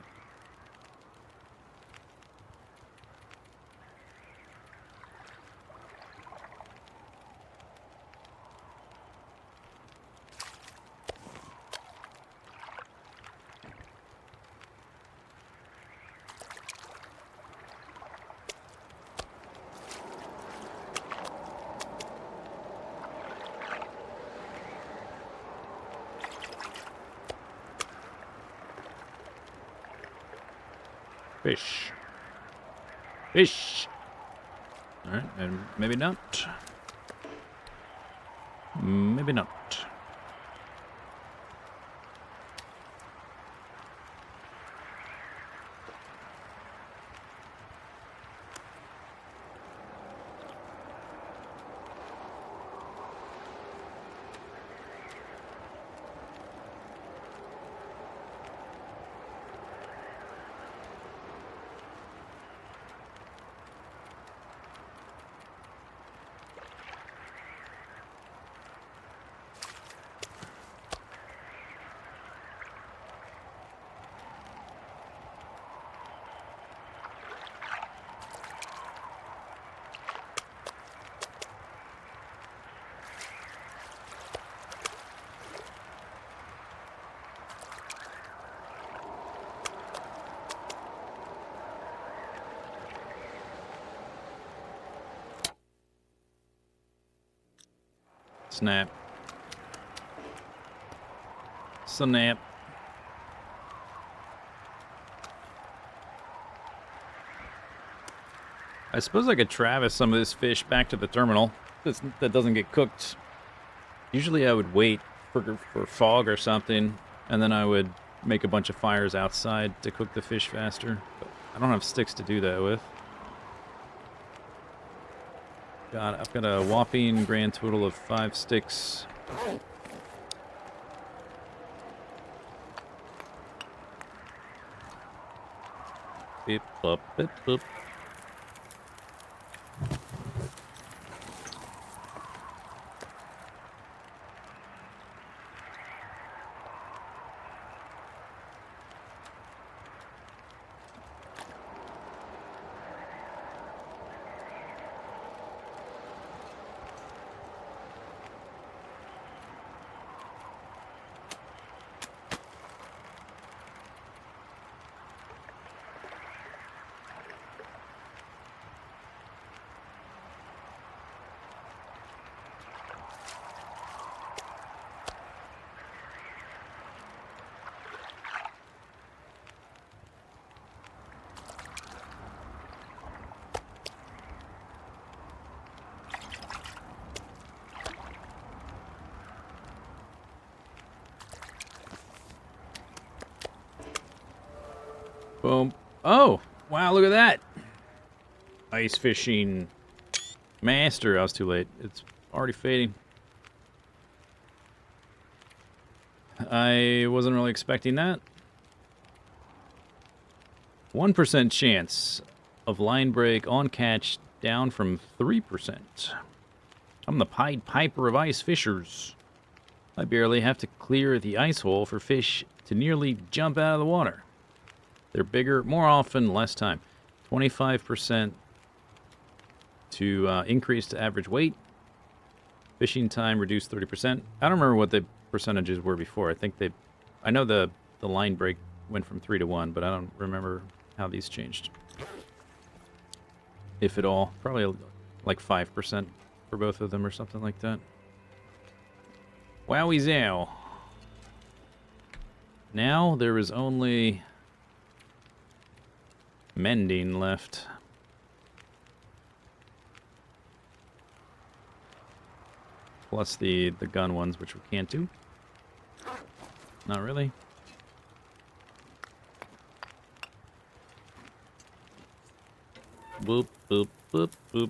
Fish. Fish. Alright, and maybe not. Maybe not. Snap. Snap. I suppose I could Travis some of this fish back to the terminal that doesn't get cooked. Usually I would wait for fog or something, and then I would make a bunch of fires outside to cook the fish faster. But I don't have sticks to do that with. God, I've got a whopping grand total of 5 sticks. Beep, boop, beep, boop. Boom. Oh, wow, look at that. Ice fishing master. I was too late. It's already fading. I wasn't really expecting that. 1% chance of line break on catch, down from 3%. I'm the Pied Piper of ice fishers. I barely have to clear the ice hole for fish to nearly jump out of the water. They're bigger, more often, less time. 25% to increase to average weight, Fishing time reduced 30%. I don't remember what the percentages were before. I know the line break went from 3 to 1, but I don't remember how these changed. If at all. Probably like 5% for both of them or something like that. Wowie zow. Now there is only mending left. Plus the gun ones, which we can't do. Not really. Boop, boop, boop, boop.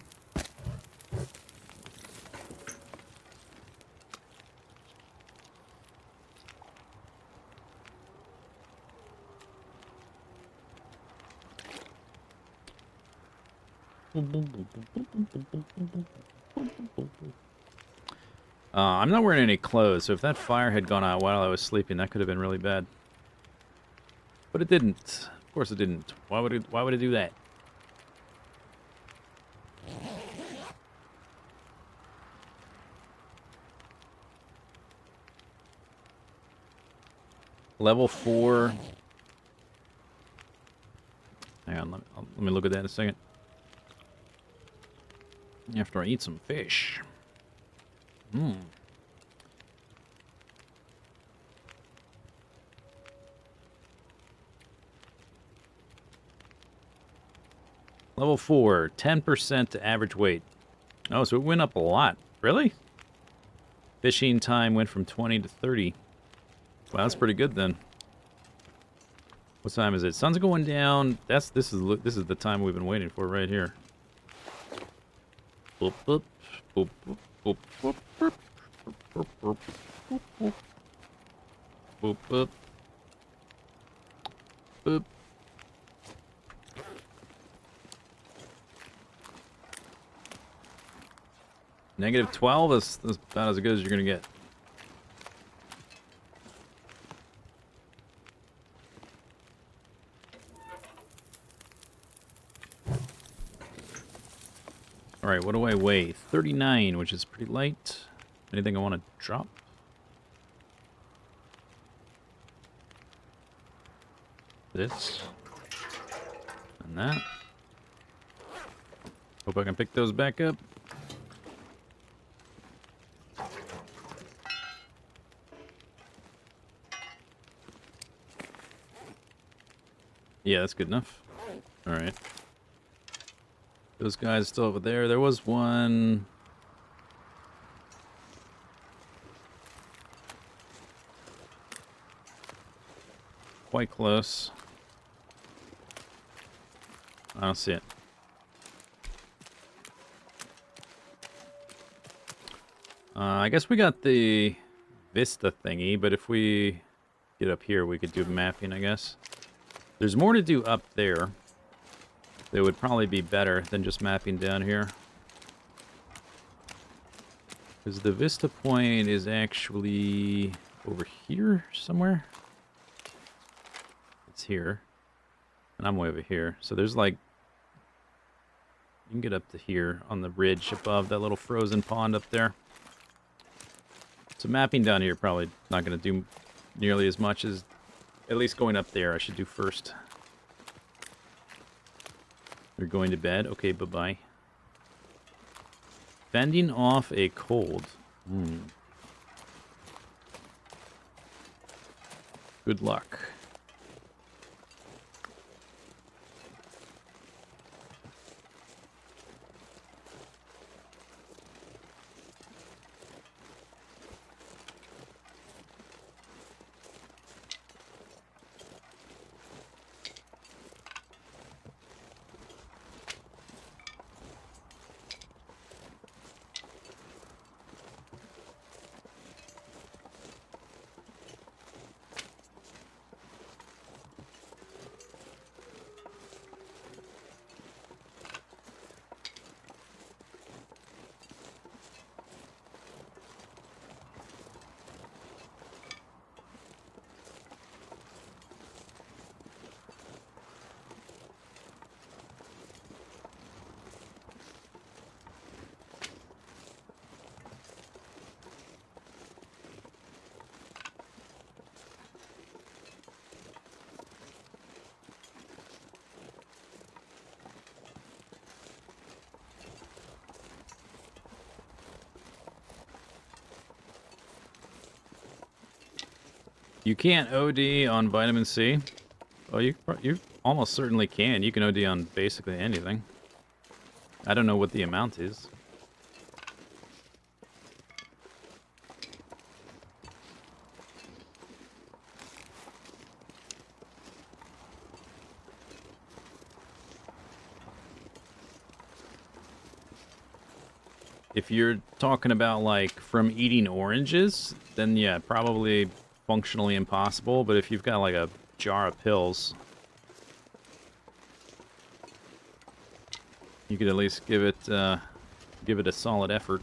I'm not wearing any clothes, so if that fire had gone out while I was sleeping, that could have been really bad. But it didn't. Of course it didn't. Why would it do that? Level 4. Hang on, let me look at that in a second. After I eat some fish. Level 4, 10% to average weight. Oh, so it went up a lot. Really? Fishing time went from 20 to 30. Wow, that's pretty good then. What time is it? Sun's going down. This is the time we've been waiting for right here. Boop boop boop boop boop boop boop boop boop boop boop boop. Negative 12 is about as good as you're gonna get. Alright, what do I weigh? 39, which is pretty light. Anything I want to drop? This. And that. Hope I can pick those back up. Yeah, that's good enough. Alright. Those guys still over there. There was one... quite close. I don't see it. I guess we got the Vista thingy, but if we get up here, we could do mapping, I guess. There's more to do up there. That would probably be better than just mapping down here. Because the Vista point is actually over here somewhere. It's here. And I'm way over here. So there's like... you can get up to here on the ridge above that little frozen pond up there. So mapping down here probably not going to do nearly as much as... at least going up there I should do first. You're going to bed? Okay, bye-bye. Fending off a cold. Good luck. You can't OD on vitamin C. Oh, you almost certainly can. You can OD on basically anything. I don't know what the amount is. If you're talking about, like, from eating oranges, then yeah, probably functionally impossible. But if you've got, like, a jar of pills, you could at least give it a solid effort.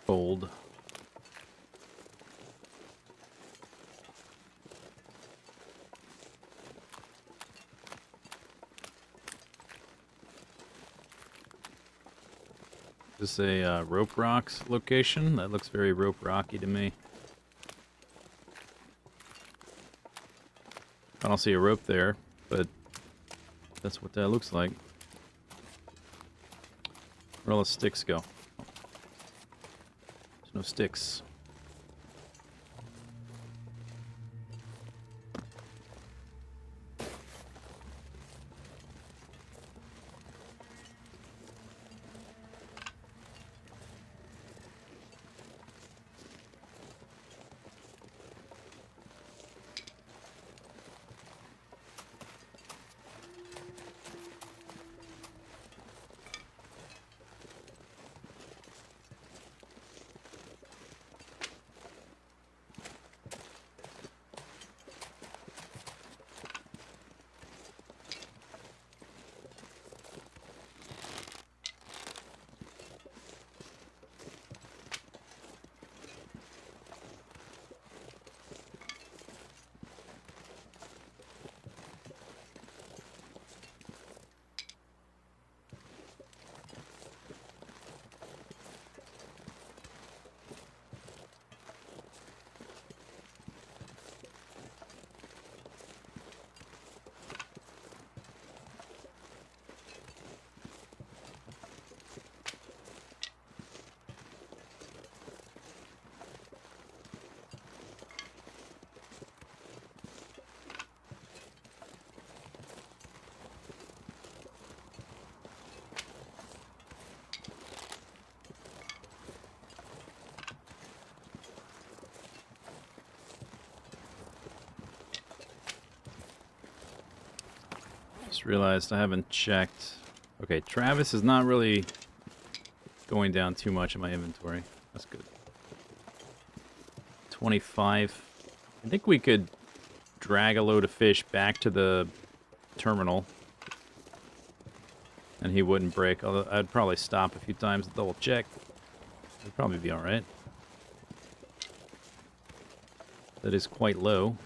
Cold. Is this a Rope Rocks location? That looks very Rope Rocky to me. I don't see a rope there, but that's what that looks like. Where all the sticks go? There's no sticks. Just realized I haven't checked. Okay, Travis is not really going down too much in my inventory. That's good. 25. I think we could drag a load of fish back to the terminal. And he wouldn't break. Although I'd probably stop a few times to double check. It'd probably be alright. That is quite low.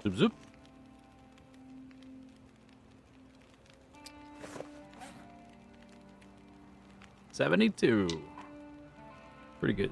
Zoop zoop. $72. Pretty good.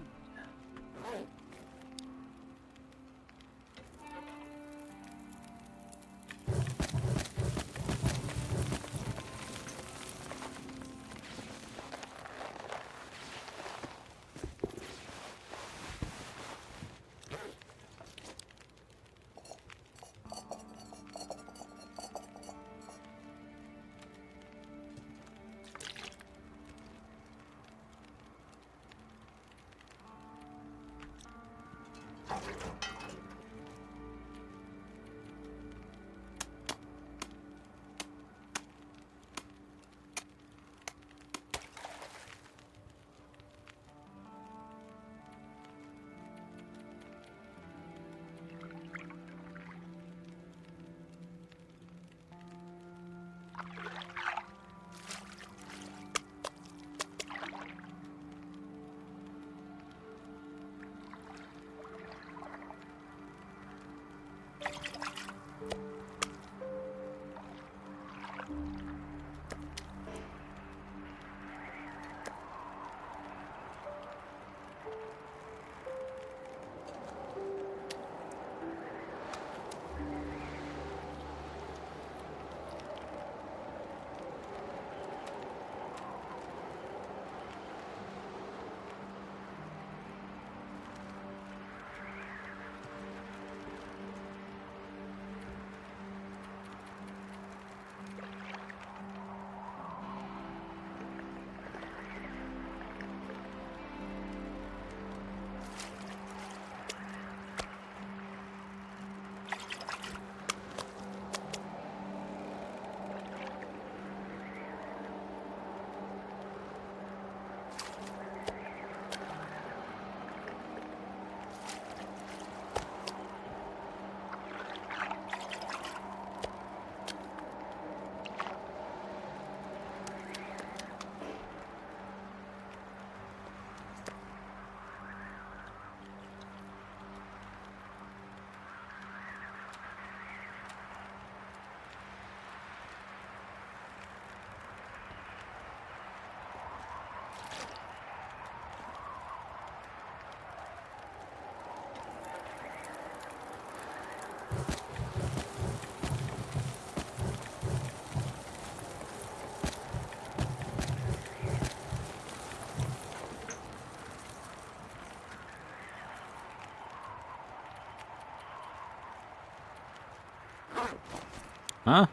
Huh?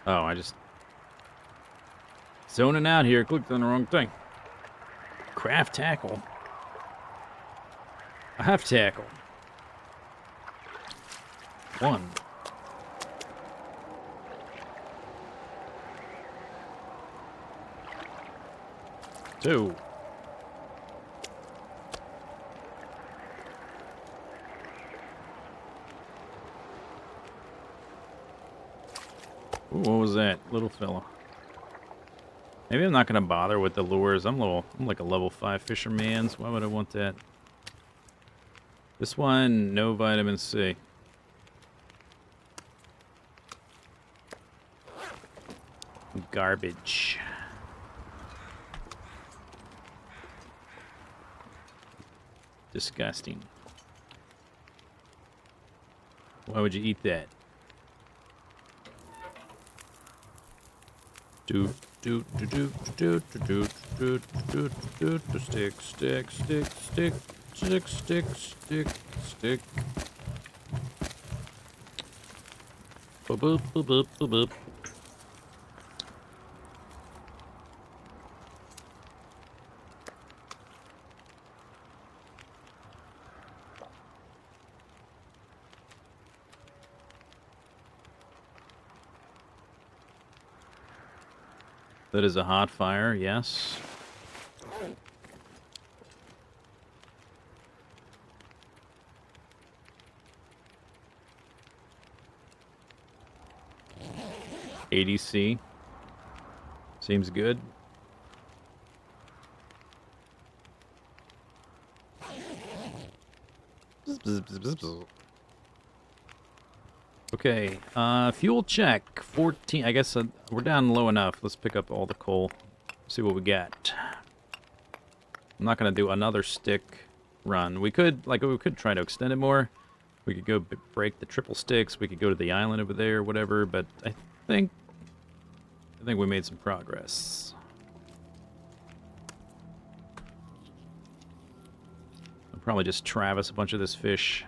Oh, I just zoning out here. Clicked on the wrong thing. Craft tackle. I have tackle. 1. 2. Ooh, what was that, little fella? Maybe I'm not gonna bother with the lures. I'm like a level 5 fisherman, so why would I want that? This one, no vitamin C. Garbage. Disgusting. Why would you eat that? Do do do do do do do do do do stick stick stick stick stick stick stick stick. Boop boop boop boop boop boop. That is a hot fire, yes. ADC. Seems good. Bzz, bzz, bzz, bzz, bzz. Okay, fuel check. 14. I guess we're down low enough. Let's pick up all the coal. See what we got. I'm not going to do another stick run. We could try to extend it more. We could go break the triple sticks. We could go to the island over there, whatever. But I think we made some progress. I'll probably just Travis a bunch of this fish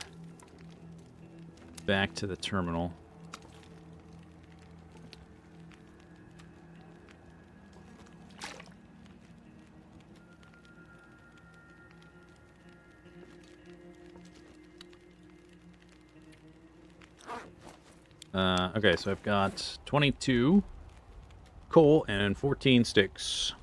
back to the terminal. Okay, so I've got 22 coal and 14 sticks.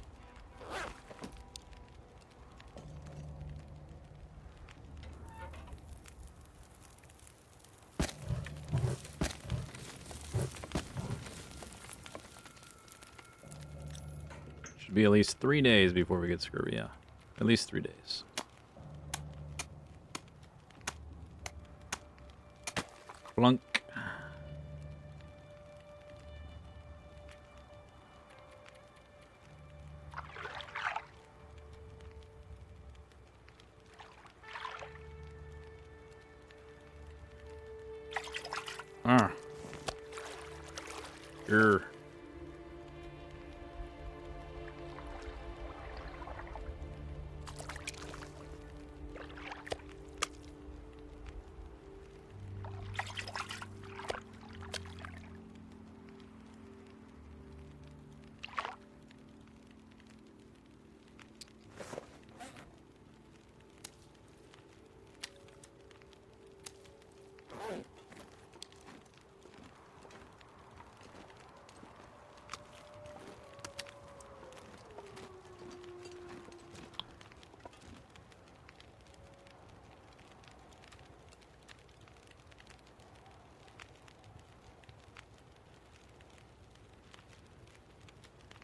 Should be at least 3 days before we get scurvy, yeah. At least 3 days. Plunk. Ah. Grr.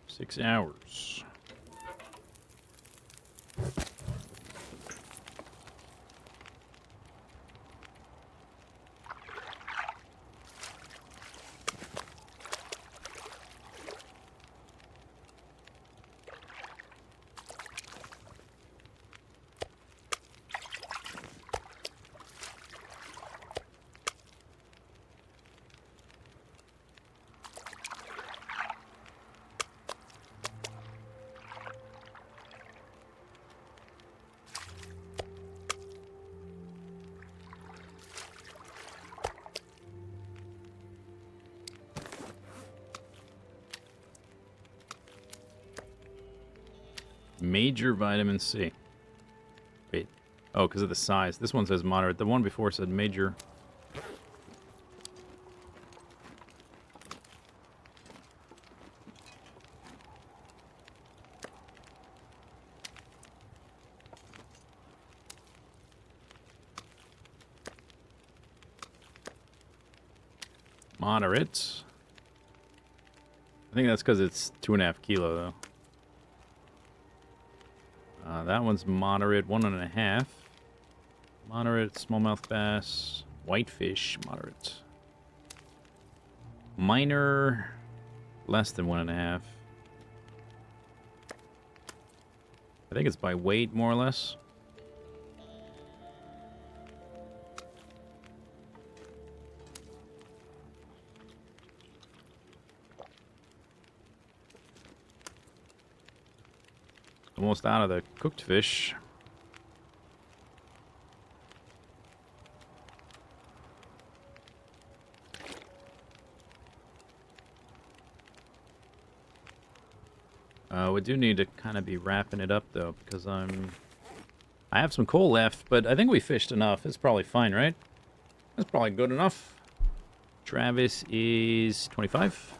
Six hours. Major vitamin C. Wait. Oh, because of the size. This one says moderate. The one before said major. Moderate. I think that's because it's 2.5 kilo, though. That one's moderate, 1.5. Moderate, smallmouth bass, whitefish, moderate. Minor, less than 1.5. I think it's by weight, more or less. Almost out of the cooked fish. We do need to kind of be wrapping it up though, because I have some coal left, but I think we fished enough. It's probably fine, right? That's probably good enough. Travis is 25.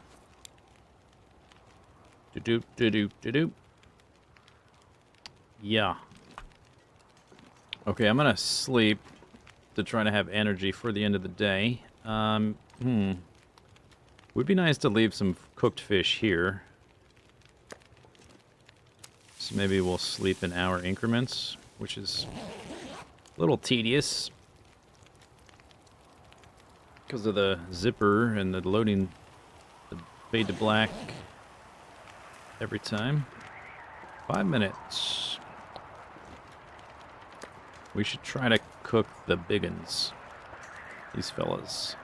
Do-do. Yeah. Okay, I'm gonna sleep to try to have energy for the end of the day. Would be nice to leave some cooked fish here. So maybe we'll sleep in hour increments, which is a little tedious. Because of the zipper and the loading, the fade to black every time. 5 minutes. We should try to cook the biggins. These fellas.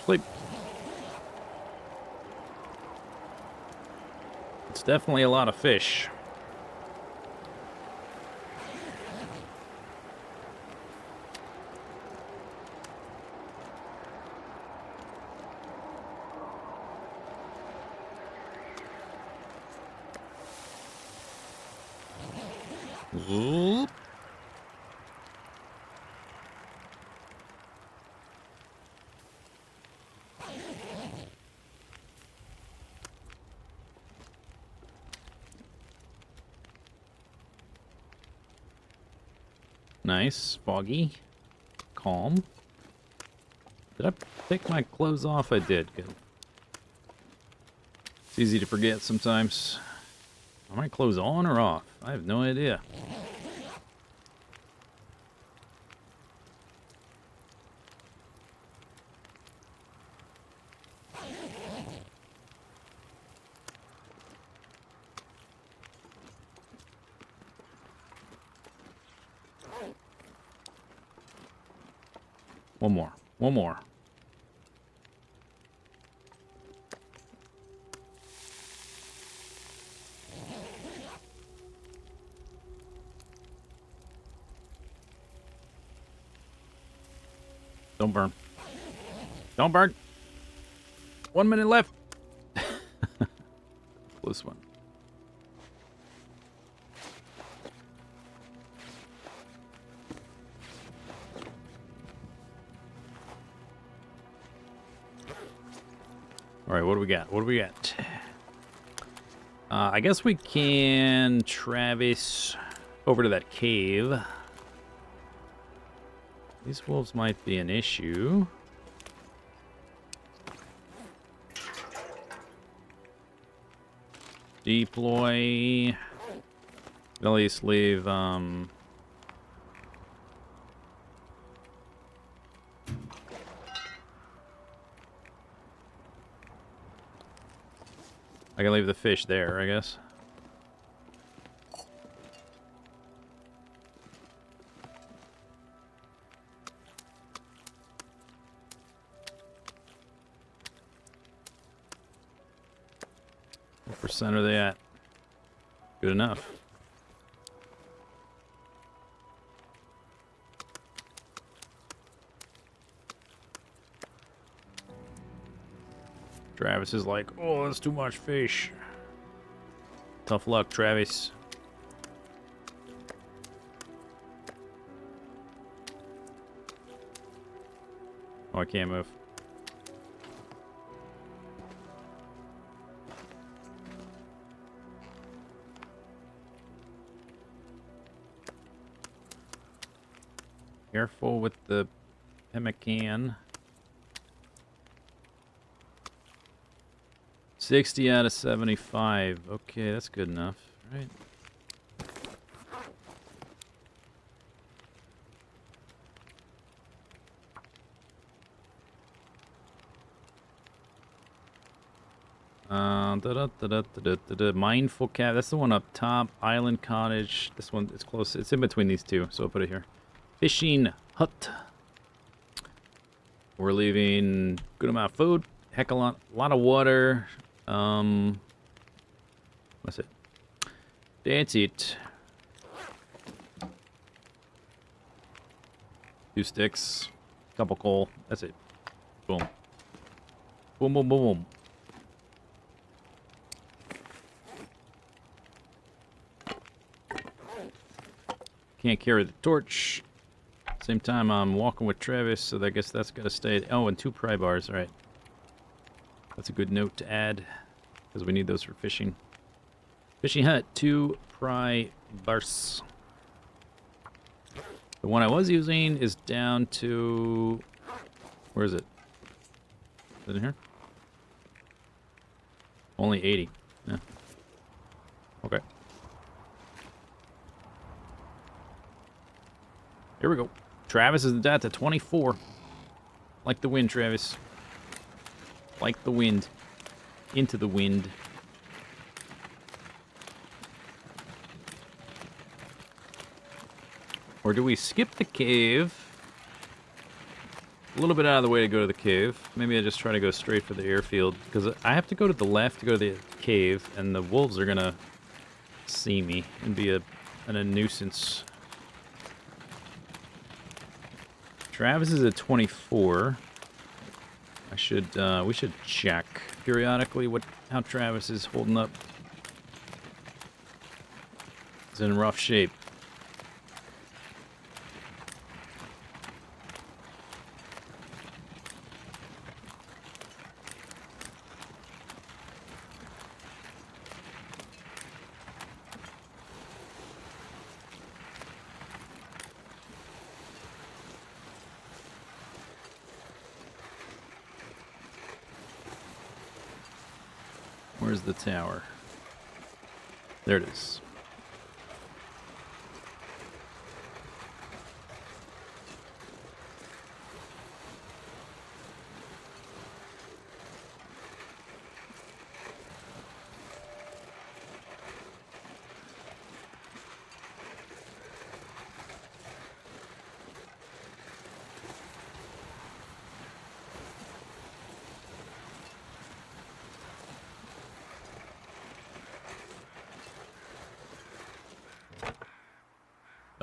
Sleep. It's definitely a lot of fish. Zoop. Nice, foggy, calm. Did I take my clothes off? I did. Good. It's easy to forget sometimes. Are my clothes on or off? I have no idea. One more. One more. Don't burn. Don't burn. 1 minute left. Close one. All right, what do we got? What do we got? I guess we can Travis over to that cave. These wolves might be an issue. Deploy. At least leave, I can leave the fish there, I guess. What percent are they at? Good enough. Travis is like, oh, that's too much fish. Tough luck, Travis. Oh, I can't move. Careful with the pemmican. 60 out of 75. Okay, that's good enough, right? Mindful Cat. That's the one up top. Island Cottage. This one is close. It's in between these two, so I'll put it here. Fishing Hut. We're leaving good amount of food. Heck a lot of water. What's it? That's it. 2 sticks. Couple coal. That's it. Boom. Boom, boom, boom, boom. Can't carry the torch. Same time, I'm walking with Travis, so I guess that's gotta stay. Oh, and 2 pry bars, right. That's a good note to add, because we need those for fishing. Fishing hut, 2 pry bars. The one I was using is down to... Where is it? Is it in here? Only 80. Yeah. Okay. Here we go. Travis is at the 24. Like the wind, Travis. Like the wind. Into the wind. Or do we skip the cave? A little bit out of the way to go to the cave. Maybe I just try to go straight for the airfield. Because I have to go to the left to go to the cave. And the wolves are going to see me and be a nuisance. Travis is at 24. We should check periodically how Travis is holding up. He's in rough shape. Where's the tower? There it is.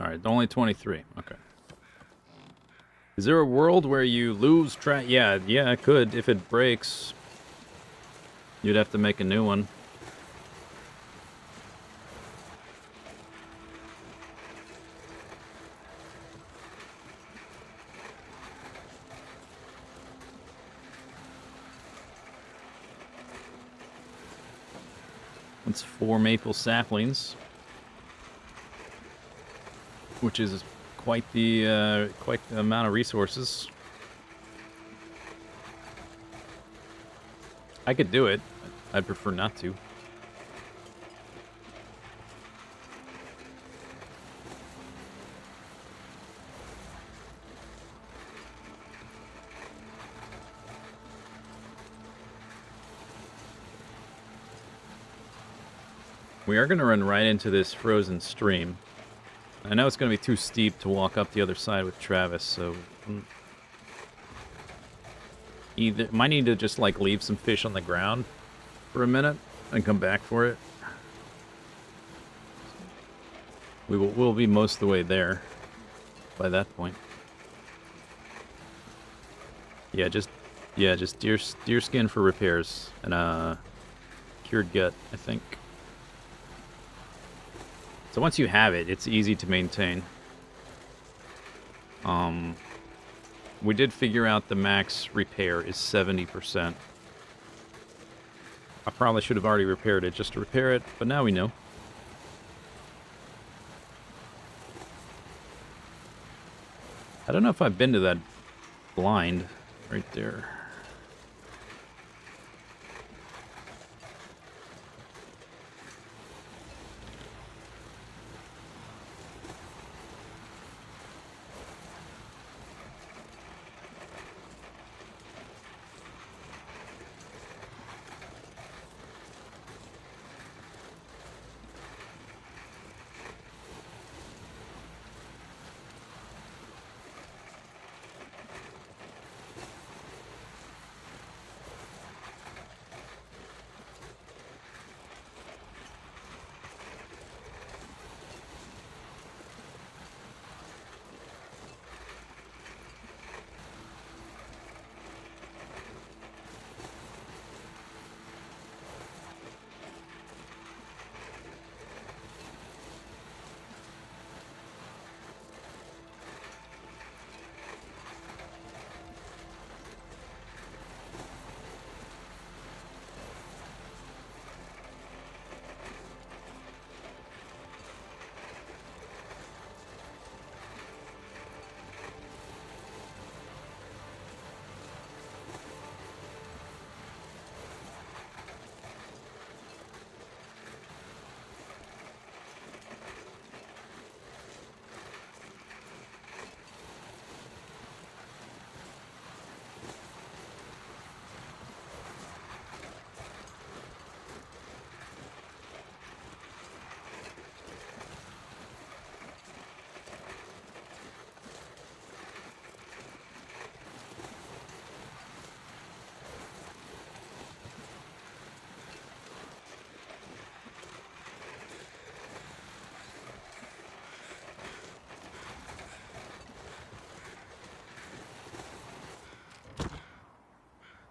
Alright, only 23. Okay. Is there a world where you lose track? Yeah, it could. If it breaks, you'd have to make a new one. That's 4 maple saplings. Which is quite the amount of resources. I could do it. I'd prefer not to. We are going to run right into this frozen stream. I know it's going to be too steep to walk up the other side with Travis, so either might need to just like leave some fish on the ground for a minute and come back for it. We'll be most of the way there by that point. Yeah, just deer skin for repairs and cured gut, I think. So once you have it, it's easy to maintain. We did figure out the max repair is 70%. I probably should have already repaired it just to repair it, but now we know. I don't know if I've been to that blind right there.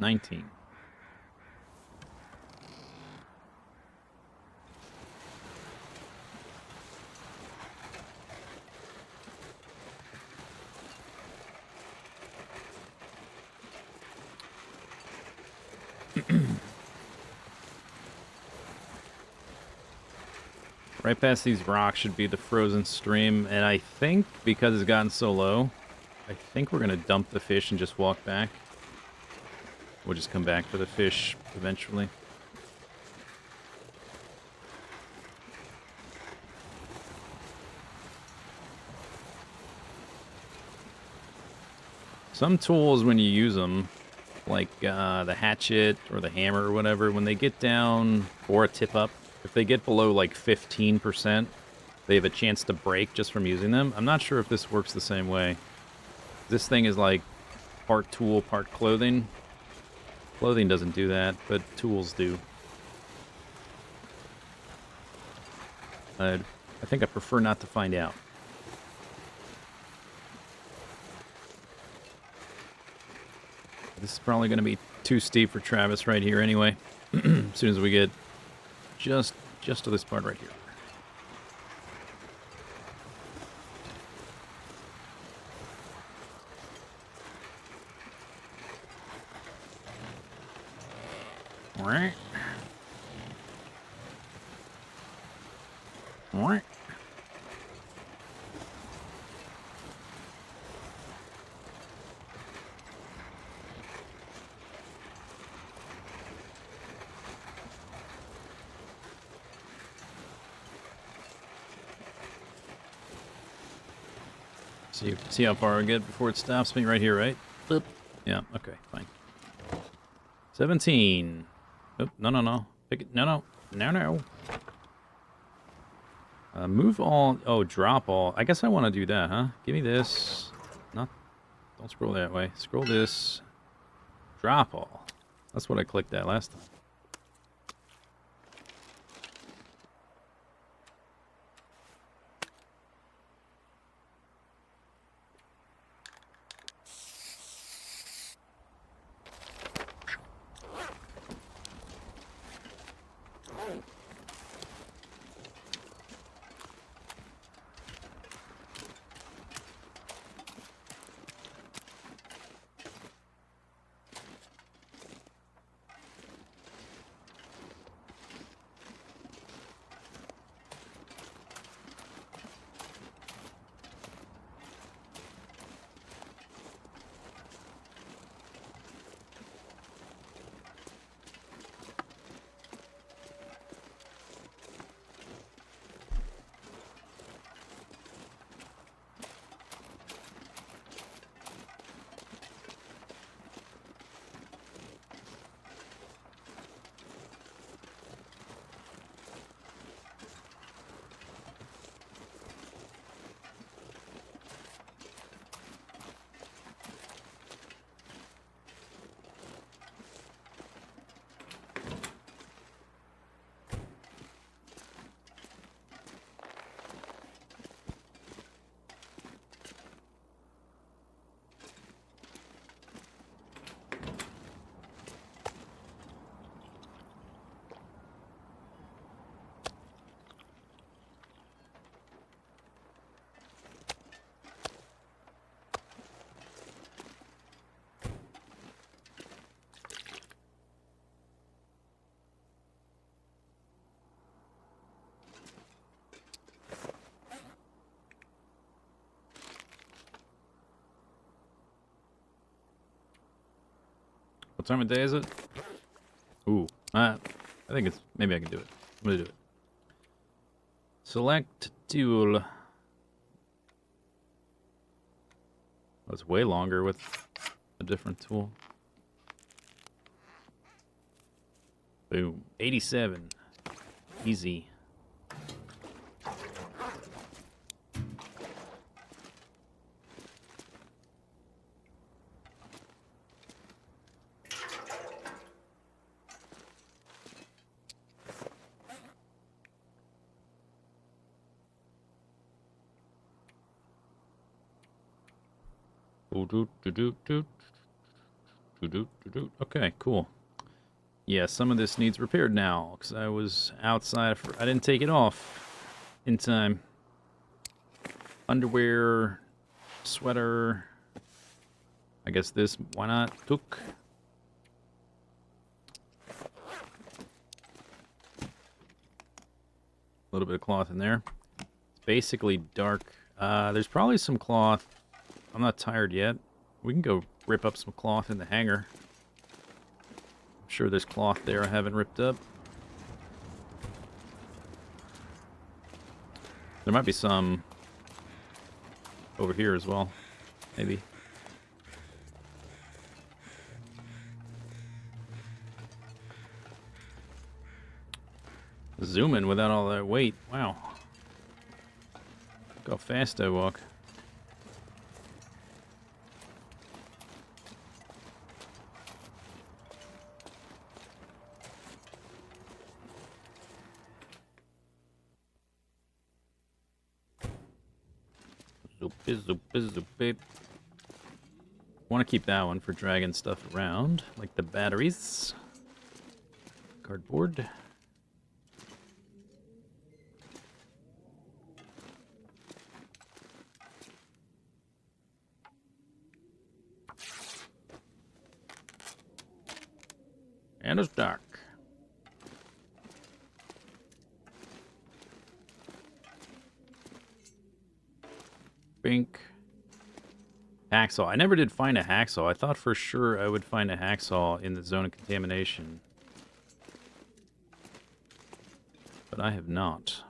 19. Right past these rocks should be the frozen stream, and I think because it's gotten so low, I think we're gonna dump the fish and just walk back. We'll just come back for the fish eventually. Some tools, when you use them, like the hatchet or the hammer or whatever, when they get down, or a tip up, if they get below like 15%, they have a chance to break just from using them. I'm not sure if this works the same way. This thing is like part tool, part clothing. Clothing doesn't do that, but tools do. I think I prefer not to find out. This is probably going to be too steep for Travis right here anyway. As soon as we get just to this part right here. All right. All right. See how far I get before it stops me right here, right? Boop. Yeah, okay, fine. 17. Oh, no. Pick it. No. Move all. Oh, drop all. I guess I want to do that, huh? Give me this. Not. Don't scroll that way. Scroll this. Drop all. That's what I clicked at last time. What time of day is it? Ooh, I think it's, maybe I can do it. I'm gonna do it. Select tool. Oh, it's way longer with a different tool. Boom. 87. Easy. Ooh, doot, doot, doot, doot. Okay, cool. Yeah, some of this needs repaired now because I was outside. I didn't take it off in time. Underwear, sweater. I guess this, why not? Took. A little bit of cloth in there. It's basically dark. There's probably some cloth. I'm not tired yet. We can go rip up some cloth in the hangar. I'm sure there's cloth there I haven't ripped up. There might be some over here as well. Maybe. Zooming without all that weight. Wow. Look how fast I walk. Zoop. Want to keep that one for dragging stuff around, like the batteries. Cardboard. And it's dark. Bink. Hacksaw. I never did find a hacksaw. I thought for sure I would find a hacksaw in the zone of contamination. But I have not.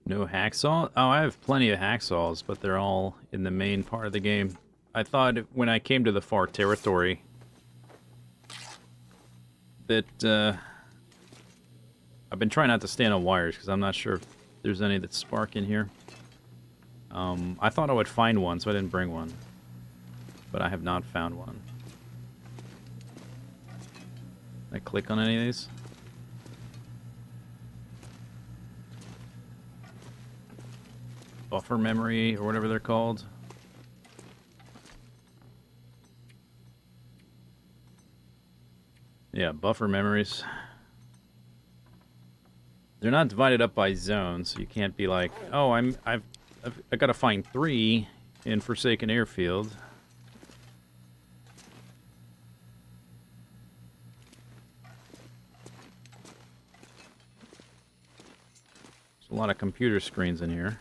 No hacksaw? Oh, I have plenty of hacksaws, but they're all in the main part of the game. I thought when I came to the far territory that I've been trying not to stand on wires because I'm not sure if there's any that spark in here. I thought I would find one, so I didn't bring one. But I have not found one. Can I click on any of these? Buffer memory, or whatever they're called. Yeah, buffer memories. They're not divided up by zones, so you can't be like, oh, I got to find 3 in Forsaken Airfield. There's a lot of computer screens in here.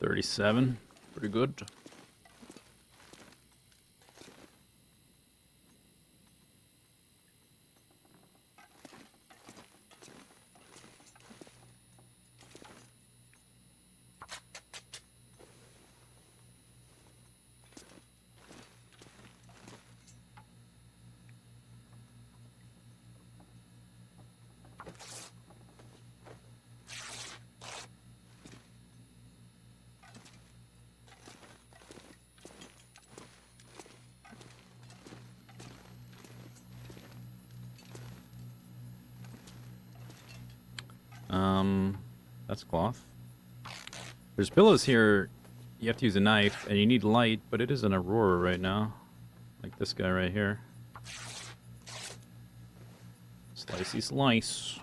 $37, pretty good. That's cloth. There's pillows here. You have to use a knife, and you need light, but it is an aurora right now. Like this guy right here. Slicey slice.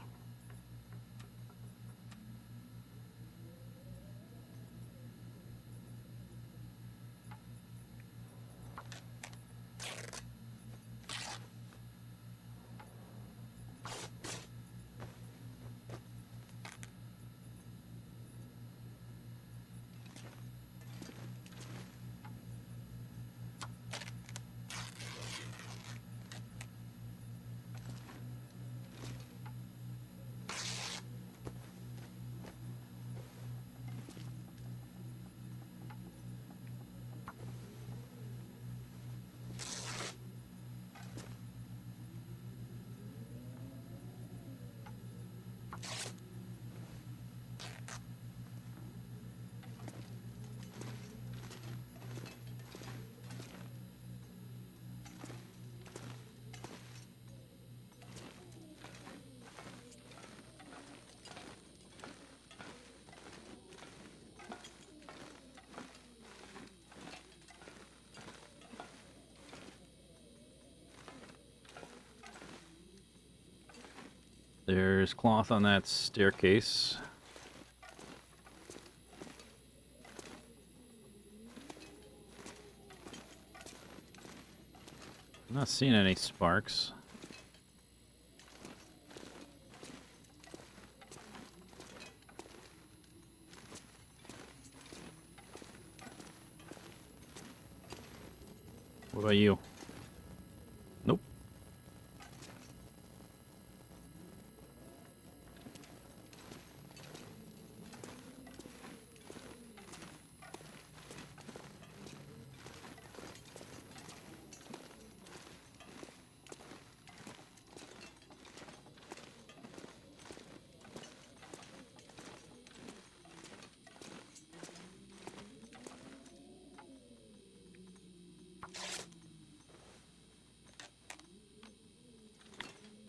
There's cloth on that staircase. I'm not seeing any sparks. What about you? Nope.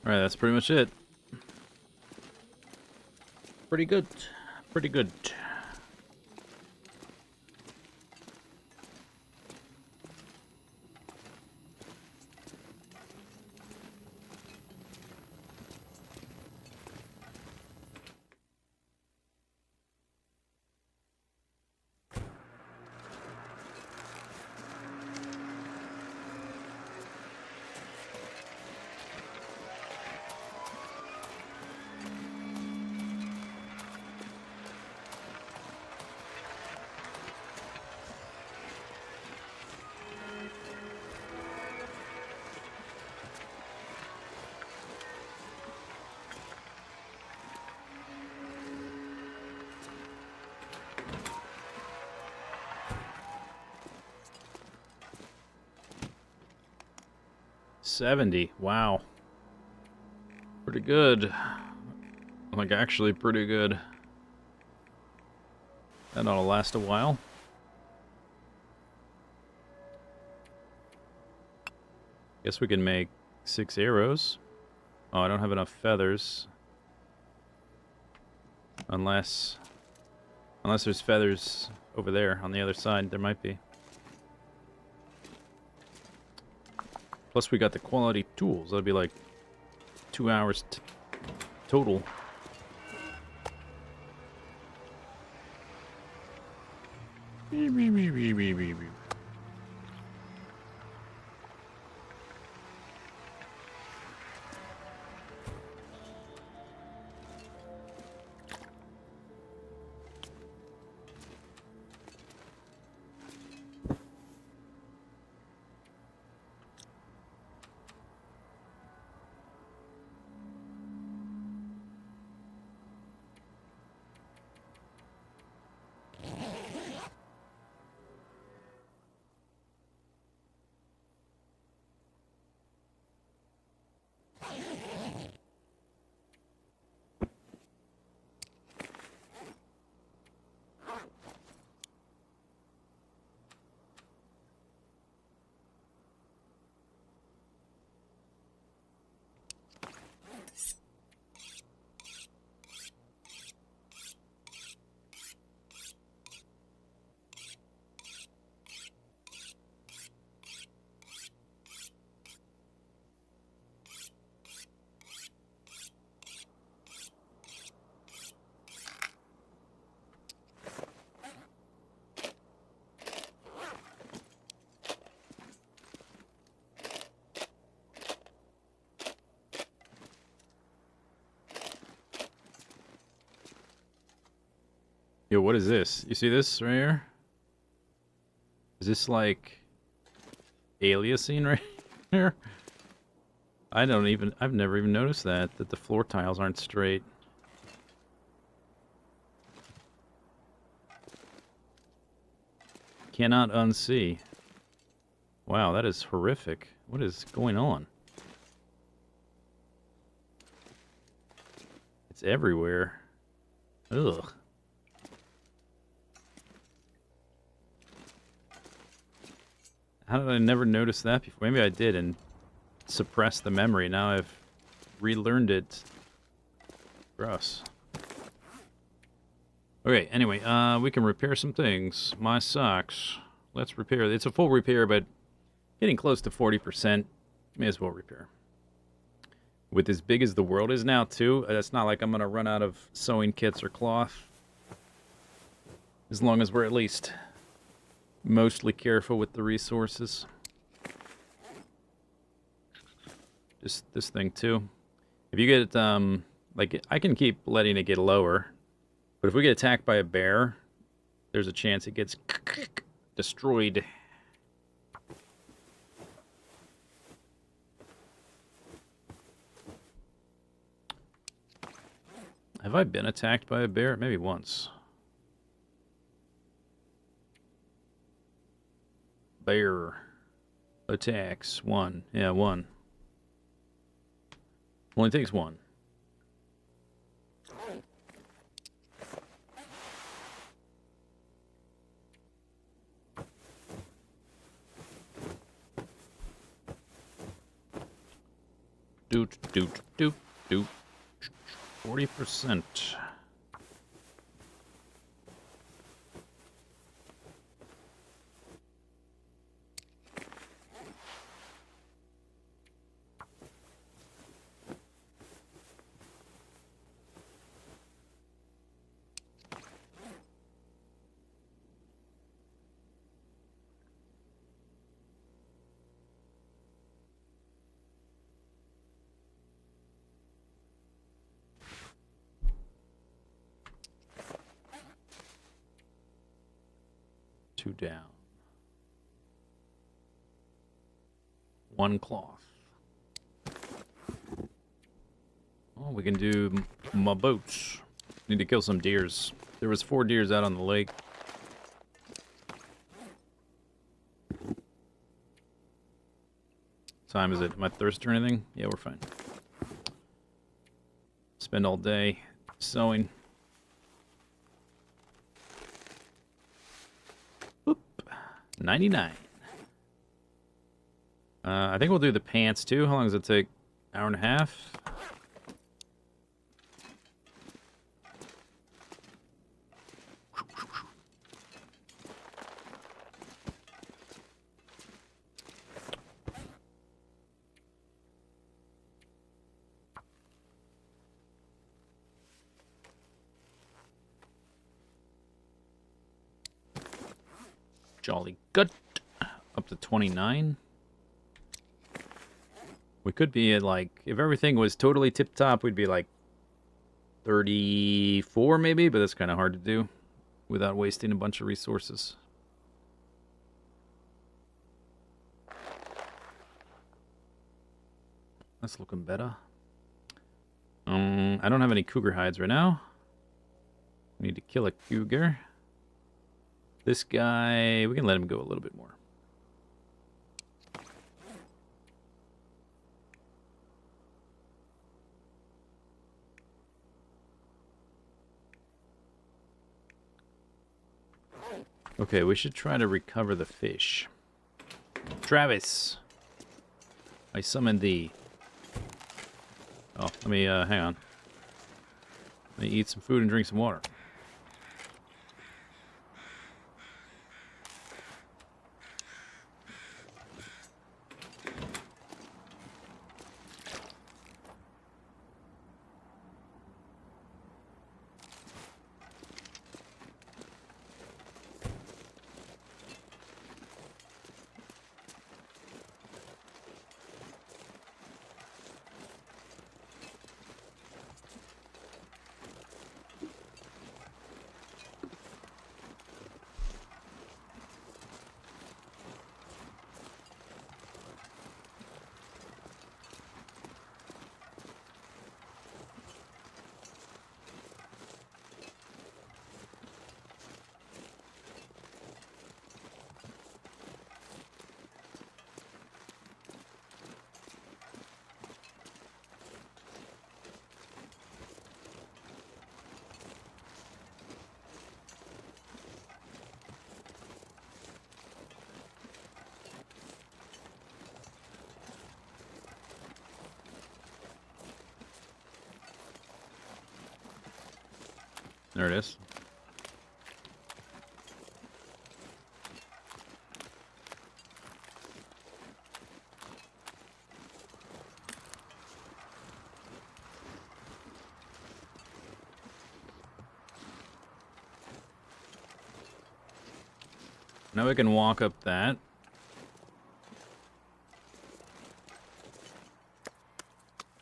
Alright, that's pretty much it. Pretty good. Pretty good. $70. Wow. Pretty good. Like, actually pretty good. That ought to last a while. Guess we can make 6 arrows. Oh, I don't have enough feathers. Unless there's feathers over there on the other side. There might be. Plus we got the quality tools. That'd be like 2 hours total. Yo, what is this? You see this right here? Is this like aliasing right here? I've never even noticed that the floor tiles aren't straight. Cannot unsee. Wow, that is horrific. What is going on? It's everywhere. Ugh. How did I never notice that before? Maybe I did and suppressed the memory. Now I've relearned it. Gross. Okay, anyway, we can repair some things. My socks. Let's repair. It's a full repair, but getting close to 40%. May as well repair. With as big as the world is now, too, it's not like I'm going to run out of sewing kits or cloth. As long as we're at least mostly careful with the resources. Just this thing, too. If you get, like, I can keep letting it get lower. But if we get attacked by a bear, there's a chance it gets destroyed. Have I been attacked by a bear? Maybe once. Bear attacks. 1. Yeah, 1. Only takes 1. Doot, doot, doot, doot. 40%. Two down. 1 cloth. Oh, we can do my boats. Need to kill some deers. There was 4 deers out on the lake. Time is it? Am I thirsty or anything? Yeah, we're fine. Spend all day sewing. Boop. 99. I think we'll do the pants too. How long does it take? Hour and a half? Jolly good. Up to 29. We could be at, like, if everything was totally tip-top, we'd be, like, 34 maybe, but that's kind of hard to do without wasting a bunch of resources. That's looking better. I don't have any cougar hides right now. We need to kill a cougar. This guy, we can let him go a little bit more. Okay, we should try to recover the fish. Travis, I summon thee. Oh, let me, hang on. Let me eat some food and drink some water. There it is. Now we can walk up that.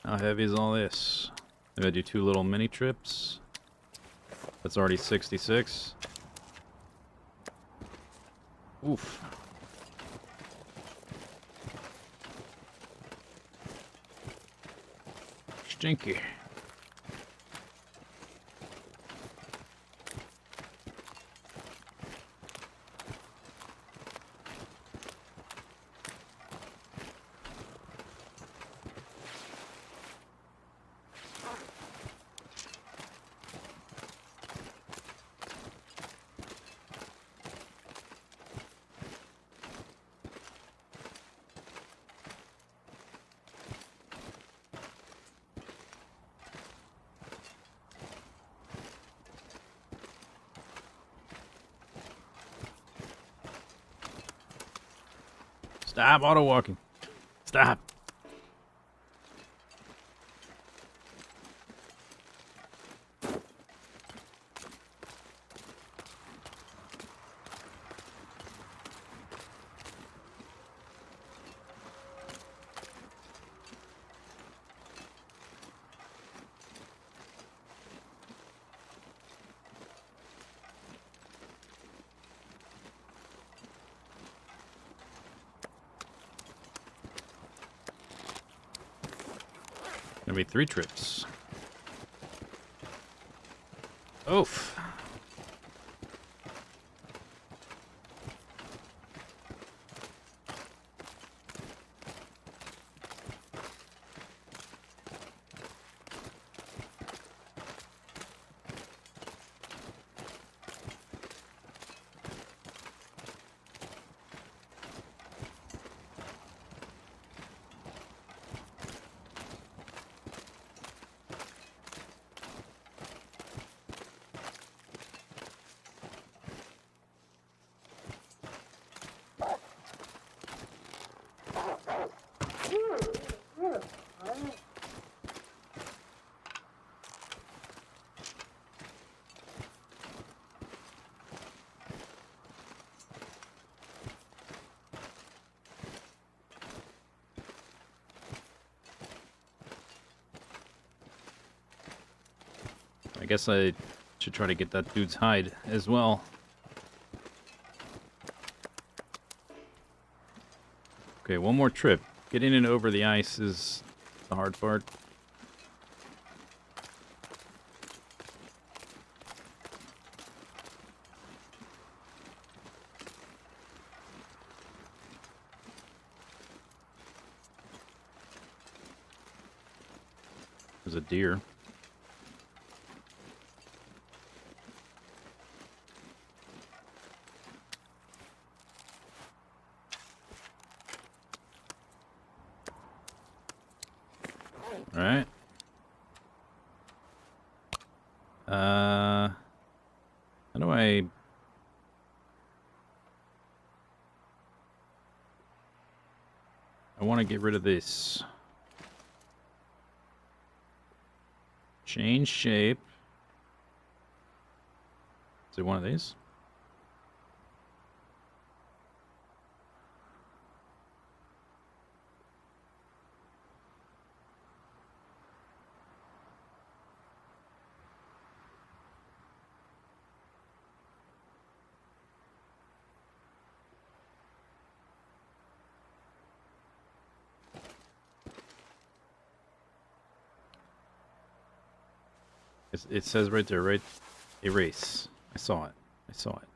How heavy is all this? I gotta do 2 little mini trips. That's already 66. Oof. Stinky. Stop auto walking. Stop. Gonna be 3 trips. Oof. I guess I should try to get that dude's hide as well. Okay, one more trip. Getting it over the ice is the hard part. There's a deer. All right. How do I want to get rid of this. Change shape. Is it one of these? It says right there, right? Erase. I saw it. I saw it.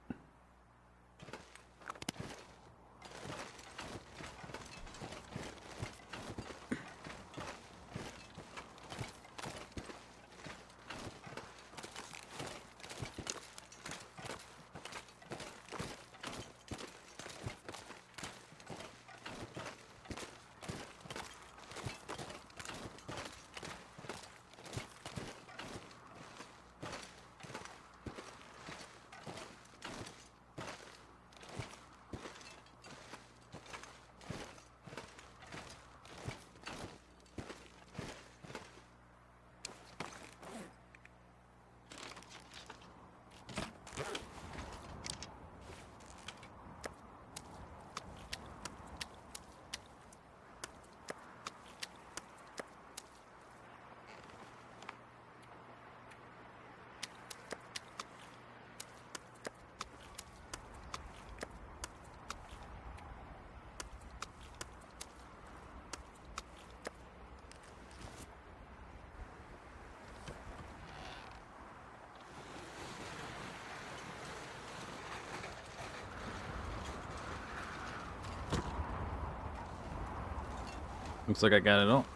Looks like I got it all.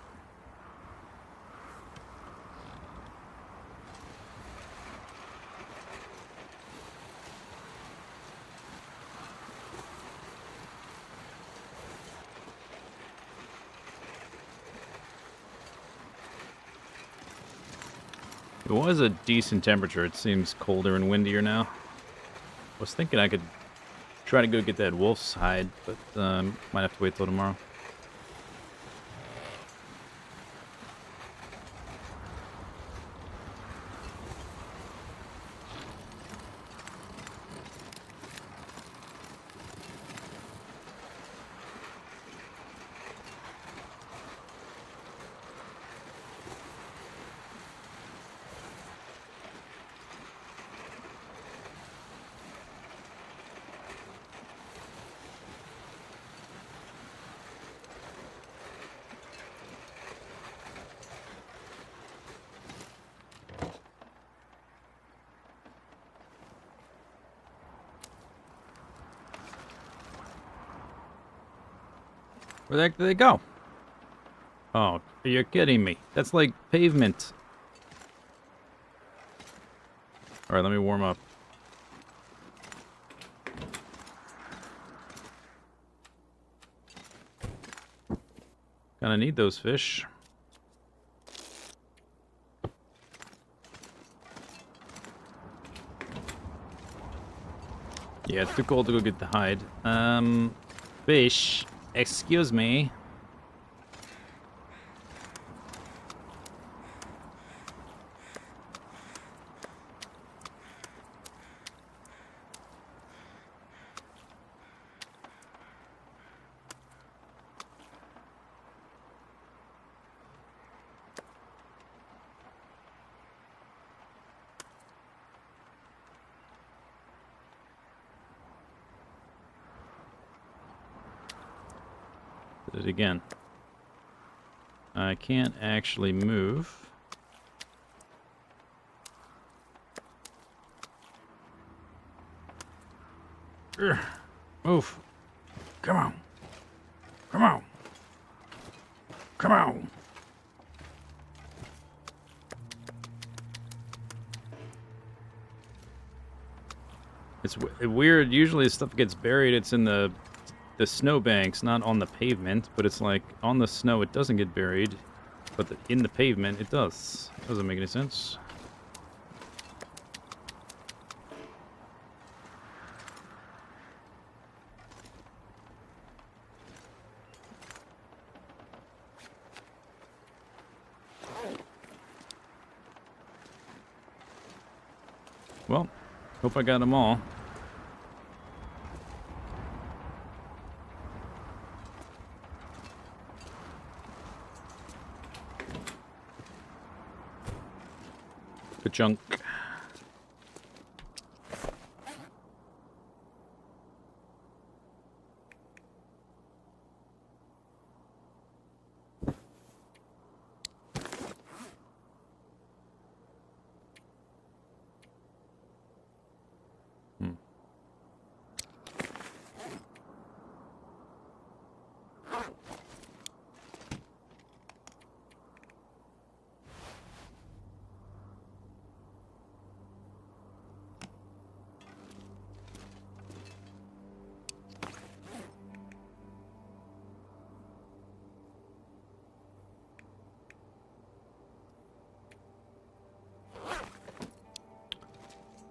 It was a decent temperature. It seems colder and windier now. I was thinking I could try to go get that wolf's hide, but might have to wait till tomorrow. Where the heck did they go? Oh, you're kidding me. That's like pavement. Alright, let me warm up. Gonna need those fish. Yeah, it's too cold to go get the hide. Fish. Excuse me. Did it again. I can't actually move. Urgh. Move. Come on. Come on. Come on. It's weird. Usually stuff gets buried. It's in the snowbanks, not on the pavement. But it's like on the snow, it doesn't get buried. But in the pavement, it does. Doesn't make any sense. Well, hope I got them all. Good junk.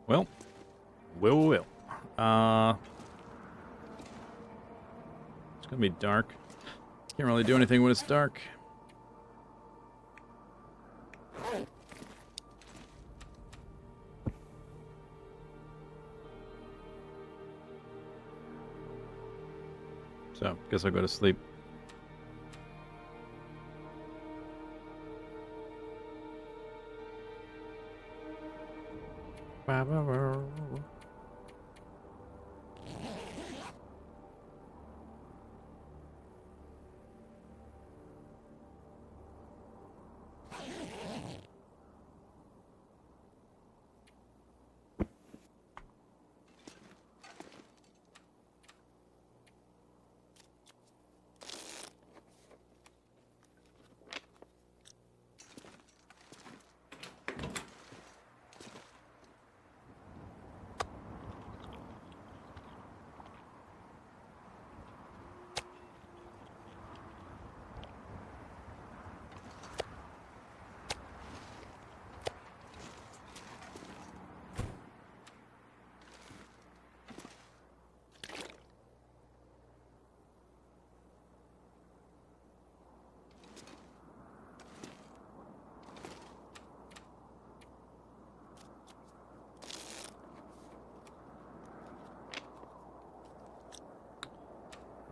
Well, will. It's gonna be dark. Can't really do anything when it's dark. So, guess I'll go to sleep.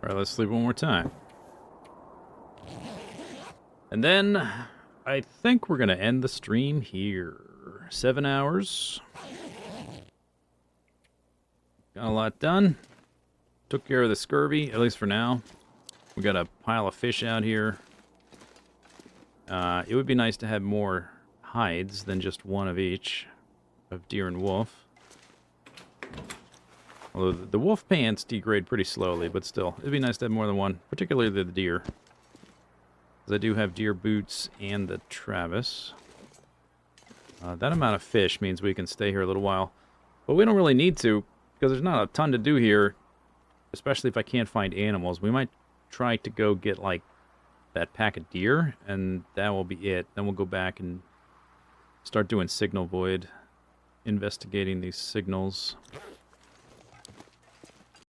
Alright, let's sleep one more time. And then, I think we're going to end the stream here. 7 hours. Got a lot done. Took care of the scurvy, at least for now. We got a pile of fish out here. It would be nice to have more hides than just one of each, of deer and wolf. Although the wolf pants degrade pretty slowly, but still, it'd be nice to have more than one, particularly the deer. Because I do have deer boots and the Travis. That amount of fish means we can stay here a little while. But we don't really need to, because there's not a ton to do here, especially if I can't find animals. We might try to go get, like, that pack of deer, and that will be it. Then we'll go back and start doing signal void, investigating these signals.